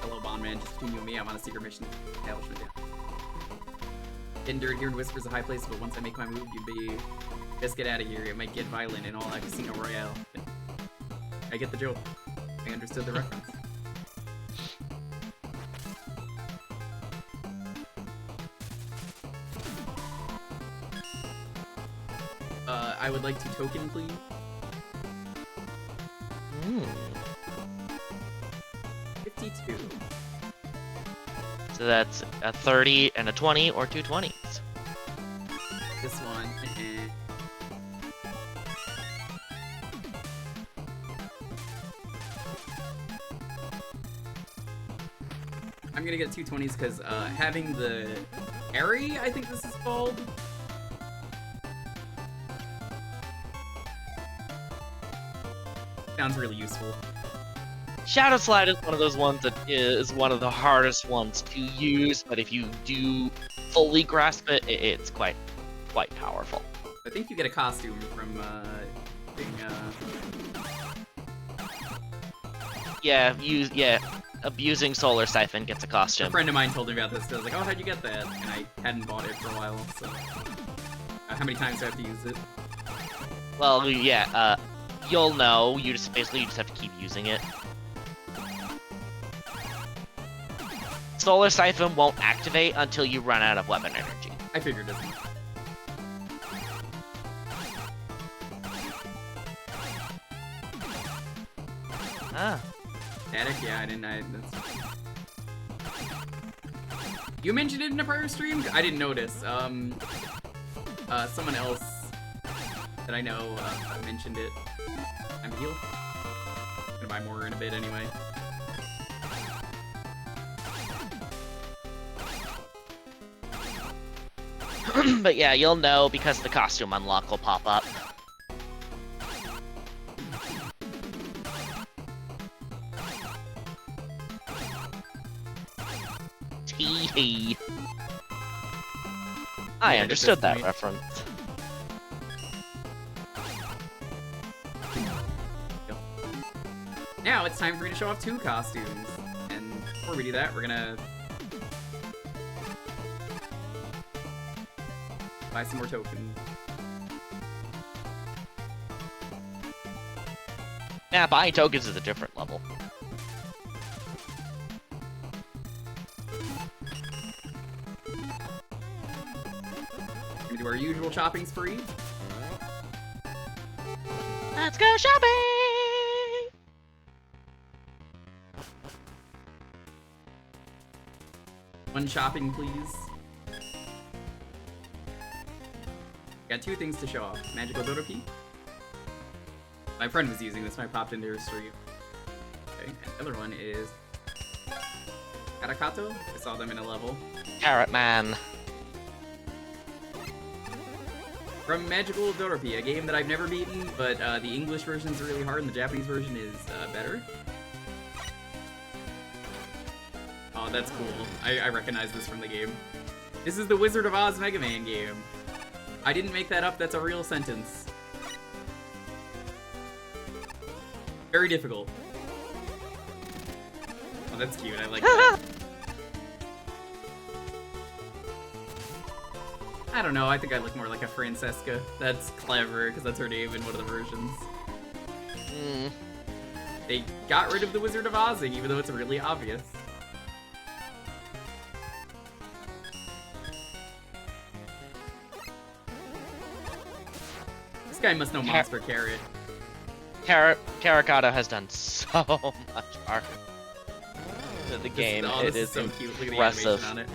Hello, Bondman. Just between you and me, I'm on a secret mission. Establishment down. Endured here in Whispers a high place, but once I make my move, you'd be... Just get out of here. It might get violent in all that Casino Royale. I get the joke. I understood the reference. I would like to token, please. Hmm. 52. So that's a 30 and a 20, or two 20s. This one. I'm gonna get two 20s because having the Airy, I think this is called. Sounds really useful. Shadow Slide is one of those ones that is one of the hardest ones to use, but if you do fully grasp it, it's quite powerful. I think you get a costume from abusing Solar Siphon gets a a costume. friend of mine told me about this. I was like, oh, how'd you get that? And I hadn't bought it for a while, so how many times do I have to use it? Well, yeah, you'll know. You just have to keep using it. Solar Siphon won't activate until you run out of weapon energy. I figured as much. Ah. Static? Yeah, that's... You mentioned it in a prior stream? I didn't notice. Someone else that I know mentioned it. I'm healed. Gonna buy more in a bit anyway. But yeah, you'll know because the costume unlock will pop up. Tee-hee. I Yeah, understood that point. reference. Now it's time for me to show off two costumes. And before we do that, we're gonna buy some more tokens. Nah, buying tokens is a different level. We're gonna do our usual shopping spree. Let's go shopping! One shopping, please. Got two things to show off. Magical Dodo Key. My friend was using this when I popped into her stream. Okay, and the other one is Karakato. I saw them in a level. Carrot Man. From Magical Dodopi, a game that I've never beaten, but the English version is really hard and the Japanese version is better. Oh, that's cool. I recognize this from the game. This is the Wizard of Oz Mega Man game. I didn't make that up, that's a real sentence. Very difficult. Oh, that's cute. I like that. I don't know. I think I look more like a Francesca. That's clever, because that's her name in one of the versions. They got rid of the Wizard of Ozzing, even though it's really obvious. This guy must know Monster Carrot. Caricato has done so much art to the game. It is so cute. Look at the impressive. animation on it.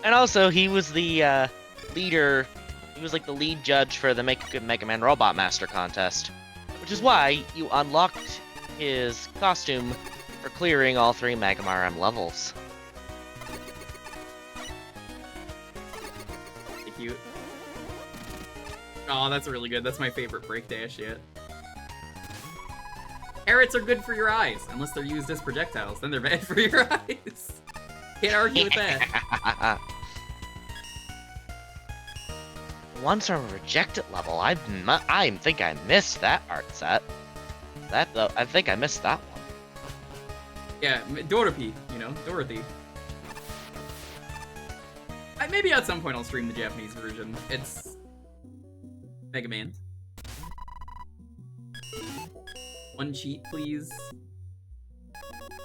And also, he was the leader. He was like the lead judge for the Make a Good Mega Man Robot Master contest, which is why you unlocked his costume for clearing all 3 Mega RM levels. Cute. Oh, that's really good. That's my favorite break dash yet. Carrots are good for your eyes, unless they're used as projectiles. Then they're bad for your eyes. Can't argue with that. Once from a rejected level, I think I missed that art set. I think I missed that one. Yeah, Dorothy, you know, Dorothy. Maybe at some point I'll stream the Japanese version. It's Mega Man. One cheat, please.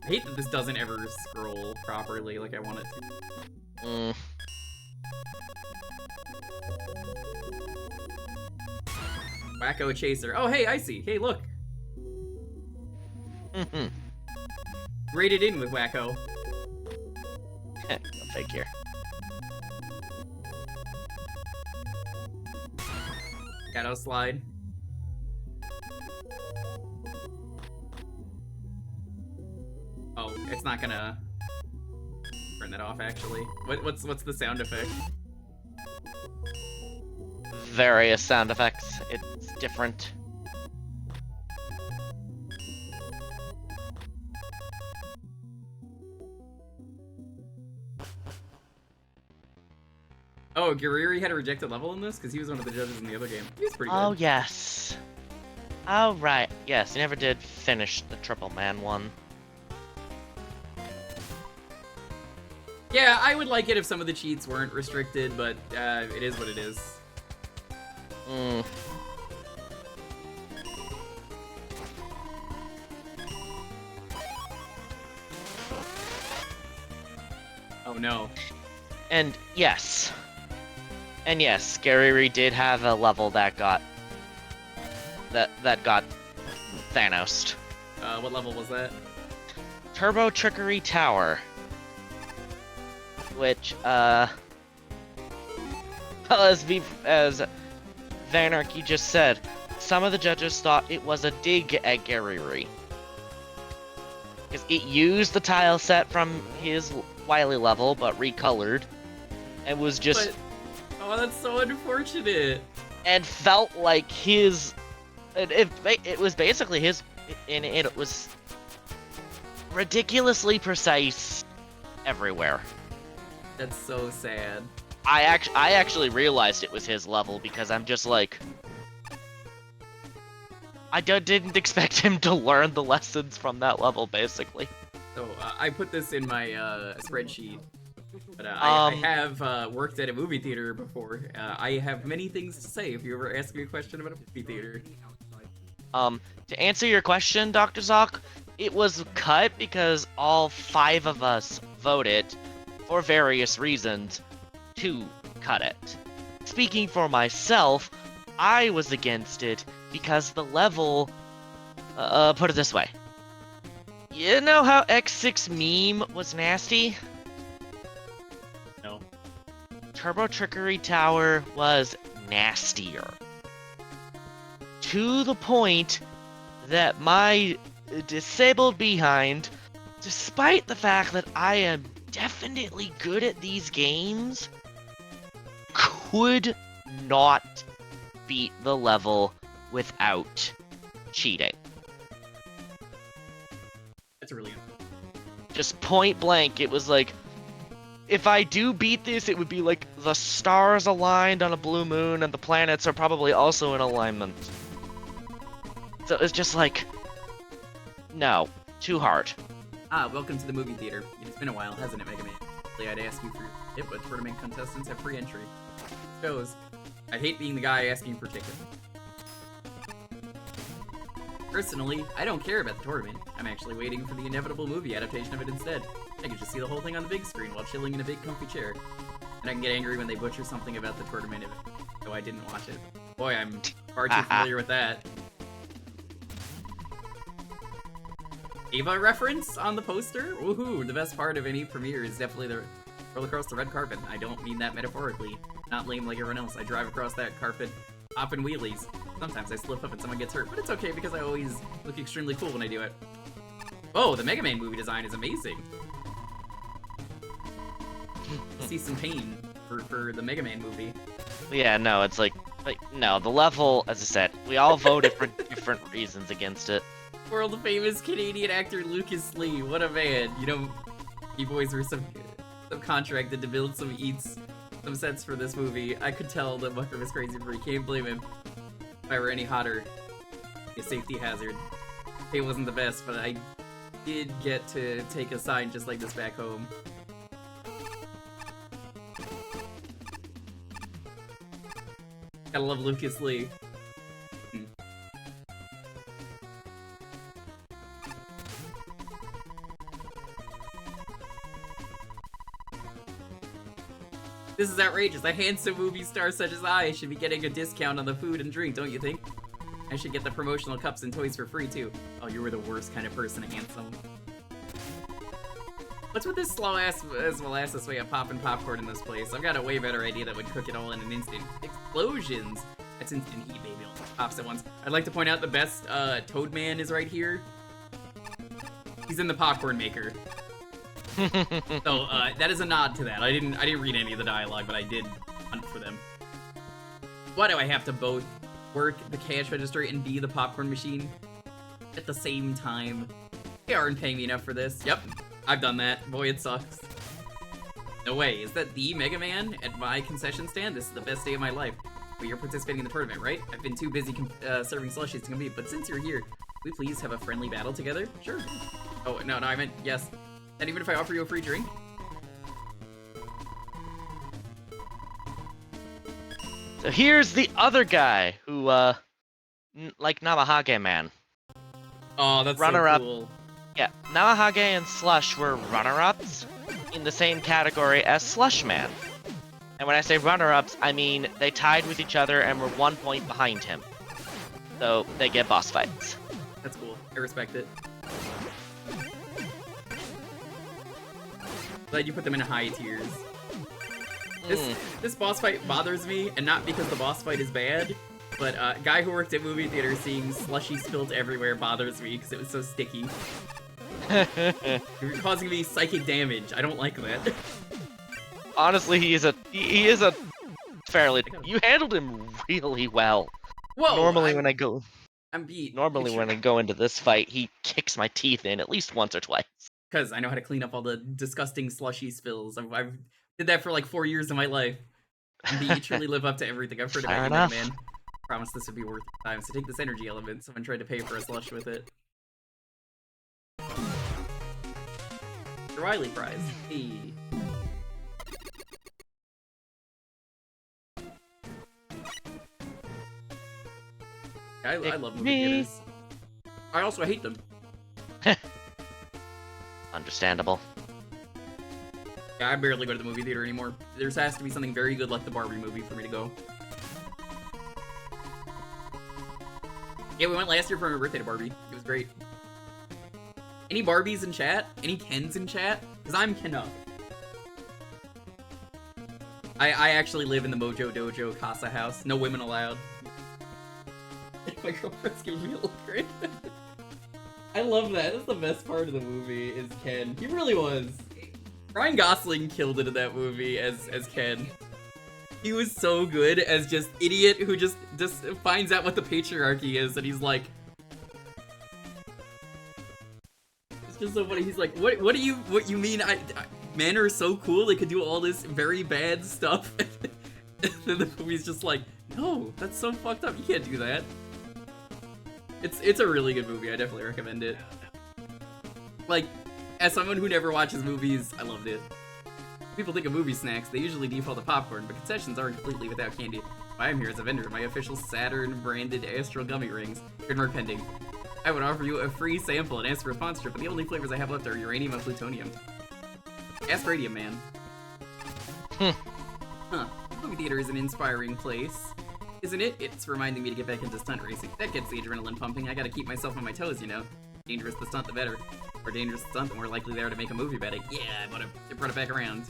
I hate that this doesn't ever scroll properly like I want it to. Wacko Chaser. Oh, hey, Icy. Hey, look. Rated in with Wacko. Go figure. Shadow Slide. Oh, it's not gonna turn that off actually. What's the sound effect? Various sound effects. It's different. Oh, Gariri had a rejected level in this? Because he was one of the judges in the other game. He was pretty good. Oh, yes. Oh, right. Yes, he never did finish the Triple Man one. Yeah, I would like it if some of the cheats weren't restricted, but it is what it is. Oh no. And yes, Gariri did have a level that got Thanos. What level was that? Turbo Trickery Tower. Which, as Vanarchy just said, some of the judges thought it was a dig at Gariri. Because it used the tile set from his Wily level, but recolored. And was just... oh, that's so unfortunate. And felt like his... It was basically his... And it was ridiculously precise everywhere. That's so sad. I actually realized it was his level because I'm just like... I didn't expect him to learn the lessons from that level, basically. So, I put this in my spreadsheet. But I have worked at a movie theater before. I have many things to say if you ever ask me a question about a movie theater. To answer your question, Dr. Zoc, it was cut because all 5 of us voted, for various reasons, to cut it. Speaking for myself, I was against it because the level... put it this way. You know how X6 meme was nasty? No. Turbo Trickery Tower was nastier. To the point that my disabled behind, despite the fact that I am definitely good at these games, could not beat the level without cheating. That's really Just point blank, it was like, if I do beat this, it would be like the stars aligned on a blue moon and the planets are probably also in alignment. So it's just like, No, too hard. Ah, welcome to the movie theater. It's been a while, hasn't it, Mega Man? Usually I'd ask you for it, but tournament contestants have free entry. Goes. I hate being the guy asking for tickets. Personally, I don't care about the tournament. I'm actually waiting for the inevitable movie adaptation of it instead. I can just see the whole thing on the big screen while chilling in a big comfy chair. And I can get angry when they butcher something about the tournament, though I didn't watch it. Boy, I'm far too familiar with that. Ava reference on the poster? Woohoo! The best part of any premiere is definitely the roll across the red carpet. I don't mean that metaphorically. Not lame like everyone else. I drive across that carpet, hopping wheelies. Sometimes I slip up and someone gets hurt, but it's okay because I always look extremely cool when I do it. Oh, the Mega Man movie design is amazing. See some pain for the Mega Man movie. Yeah, no, it's like, no, the level, as I said, we all voted for different reasons against it. World famous Canadian actor Lucas Lee, what a man. You know, you boys were subcontracted to build some sets for this movie. I could tell that Mucker was crazy for me. Can't blame him. If I were any hotter, a safety hazard. It wasn't the best, but I did get to take a sign just like this back home. Gotta love Lucas Lee. This is outrageous. A handsome movie star such as I should be getting a discount on the food and drink, don't you think? I should get the promotional cups and toys for free, too. Oh, you were the worst kind of person, handsome. What's with this slow-ass as molasses way of popping popcorn in this place? I've got a way better idea that would cook it all in an instant. Explosions! That's instant heat, baby. All pops at once. I'd like to point out the best Toadman is right here. He's in the popcorn maker. So, that is a nod to that. I didn't read any of the dialogue, but I did hunt for them. Why do I have to both work the cash register and be the popcorn machine at the same time? They aren't paying me enough for this. Yep, I've done that. Boy, it sucks. No way. Is that the Mega Man at my concession stand? This is the best day of my life. But you're participating in the tournament, right? I've been too busy serving slushies to compete, but since you're here, can we please have a friendly battle together? Sure. Oh, no, I meant yes. And even if I offer you a free drink? So here's the other guy who, like Namahage Man. Oh, that's Runner-up. so cool. Yeah, Namahage and Slush were runner-ups in the same category as Slush Man. And when I say runner-ups, I mean they tied with each other and were 1 point behind him. So they get boss fights. That's cool. I respect it. Glad you put them in high tiers. This boss fight bothers me, and not because the boss fight is bad, but guy who worked at movie theater seeing slushy spilled everywhere bothers me because it was so sticky. You're causing me psychic damage. I don't like that. Honestly, he is a fairly. You handled him really well. Whoa! Normally when I go into this fight, he kicks my teeth in at least once or twice. Because I know how to clean up all the disgusting slushy spills. I've did that for like 4 years of my life. And do you truly live up to everything I've heard about you, Mega Man? Promise this would be worth the time. So take this energy element. Someone tried to pay for a slush with it. Your Riley prize. Hey. I love movie theaters. I also hate them. Understandable. Yeah, I barely go to the movie theater anymore. There has to be something very good like the Barbie movie for me to go. Yeah, we went last year for my birthday to Barbie. It was great. Any Barbies in chat? Any Kens in chat? Because I'm Ken up. I actually live in the Mojo Dojo Casa house. No women allowed. My girlfriend's giving me a look right. I love that. That's the best part of the movie is Ken. He really was. Ryan Gosling killed it in that movie as Ken. He was so good as just idiot who just finds out what the patriarchy is and he's like... It's just so funny. He's like, what do you mean men are so cool they could do all this very bad stuff? And then the movie's just like, no, that's so fucked up. You can't do that. It's a really good movie. I definitely recommend it. Like, as someone who never watches movies, I loved it. People think of movie snacks, they usually default to popcorn, but concessions aren't completely without candy. Why I'm here as a vendor, my official Saturn-branded Astral Gummy Rings. Trademark pending. I would offer you a free sample and ask for a sponsorship, but the only flavors I have left are uranium and plutonium. Ask Radium Man. Huh. Movie theater is an inspiring place, isn't it? It's reminding me to get back into stunt racing. That gets the adrenaline pumping. I gotta keep myself on my toes, you know? Dangerous the stunt, the better. More dangerous the stunt, the more likely they are to make a movie about it. Yeah, I brought it back around.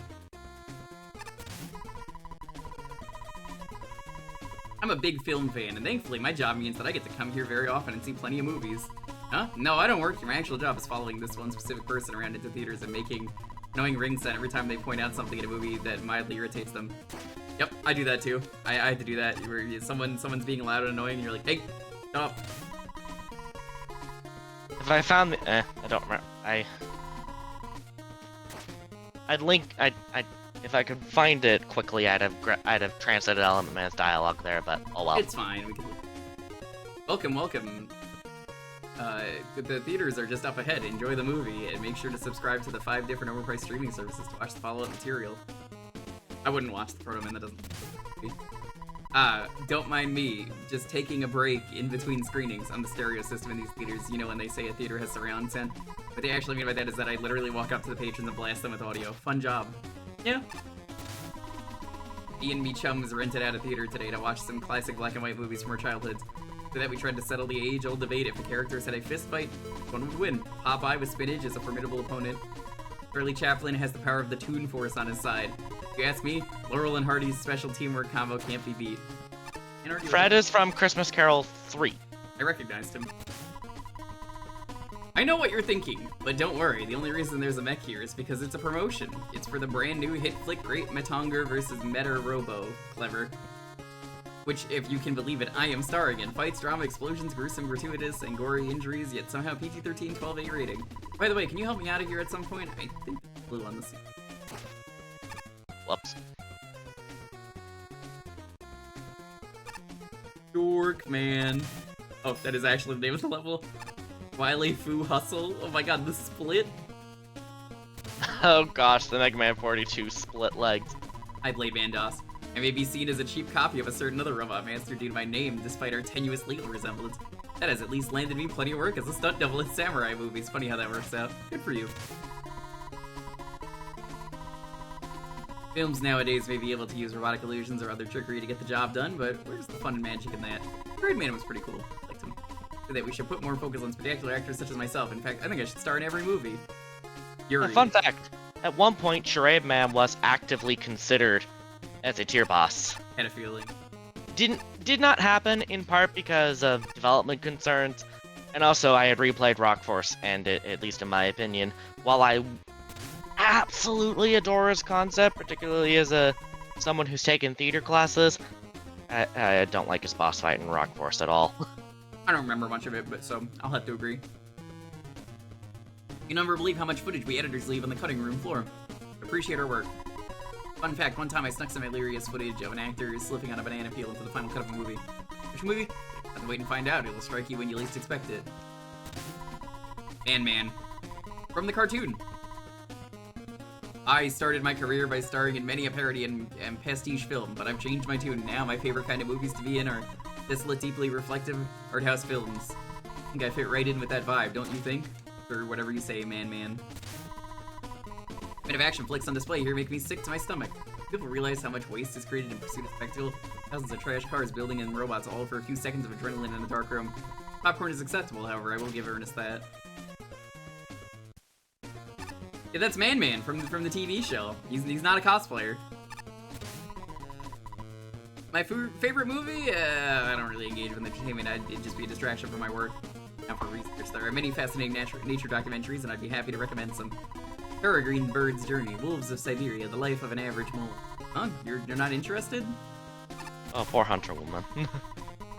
I'm a big film fan, and thankfully my job means that I get to come here very often and see plenty of movies. Huh? No, I don't work here. My actual job is following this one specific person around into theaters and making annoying ring sound every time they point out something in a movie that mildly irritates them. Yep, I do that too. I had to do that. Where someone's being loud and annoying, and you're like, hey, shut up. If I found the, I don't remember. If I could find it quickly, I'd have translated Element Man's dialogue there, but oh well. It's fine. Welcome. The theaters are just up ahead. Enjoy the movie, and make sure to subscribe to the 5 different overpriced streaming services to watch the follow-up material. I wouldn't watch the Proto Man, that doesn't... don't mind me, just taking a break in between screenings on the stereo system in these theaters. You know when they say a theater has surround sound? What they actually mean by that is that I literally walk up to the patrons and blast them with audio. Fun job. Yeah. Me and me chums rented out a theater today to watch some classic black and white movies from our childhoods. So that we tried to settle the age-old debate if the characters had a fist fight, one would win. Popeye with spinach is a formidable opponent. Charlie Chaplin has the power of the Toon Force on his side. If you ask me, Laurel and Hardy's special teamwork combo can't be beat. Fred is from Christmas Carol 3. I recognized him. I know what you're thinking, but don't worry, the only reason there's a mech here is because it's a promotion. It's for the brand new hit flick Great Metonger vs. Meta Robo. Clever. Which, if you can believe it, I am starring in. Fights, drama, explosions, gruesome, gratuitous, and gory injuries, yet somehow PG-13 12A rating. By the way, can you help me out of here at some point? I think blue on the scene. Whoops. Dork, man. Oh, that is actually the name of the level. Wily Fu Hustle. Oh my god, the split. Oh gosh, the Mega Man 42 split legs. I Blade Van Doss. I may be seen as a cheap copy of a certain other robot master due to my name, despite our tenuous legal resemblance. That has at least landed me plenty of work as a stunt double in samurai movies. Funny how that works out. Good for you. Films nowadays may be able to use robotic illusions or other trickery to get the job done, but where's the fun and magic in that? Gridman was pretty cool. I liked him. That we should put more focus on spectacular actors such as myself. In fact, I think I should star in every movie. Yuri. A fun fact, at one point, Charade Man was actively considered as a tier boss. Had a feeling. Did not happen, in part because of development concerns, and also I had replayed Rock Force, and at least in my opinion, while I absolutely adore his concept, particularly as someone who's taken theater classes, I don't like his boss fight in Rock Force at all. I don't remember much of it, but so I'll have to agree. You never believe how much footage we editors leave on the cutting room floor. Appreciate our work. Fun fact, one time I snuck some hilarious footage of an actor slipping on a banana peel into the final cut of a movie. Which movie? Have to wait and find out. It'll strike you when you least expect it. Man. From the cartoon. I started my career by starring in many a parody and pastiche film, but I've changed my tune. Now my favorite kind of movies to be in are desolate, deeply reflective art house films. I think I fit right in with that vibe, don't you think? Or whatever you say, man. Bit of action flicks on display here make me sick to my stomach. People realize how much waste is created in pursuit of spectacle. Thousands of trash cars building and robots all for a few seconds of adrenaline in a dark room. Popcorn is acceptable, however, I will give Ernest that. Yeah, that's Man from the TV show. He's not a cosplayer. My favorite movie? I don't really engage with entertainment. It'd just be a distraction from my work. Now for research, there are many fascinating nature documentaries, and I'd be happy to recommend some. Peregrine Bird's Journey, Wolves of Siberia, The Life of an Average Mole. Huh? You're not interested? Oh, poor Hunter Woman.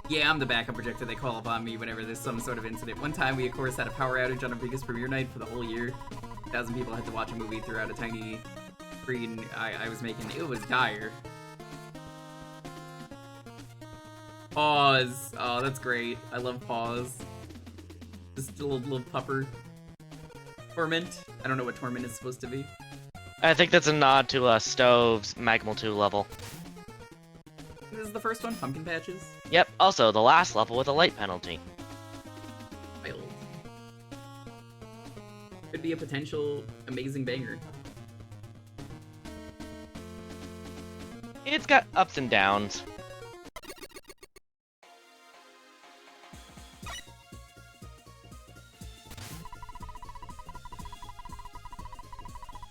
Yeah, I'm the backup projector they call upon me whenever there's some sort of incident. One time we, of course, had a power outage on our biggest premiere night for the whole year. 1,000 people had to watch a movie throughout a tiny screen I was making. It was dire. Pause. Oh, that's great. I love Pause. Just a little pupper. Torment. I don't know what Torment is supposed to be. I think that's a nod to Stove's Magmal 2 level. This is the first one, Pumpkin Patches. Yep, also the last level with a light penalty. Wild. Could be a potential amazing banger. It's got ups and downs.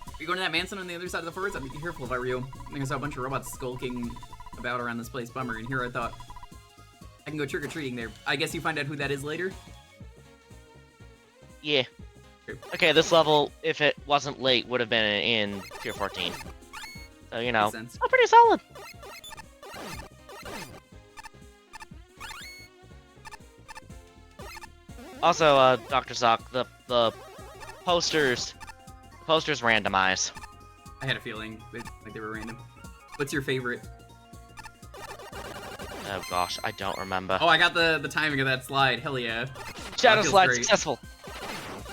Are you going to that mansion on the other side of the forest? I'd be careful if I were you. I think I saw a bunch of robots skulking about around this place. Bummer. And here I thought I can go trick-or-treating there. I guess you find out who that is later? Yeah. Okay, this level, if it wasn't late, would have been in tier 14. So, you know, Makes sense. still pretty solid. Also, Dr. Zoc, the posters randomize. I had a feeling like they were random. What's your favorite? Oh gosh, I don't remember. Oh, I got the timing of that slide. Hell yeah. Shadow feels slide great. successful.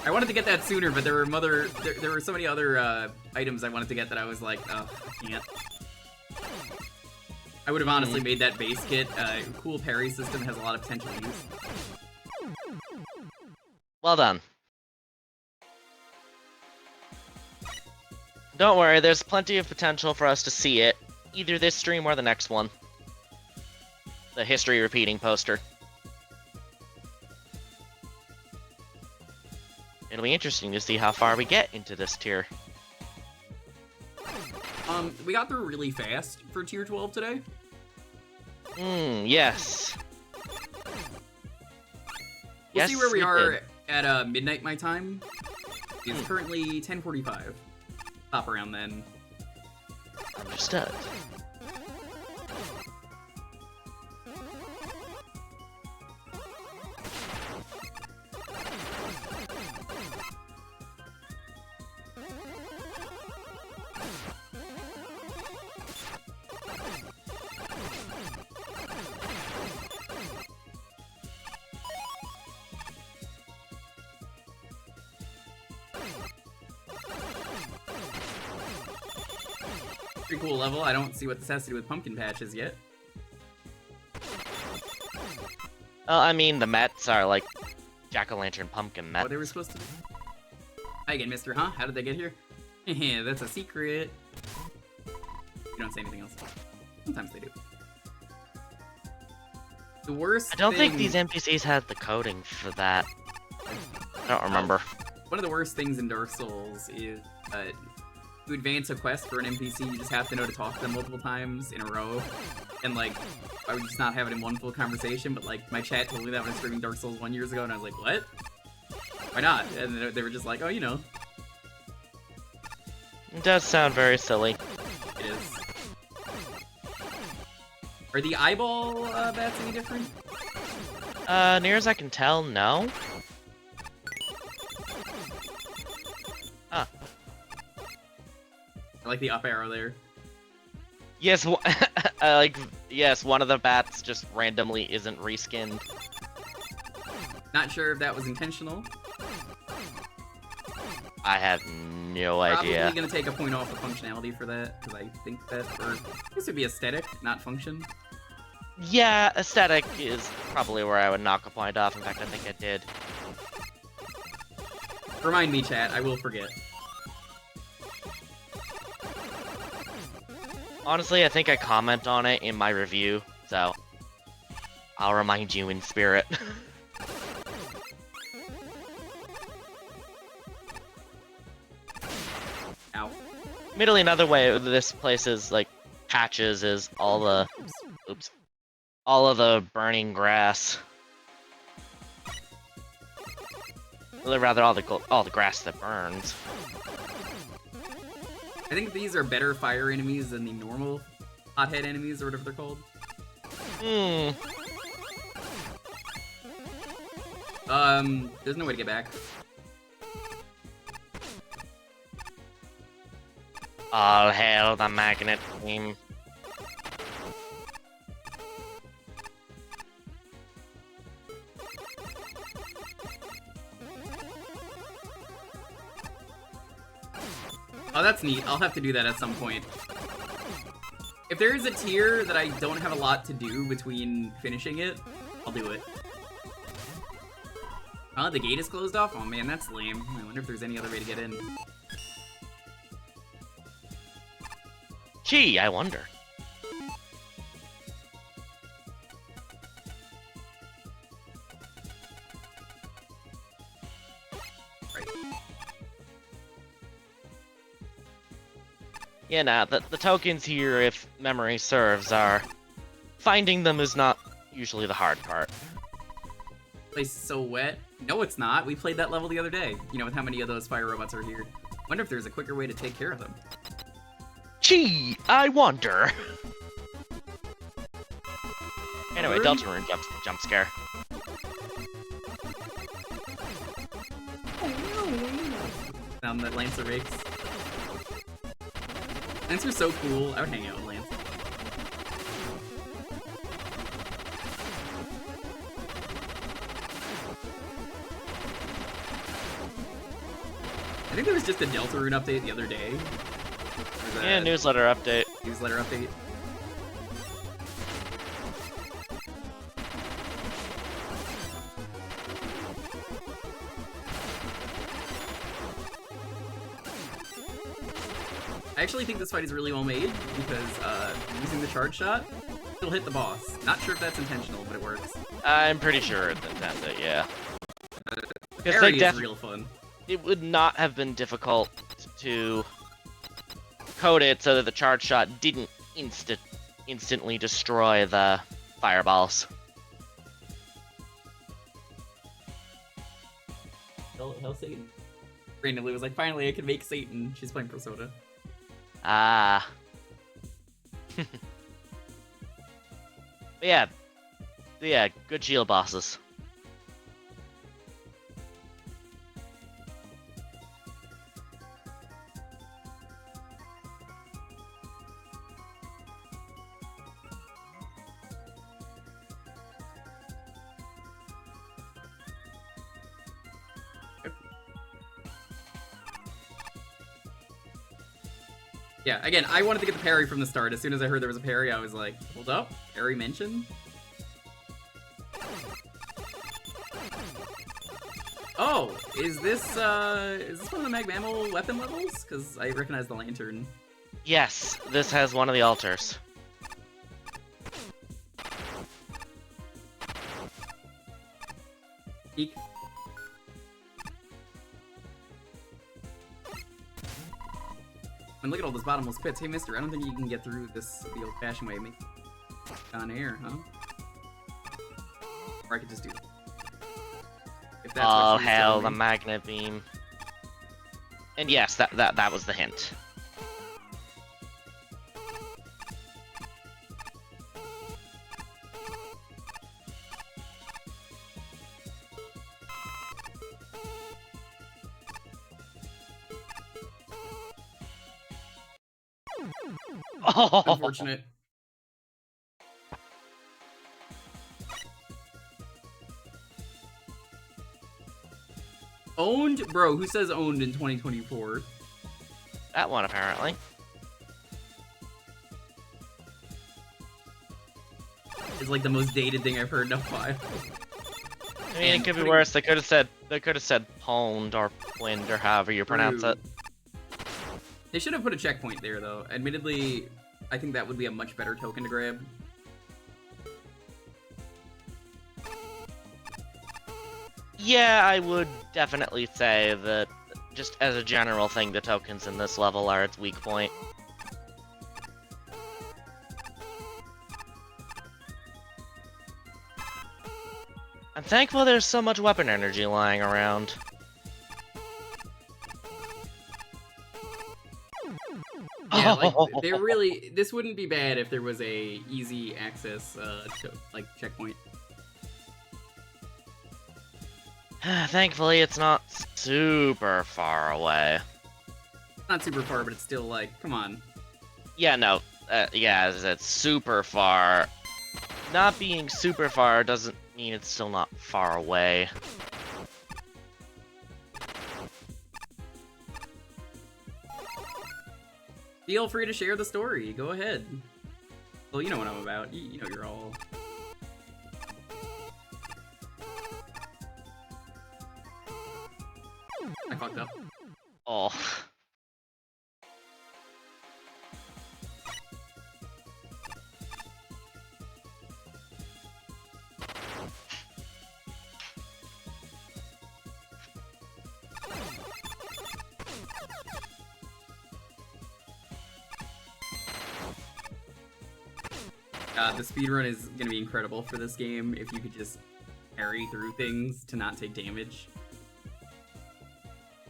I wanted to get that sooner, but there were so many other items I wanted to get that I was like, oh, I can't. I would have honestly made that base kit. Cool parry system has a lot of potential use. Well done. Don't worry, there's plenty of potential for us to see it, either this stream or the next one. The history repeating poster. It'll be interesting to see how far we get into this tier. We got through really fast for tier 12 today. Yes. We'll see where we are did. at midnight my time. It's currently 10:45. Hop around then. Understood. Pretty cool level. I don't see what this has to do with pumpkin patches yet. Well, I mean, the Mets are like jack-o'-lantern pumpkin Mets. What they were supposed to do. Hi again, mister, huh? How did they get here? Heh, that's a secret. You don't say anything else. Sometimes they do. The worst I don't think thing- these NPCs had the coding for that. I don't remember. One of the worst things in Dark Souls is to advance a quest for an NPC, you just have to know to talk to them multiple times in a row. And like, I would just not have it in one full conversation, but like, my chat told me that when I was streaming Dark Souls 1 years ago, and I was like, what? Why not? And they were just like, oh, you know. It does sound very silly. It is. Are the eyeball bats any different? Near as I can tell, no. Huh. I like the up arrow there. Yes, yes, one of the bats just randomly isn't reskinned. Not sure if that was intentional. I have no idea. Probably gonna take a point off the functionality for that, because I think that, or this would be aesthetic, not function. Yeah, aesthetic is probably where I would knock a point off. In fact, I think I did. Remind me, chat, I will forget. Honestly, I think I comment on it in my review, so I'll remind you in spirit. Ow. Admittedly, another way this place is like patches is all the all of the burning grass. Well, rather, all the grass that burns. I think these are better fire enemies than the normal hothead enemies, or whatever they're called. There's no way to get back. All hail the magnet team. Oh, that's neat. I'll have to do that at some point. If there is a tier that I don't have a lot to do between finishing it, I'll do it. Oh, the gate is closed off? Oh man, that's lame. I wonder if there's any other way to get in. Gee, I wonder. Right. Yeah, nah, the tokens here, if memory serves, are... Finding them is not usually the hard part. Place is so wet. No, it's not. We played that level the other day. You know, with how many of those fire robots are here. Wonder if there's a quicker way to take care of them. Gee, I wonder. Anyway, Delta Rune jump scare. Down that Lancer rakes. Lancer's so cool. I would hang out with Lance. I think there was just a Deltarune update the other day. Yeah, newsletter update. Newsletter update. I actually think this fight is really well made because using the charge shot, it'll hit the boss. Not sure if that's intentional, but it works. I'm pretty sure it's intended, yeah. Because Parry is real fun. It would not have been difficult to code it so that the charge shot didn't instantly destroy the fireballs. Hell Satan. Randomly was like, finally I can make Satan. She's playing Persona. Ah. But yeah, good shield bosses. Yeah, again, I wanted to get the parry from the start. As soon as I heard there was a parry, I was like, hold up, parry mentioned? Oh, is this one of the Magmammal weapon levels? Because I recognize the lantern. Yes, this has one of the altars. Eek. And look at all those bottomless pits. Hey, mister, I don't think you can get through this the old-fashioned way. Make on air, huh? Or I could just do it. If that's Oh what she's hell, telling the me. magnet beam. And yes, that was the hint. Oh, Unfortunate. Owned? Bro, who says owned in 2024? that one apparently. It's like the most dated thing I've heard in a while. I mean, it could be worse. They could have said pwned or pwinned or however you pronounce it. They should have put a checkpoint there, though. Admittedly, I think that would be a much better token to grab. Yeah, I would definitely say that, just as a general thing, the tokens in this level are its weak point. I'm thankful there's so much weapon energy lying around. Yeah, like, they really... This wouldn't be bad if there was a easy access, checkpoint. Thankfully, it's not super far away. Not super far, but it's still like, come on. Yeah, no. Yeah, it's super far. Not being super far doesn't mean it's still not far away. Feel free to share the story. Go ahead. Well, you know what I'm about. You know you're all... I fucked up. Oh. The speedrun is gonna be incredible for this game if you could just parry through things to not take damage.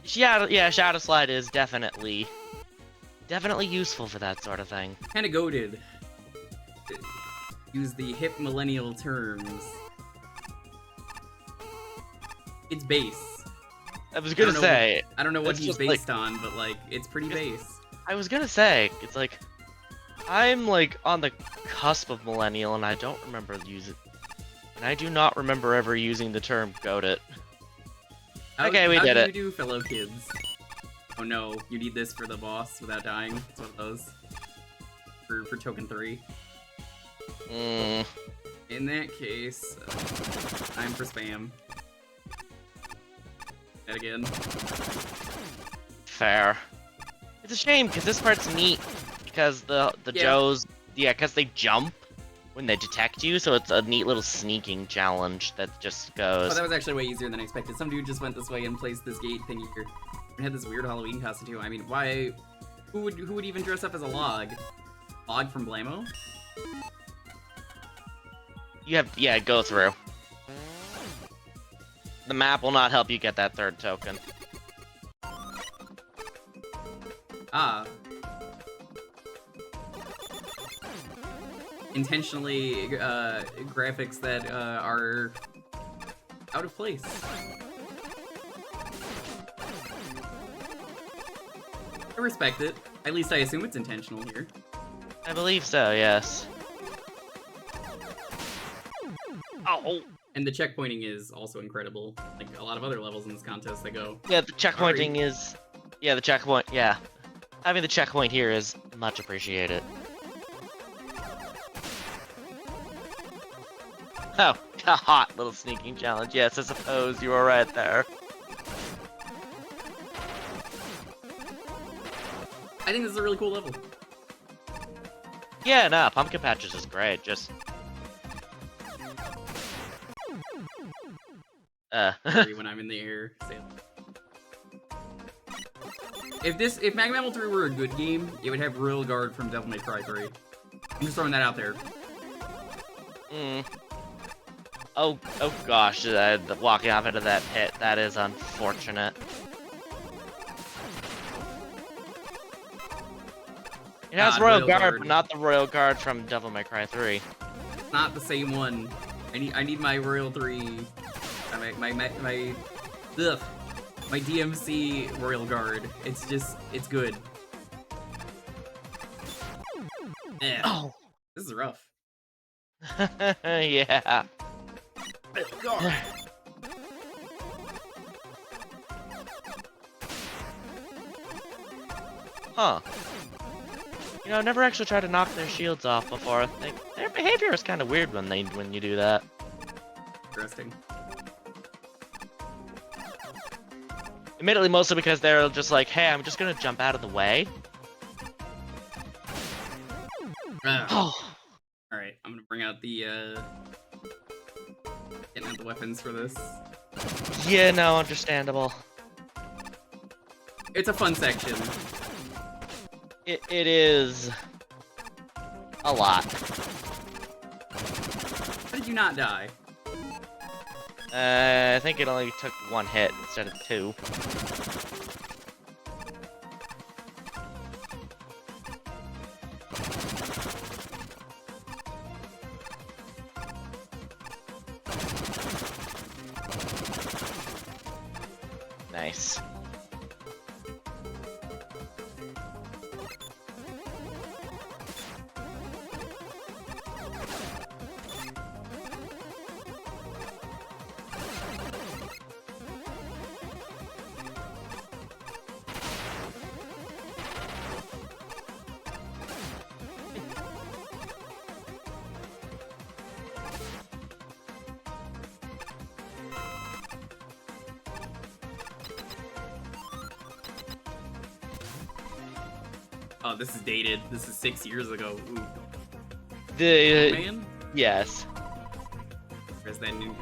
Yeah, Shadow Slide is definitely useful for that sort of thing. Kinda goated. Use the hip millennial terms. It's base. I was gonna say. I don't know what it's he's just, based on, but like, it's pretty base. I was gonna say, it's like, I'm like on the cusp of millennial, and I don't remember using. And I do not remember ever using the term "goat it." Okay, we did it. How do you do, fellow kids? Oh no, you need this for the boss without dying. It's one of those. For token 3. In that case, time for spam. That again. Fair. It's a shame because this part's neat because the Joes, because they jump when they detect you, so it's a neat little sneaking challenge that just goes. Oh, that was actually way easier than I expected. Some dude just went this way and placed this gate thingy here. And had this weird Halloween costume too. I mean, why? Who would even dress up as a log? Log from Blamo? You have go through. The map will not help you get that third token. Ah. Intentionally graphics that are out of place. I respect it. At least I assume it's intentional here. I believe so, yes. Oh. And the checkpointing is also incredible. Like a lot of other levels in this contest, they go. Yeah, the checkpointing is. Yeah, the checkpoint. Yeah, having the checkpoint here is much appreciated. Oh, a hot little sneaking challenge. Yes, I suppose you were right there. I think this is a really cool level. Yeah, no, Pumpkin Patches is great. Just. When I'm in the air. If Mega Man 3 were a good game, it would have Royal Guard from Devil May Cry 3. I'm just throwing that out there. Oh gosh, walking off into that pit, that is unfortunate. It has Royal Guard, but not the Royal Guard from Devil May Cry 3. It's not the same one. I need my Royal 3. My DMC Royal Guard. It's good. Yeah. Oh, this is rough. Yeah. God. Huh. You know, I've never actually tried to knock their shields off before. Their behavior is kind of weird when you do that. Interesting. Admittedly, mostly because they're just like, hey, I'm just gonna jump out of the way. Oh. Alright, I'm gonna bring out the, getting out the weapons for this. Yeah, no, understandable. It's a fun section. It is... a lot. How did you not die? I think it only took 1 hit instead of 2. Nice. Oh, this is dated. This is 6 years ago. Ooh. Man? Yes. Where's that new?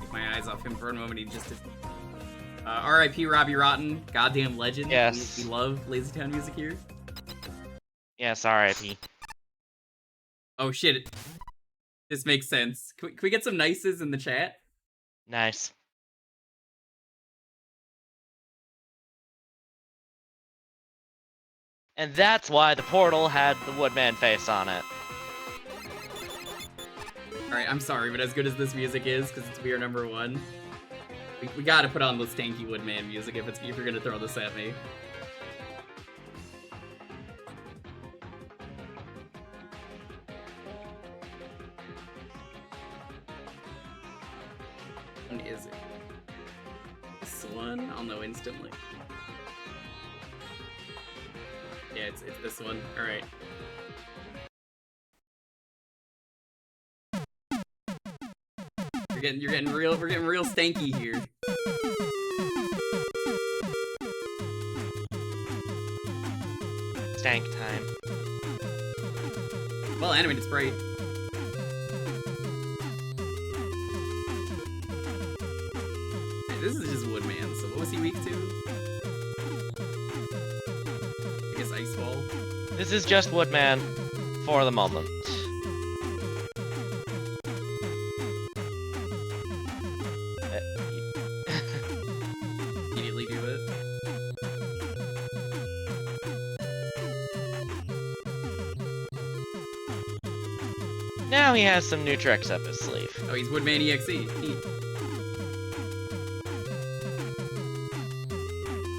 Take my eyes off him for a moment. He just. R.I.P. Robbie Rotten, goddamn legend. Yes. We love Lazy Town music here. Yes, R.I.P. Oh shit. This makes sense. Can we get some nices in the chat? Nice. And that's why the portal had the Woodman face on it. Alright, I'm sorry, but as good as this music is, because it's We Are Number One, we gotta put on the stanky Woodman music if you're gonna throw this at me. What is it? This one? I'll know instantly. Yeah, it's this one. Alright. We're getting real stanky here. Stank time. Well, animated sprite. Hey, this is just Woodman, so what was he weak to? I guess Ice Ball. This is just Woodman for the moment. Immediately do it. Now he has some new tricks up his sleeve. Oh, he's Woodman EXE. Neat.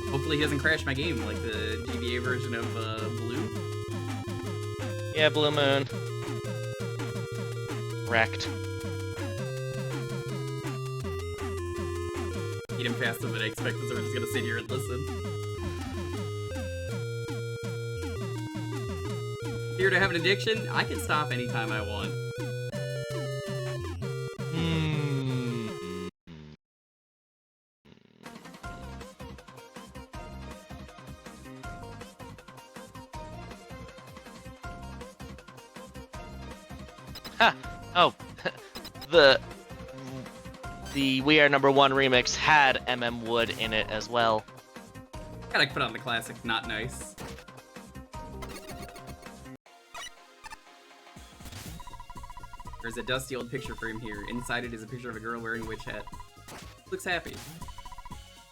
Hopefully he doesn't crash my game like the GBA version of Blue. Yeah, Blue Moon. Wrecked. Beat him faster than I expected, so we're just gonna sit here and listen. Here to have an addiction, I can stop anytime I want. Ha! Oh, the We Are Number One remix had MM Wood in it as well. Gotta put on the classic, not nice. There's a dusty old picture frame here. Inside it is a picture of a girl wearing a witch hat. Looks happy.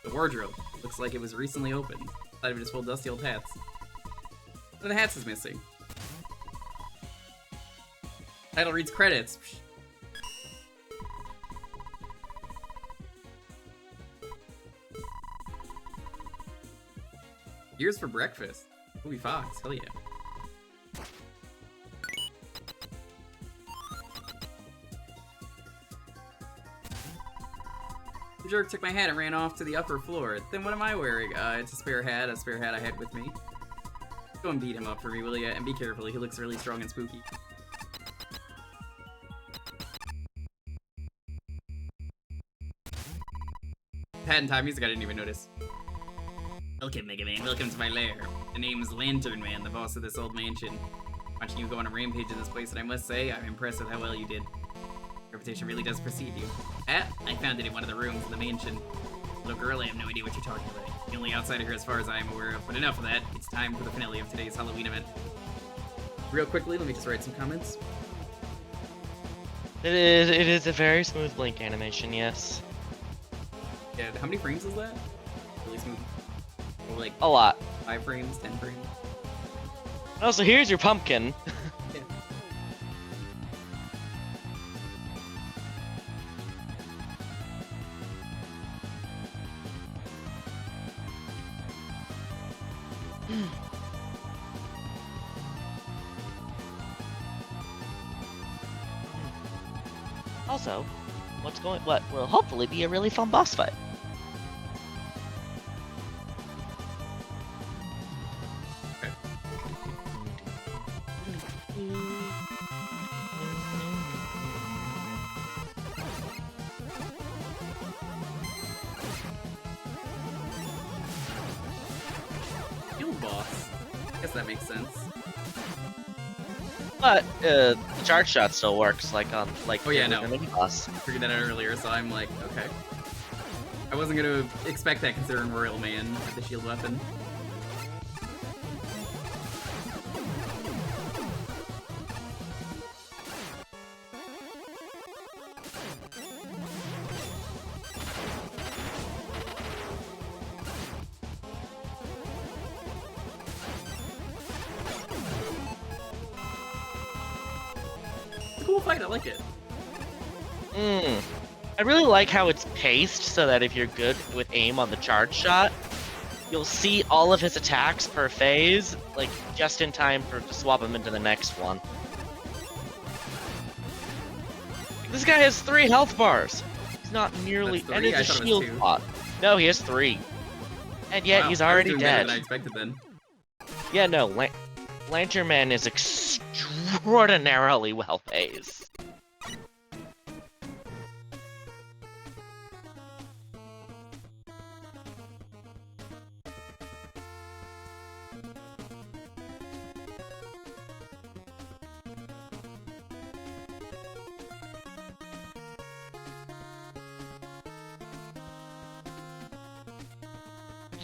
The wardrobe looks like it was recently opened. Inside of it is full of dusty old hats. One of the hats is missing. Title reads credits. Years for breakfast. Movie Fox, hell yeah. The jerk took my hat and ran off to the upper floor. Then what am I wearing? It's a spare hat I had with me. Go and beat him up for me, will ya? And be careful, he looks really strong and spooky. Hat and time music I didn't even notice. Welcome, Mega Man. Welcome to my lair. The name's Lantern Man, the boss of this old mansion. Watching you go on a rampage in this place, and I must say, I'm impressed with how well you did. Your reputation really does precede you. I found it in one of the rooms in the mansion. Little girl, I have no idea what you're talking about. The only outsider here as far as I am aware of. But enough of that. It's time for the finale of today's Halloween event. Real quickly, let me just write some comments. It is a very smooth blink animation, yes. Yeah, how many frames is that? Really smooth. Like a lot. 5 frames, 10 frames. Also, here's your pumpkin. Yeah. Also, what will hopefully be a really fun boss fight. Field boss. Guess that makes sense. But the charge shot still works, like on Oh, yeah, the no. mini boss. Figured that out earlier, so I'm like, okay. I wasn't gonna expect that considering Royal Man had the shield weapon. It's a cool fight, I like it. I really like how it's paced so that if you're good with aim on the charge shot, you'll see all of his attacks per phase, like just in time to swap him into the next one. This guy has 3 health bars. He's not nearly, That's and 3? it's a I thought it was shield 2. pot. No, he has 3. And yet Wow, he's I was already doing better dead. than I expected then. Yeah, no, Lantern Man is extraordinarily well paced.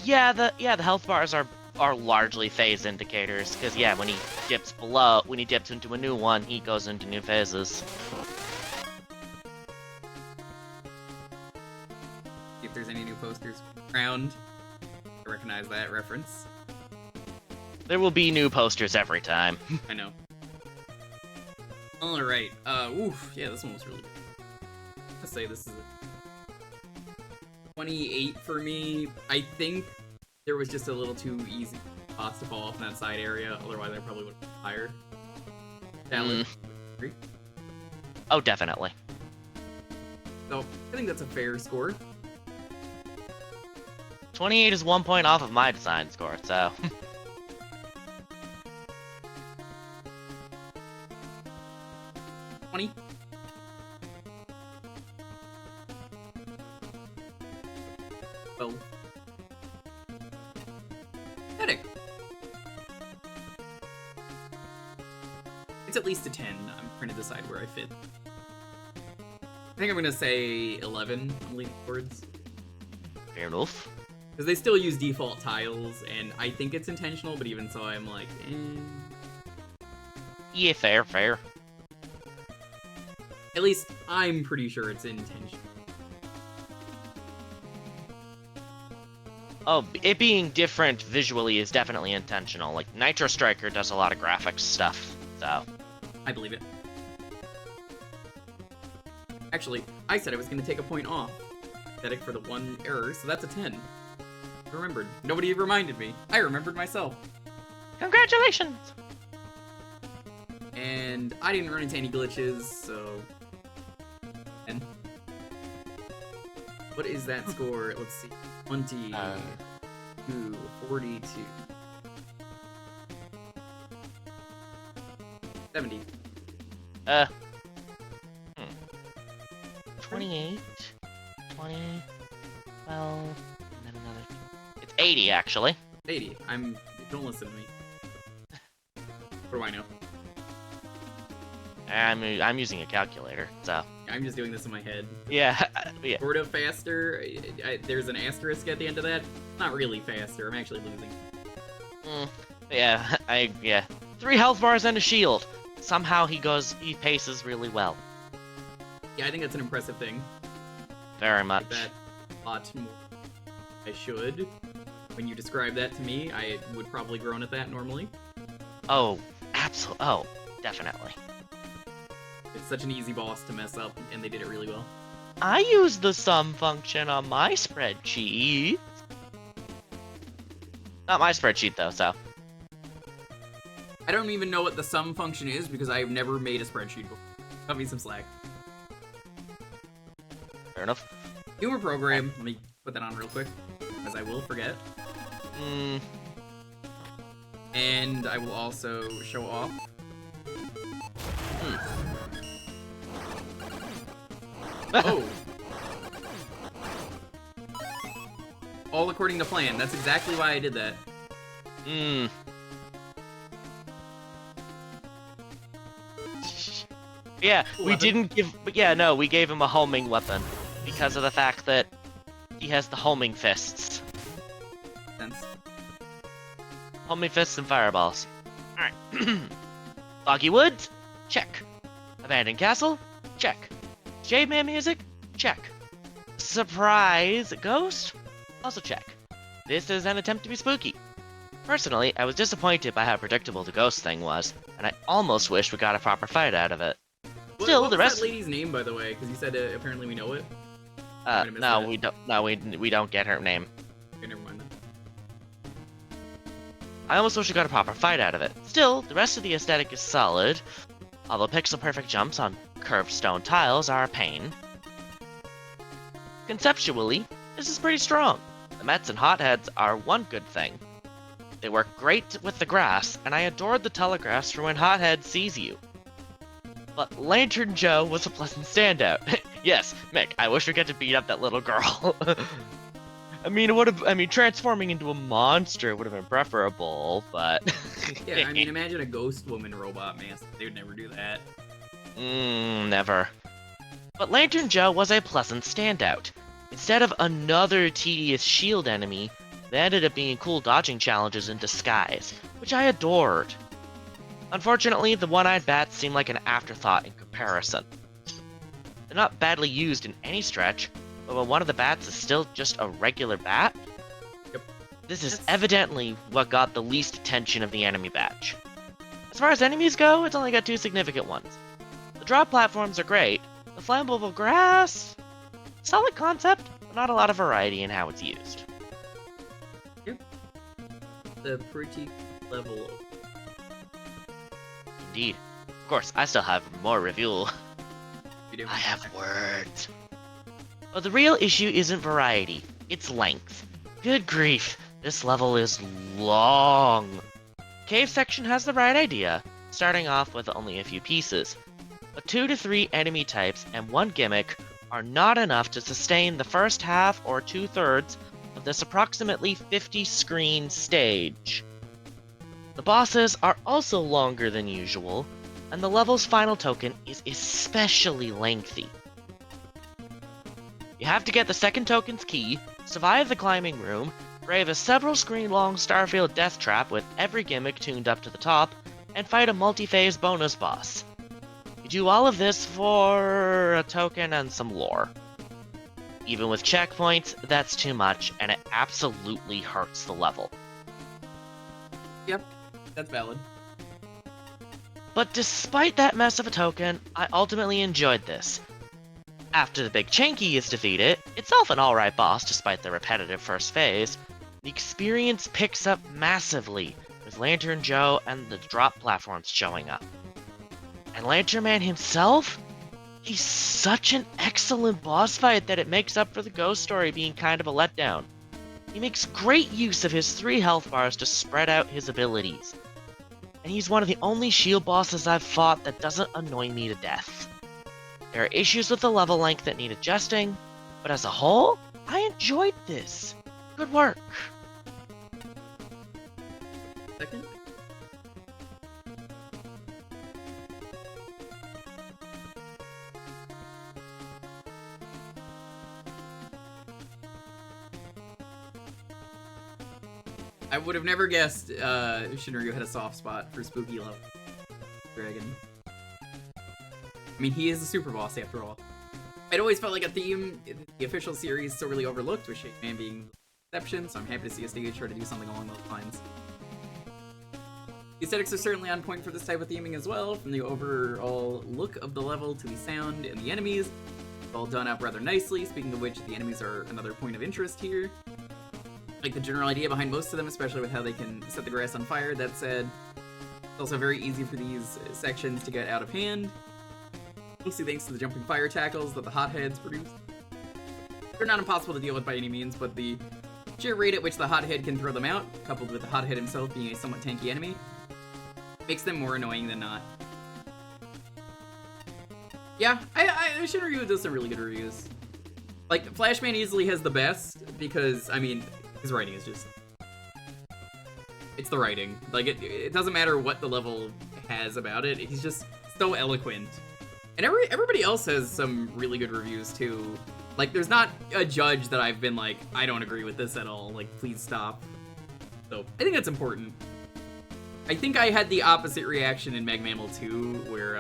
Yeah, the health bars are largely phase indicators, because yeah, when he dips into a new one, he goes into new phases. See if there's any new posters around. I recognize that reference. There will be new posters every time. I know. Alright, oof, yeah, this one was really good. Let's say this is a 28 for me. I think there was just a little too easy spots to fall off in that side area, otherwise I probably would have been higher. Challenge. Oh, definitely. So, I think that's a fair score. 28 is 1 point off of my design score, so... 20. Well. Pathetic. It's at least a 10. I'm trying to decide where I fit. I think I'm gonna say 11. I'm leaning towards. Fair enough. Because they still use default tiles, and I think it's intentional, but even so, I'm like, Yeah, fair. At least I'm pretty sure it's intentional. Oh, it being different visually is definitely intentional. Like, Nitro Striker does a lot of graphics stuff, so... I believe it. Actually, I said I was going to take a point off. Pathetic for the one error, so that's a 10. I remembered. Nobody reminded me. I remembered myself. Congratulations! And I didn't run into any glitches, so... 10. What is that score? Let's see. 22, 42, 70. 28, 20, 12, and then another... It's 80, actually. 80. Don't listen to me. What do I know? I'm using a calculator, so... I'm just doing this in my head. Yeah, yeah. Sort of faster. There's an asterisk at the end of that. Not really faster. I'm actually losing. Yeah. 3 health bars and a shield. Somehow he paces really well. Yeah, I think that's an impressive thing. Very Like much. that a lot more. I should. When you describe that to me, I would probably groan at that normally. Oh, absolutely. Oh, definitely. It's such an easy boss to mess up, and they did it really well. I use the sum function on my spreadsheet. Not my spreadsheet, though, so. I don't even know what the sum function is because I've never made a spreadsheet before. Cut me some slack. Fair enough. Humor program. Let me put that on real quick, as I will forget. And I will also show off. Oh! All according to plan. That's exactly why I did that. Yeah, we Weapon. didn't give. But yeah, no, we gave him a homing weapon because of the fact that he has the homing fists. Sense. Homing fists and fireballs. Alright. Foggy Woods? Check. Abandoned Castle? Check. Jade Man music? Check. Surprise Ghost? Also check. This is an attempt to be spooky. Personally, I was disappointed by how predictable the ghost thing was, and I almost wish we got a proper fight out of it. Still, what the was rest. that lady's name, by the way? Because you said apparently we know it. No, we don't. No, we don't get her name. Okay, never mind then. I almost wish we got a proper fight out of it. Still, the rest of the aesthetic is solid, although pixel-perfect jumps on curved stone tiles are a pain. Conceptually, this is pretty strong. The Mets and Hotheads are one good thing. They work great with the grass, and I adored the telegraphs for when Hothead sees you. But Lantern Joe was a pleasant standout. Yes, Mick, I wish we got to beat up that little girl. I mean, transforming into a monster would have been preferable, but... Yeah, I mean, imagine a ghost woman robot mask. They would never do that. Never. But Lantern Joe was a pleasant standout. Instead of another tedious shield enemy, they ended up being cool dodging challenges in disguise, which I adored. Unfortunately, the one-eyed bats seem like an afterthought in comparison. They're not badly used in any stretch, but when one of the bats is still just a regular bat, Yep. This is evidently what got the least attention of the enemy batch. As far as enemies go, it's only got 2 significant ones. The drop platforms are great. The flammable grass, solid concept, but not a lot of variety in how it's used. The pretty level. Indeed. Of course, I still have more review. You do. I have words. But the real issue isn't variety, it's length. Good grief, this level is long. Cave section has the right idea, starting off with only a few pieces. But 2 to 3 enemy types and 1 gimmick are not enough to sustain the first half or 2/3 of this approximately 50 screen stage. The bosses are also longer than usual, and the level's final token is especially lengthy. You have to get the second token's key, survive the climbing room, brave a several screen long Starfield death trap with every gimmick tuned up to the top, and fight a multi-phase bonus boss. You do all of this for a token and some lore. Even with checkpoints, that's too much, and it absolutely hurts the level. Yep, that's valid. But despite that mess of a token, I ultimately enjoyed this. After the Big Chanky is defeated, itself an alright boss despite the repetitive first phase, the experience picks up massively with Lantern Joe and the drop platforms showing up. And Lantern Man himself? He's such an excellent boss fight that it makes up for the ghost story being kind of a letdown. He makes great use of his 3 health bars to spread out his abilities. And he's one of the only shield bosses I've fought that doesn't annoy me to death. There are issues with the level length that need adjusting, but as a whole, I enjoyed this. Good work. Second? I would have never guessed Shinryu had a soft spot for Spooky Love Dragon. I mean, he is a super boss after all. I'd always felt like a theme in the official series sorely overlooked, with Shade Man being the exception, so I'm happy to see a stage try to do something along those lines. The aesthetics are certainly on point for this type of theming as well, from the overall look of the level to the sound and the enemies. It's all done up rather nicely, speaking of which, the enemies are another point of interest here. Like the general idea behind most of them, especially with how they can set the grass on fire. That said, it's also very easy for these sections to get out of hand. Mostly thanks to the jumping fire tackles that the hotheads produce. They're not impossible to deal with by any means, but the sheer rate at which the hothead can throw them out, coupled with the hothead himself being a somewhat tanky enemy, makes them more annoying than not. Yeah, Shinryu does some really good reviews. Like, Flashman easily has the best, because, I mean, his writing is just... It's the writing. Like, it doesn't matter what the level has about it, he's just so eloquent And everybody else has some really good reviews too. Like, there's not a judge that I've been like, I don't agree with this at all. Like, please stop. So I think that's important. I think I had the opposite reaction in Meg Mammal 2, where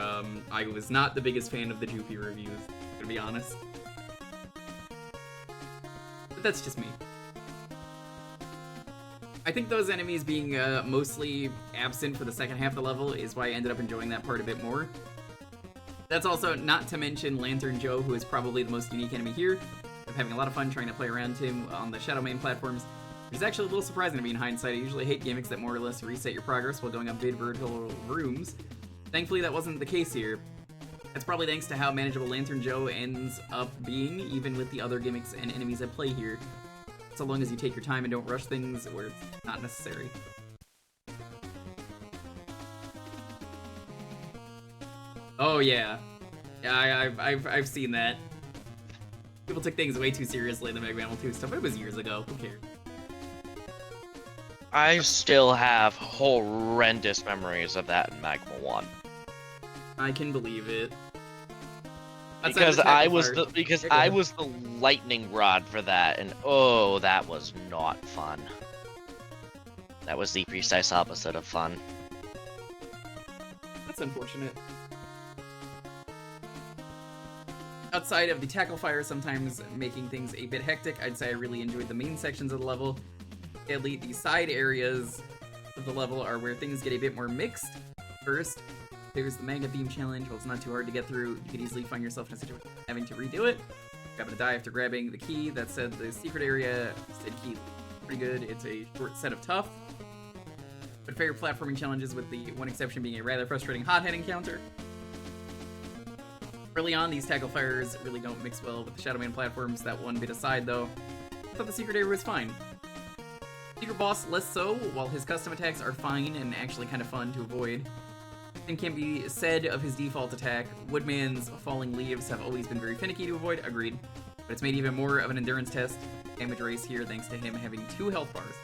I was not the biggest fan of the Jewker reviews, to be honest. But that's just me. I think those enemies being mostly absent for the second half of the level is why I ended up enjoying that part a bit more. That's also not to mention Lantern Joe, who is probably the most unique enemy here. I'm having a lot of fun trying to play around him on the Shadow Main platforms, which is actually a little surprising to me in hindsight. I usually hate gimmicks that more or less reset your progress while going up big vertical rooms. Thankfully, that wasn't the case here. That's probably thanks to how manageable Lantern Joe ends up being, even with the other gimmicks and enemies at play here. So long as you take your time and don't rush things where it's not necessary. Oh yeah. Yeah, I've seen that. People took things way too seriously in the Mega Man 2 stuff. It was years ago. Who cares? I still have horrendous memories of that in Magma 1. I can believe it. Because I was the lightning rod for that, and oh, that was not fun. That was the precise opposite of fun. That's unfortunate. Outside of the tackle fire sometimes making things a bit hectic, I'd say I really enjoyed the main sections of the level. Sadly, the side areas of the level are where things get a bit more mixed. First, there's the Manga Beam Challenge. While it's not too hard to get through, you could easily find yourself in a situation having to redo it. You're having to die after grabbing the key. That said, the secret area said key pretty good. It's a short set of tough, but fair platforming challenges, with the one exception being a rather frustrating hothead encounter. Early on, these tackle fires really don't mix well with the Shadow Man platforms. That one bit aside, though, I thought the secret area was fine. Secret boss, less so, while his custom attacks are fine and actually kind of fun to avoid. And can be said of his default attack. Woodman's falling leaves have always been very finicky to avoid, agreed. But it's made even more of an endurance test. Damage race here thanks to him having 2 health bars.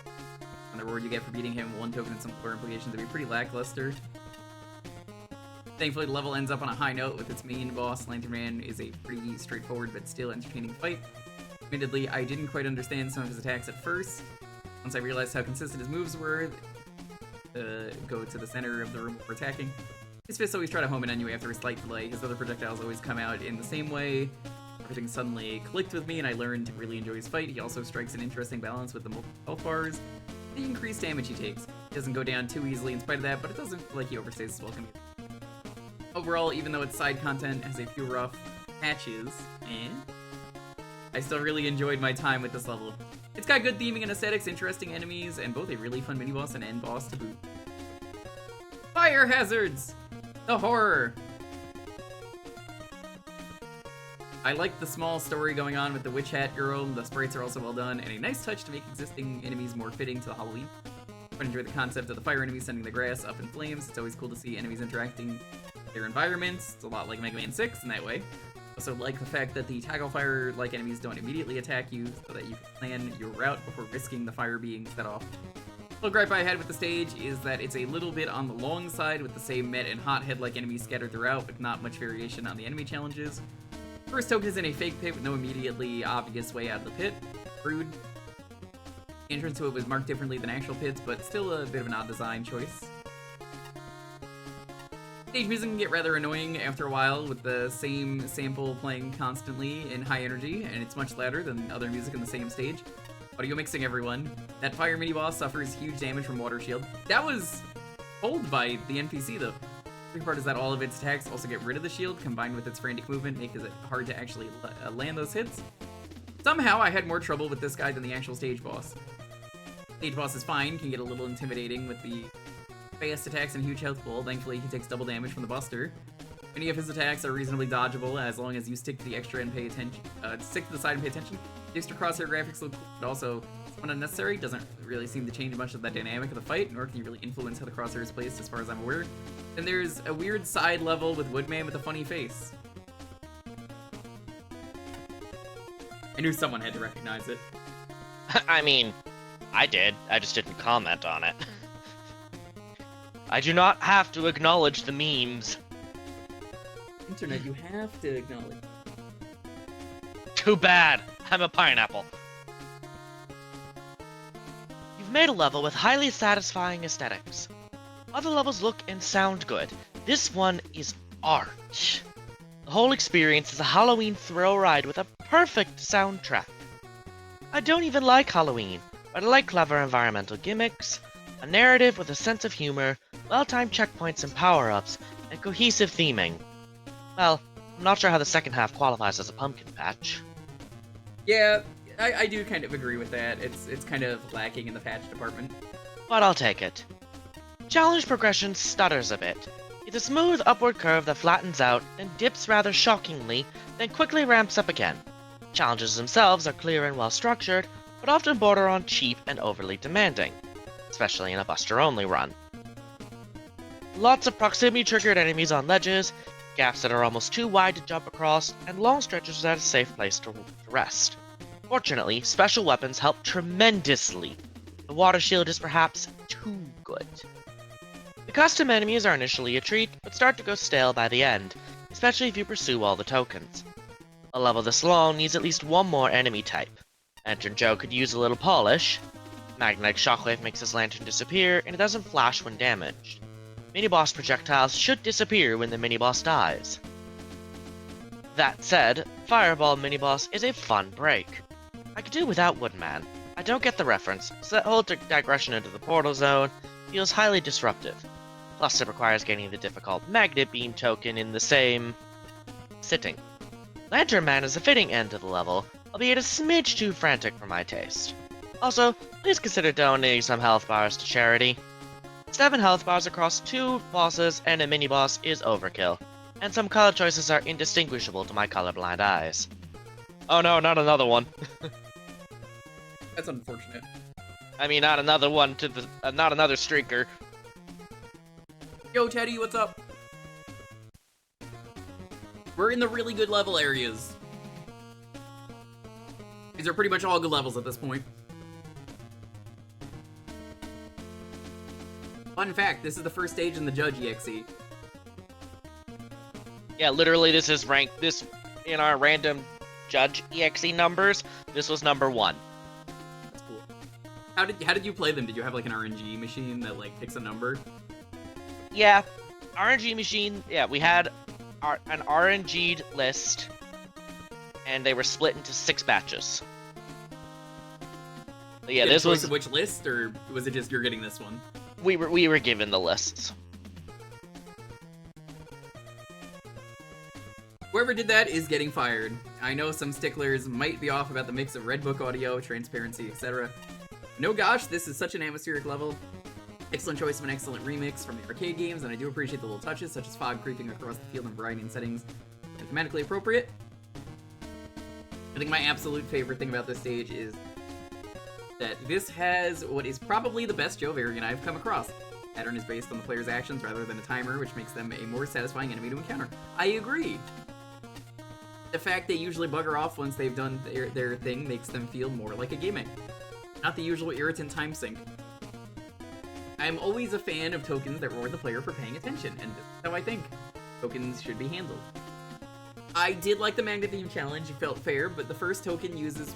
And the reward you get for beating him, 1 token and some core implications, to be pretty lackluster. Thankfully, the level ends up on a high note with its main boss. Lantern Man is a pretty straightforward but still entertaining fight. Admittedly, I didn't quite understand some of his attacks at first. Once I realized how consistent his moves were, go to the center of the room for attacking. His fists always try to home in on you after a slight delay. His other projectiles always come out in the same way. Everything suddenly clicked with me and I learned to really enjoy his fight. He also strikes an interesting balance with the multiple health bars, the increased damage he takes. He doesn't go down too easily in spite of that, but it doesn't feel like he overstays his welcome. Overall, even though its side content has a few rough patches, I still really enjoyed my time with this level. It's got good theming and aesthetics, interesting enemies, and both a really fun mini-boss and end boss to boot. Fire hazards! The horror! I like the small story going on with the Witch Hat Girl. The sprites are also well done, and a nice touch to make existing enemies more fitting to the Halloween. I enjoy the concept of the fire enemies sending the grass up in flames. It's always cool to see enemies interacting with their environments. It's a lot like Mega Man 6 in that way. Also like the fact that the tackle fire-like enemies don't immediately attack you, so that you can plan your route before risking the fire being set off. The little gripe I had with the stage is that it's a little bit on the long side, with the same Met and Hothead-like enemies scattered throughout, but not much variation on the enemy challenges. First token is in a fake pit with no immediately obvious way out of the pit. Rude. The entrance to it was marked differently than actual pits, but still a bit of an odd design choice. Stage music can get rather annoying after a while, with the same sample playing constantly in high energy, and it's much louder than other music in the same stage. Audio mixing, everyone. That fire mini-boss suffers huge damage from Water Shield. That was told by the NPC, though. The tricky part is that all of its attacks also get rid of the shield, combined with its frantic movement, making it hard to actually land those hits. Somehow, I had more trouble with this guy than the actual stage boss. Stage boss is fine, can get a little intimidating with the fast attacks and huge health pool. Thankfully, he takes double damage from the Buster. Many of his attacks are reasonably dodgeable as long as you stick to the extra and pay attention. Stick to the side and pay attention. The extra crosshair graphics look cool, but also somewhat unnecessary. Doesn't really seem to change much of the dynamic of the fight, nor can you really influence how the crosshair is placed, as far as I'm aware. Then there's a weird side level with Woodman with a funny face. I knew someone had to recognize it. I mean, I did. I just didn't comment on it. I do not have to acknowledge the memes. internet, you have to acknowledge. Too bad. I'm a pineapple. You've made a level with highly satisfying aesthetics. Other levels look and sound good. This one is art. The whole experience is a Halloween thrill ride with a perfect soundtrack. I don't even like Halloween, but I like clever environmental gimmicks, a narrative with a sense of humor, well-timed checkpoints and power-ups, and cohesive theming. Well, I'm not sure how the second half qualifies as a pumpkin patch. Yeah, I do kind of agree with that. It's kind of lacking in the patch department. But I'll take it. Challenge progression stutters a bit. It's a smooth upward curve that flattens out, then dips rather shockingly, then quickly ramps up again. Challenges themselves are clear and well structured, but often border on cheap and overly demanding, especially in a Buster-only run. Lots of proximity-triggered enemies on ledges, gaps that are almost too wide to jump across, and long stretches without a safe place to rest. Fortunately, special weapons help tremendously. The water shield is perhaps too good. The custom enemies are initially a treat, but start to go stale by the end, especially if you pursue all the tokens. A level this long needs at least one more enemy type. Lantern Joe could use a little polish. Magnetic Shockwave makes his lantern disappear, and it doesn't flash when damaged. Mini-boss projectiles should disappear when the mini-boss dies. That said, Fireball mini-boss is a fun break. I could do without Woodman. I don't get the reference, so that whole digression into the portal zone feels highly disruptive. Plus it requires getting the difficult Magnet Beam token in the same sitting. Lantern Man is a fitting end to the level, albeit a smidge too frantic for my taste. Also, please consider donating some health bars to charity. 7 health bars across 2 bosses and a mini-boss is overkill, and some color choices are indistinguishable to my colorblind eyes. Oh no, not another one. That's unfortunate. I mean, not another one to the, not another streaker. Yo, Teddy, what's up? We're in the really good level areas. These are pretty much all good levels at this point. Fun fact, this is the first stage in the Judge EXE. Yeah, literally this is ranked, this, in our random Judge EXE numbers, this was number 1. That's cool. How did you play them? Did you have like an RNG machine that like picks a number? Yeah, RNG machine, yeah, we had an RNG'd list, and they were split into 6 batches. But yeah, this was... Which list, or was it just you're getting this one? We were given the lists. Whoever did that is getting fired. I know some sticklers might be off about the mix of Red Book audio, transparency, etc. No gosh, this is such an atmospheric level. Excellent choice of an excellent remix from the arcade games, and I do appreciate the little touches, such as fog creeping across the field in variety and settings, and thematically appropriate. I think my absolute favorite thing about this stage is that this has what is probably the best Joe variant I've come across. The pattern is based on the player's actions rather than a timer, which makes them a more satisfying enemy to encounter. I agree. The fact they usually bugger off once they've done their thing makes them feel more like a gimmick. Not the usual irritant time sink. I'm always a fan of tokens that reward the player for paying attention, and that's how I think tokens should be handled. I did like the Magnet Beam challenge, it felt fair, but the first token uses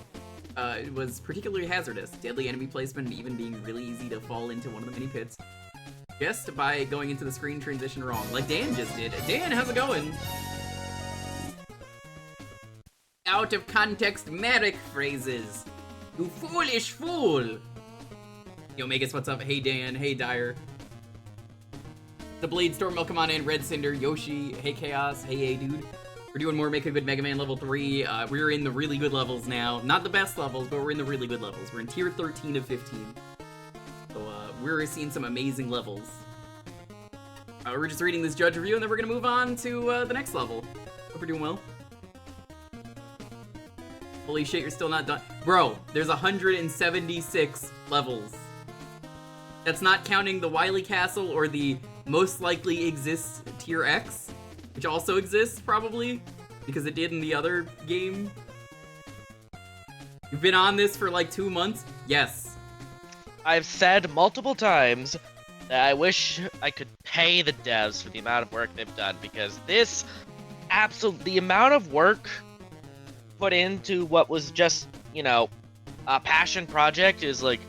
was particularly hazardous. Deadly enemy placement and even being really easy to fall into one of the mini pits. Just by going into the screen transition wrong, like Dan just did. Dan, how's it going? Out of context Matic phrases. You foolish fool! Yo, Magus, what's up? Hey, Dan. Hey, Dyer. The Blade Storm, welcome on in. Red Cinder, Yoshi. Hey, Chaos. Hey, dude. We're doing more Make a Good Mega Man level 3. We're in the really good levels now. Not the best levels, but we're in the really good levels. We're in tier 13 of 15. So, we're seeing some amazing levels. We're just reading this judge review, and then we're gonna move on to the next level. Hope we're doing well. Holy shit, you're still not done. Bro, there's 176 levels. That's not counting the Wily Castle or the most likely exists tier X, which also exists, probably, because it did in the other game. You've been on this for like 2 months? Yes. I've said multiple times that I wish I could pay the devs for the amount of work they've done, because this absolutely, the amount of work put into what was just, you know, a passion project is like,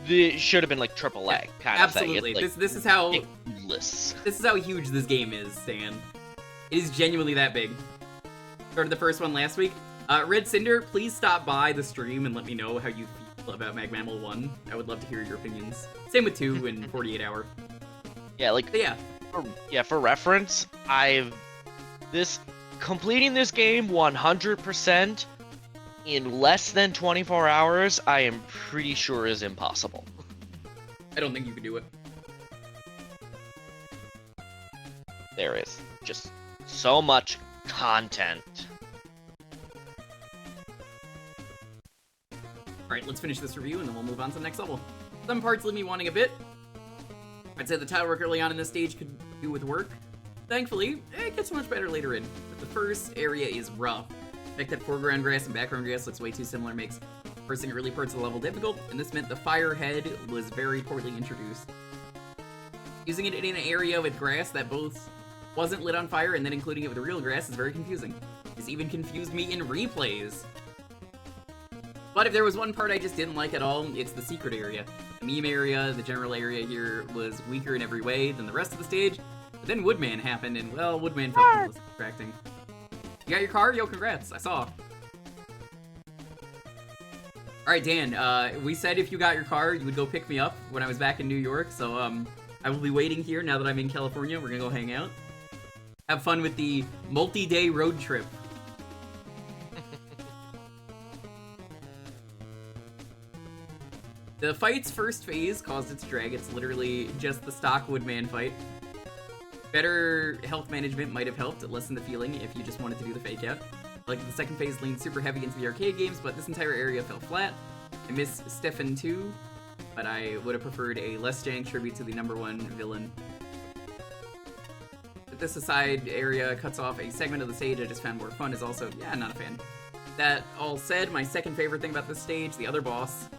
it should have been like AAA kind of thing. Absolutely. It's, like, This is how ridiculous. This is how huge this game is, Stan. It is genuinely that big. Started the first one last week. Red Cinder, please stop by the stream and let me know how you feel about Mag Mammal 1. I would love to hear your opinions. Same with 2 and 48 Hour. Yeah, like, But yeah. for reference, completing this game 100% in less than 24 hours, I am pretty sure is impossible. I don't think you can do it. There is just so much content. Alright, let's finish this review and then we'll move on to the next level. Some parts leave me wanting a bit. I'd say the tile work early on in this stage could do with work. Thankfully, it gets much better later in. But the first area is rough. The fact that foreground grass and background grass looks way too similar makes parsing early parts of the level difficult, and this meant the fire head was very poorly introduced. Using it in an area with grass that both wasn't lit on fire and then including it with real grass is very confusing. This even confused me in replays. But if there was one part I just didn't like at all, it's the secret area. The meme area, the general area here was weaker in every way than the rest of the stage, but then Woodman happened and, well, Woodman felt distracting. You got your car? Yo, congrats, I saw. Alright, Dan, we said if you got your car, you would go pick me up when I was back in New York, so, I will be waiting here now that I'm in California. We're gonna go hang out. Have fun with the multi-day road trip. The fight's first phase caused its drag. It's literally just the stock Woodman fight. Better health management might have helped lessen the feeling if you just wanted to do the fake out. Like the second phase leaned super heavy into the arcade games, but this entire area fell flat. I miss Stefan too, but I would have preferred a less jank tribute to the #1 villain. But this aside area cuts off a segment of the stage I just found more fun is also, yeah, not a fan. That all said, my second favorite thing about this stage, the other bosses,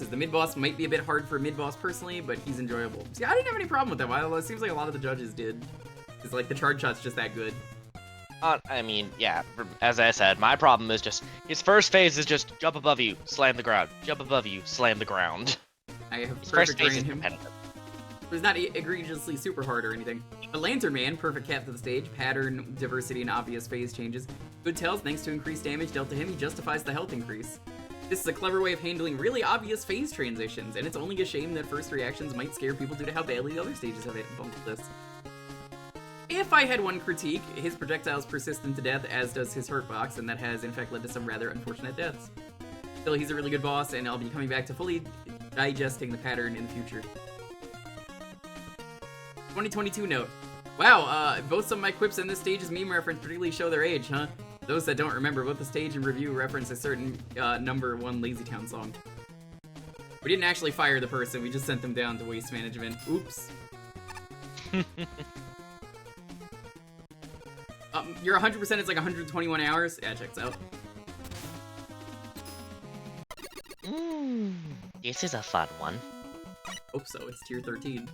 the mid-boss might be a bit hard for a mid-boss personally, but he's enjoyable. See, I didn't have any problem with that, while it seems like a lot of the judges did. It's like the charge shot's just that good. I mean, yeah, as I said, my problem is just, his first phase is just jump above you, slam the ground, jump above you, slam the ground. I have His perfect first phase brain is him. competitive. It was not egregiously super hard or anything. The Lantern Man, perfect cap to the stage, pattern, diversity, and obvious phase changes. Good tells, thanks to increased damage dealt to him, he justifies the health increase. This is a clever way of handling really obvious phase transitions, and it's only a shame that first reactions might scare people due to how badly the other stages have bumped this. If I had one critique, his projectiles persist into death, as does his hurt box, and that has in fact led to some rather unfortunate deaths. Still, he's a really good boss, and I'll be coming back to fully digesting the pattern in the future. 2022 note. Wow, both some of my quips in this stage's meme reference particularly show their age, huh? Those that don't remember, both the stage and review reference a certain #1 Lazy Town song. We didn't actually fire the person, we just sent them down to waste management. Oops. Your 100% is like 121 hours? Yeah, checks out. This is a fun one. Hope so, it's tier 13.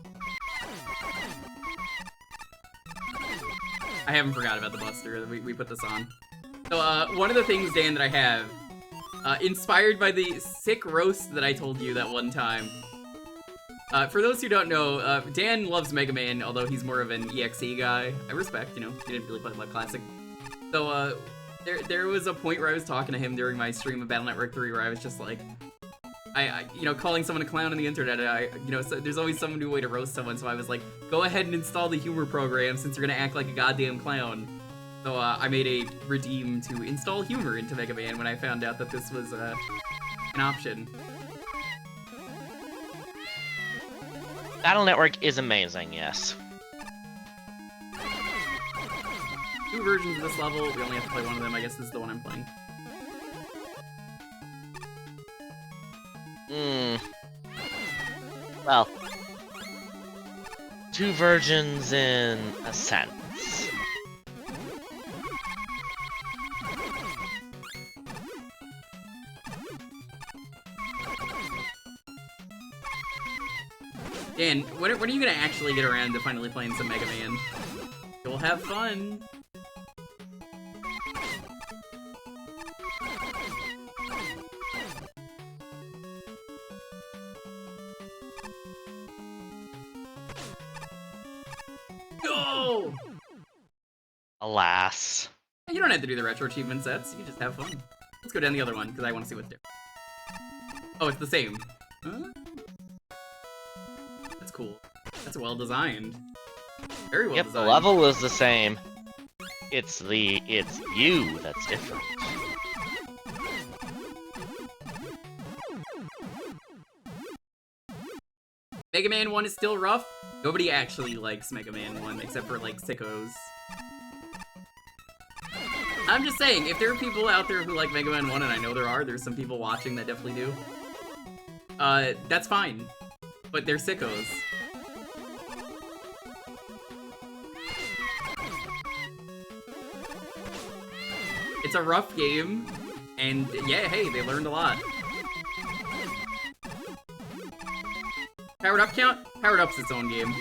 I haven't forgot about the Buster, we put this on. So, one of the things, Dan, that I have, inspired by the sick roast that I told you that one time. For those who don't know, Dan loves Mega Man, although he's more of an EXE guy. I respect, you know, he didn't really play Blood Classic. So, there was a point where I was talking to him during my stream of Battle Network 3 where I was just like, you know, calling someone a clown on the internet, you know, so there's always some new way to roast someone, so I was like, go ahead and install the humor program since you're gonna act like a goddamn clown. So, I made a redeem to install humor into Mega Man when I found out that this was, an option. Battle Network is amazing, yes. 2 versions of this level, we only have to play one of them, I guess this is the one I'm playing. Well, 2 versions in a sense. Dan, when are you gonna actually get around to finally playing some Mega Man? We'll have fun. Go! Alas. You don't have to do the retro achievement sets. You can just have fun. Let's go down the other one, because I want to see what's different. Oh, it's the same. Huh? That's cool. That's well designed. Very well designed. The level is the same. It's you that's different. Mega Man 1 is still rough. Nobody actually likes Mega Man 1, except for, like, sickos. I'm just saying, if there are people out there who like Mega Man 1, and I know there's some people watching that definitely do, that's fine. But they're sickos. It's a rough game, and yeah, hey, they learned a lot. Powered Up count? Powered Up's its own game.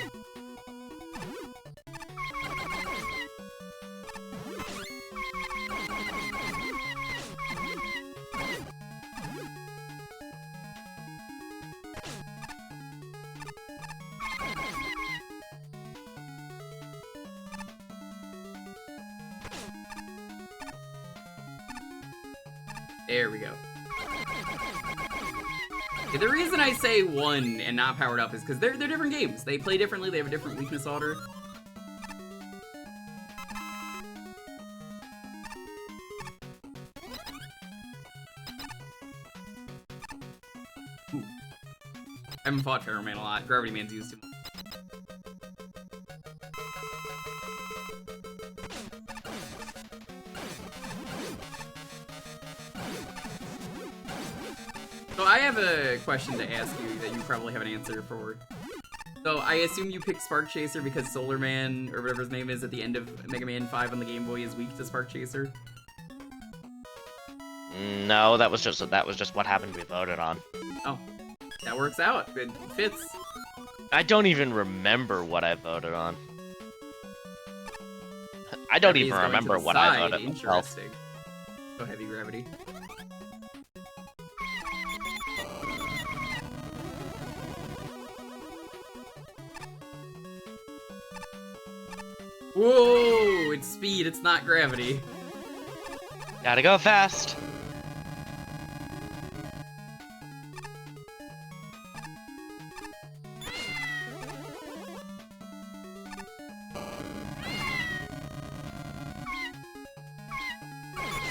There we go. The reason I say 1 and not Powered Up is because they're different games. They play differently, they have a different weakness order. Ooh. I haven't fought Pharaoh Man a lot. Gravity Man's used too much. So I have a question to ask you that you probably have an answer for. So I assume you picked Spark Chaser because Solar Man, or whatever his name is, at the end of Mega Man 5 on the Game Boy is weak to Spark Chaser? No, that was just what happened to be voted on. Oh, that works out. It fits. I don't even remember what I voted on. I don't even remember what I voted on. Interesting. So heavy gravity. Whoa! It's speed, it's not gravity. Gotta go fast.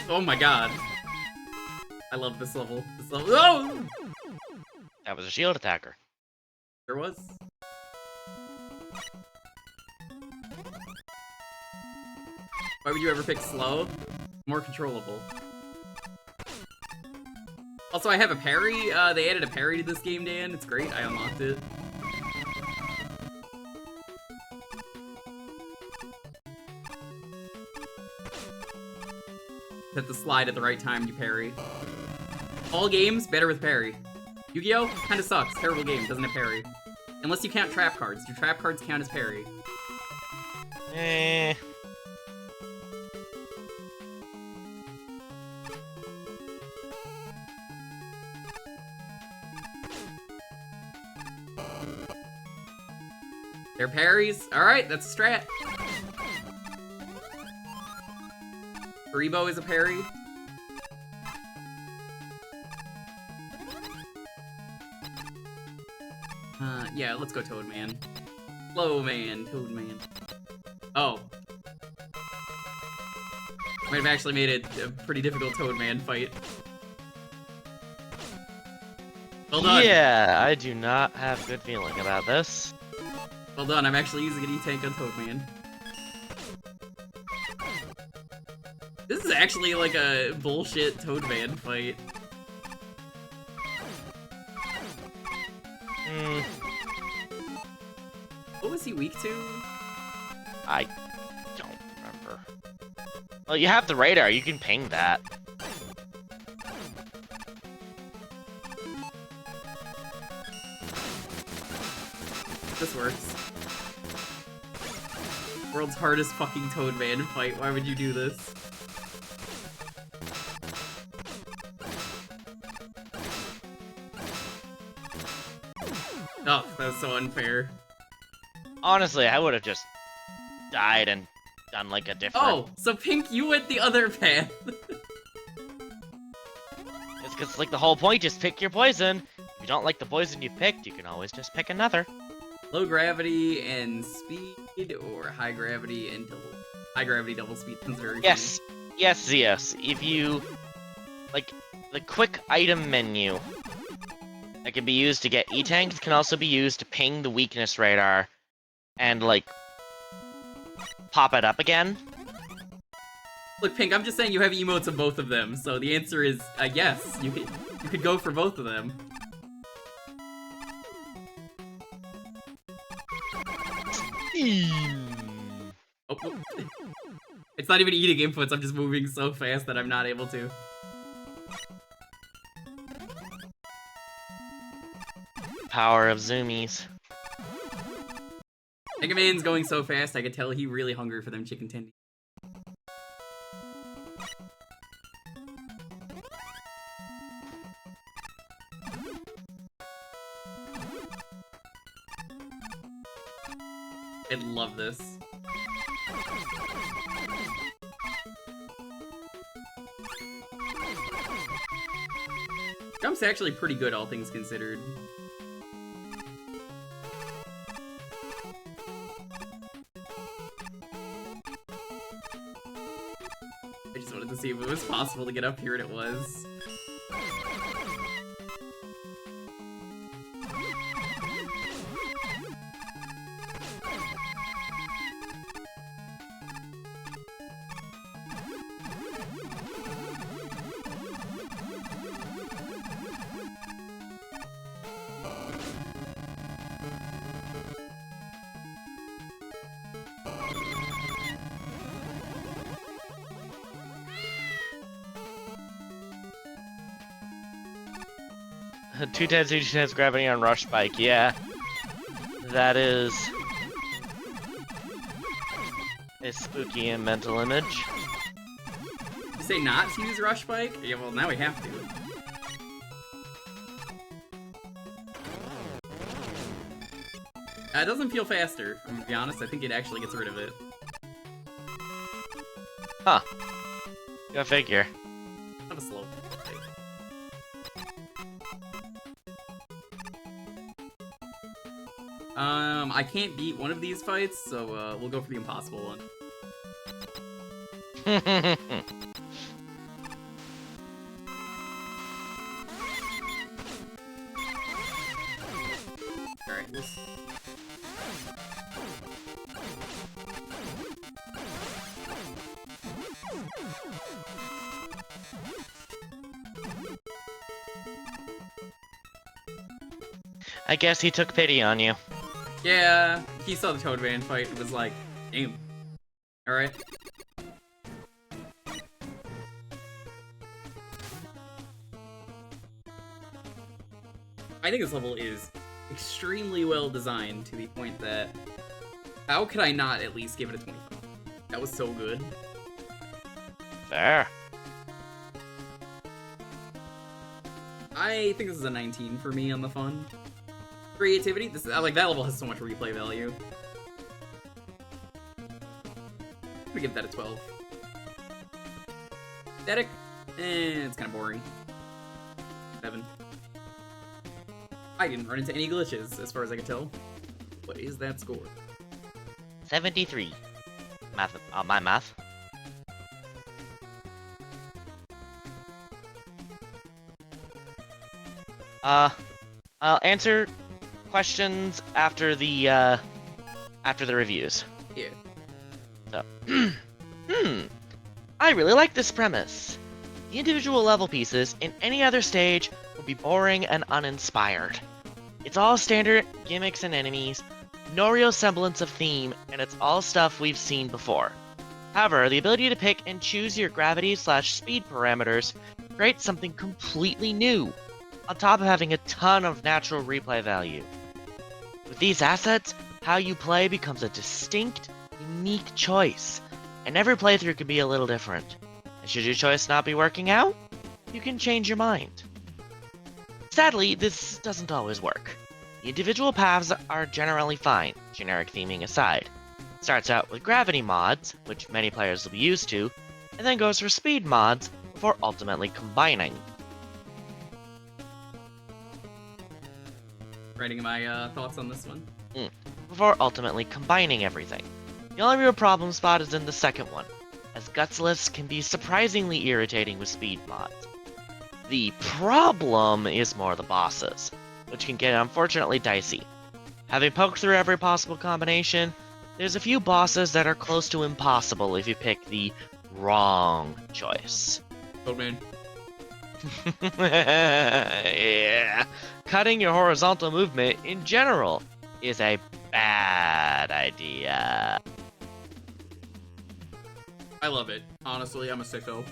Oh my god. I love this level. This level. Oh! That was a shield attacker. There was. Why would you ever pick slow? More controllable. Also, I have a parry. They added a parry to this game, Dan. It's great. I unlocked it. Hit the slide at the right time, you parry. All games, better with parry. Yu-Gi-Oh! Kinda sucks. Terrible game. Doesn't have parry. Unless you count trap cards. Do trap cards count as parry? Eh. They're parries? Alright, that's a strat. Rebo is a parry. Yeah, let's go Toad Man. Slow Man, Toad Man. Oh. Might have actually made it a pretty difficult Toad Man fight. Well done. Yeah, I do not have good feeling about this. Well done, I'm actually using an E-Tank on Toad Man. This is actually like a bullshit Toad Man fight. What was he weak to? I don't remember. Well, you have the radar, you can ping that. This works. World's hardest fucking Toadman fight. Why would you do this? Oh, that was so unfair. Honestly, I would have just died and done like a different... Oh, so Pink, you went the other path. It's because, like, the whole point, just pick your poison. If you don't like the poison you picked, you can always just pick another. Low gravity and speed, or high gravity and double... High gravity double speed is very Yes. Yes, yes. If you... Like, the quick item menu that can be used to get E-tanks can also be used to ping the weakness radar and, like, pop it up again. Look, Pink, I'm just saying you have emotes of both of them, so the answer is yes. You could go for both of them. Oh, oh. It's not even eating inputs, I'm just moving so fast that I'm not able to. Power of zoomies. Mega Man's going so fast, I could tell he really hungry for them chicken tendies. I'd love this. Jump's actually pretty good, all things considered. I just wanted to see if it was possible to get up here, and it was. Two times gravity on Rush Spike, yeah. That is a spooky and mental image. You say not to use Rush Spike? Yeah, well, now we have to. It doesn't feel faster, I'm gonna be honest. I think it actually gets rid of it. Huh. Go figure. Have a slow. I can't beat one of these fights, so we'll go for the impossible one. Alright, this. I guess he took pity on you. Yeah, he saw the Toadman fight and was like, damn. Alright. I think this level is extremely well designed to the point that how could I not at least give it a 25? That was so good. Fair. I think this is a 19 for me on the fun. Creativity, this like that level has so much replay value. I'm gonna give that a 12. Aesthetic, it's kind of boring. 7. I didn't run into any glitches, as far as I can tell. What is that score? 73. Math. My math. I'll answer questions after the reviews. Yeah. So, I really like this premise. The individual level pieces in any other stage would be boring and uninspired. It's all standard gimmicks and enemies, no real semblance of theme, and it's all stuff we've seen before. However, the ability to pick and choose your gravity/speed parameters creates something completely new, on top of having a ton of natural replay value. With these assets, how you play becomes a distinct, unique choice, and every playthrough can be a little different. And should your choice not be working out, you can change your mind. Sadly, this doesn't always work. The individual paths are generally fine, generic theming aside. It starts out with gravity mods, which many players will be used to, and then goes for speed mods before ultimately combining. Writing my thoughts on this one. Before ultimately combining everything. The only real problem spot is in the second one, as Gutsless can be surprisingly irritating with speed mods. The problem is more the bosses, which can get unfortunately dicey. Having poked through every possible combination, there's a few bosses that are close to impossible if you pick the wrong choice. Oh man. Yeah. Cutting your horizontal movement in general is a bad idea. I love it. Honestly, I'm a sicko.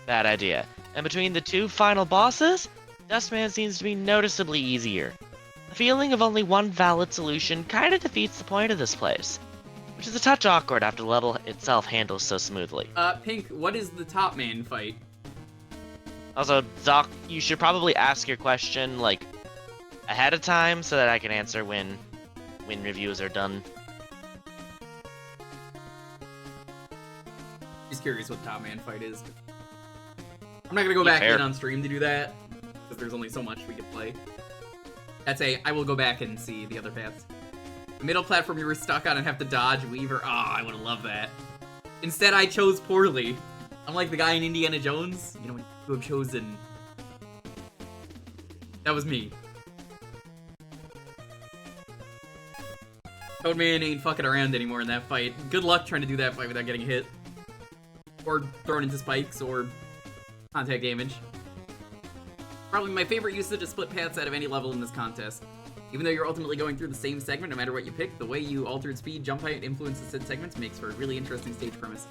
Bad idea. And between the two final bosses, Dustman seems to be noticeably easier. The feeling of only one valid solution kinda defeats the point of this place, which is a touch awkward after the level itself handles so smoothly. Pink, what is the top man fight? Also, Doc, you should probably ask your question, like, ahead of time so that I can answer when reviews are done. Just curious what the top man fight is. I'm not gonna go back in on stream to do that, because there's only so much we can play. I will go back and see the other paths. The middle platform you were stuck on and have to dodge Weaver. I would have loved that. Instead, I chose poorly. I'm like the guy in Indiana Jones. You know, you have chosen. That was me. Toadman ain't fucking around anymore in that fight. Good luck trying to do that fight without getting hit. Or thrown into spikes, or contact damage. Probably my favorite usage of split paths out of any level in this contest. Even though you're ultimately going through the same segment no matter what you pick, the way you altered speed, jump height, influences said segments makes for a really interesting stage premise.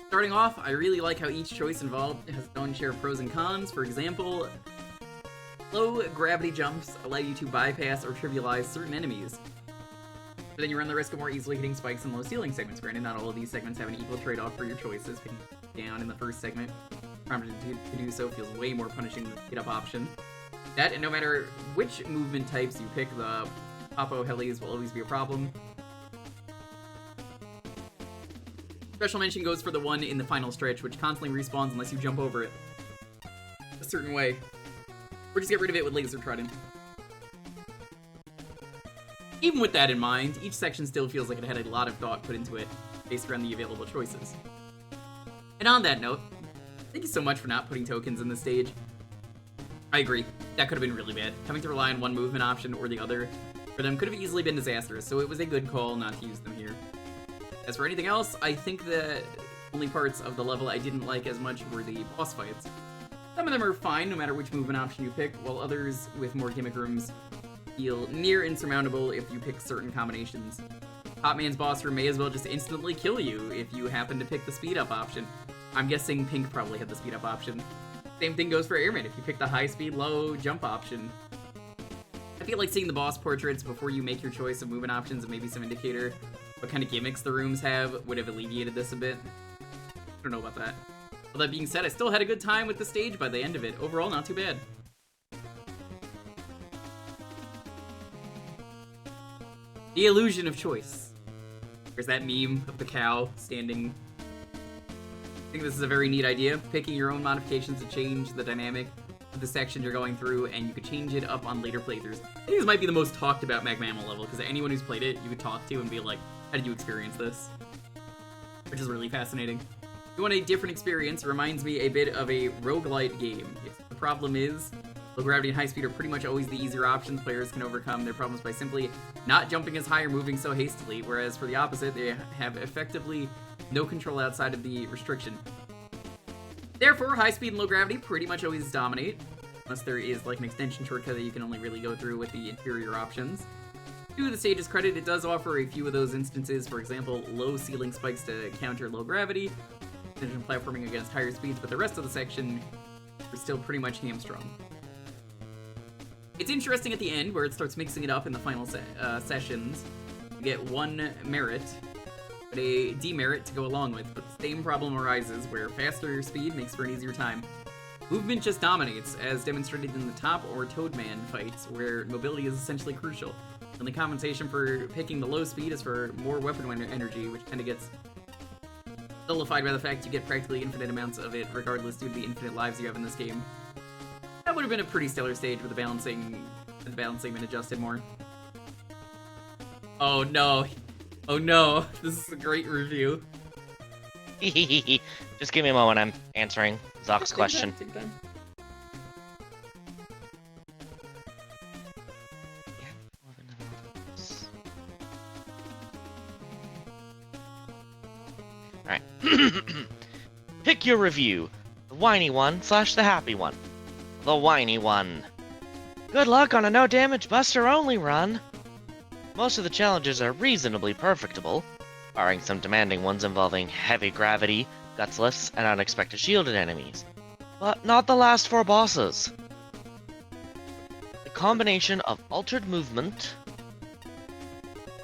Starting off, I really like how each choice involved has its own share of pros and cons. For example, low gravity jumps allow you to bypass or trivialize certain enemies. But then you run the risk of more easily hitting spikes in low ceiling segments. Granted, not all of these segments have an equal trade-off for your choices. Picking down in the first segment, prompted to do so feels way more punishing than the speed-up option. That, and no matter which movement types you pick, the Popo Helis will always be a problem. Special mention goes for the one in the final stretch, which constantly respawns unless you jump over it a certain way. Or just get rid of it with Laser Trident. Even with that in mind, each section still feels like it had a lot of thought put into it, based around the available choices. And on that note, thank you so much for not putting tokens in this stage. I agree, that could have been really bad. Having to rely on one movement option or the other for them could have easily been disastrous, so it was a good call not to use them here. As for anything else, I think the only parts of the level I didn't like as much were the boss fights. Some of them are fine no matter which movement option you pick, while others with more gimmick rooms feel near insurmountable if you pick certain combinations. Hot Man's boss room may as well just instantly kill you if you happen to pick the speed up option. I'm guessing Pink probably had the speed up option. Same thing goes for Airman if you pick the high speed, low jump option. I feel like seeing the boss portraits before you make your choice of movement options and maybe some indicator what kind of gimmicks the rooms have would have alleviated this a bit. I don't know about that. All that being said, I still had a good time with the stage by the end of it. Overall, not too bad. The illusion of choice. There's that meme of the cow standing. I think this is a very neat idea. Picking your own modifications to change the dynamic of the section you're going through, and you could change it up on later playthroughs. I think this might be the most talked about Magmammal level, because anyone who's played it, you could talk to and be like, how did you experience this? Which is really fascinating. If you want a different experience, it reminds me a bit of a roguelite game. The problem is, low gravity and high speed are pretty much always the easier options. Players can overcome their problems by simply not jumping as high or moving so hastily, whereas for the opposite, they have effectively no control outside of the restriction. Therefore, high speed and low gravity pretty much always dominate, unless there is like an extension shortcut that you can only really go through with the inferior options. To the stage's credit, it does offer a few of those instances, for example, low ceiling spikes to counter low gravity, and platforming against higher speeds, but the rest of the section are still pretty much hamstrung. It's interesting at the end where it starts mixing it up in the final sessions. You get 1 merit, but a demerit to go along with. But the same problem arises where faster speed makes for an easier time. Movement just dominates, as demonstrated in the top or Toadman fights, where mobility is essentially crucial. And the compensation for picking the low speed is for more weapon energy, which kind of gets nullified by the fact you get practically infinite amounts of it, regardless due to the infinite lives you have in this game. That would have been a pretty stellar stage with the balancing been adjusted more. Oh no. Oh no. This is a great review. Just give me a moment, I'm answering Zock's question. Take time. Alright. Pick your review. The whiny one / the happy one. The whiny one. Good luck on a no damage buster only run. Most of the challenges are reasonably perfectable, barring some demanding ones involving heavy gravity, gutsless, and unexpected shielded enemies. But not the last 4 bosses. The combination of altered movement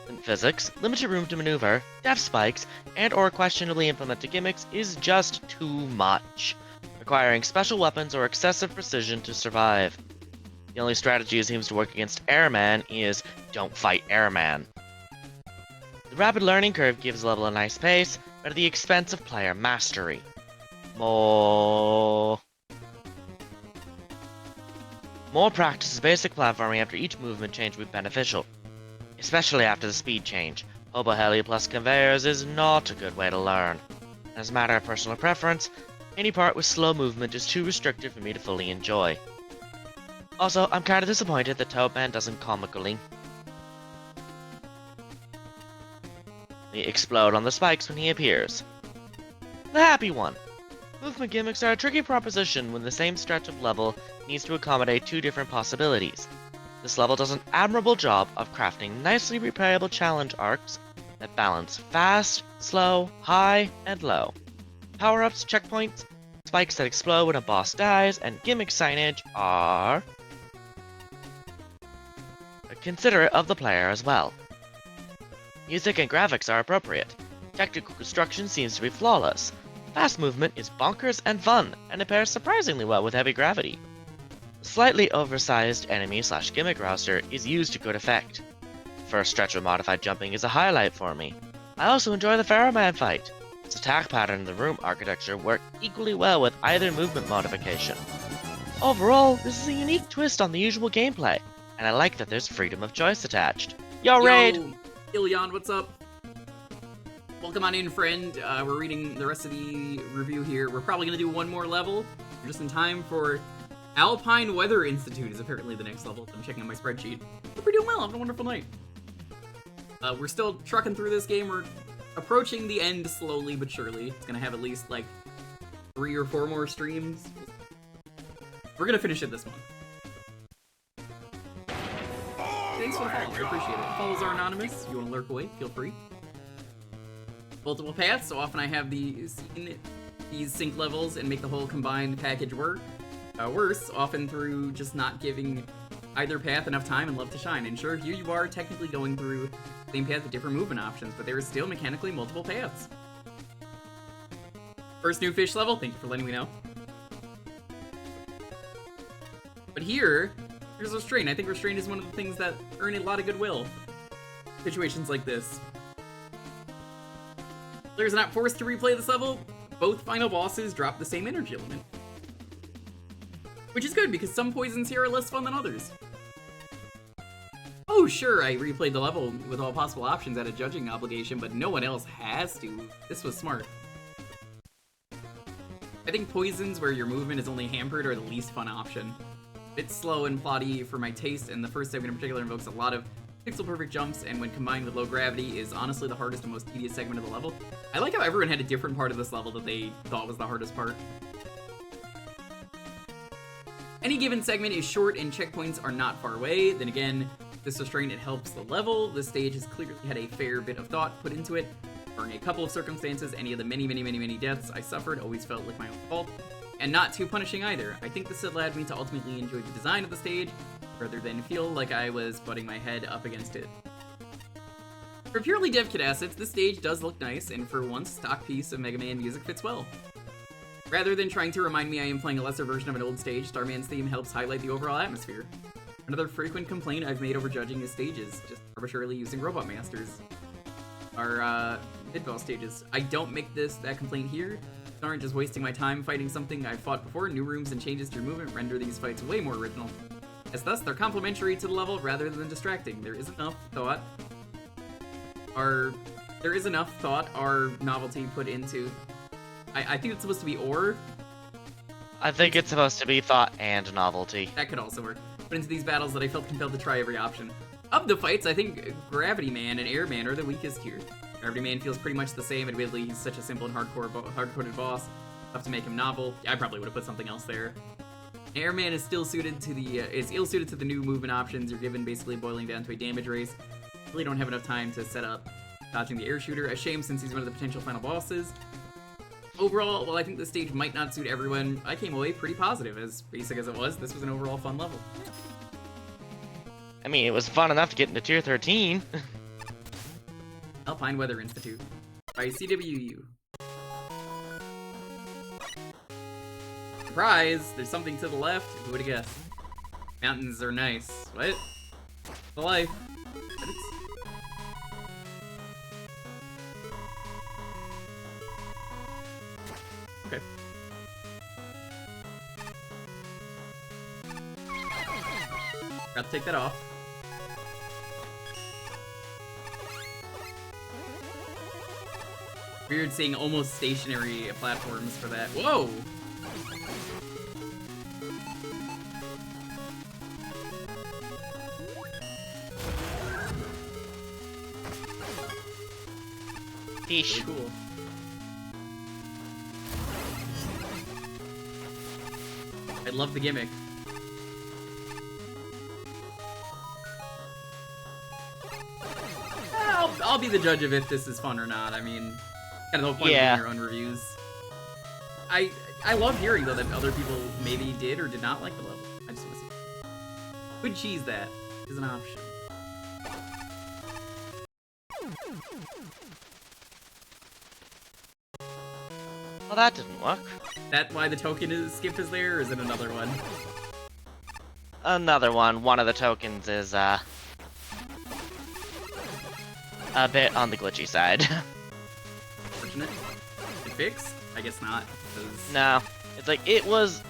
and physics, limited room to maneuver, depth spikes, and or questionably implemented gimmicks is just too much, requiring special weapons or excessive precision to survive. The only strategy that seems to work against Airman is don't fight Airman. The rapid learning curve gives the level a nice pace, but at the expense of player mastery. More practice of basic platforming after each movement change would be beneficial, especially after the speed change. Hobo Heli plus conveyors is not a good way to learn. As a matter of personal preference, any part with slow movement is too restricted for me to fully enjoy. Also, I'm kinda disappointed that Toadman doesn't comically explode on the spikes when he appears. The happy one. Movement gimmicks are a tricky proposition when the same stretch of level needs to accommodate 2 different possibilities. This level does an admirable job of crafting nicely replayable challenge arcs that balance fast, slow, high, and low. Power-ups, checkpoints, spikes that explode when a boss dies, and gimmick signage are considerate of the player as well. Music and graphics are appropriate. Technical construction seems to be flawless. Fast movement is bonkers and fun, and it pairs surprisingly well with heavy gravity. The slightly oversized enemy / gimmick roster is used to good effect. The first stretch of modified jumping is a highlight for me. I also enjoy the Pharaoh Man fight. Its attack pattern and the room architecture work equally well with either movement modification. Overall, this is a unique twist on the usual gameplay, and I like that there's freedom of choice attached. Yo, Raid! Ilion, what's up? Welcome on in, friend. We're reading the rest of the review here. We're probably going to do one more level, just in time for Alpine Weather Institute is apparently the next level. I'm checking on my spreadsheet. Hope you're doing well. Having a wonderful night. We're still trucking through this game. We're approaching the end slowly but surely. It's going to have at least, like, 3 or 4 more streams. We're going to finish it this month. Thanks for the follow, I appreciate it. Follows are anonymous. You want to lurk away, feel free. Multiple paths, so often I have these sync levels and make the whole combined package work. Worse, often through just not giving either path enough time and love to shine. And sure, here you are technically going through the same path with different movement options, but there is still mechanically multiple paths. First new fish level, thank you for letting me know. But here's Restraint. I think Restraint is one of the things that earn a lot of goodwill. Situations like this. Players are not forced to replay this level. Both final bosses drop the same energy element. Which is good, because some poisons here are less fun than others. Oh, sure, I replayed the level with all possible options at a judging obligation, but no one else has to. This was smart. I think poisons where your movement is only hampered are the least fun option. It's slow and plotty for my taste, and the first segment in particular invokes a lot of pixel-perfect jumps, and when combined with low gravity is honestly the hardest and most tedious segment of the level. I like how everyone had a different part of this level that they thought was the hardest part. Any given segment is short and checkpoints are not far away. Then again, this Restraint, it helps the level. This stage has clearly had a fair bit of thought put into it. Barring a couple of circumstances, any of the many deaths I suffered always felt like my own fault. And not too punishing either. I think this allowed me to ultimately enjoy the design of the stage, rather than feel like I was butting my head up against it. For purely dev kit assets, this stage does look nice, and for one stock piece of Mega Man music fits well. Rather than trying to remind me I am playing a lesser version of an old stage, Starman's theme helps highlight the overall atmosphere. Another frequent complaint I've made over judging his stages, just arbitrarily using Robot Masters. Our mid-boss stages. I don't make that complaint here. Aren't just wasting my time fighting something I've fought before. New rooms and changes to your movement render these fights way more original. As thus, they're complementary to the level rather than distracting. There is enough thought or novelty put into. I think it's supposed to be or. I think it's supposed to be thought and novelty. That could also work. Put into these battles that I felt compelled to try every option. Of the fights, I think Gravity Man and Air Man are the weakest here. Gravity Man feels pretty much the same. Admittedly, he's such a simple and hard-coded boss. Tough to make him novel. I probably would have put something else there. Air Man is still suited to is ill-suited to the new movement options you're given, basically boiling down to a damage race. Really don't have enough time to set up dodging the air shooter. A shame since he's one of the potential final bosses. Overall, while I think this stage might not suit everyone, I came away pretty positive. As basic as it was, this was an overall fun level. I mean, it was fun enough to get into Tier 13. Alpine Weather Institute by CWU. Surprise! There's something to the left. Who would have guessed? Mountains are nice. What? The life. But it's... Okay. Got to take that off. Weird seeing almost stationary platforms for that. Whoa! Fish. Really cool. I love the gimmick. I'll be the judge of if this is fun or not. I mean, kind of the whole point of doing your own reviews. I love hearing though that other people maybe did or did not like the level. I just want to see. Could cheese that is an option. Well, that didn't work. That why the token skip is there, or is it another one? Another one. One of the tokens is a bit on the glitchy side. Fortunate. It fixed? I guess not. No. It's like, it was...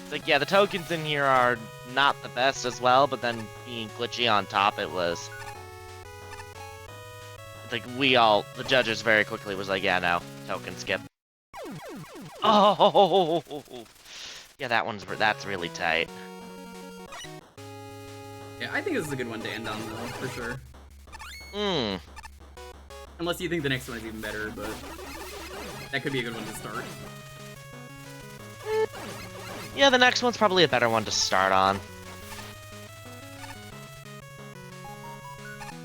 It's like, yeah, the tokens in here are not the best as well, but then being glitchy on top, it was... It's like, the judges very quickly was like, yeah, no, token skip. Oh! Yeah, that's really tight. Yeah, I think this is a good one to end on, though, for sure. Unless you think the next one is even better, but that could be a good one to start. Yeah, the next one's probably a better one to start on.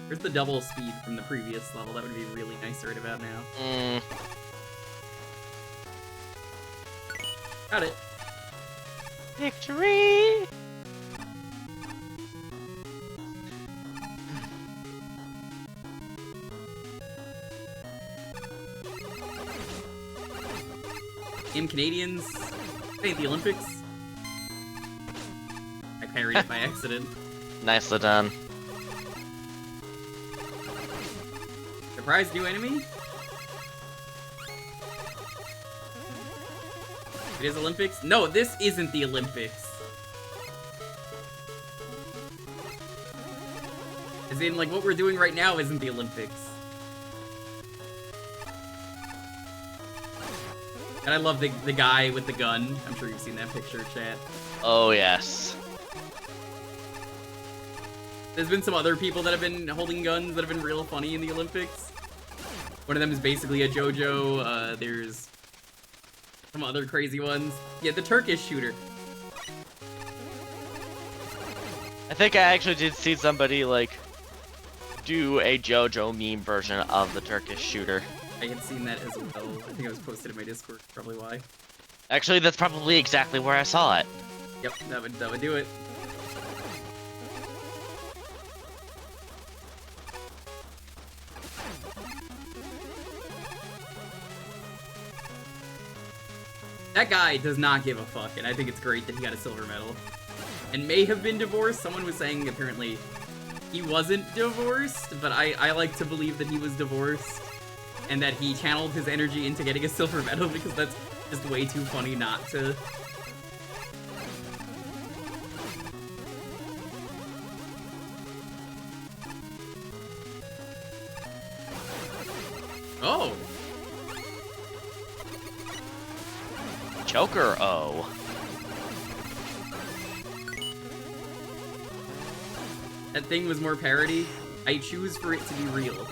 Here's the double speed from the previous level. That would be really nice right about now. Got it. Victory! Damn Canadians. Hey, the Olympics. I parried it by accident. Nicely done. Surprise new enemy? It is Olympics? No, this isn't the Olympics. As in, like, what we're doing right now isn't the Olympics. And I love the guy with the gun. I'm sure you've seen that picture, chat. Oh, yes. There's been some other people that have been holding guns that have been real funny in the Olympics. One of them is basically a JoJo. There's some other crazy ones. Yeah, the Turkish shooter. I think I actually did see somebody, like, do a JoJo meme version of the Turkish shooter. I had seen that as well. I think it was posted in my Discord, probably why. Actually, that's probably exactly where I saw it. Yep, that would do it. That guy does not give a fuck, and I think it's great that he got a silver medal. And may have been divorced. Someone was saying apparently he wasn't divorced, but I like to believe that he was divorced and that he channeled his energy into getting a silver medal because that's just way too funny not to. Oh! Jewker, oh. That thing was more parody. I choose for it to be real.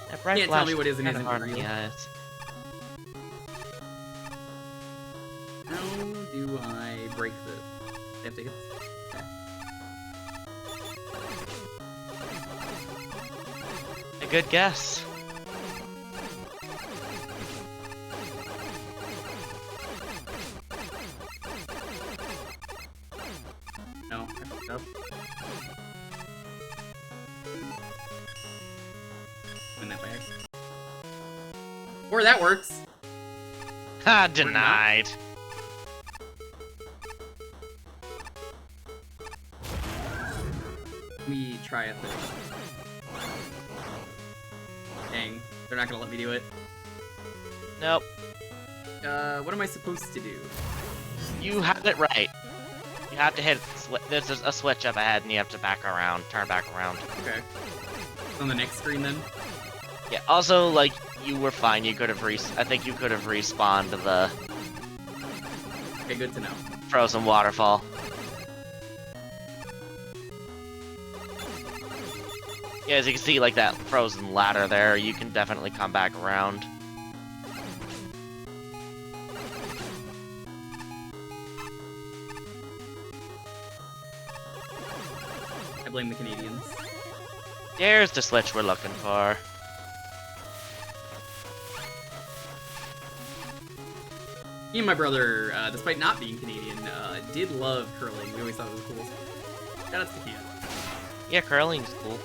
That bright Can't tell flash me what is and kinda isn't hard on real. the eyes. How do I break this? I have to hit this. Okay. A good guess. No, I fucked up. Win that by accident. Or that works. Ha, denied. Let me try a thing. Dang, they're not gonna let me do it. Nope. What am I supposed to do? You had it right. You have to hit. There's a switch up ahead, and you have to back around, turn back around. Okay. On the next screen then? Yeah. Also, like, you were fine. You could have I think you could have respawned the Okay, good to know. frozen waterfall. Yeah, as you can see, like that frozen ladder there, you can definitely come back around. I blame the Canadians. There's the switch we're looking for. Me and my brother, despite not being Canadian, did love curling. We always thought it was cool. Shout out to Canada. Yeah, curling's cool.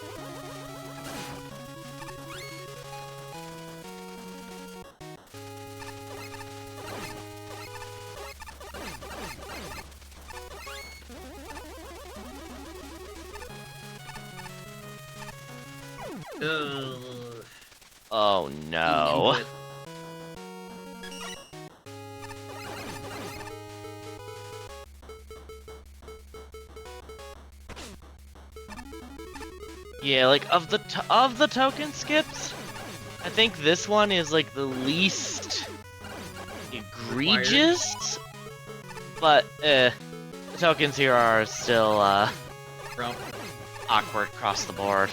Ugh. Oh no. Input. Yeah, like of the token skips, I think this one is like the least egregious. But the tokens here are still Bro. awkward across the board.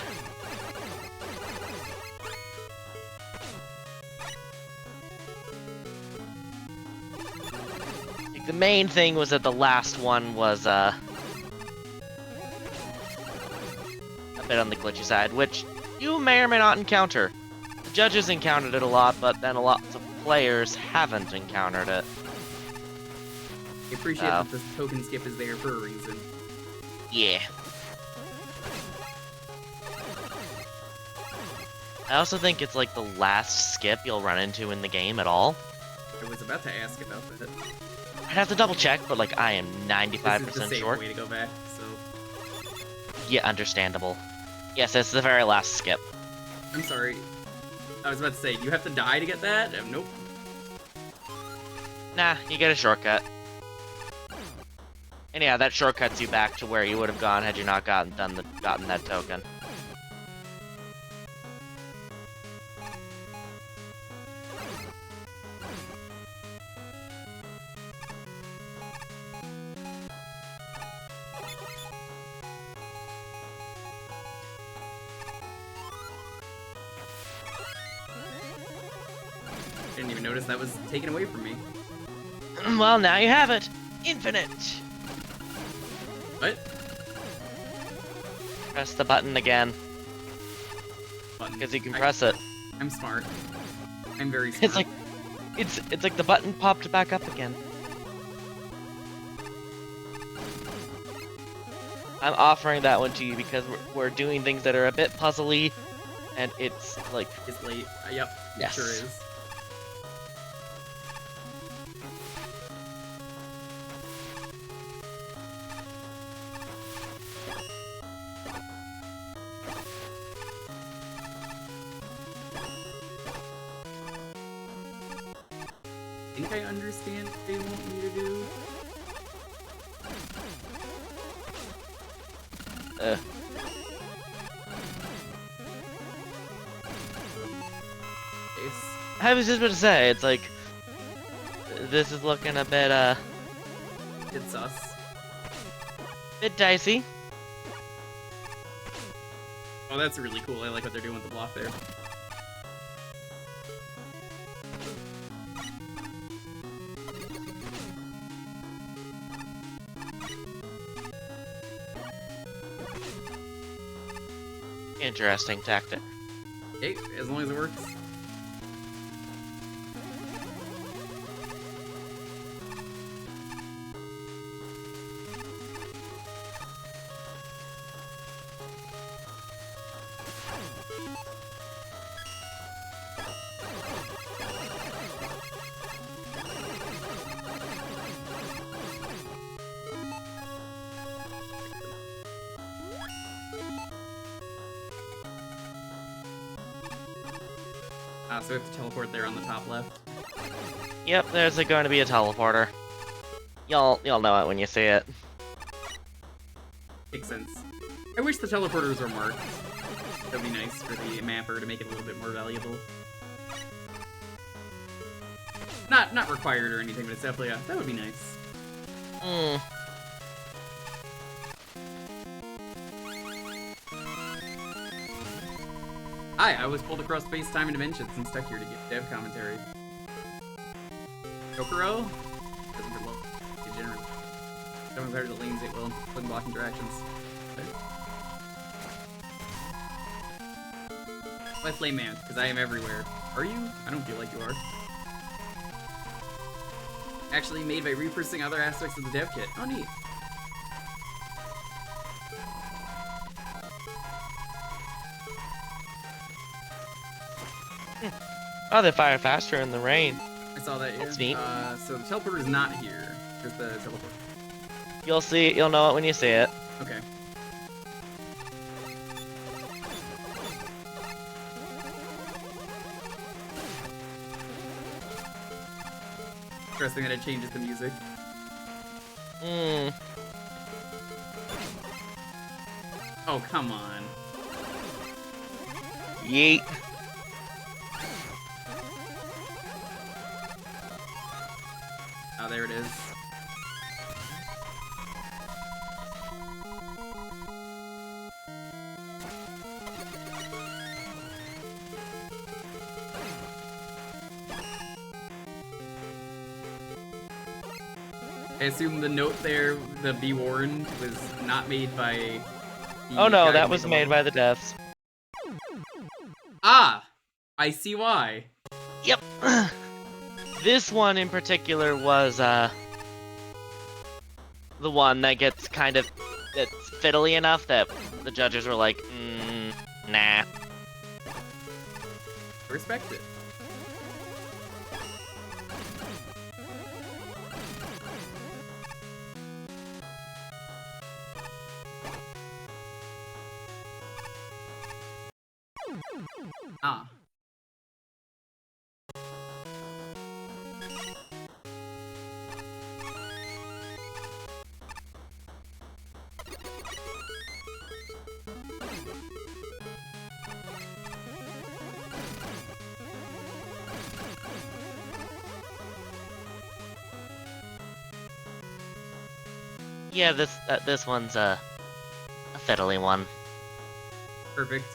Like, the main thing was that the last one was a bit on the glitchy side, which you may or may not encounter. The judges encountered it a lot, but then lots of players haven't encountered it. I appreciate that the token skip is there for a reason. Yeah. I also think it's like the last skip you'll run into in the game at all. I was about to ask about that. I'd have to double check, but like I am This is 95% the safe sure. way to go back, so... Yeah, understandable. Yes, it's the very last skip. I'm sorry. I was about to say, you have to die to get that? Nope. Nah, you get a shortcut. And yeah, that shortcuts you back to where you would have gone had you not gotten that token. Didn't even notice that was taken away from me. Well, now you have it. Infinite. What? Press the button again, Button. because you can press it. I'm smart. I'm very smart. It's like, it's like the button popped back up again. I'm offering that one to you because we're doing things that are a bit puzzly, and it's like... It's late. Yep, Yes. it sure is. I think I understand what they want me to do. I was just about to say, it's like, this is looking a bit, It's sus. bit dicey. Oh, that's really cool. I like what they're doing with the block there. Interesting tactic. Hey, as long as it works. So we have to teleport there on the top left. Yep, there's going to be a teleporter. Y'all know it when you see it. Makes sense. I wish the teleporters were marked. That'd be nice for the mapper to make it a little bit more valuable. Not required or anything, but it's definitely that would be nice. Hi, I was pulled across space, time, and dimensions and stuck here to give dev commentary. Jokero? Doesn't for love. Degenerate. Someone's hard to lanes it will. Click block interactions. Okay. Why Flame Man? Because I am everywhere. Are you? I don't feel like you are. Actually made by repurposing other aspects of the dev kit. Oh, neat. Oh, they fire faster in the rain. I saw that, yeah. That's neat. So the teleporter is not here. Here's the teleport. You'll know it when you see it. Okay. Interesting that it changes the music. Oh, come on. Yeet. Oh, there it is. I assume the note there, the be warned, was not made by the Oh no, guy that who was the made level. by the devs. Ah! I see why. Yep. This one in particular was, the one that gets kind of, that's fiddly enough that the judges were like, nah. Respect it. Ah. Yeah, this one's a fiddly one. Perfect.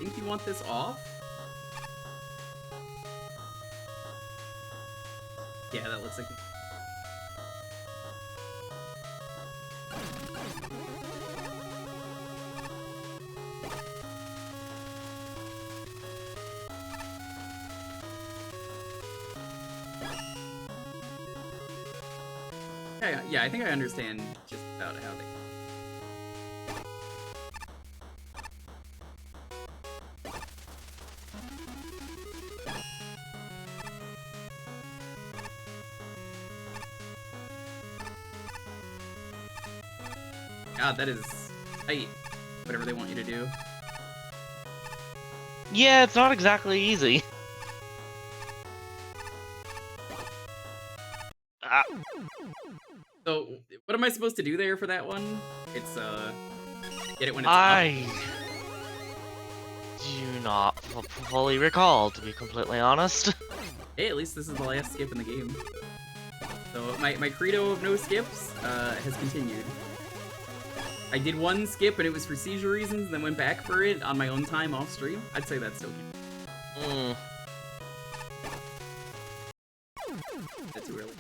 think you want this off. Yeah, that looks like... Yeah, I think I understand just about how they... God, that is tight. Whatever they want you to do. Yeah, it's not exactly easy. Ah. So, what am I supposed to do there for that one? It's, get it when it's I up. do not fully recall, to be completely honest. Hey, at least this is the last skip in the game. So, my credo of no skips, has continued. I did one skip, and it was for seizure reasons, and then went back for it on my own time off stream. I'd say that's still good. That's too early.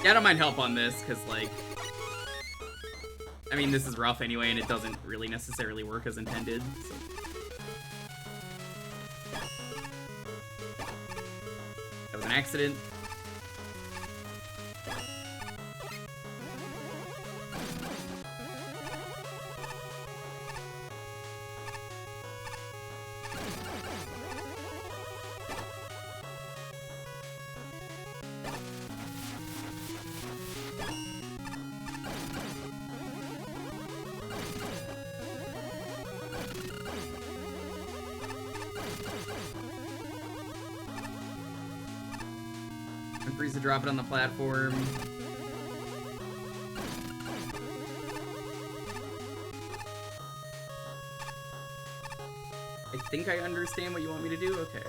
Yeah, I don't mind help on this, because, like... I mean, this is rough anyway, and it doesn't really necessarily work as intended, so... That was an accident. And freeze to drop it on the platform. I think I understand what you want me to do? Okay.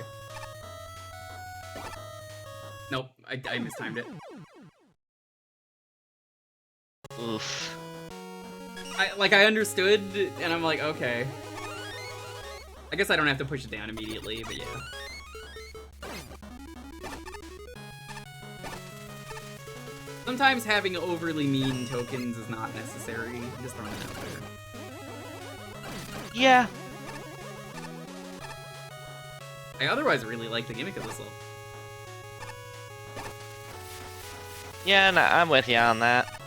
Nope, I mistimed it. Oof. I understood, and I'm like, okay. I guess I don't have to push it down immediately, but yeah. Sometimes having overly mean tokens is not necessary. I'm just throwing it out there. Yeah. I otherwise really like the gimmick of this level. Yeah, no, I'm with you on that.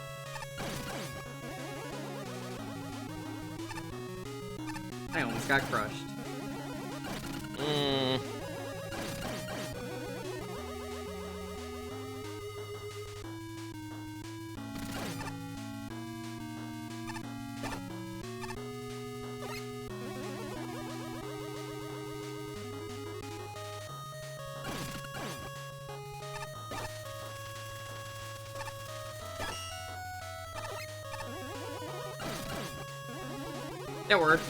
I almost got crushed. That worked.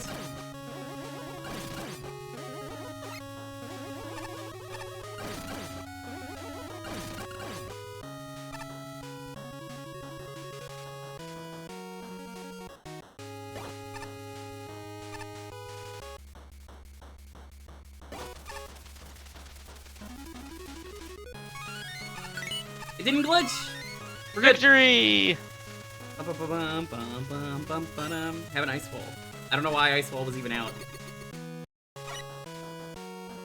It didn't glitch! We're good. Victory! Have an ice wall. I don't know why ice wall was even out.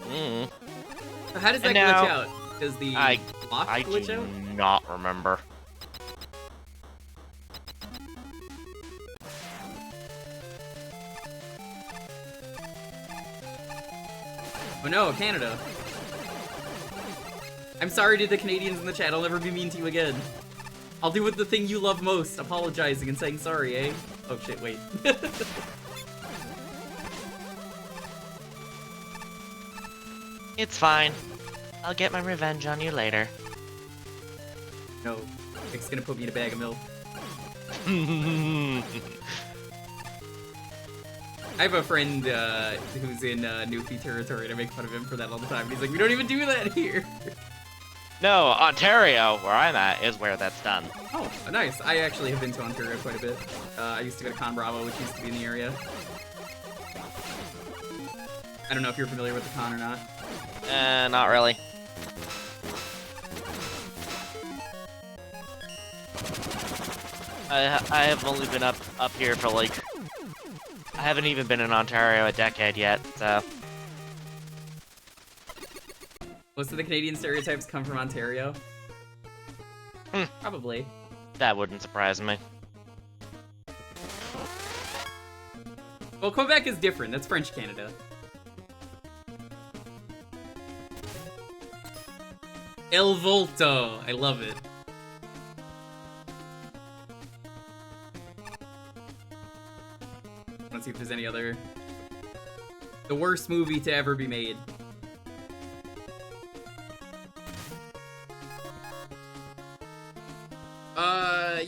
So how does that glitch out? Does the block glitch out? I do not remember. Oh no, Canada. I'm sorry to the Canadians in the chat, I'll never be mean to you again. I'll do the thing you love most, apologizing and saying sorry, eh? Oh shit, wait. It's fine. I'll get my revenge on you later. No, Nick's gonna put me in a bag of milk. I have a friend who's in Newfie territory, and I make fun of him for that all the time. He's like, we don't even do that here. No, Ontario, where I'm at, is where that's done. Oh, nice. I actually have been to Ontario quite a bit. I used to go to Con Bravo, which used to be in the area. I don't know if you're familiar with the con or not. Not really. I have only been up here for like... I haven't even been in Ontario a decade yet, so... Most of the Canadian stereotypes come from Ontario. Probably. That wouldn't surprise me. Well, Quebec is different. That's French Canada. El Volto. I love it. Let's see if there's any other... The worst movie to ever be made.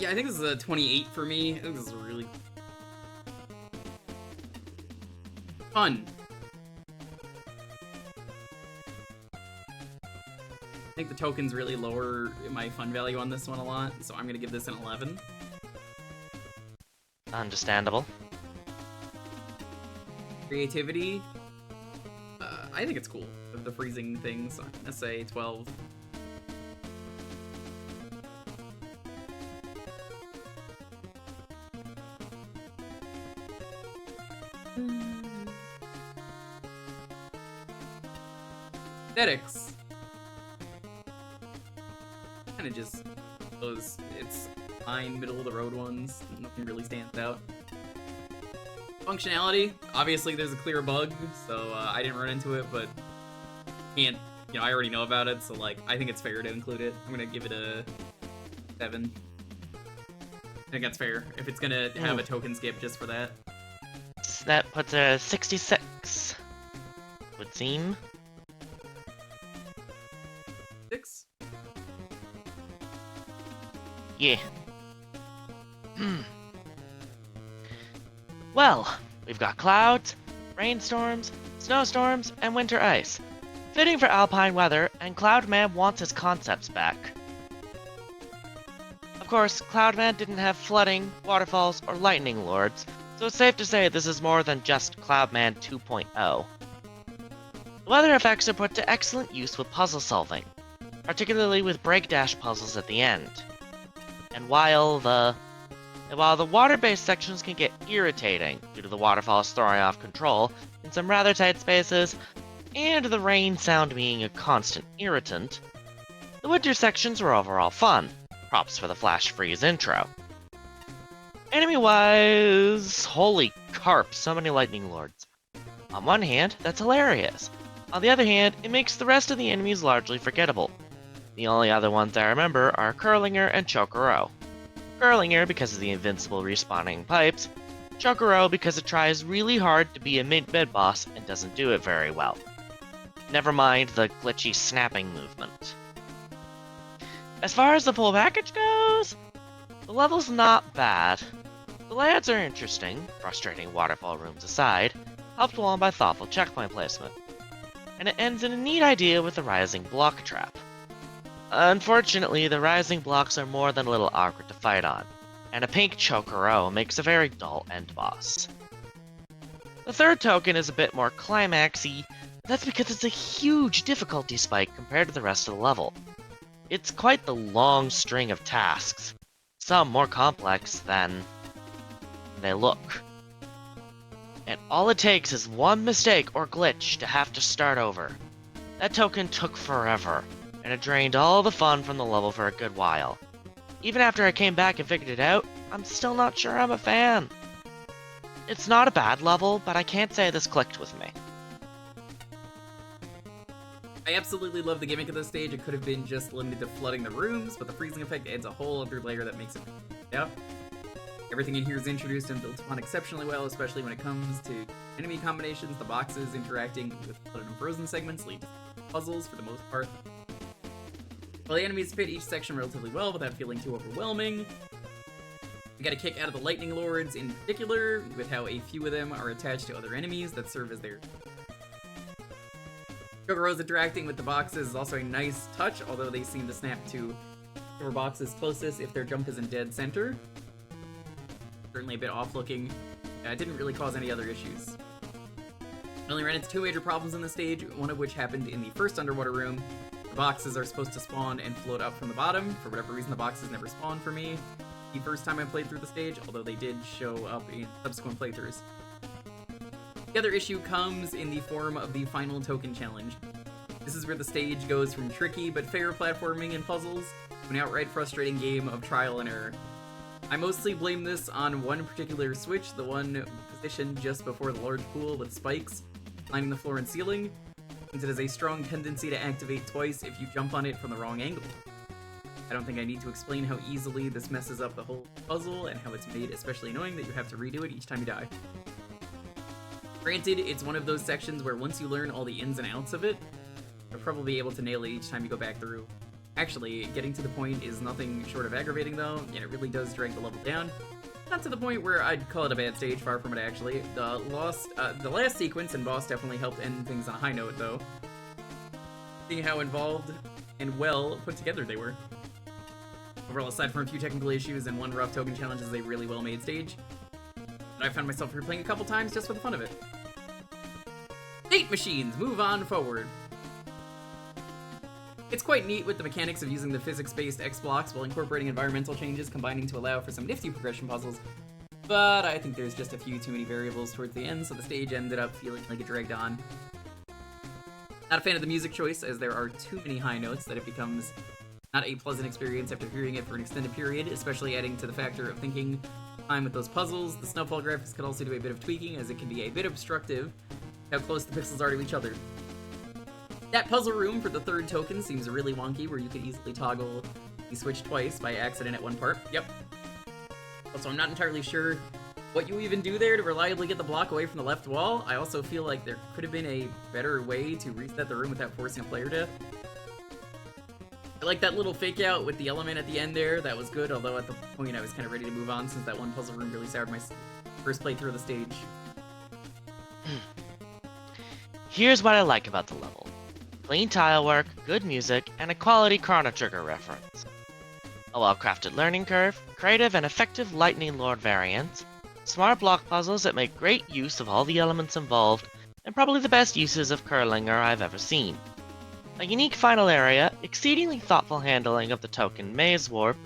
Yeah, I think this is a 28 for me. I think this is really fun. I think the tokens really lower my fun value on this one a lot, so I'm gonna give this an 11. Understandable. Creativity, I think it's cool. The freezing things, so I'm gonna say 12. Aesthetics. Kind of just those, it's fine, middle of the road ones. Nothing really stands out. Functionality, obviously there's a clear bug, so I didn't run into it, but can't, you know, I already know about it, so like, I think it's fair to include it. I'm gonna give it a 7. I think that's fair, if it's gonna have a token skip just for that. So that puts it at 66. Would seem. 6? Yeah. Well, we've got clouds, rainstorms, snowstorms, and winter ice. Fitting for alpine weather, and Cloudman wants his concepts back. Of course, Cloudman didn't have flooding, waterfalls, or lightning lords, so it's safe to say this is more than just Cloudman 2.0. The weather effects are put to excellent use with puzzle solving, particularly with break-dash puzzles at the end. And while the water-based sections can get irritating due to the waterfalls throwing off control in some rather tight spaces, and the rain sound being a constant irritant, the winter sections were overall fun. Props for the flash freeze intro. Enemy-wise, holy carp, so many lightning lords. On one hand, that's hilarious. On the other hand, it makes the rest of the enemies largely forgettable. The only other ones I remember are Curlinger and Chokoro. Curlinger because of the invincible respawning pipes, Chokoro because it tries really hard to be a mid-mid boss and doesn't do it very well. Never mind the glitchy snapping movement. As far as the full package goes, the level's not bad. The layouts are interesting, frustrating waterfall rooms aside, helped along by thoughtful checkpoint placement. And it ends in a neat idea with the rising block trap. Unfortunately, the rising blocks are more than a little awkward to fight on, and a pink Chokoro makes a very dull end boss. The third token is a bit more climaxy, but that's because it's a huge difficulty spike compared to the rest of the level. It's quite the long string of tasks, some more complex than they look. And all it takes is one mistake or glitch to have to start over. That token took forever, and it drained all the fun from the level for a good while. Even after I came back and figured it out, I'm still not sure I'm a fan. It's not a bad level, but I can't say this clicked with me. I absolutely love the gimmick of this stage. It could have been just limited to flooding the rooms, but the freezing effect adds a whole other layer that makes it out. Everything in here is introduced and built upon exceptionally well, especially when it comes to enemy combinations. The boxes interacting with flooded and frozen segments lead to puzzles for the most part. While the enemies fit each section relatively well without feeling too overwhelming. We got a kick out of the Lightning Lords in particular, with how a few of them are attached to other enemies that serve as their Jewker interacting with the boxes is also a nice touch, although they seem to snap to whichever box is closest if their jump is in dead center. Certainly a bit off-looking. It didn't really cause any other issues. I only ran into 2 major problems in the stage, one of which happened in the first underwater room. The boxes are supposed to spawn and float up from the bottom. For whatever reason, the boxes never spawned for me the first time I played through the stage, although they did show up in subsequent playthroughs. The other issue comes in the form of the final token challenge. This is where the stage goes from tricky but fair platforming and puzzles to an outright frustrating game of trial and error. I mostly blame this on one particular switch, the one positioned just before the large pool with spikes lining the floor and ceiling, since it has a strong tendency to activate twice if you jump on it from the wrong angle. I don't think I need to explain how easily this messes up the whole puzzle and how it's made especially annoying that you have to redo it each time you die. Granted, it's one of those sections where once you learn all the ins and outs of it, you'll probably be able to nail it each time you go back through. Actually, getting to the point is nothing short of aggravating though, and it really does drag the level down. Not to the point where I'd call it a bad stage, far from it actually. The last sequence and boss definitely helped end things on a high note though. Seeing how involved and well put together they were. Overall, aside from a few technical issues and one rough token challenge, is a really well made stage. And I found myself replaying a couple times just for the fun of it. State machines, move on forward. It's quite neat with the mechanics of using the physics-based X blocks while incorporating environmental changes, combining to allow for some nifty progression puzzles, but I think there's just a few too many variables towards the end, so the stage ended up feeling like it dragged on. Not a fan of the music choice, as there are too many high notes that it becomes not a pleasant experience after hearing it for an extended period, especially adding to the factor of thinking time with those puzzles. The snowfall graphics could also do a bit of tweaking, as it can be a bit obstructive how close the pixels are to each other. That puzzle room for the third token seems really wonky, where you could easily toggle the switch twice by accident at one part. Yep. Also, I'm not entirely sure what you even do there to reliably get the block away from the left wall. I also feel like there could have been a better way to reset the room without forcing a player death. I like that little fake out with the element at the end there. That was good, although at the point I was kind of ready to move on since that one puzzle room really soured my first playthrough of the stage. Here's what I like about the level. Clean tile work, good music, and a quality Chrono Trigger reference. A well-crafted learning curve, creative and effective Lightning Lord variants, smart block puzzles that make great use of all the elements involved, and probably the best uses of Curlinger I've ever seen. A unique final area, exceedingly thoughtful handling of the token maze warp,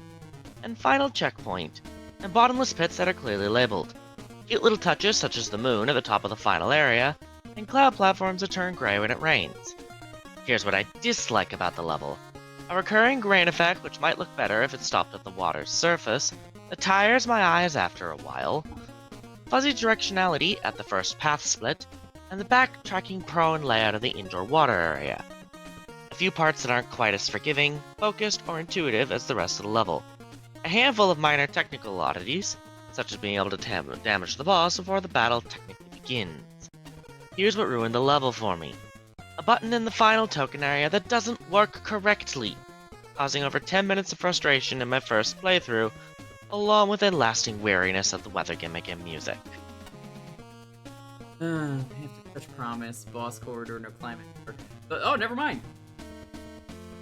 and final checkpoint, and bottomless pits that are clearly labeled. Cute little touches such as the moon at the top of the final area, and cloud platforms that turn gray when it rains. Here's what I dislike about the level. A recurring grain effect, which might look better if it stopped at the water's surface, that tires my eyes after a while, fuzzy directionality at the first path split, and the backtracking prone layout of the indoor water area. A few parts that aren't quite as forgiving, focused, or intuitive as the rest of the level. A handful of minor technical oddities, such as being able to damage the boss before the battle technically begins. Here's what ruined the level for me. A button in the final token area that doesn't work correctly, causing over 10 minutes of frustration in my first playthrough, along with a lasting weariness of the weather gimmick and music. I have to touch promise, boss corridor, no climate. But, oh, never mind.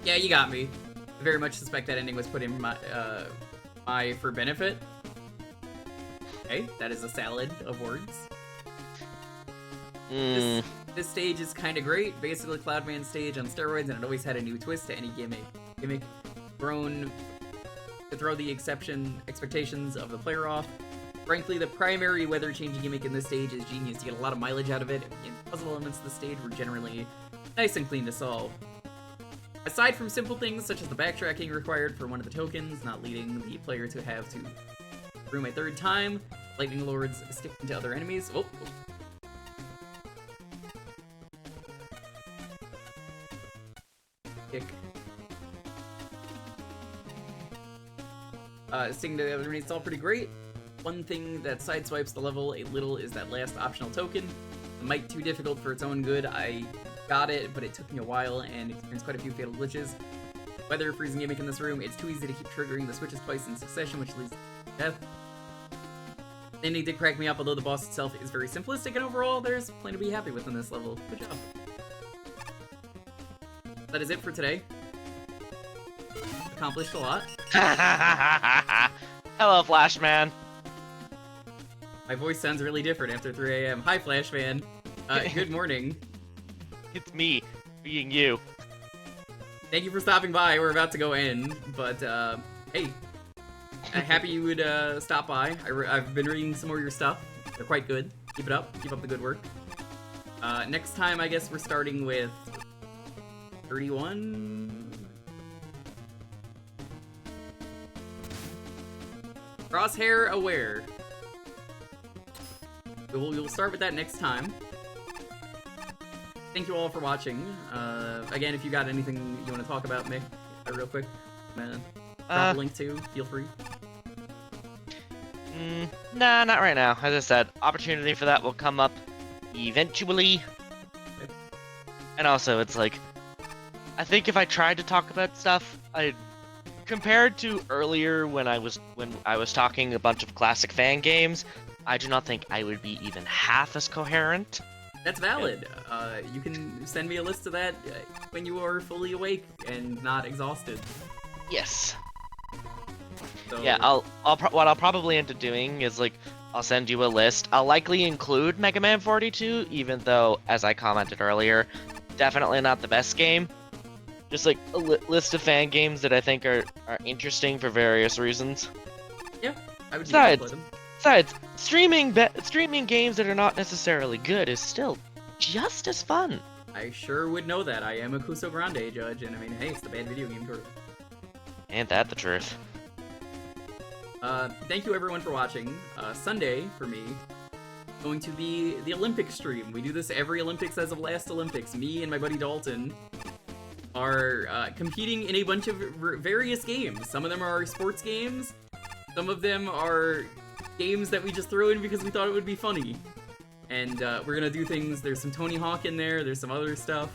Yeah, you got me. I very much suspect that ending was put in my for benefit. Okay, that is a salad of words. This stage is kind of great. Basically, Cloudman's stage on steroids, and it always had a new twist to any gimmick grown to throw the expectations of the player off. Frankly, the primary weather-changing gimmick in this stage is genius. You get a lot of mileage out of it, and the puzzle elements of the stage were generally nice and clean to solve. Aside from simple things such as the backtracking required for one of the tokens, not leading the player to have to room a third time, Lightning Lords sticking to other enemies. Oh. Kick. Sticking to the other enemies, it's all pretty great. One thing that sideswipes the level a little is that last optional token. It might be too difficult for its own good. I got it, but it took me a while and experienced quite a few fatal glitches. Weather freezing gimmick in this room, it's too easy to keep triggering the switches twice in succession, which leads to death. The ending did crack me up, although the boss itself is very simplistic, and overall, there's plenty to be happy with in this level. Good job. That is it for today. Accomplished a lot. Hello, Flashman. My voice sounds really different after 3 a.m. Hi, Flashman. Good morning. It's me, being you. Thank you for stopping by. We're about to go in, but hey, happy you would stop by. I've been reading some more of your stuff. They're quite good. Keep it up. Keep up the good work. Next time, I guess we're starting with 31. Crosshair Aware. We'll start with that next time. Thank you all for watching. Again, if you got anything you want to talk about, Mick, real quick, drop a link to. Feel free. Nah, not right now. As I said, opportunity for that will come up eventually. Okay. And also, it's like, I think if I tried to talk about stuff, compared to earlier when I was talking a bunch of classic fan games, I do not think I would be even half as coherent. That's valid. You can send me a list of that when you are fully awake and not exhausted. Yes. So... Yeah, what I'll probably end up doing is, like, I'll send you a list. I'll likely include Mega Man 42, even though, as I commented earlier, definitely not the best game. Just, like, a list of fan games that I think are interesting for various reasons. Yeah, I would Besides, streaming games that are not necessarily good is still just as fun. I sure would know that. I am a Kuso Grande judge, and I mean, hey, it's the bad video game tour. Ain't that the truth? Thank you everyone for watching. Sunday, for me, going to be the Olympics stream. We do this every Olympics as of last Olympics. Me and my buddy Dalton are competing in a bunch of various games. Some of them are sports games. Some of them are games that we just throw in because we thought it would be funny. And we're gonna do things. There's some Tony Hawk in there. There's some other stuff.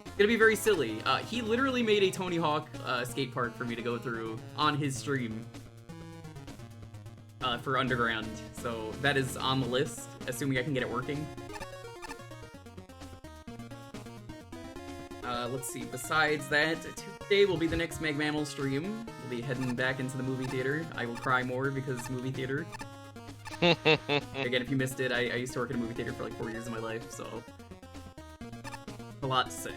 It's gonna be very silly. He literally made a Tony Hawk skate park for me to go through on his stream. For Underground, so that is on the list, assuming I can get it working. Let's see, besides that, Tuesday will be the next Meg Mammal stream. We'll be heading back into the movie theater. I will cry more because movie theater. Again, if you missed it, I used to work in a movie theater for like 4 years of my life, so... a lot to say.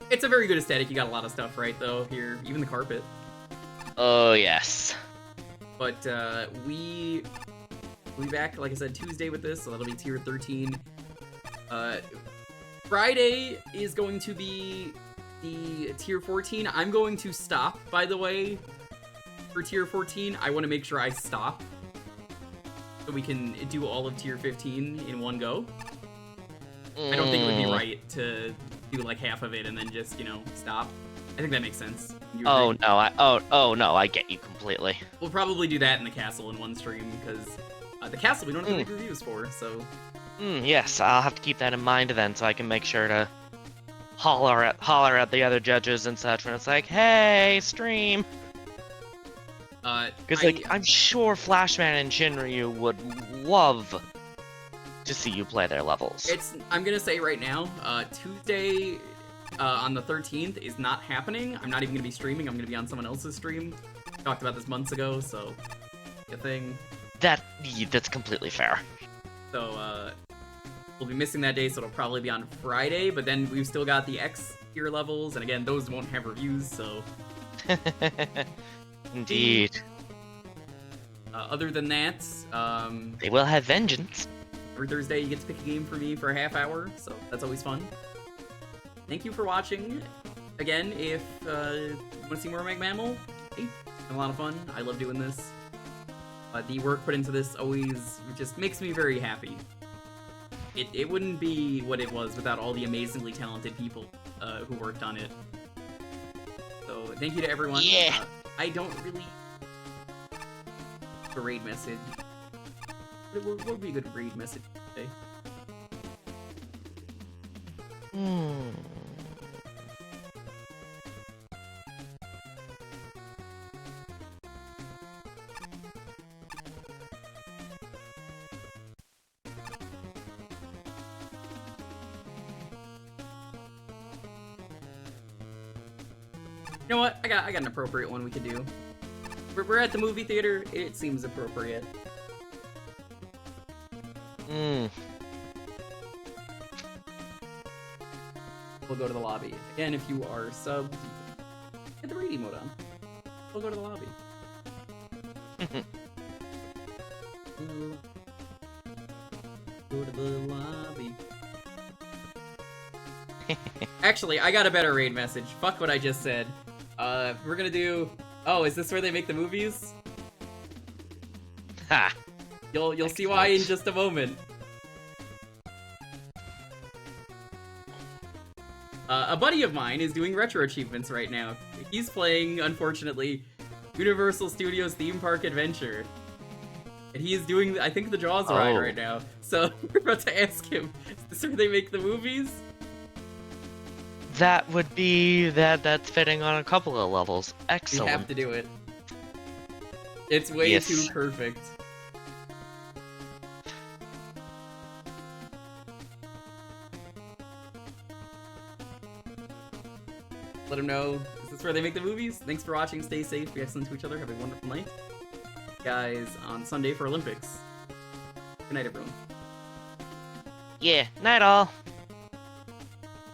It's a very good aesthetic, you got a lot of stuff right, though, here. Even the carpet. Oh, yes. But we'll be back, like I said, Tuesday with this, so that'll be tier 13. Friday is going to be the tier 14. I'm going to stop, by the way, for tier 14. I want to make sure I stop so we can do all of tier 15 in one go. I don't think it would be right to do like half of it and then just, you know, stop. I think that makes sense. Oh no, I get you completely. We'll probably do that in the castle in one stream, because the castle we don't have to make reviews for, so... Yes, I'll have to keep that in mind then, so I can make sure to holler at the other judges and such when it's like, hey, stream! Because, like, I'm sure Flashman and Shinryu would love to see you play their levels. I'm gonna say right now, Tuesday... on the 13th is not happening. I'm not even going to be streaming. I'm going to be on someone else's stream. Talked about this months ago, so a thing. That's completely fair. So we'll be missing that day, so it'll probably be on Friday. But then we've still got the X tier levels, and again, those won't have reviews. So indeed. Other than that, they will have vengeance. Every Thursday, you get to pick a game for me for a half hour, so that's always fun. Thank you for watching. Again, if you want to see more Meg Mammal, hey, it's been a lot of fun. I love doing this. The work put into this always just makes me very happy. It wouldn't be what it was without all the amazingly talented people who worked on it. So thank you to everyone. Yeah. I don't really... a raid message. What would be a good raid message today? You know what? I got an appropriate one we could do. We're at the movie theater. It seems appropriate. Mm. We'll go to the lobby. Again, if you are subbed, get the rating mode on. We'll go to the lobby. Go to the lobby. Actually, I got a better raid message. Fuck what I just said. We're gonna do... Oh, is this where they make the movies? Ha! You'll see why in just a moment. A buddy of mine is doing retro achievements right now. He's playing, unfortunately, Universal Studios Theme Park Adventure. And he is doing, I think, the Jaws ride right now. So we're about to ask him, is this where they make the movies? That would be that's fitting on a couple of levels. Excellent. We have to do it. It's way too perfect. Let him know. Is this where they make the movies? Thanks for watching. Stay safe. Be excellent to each other. Have a wonderful night. Guys, on Sunday for Olympics. Good night, everyone. Yeah, night all.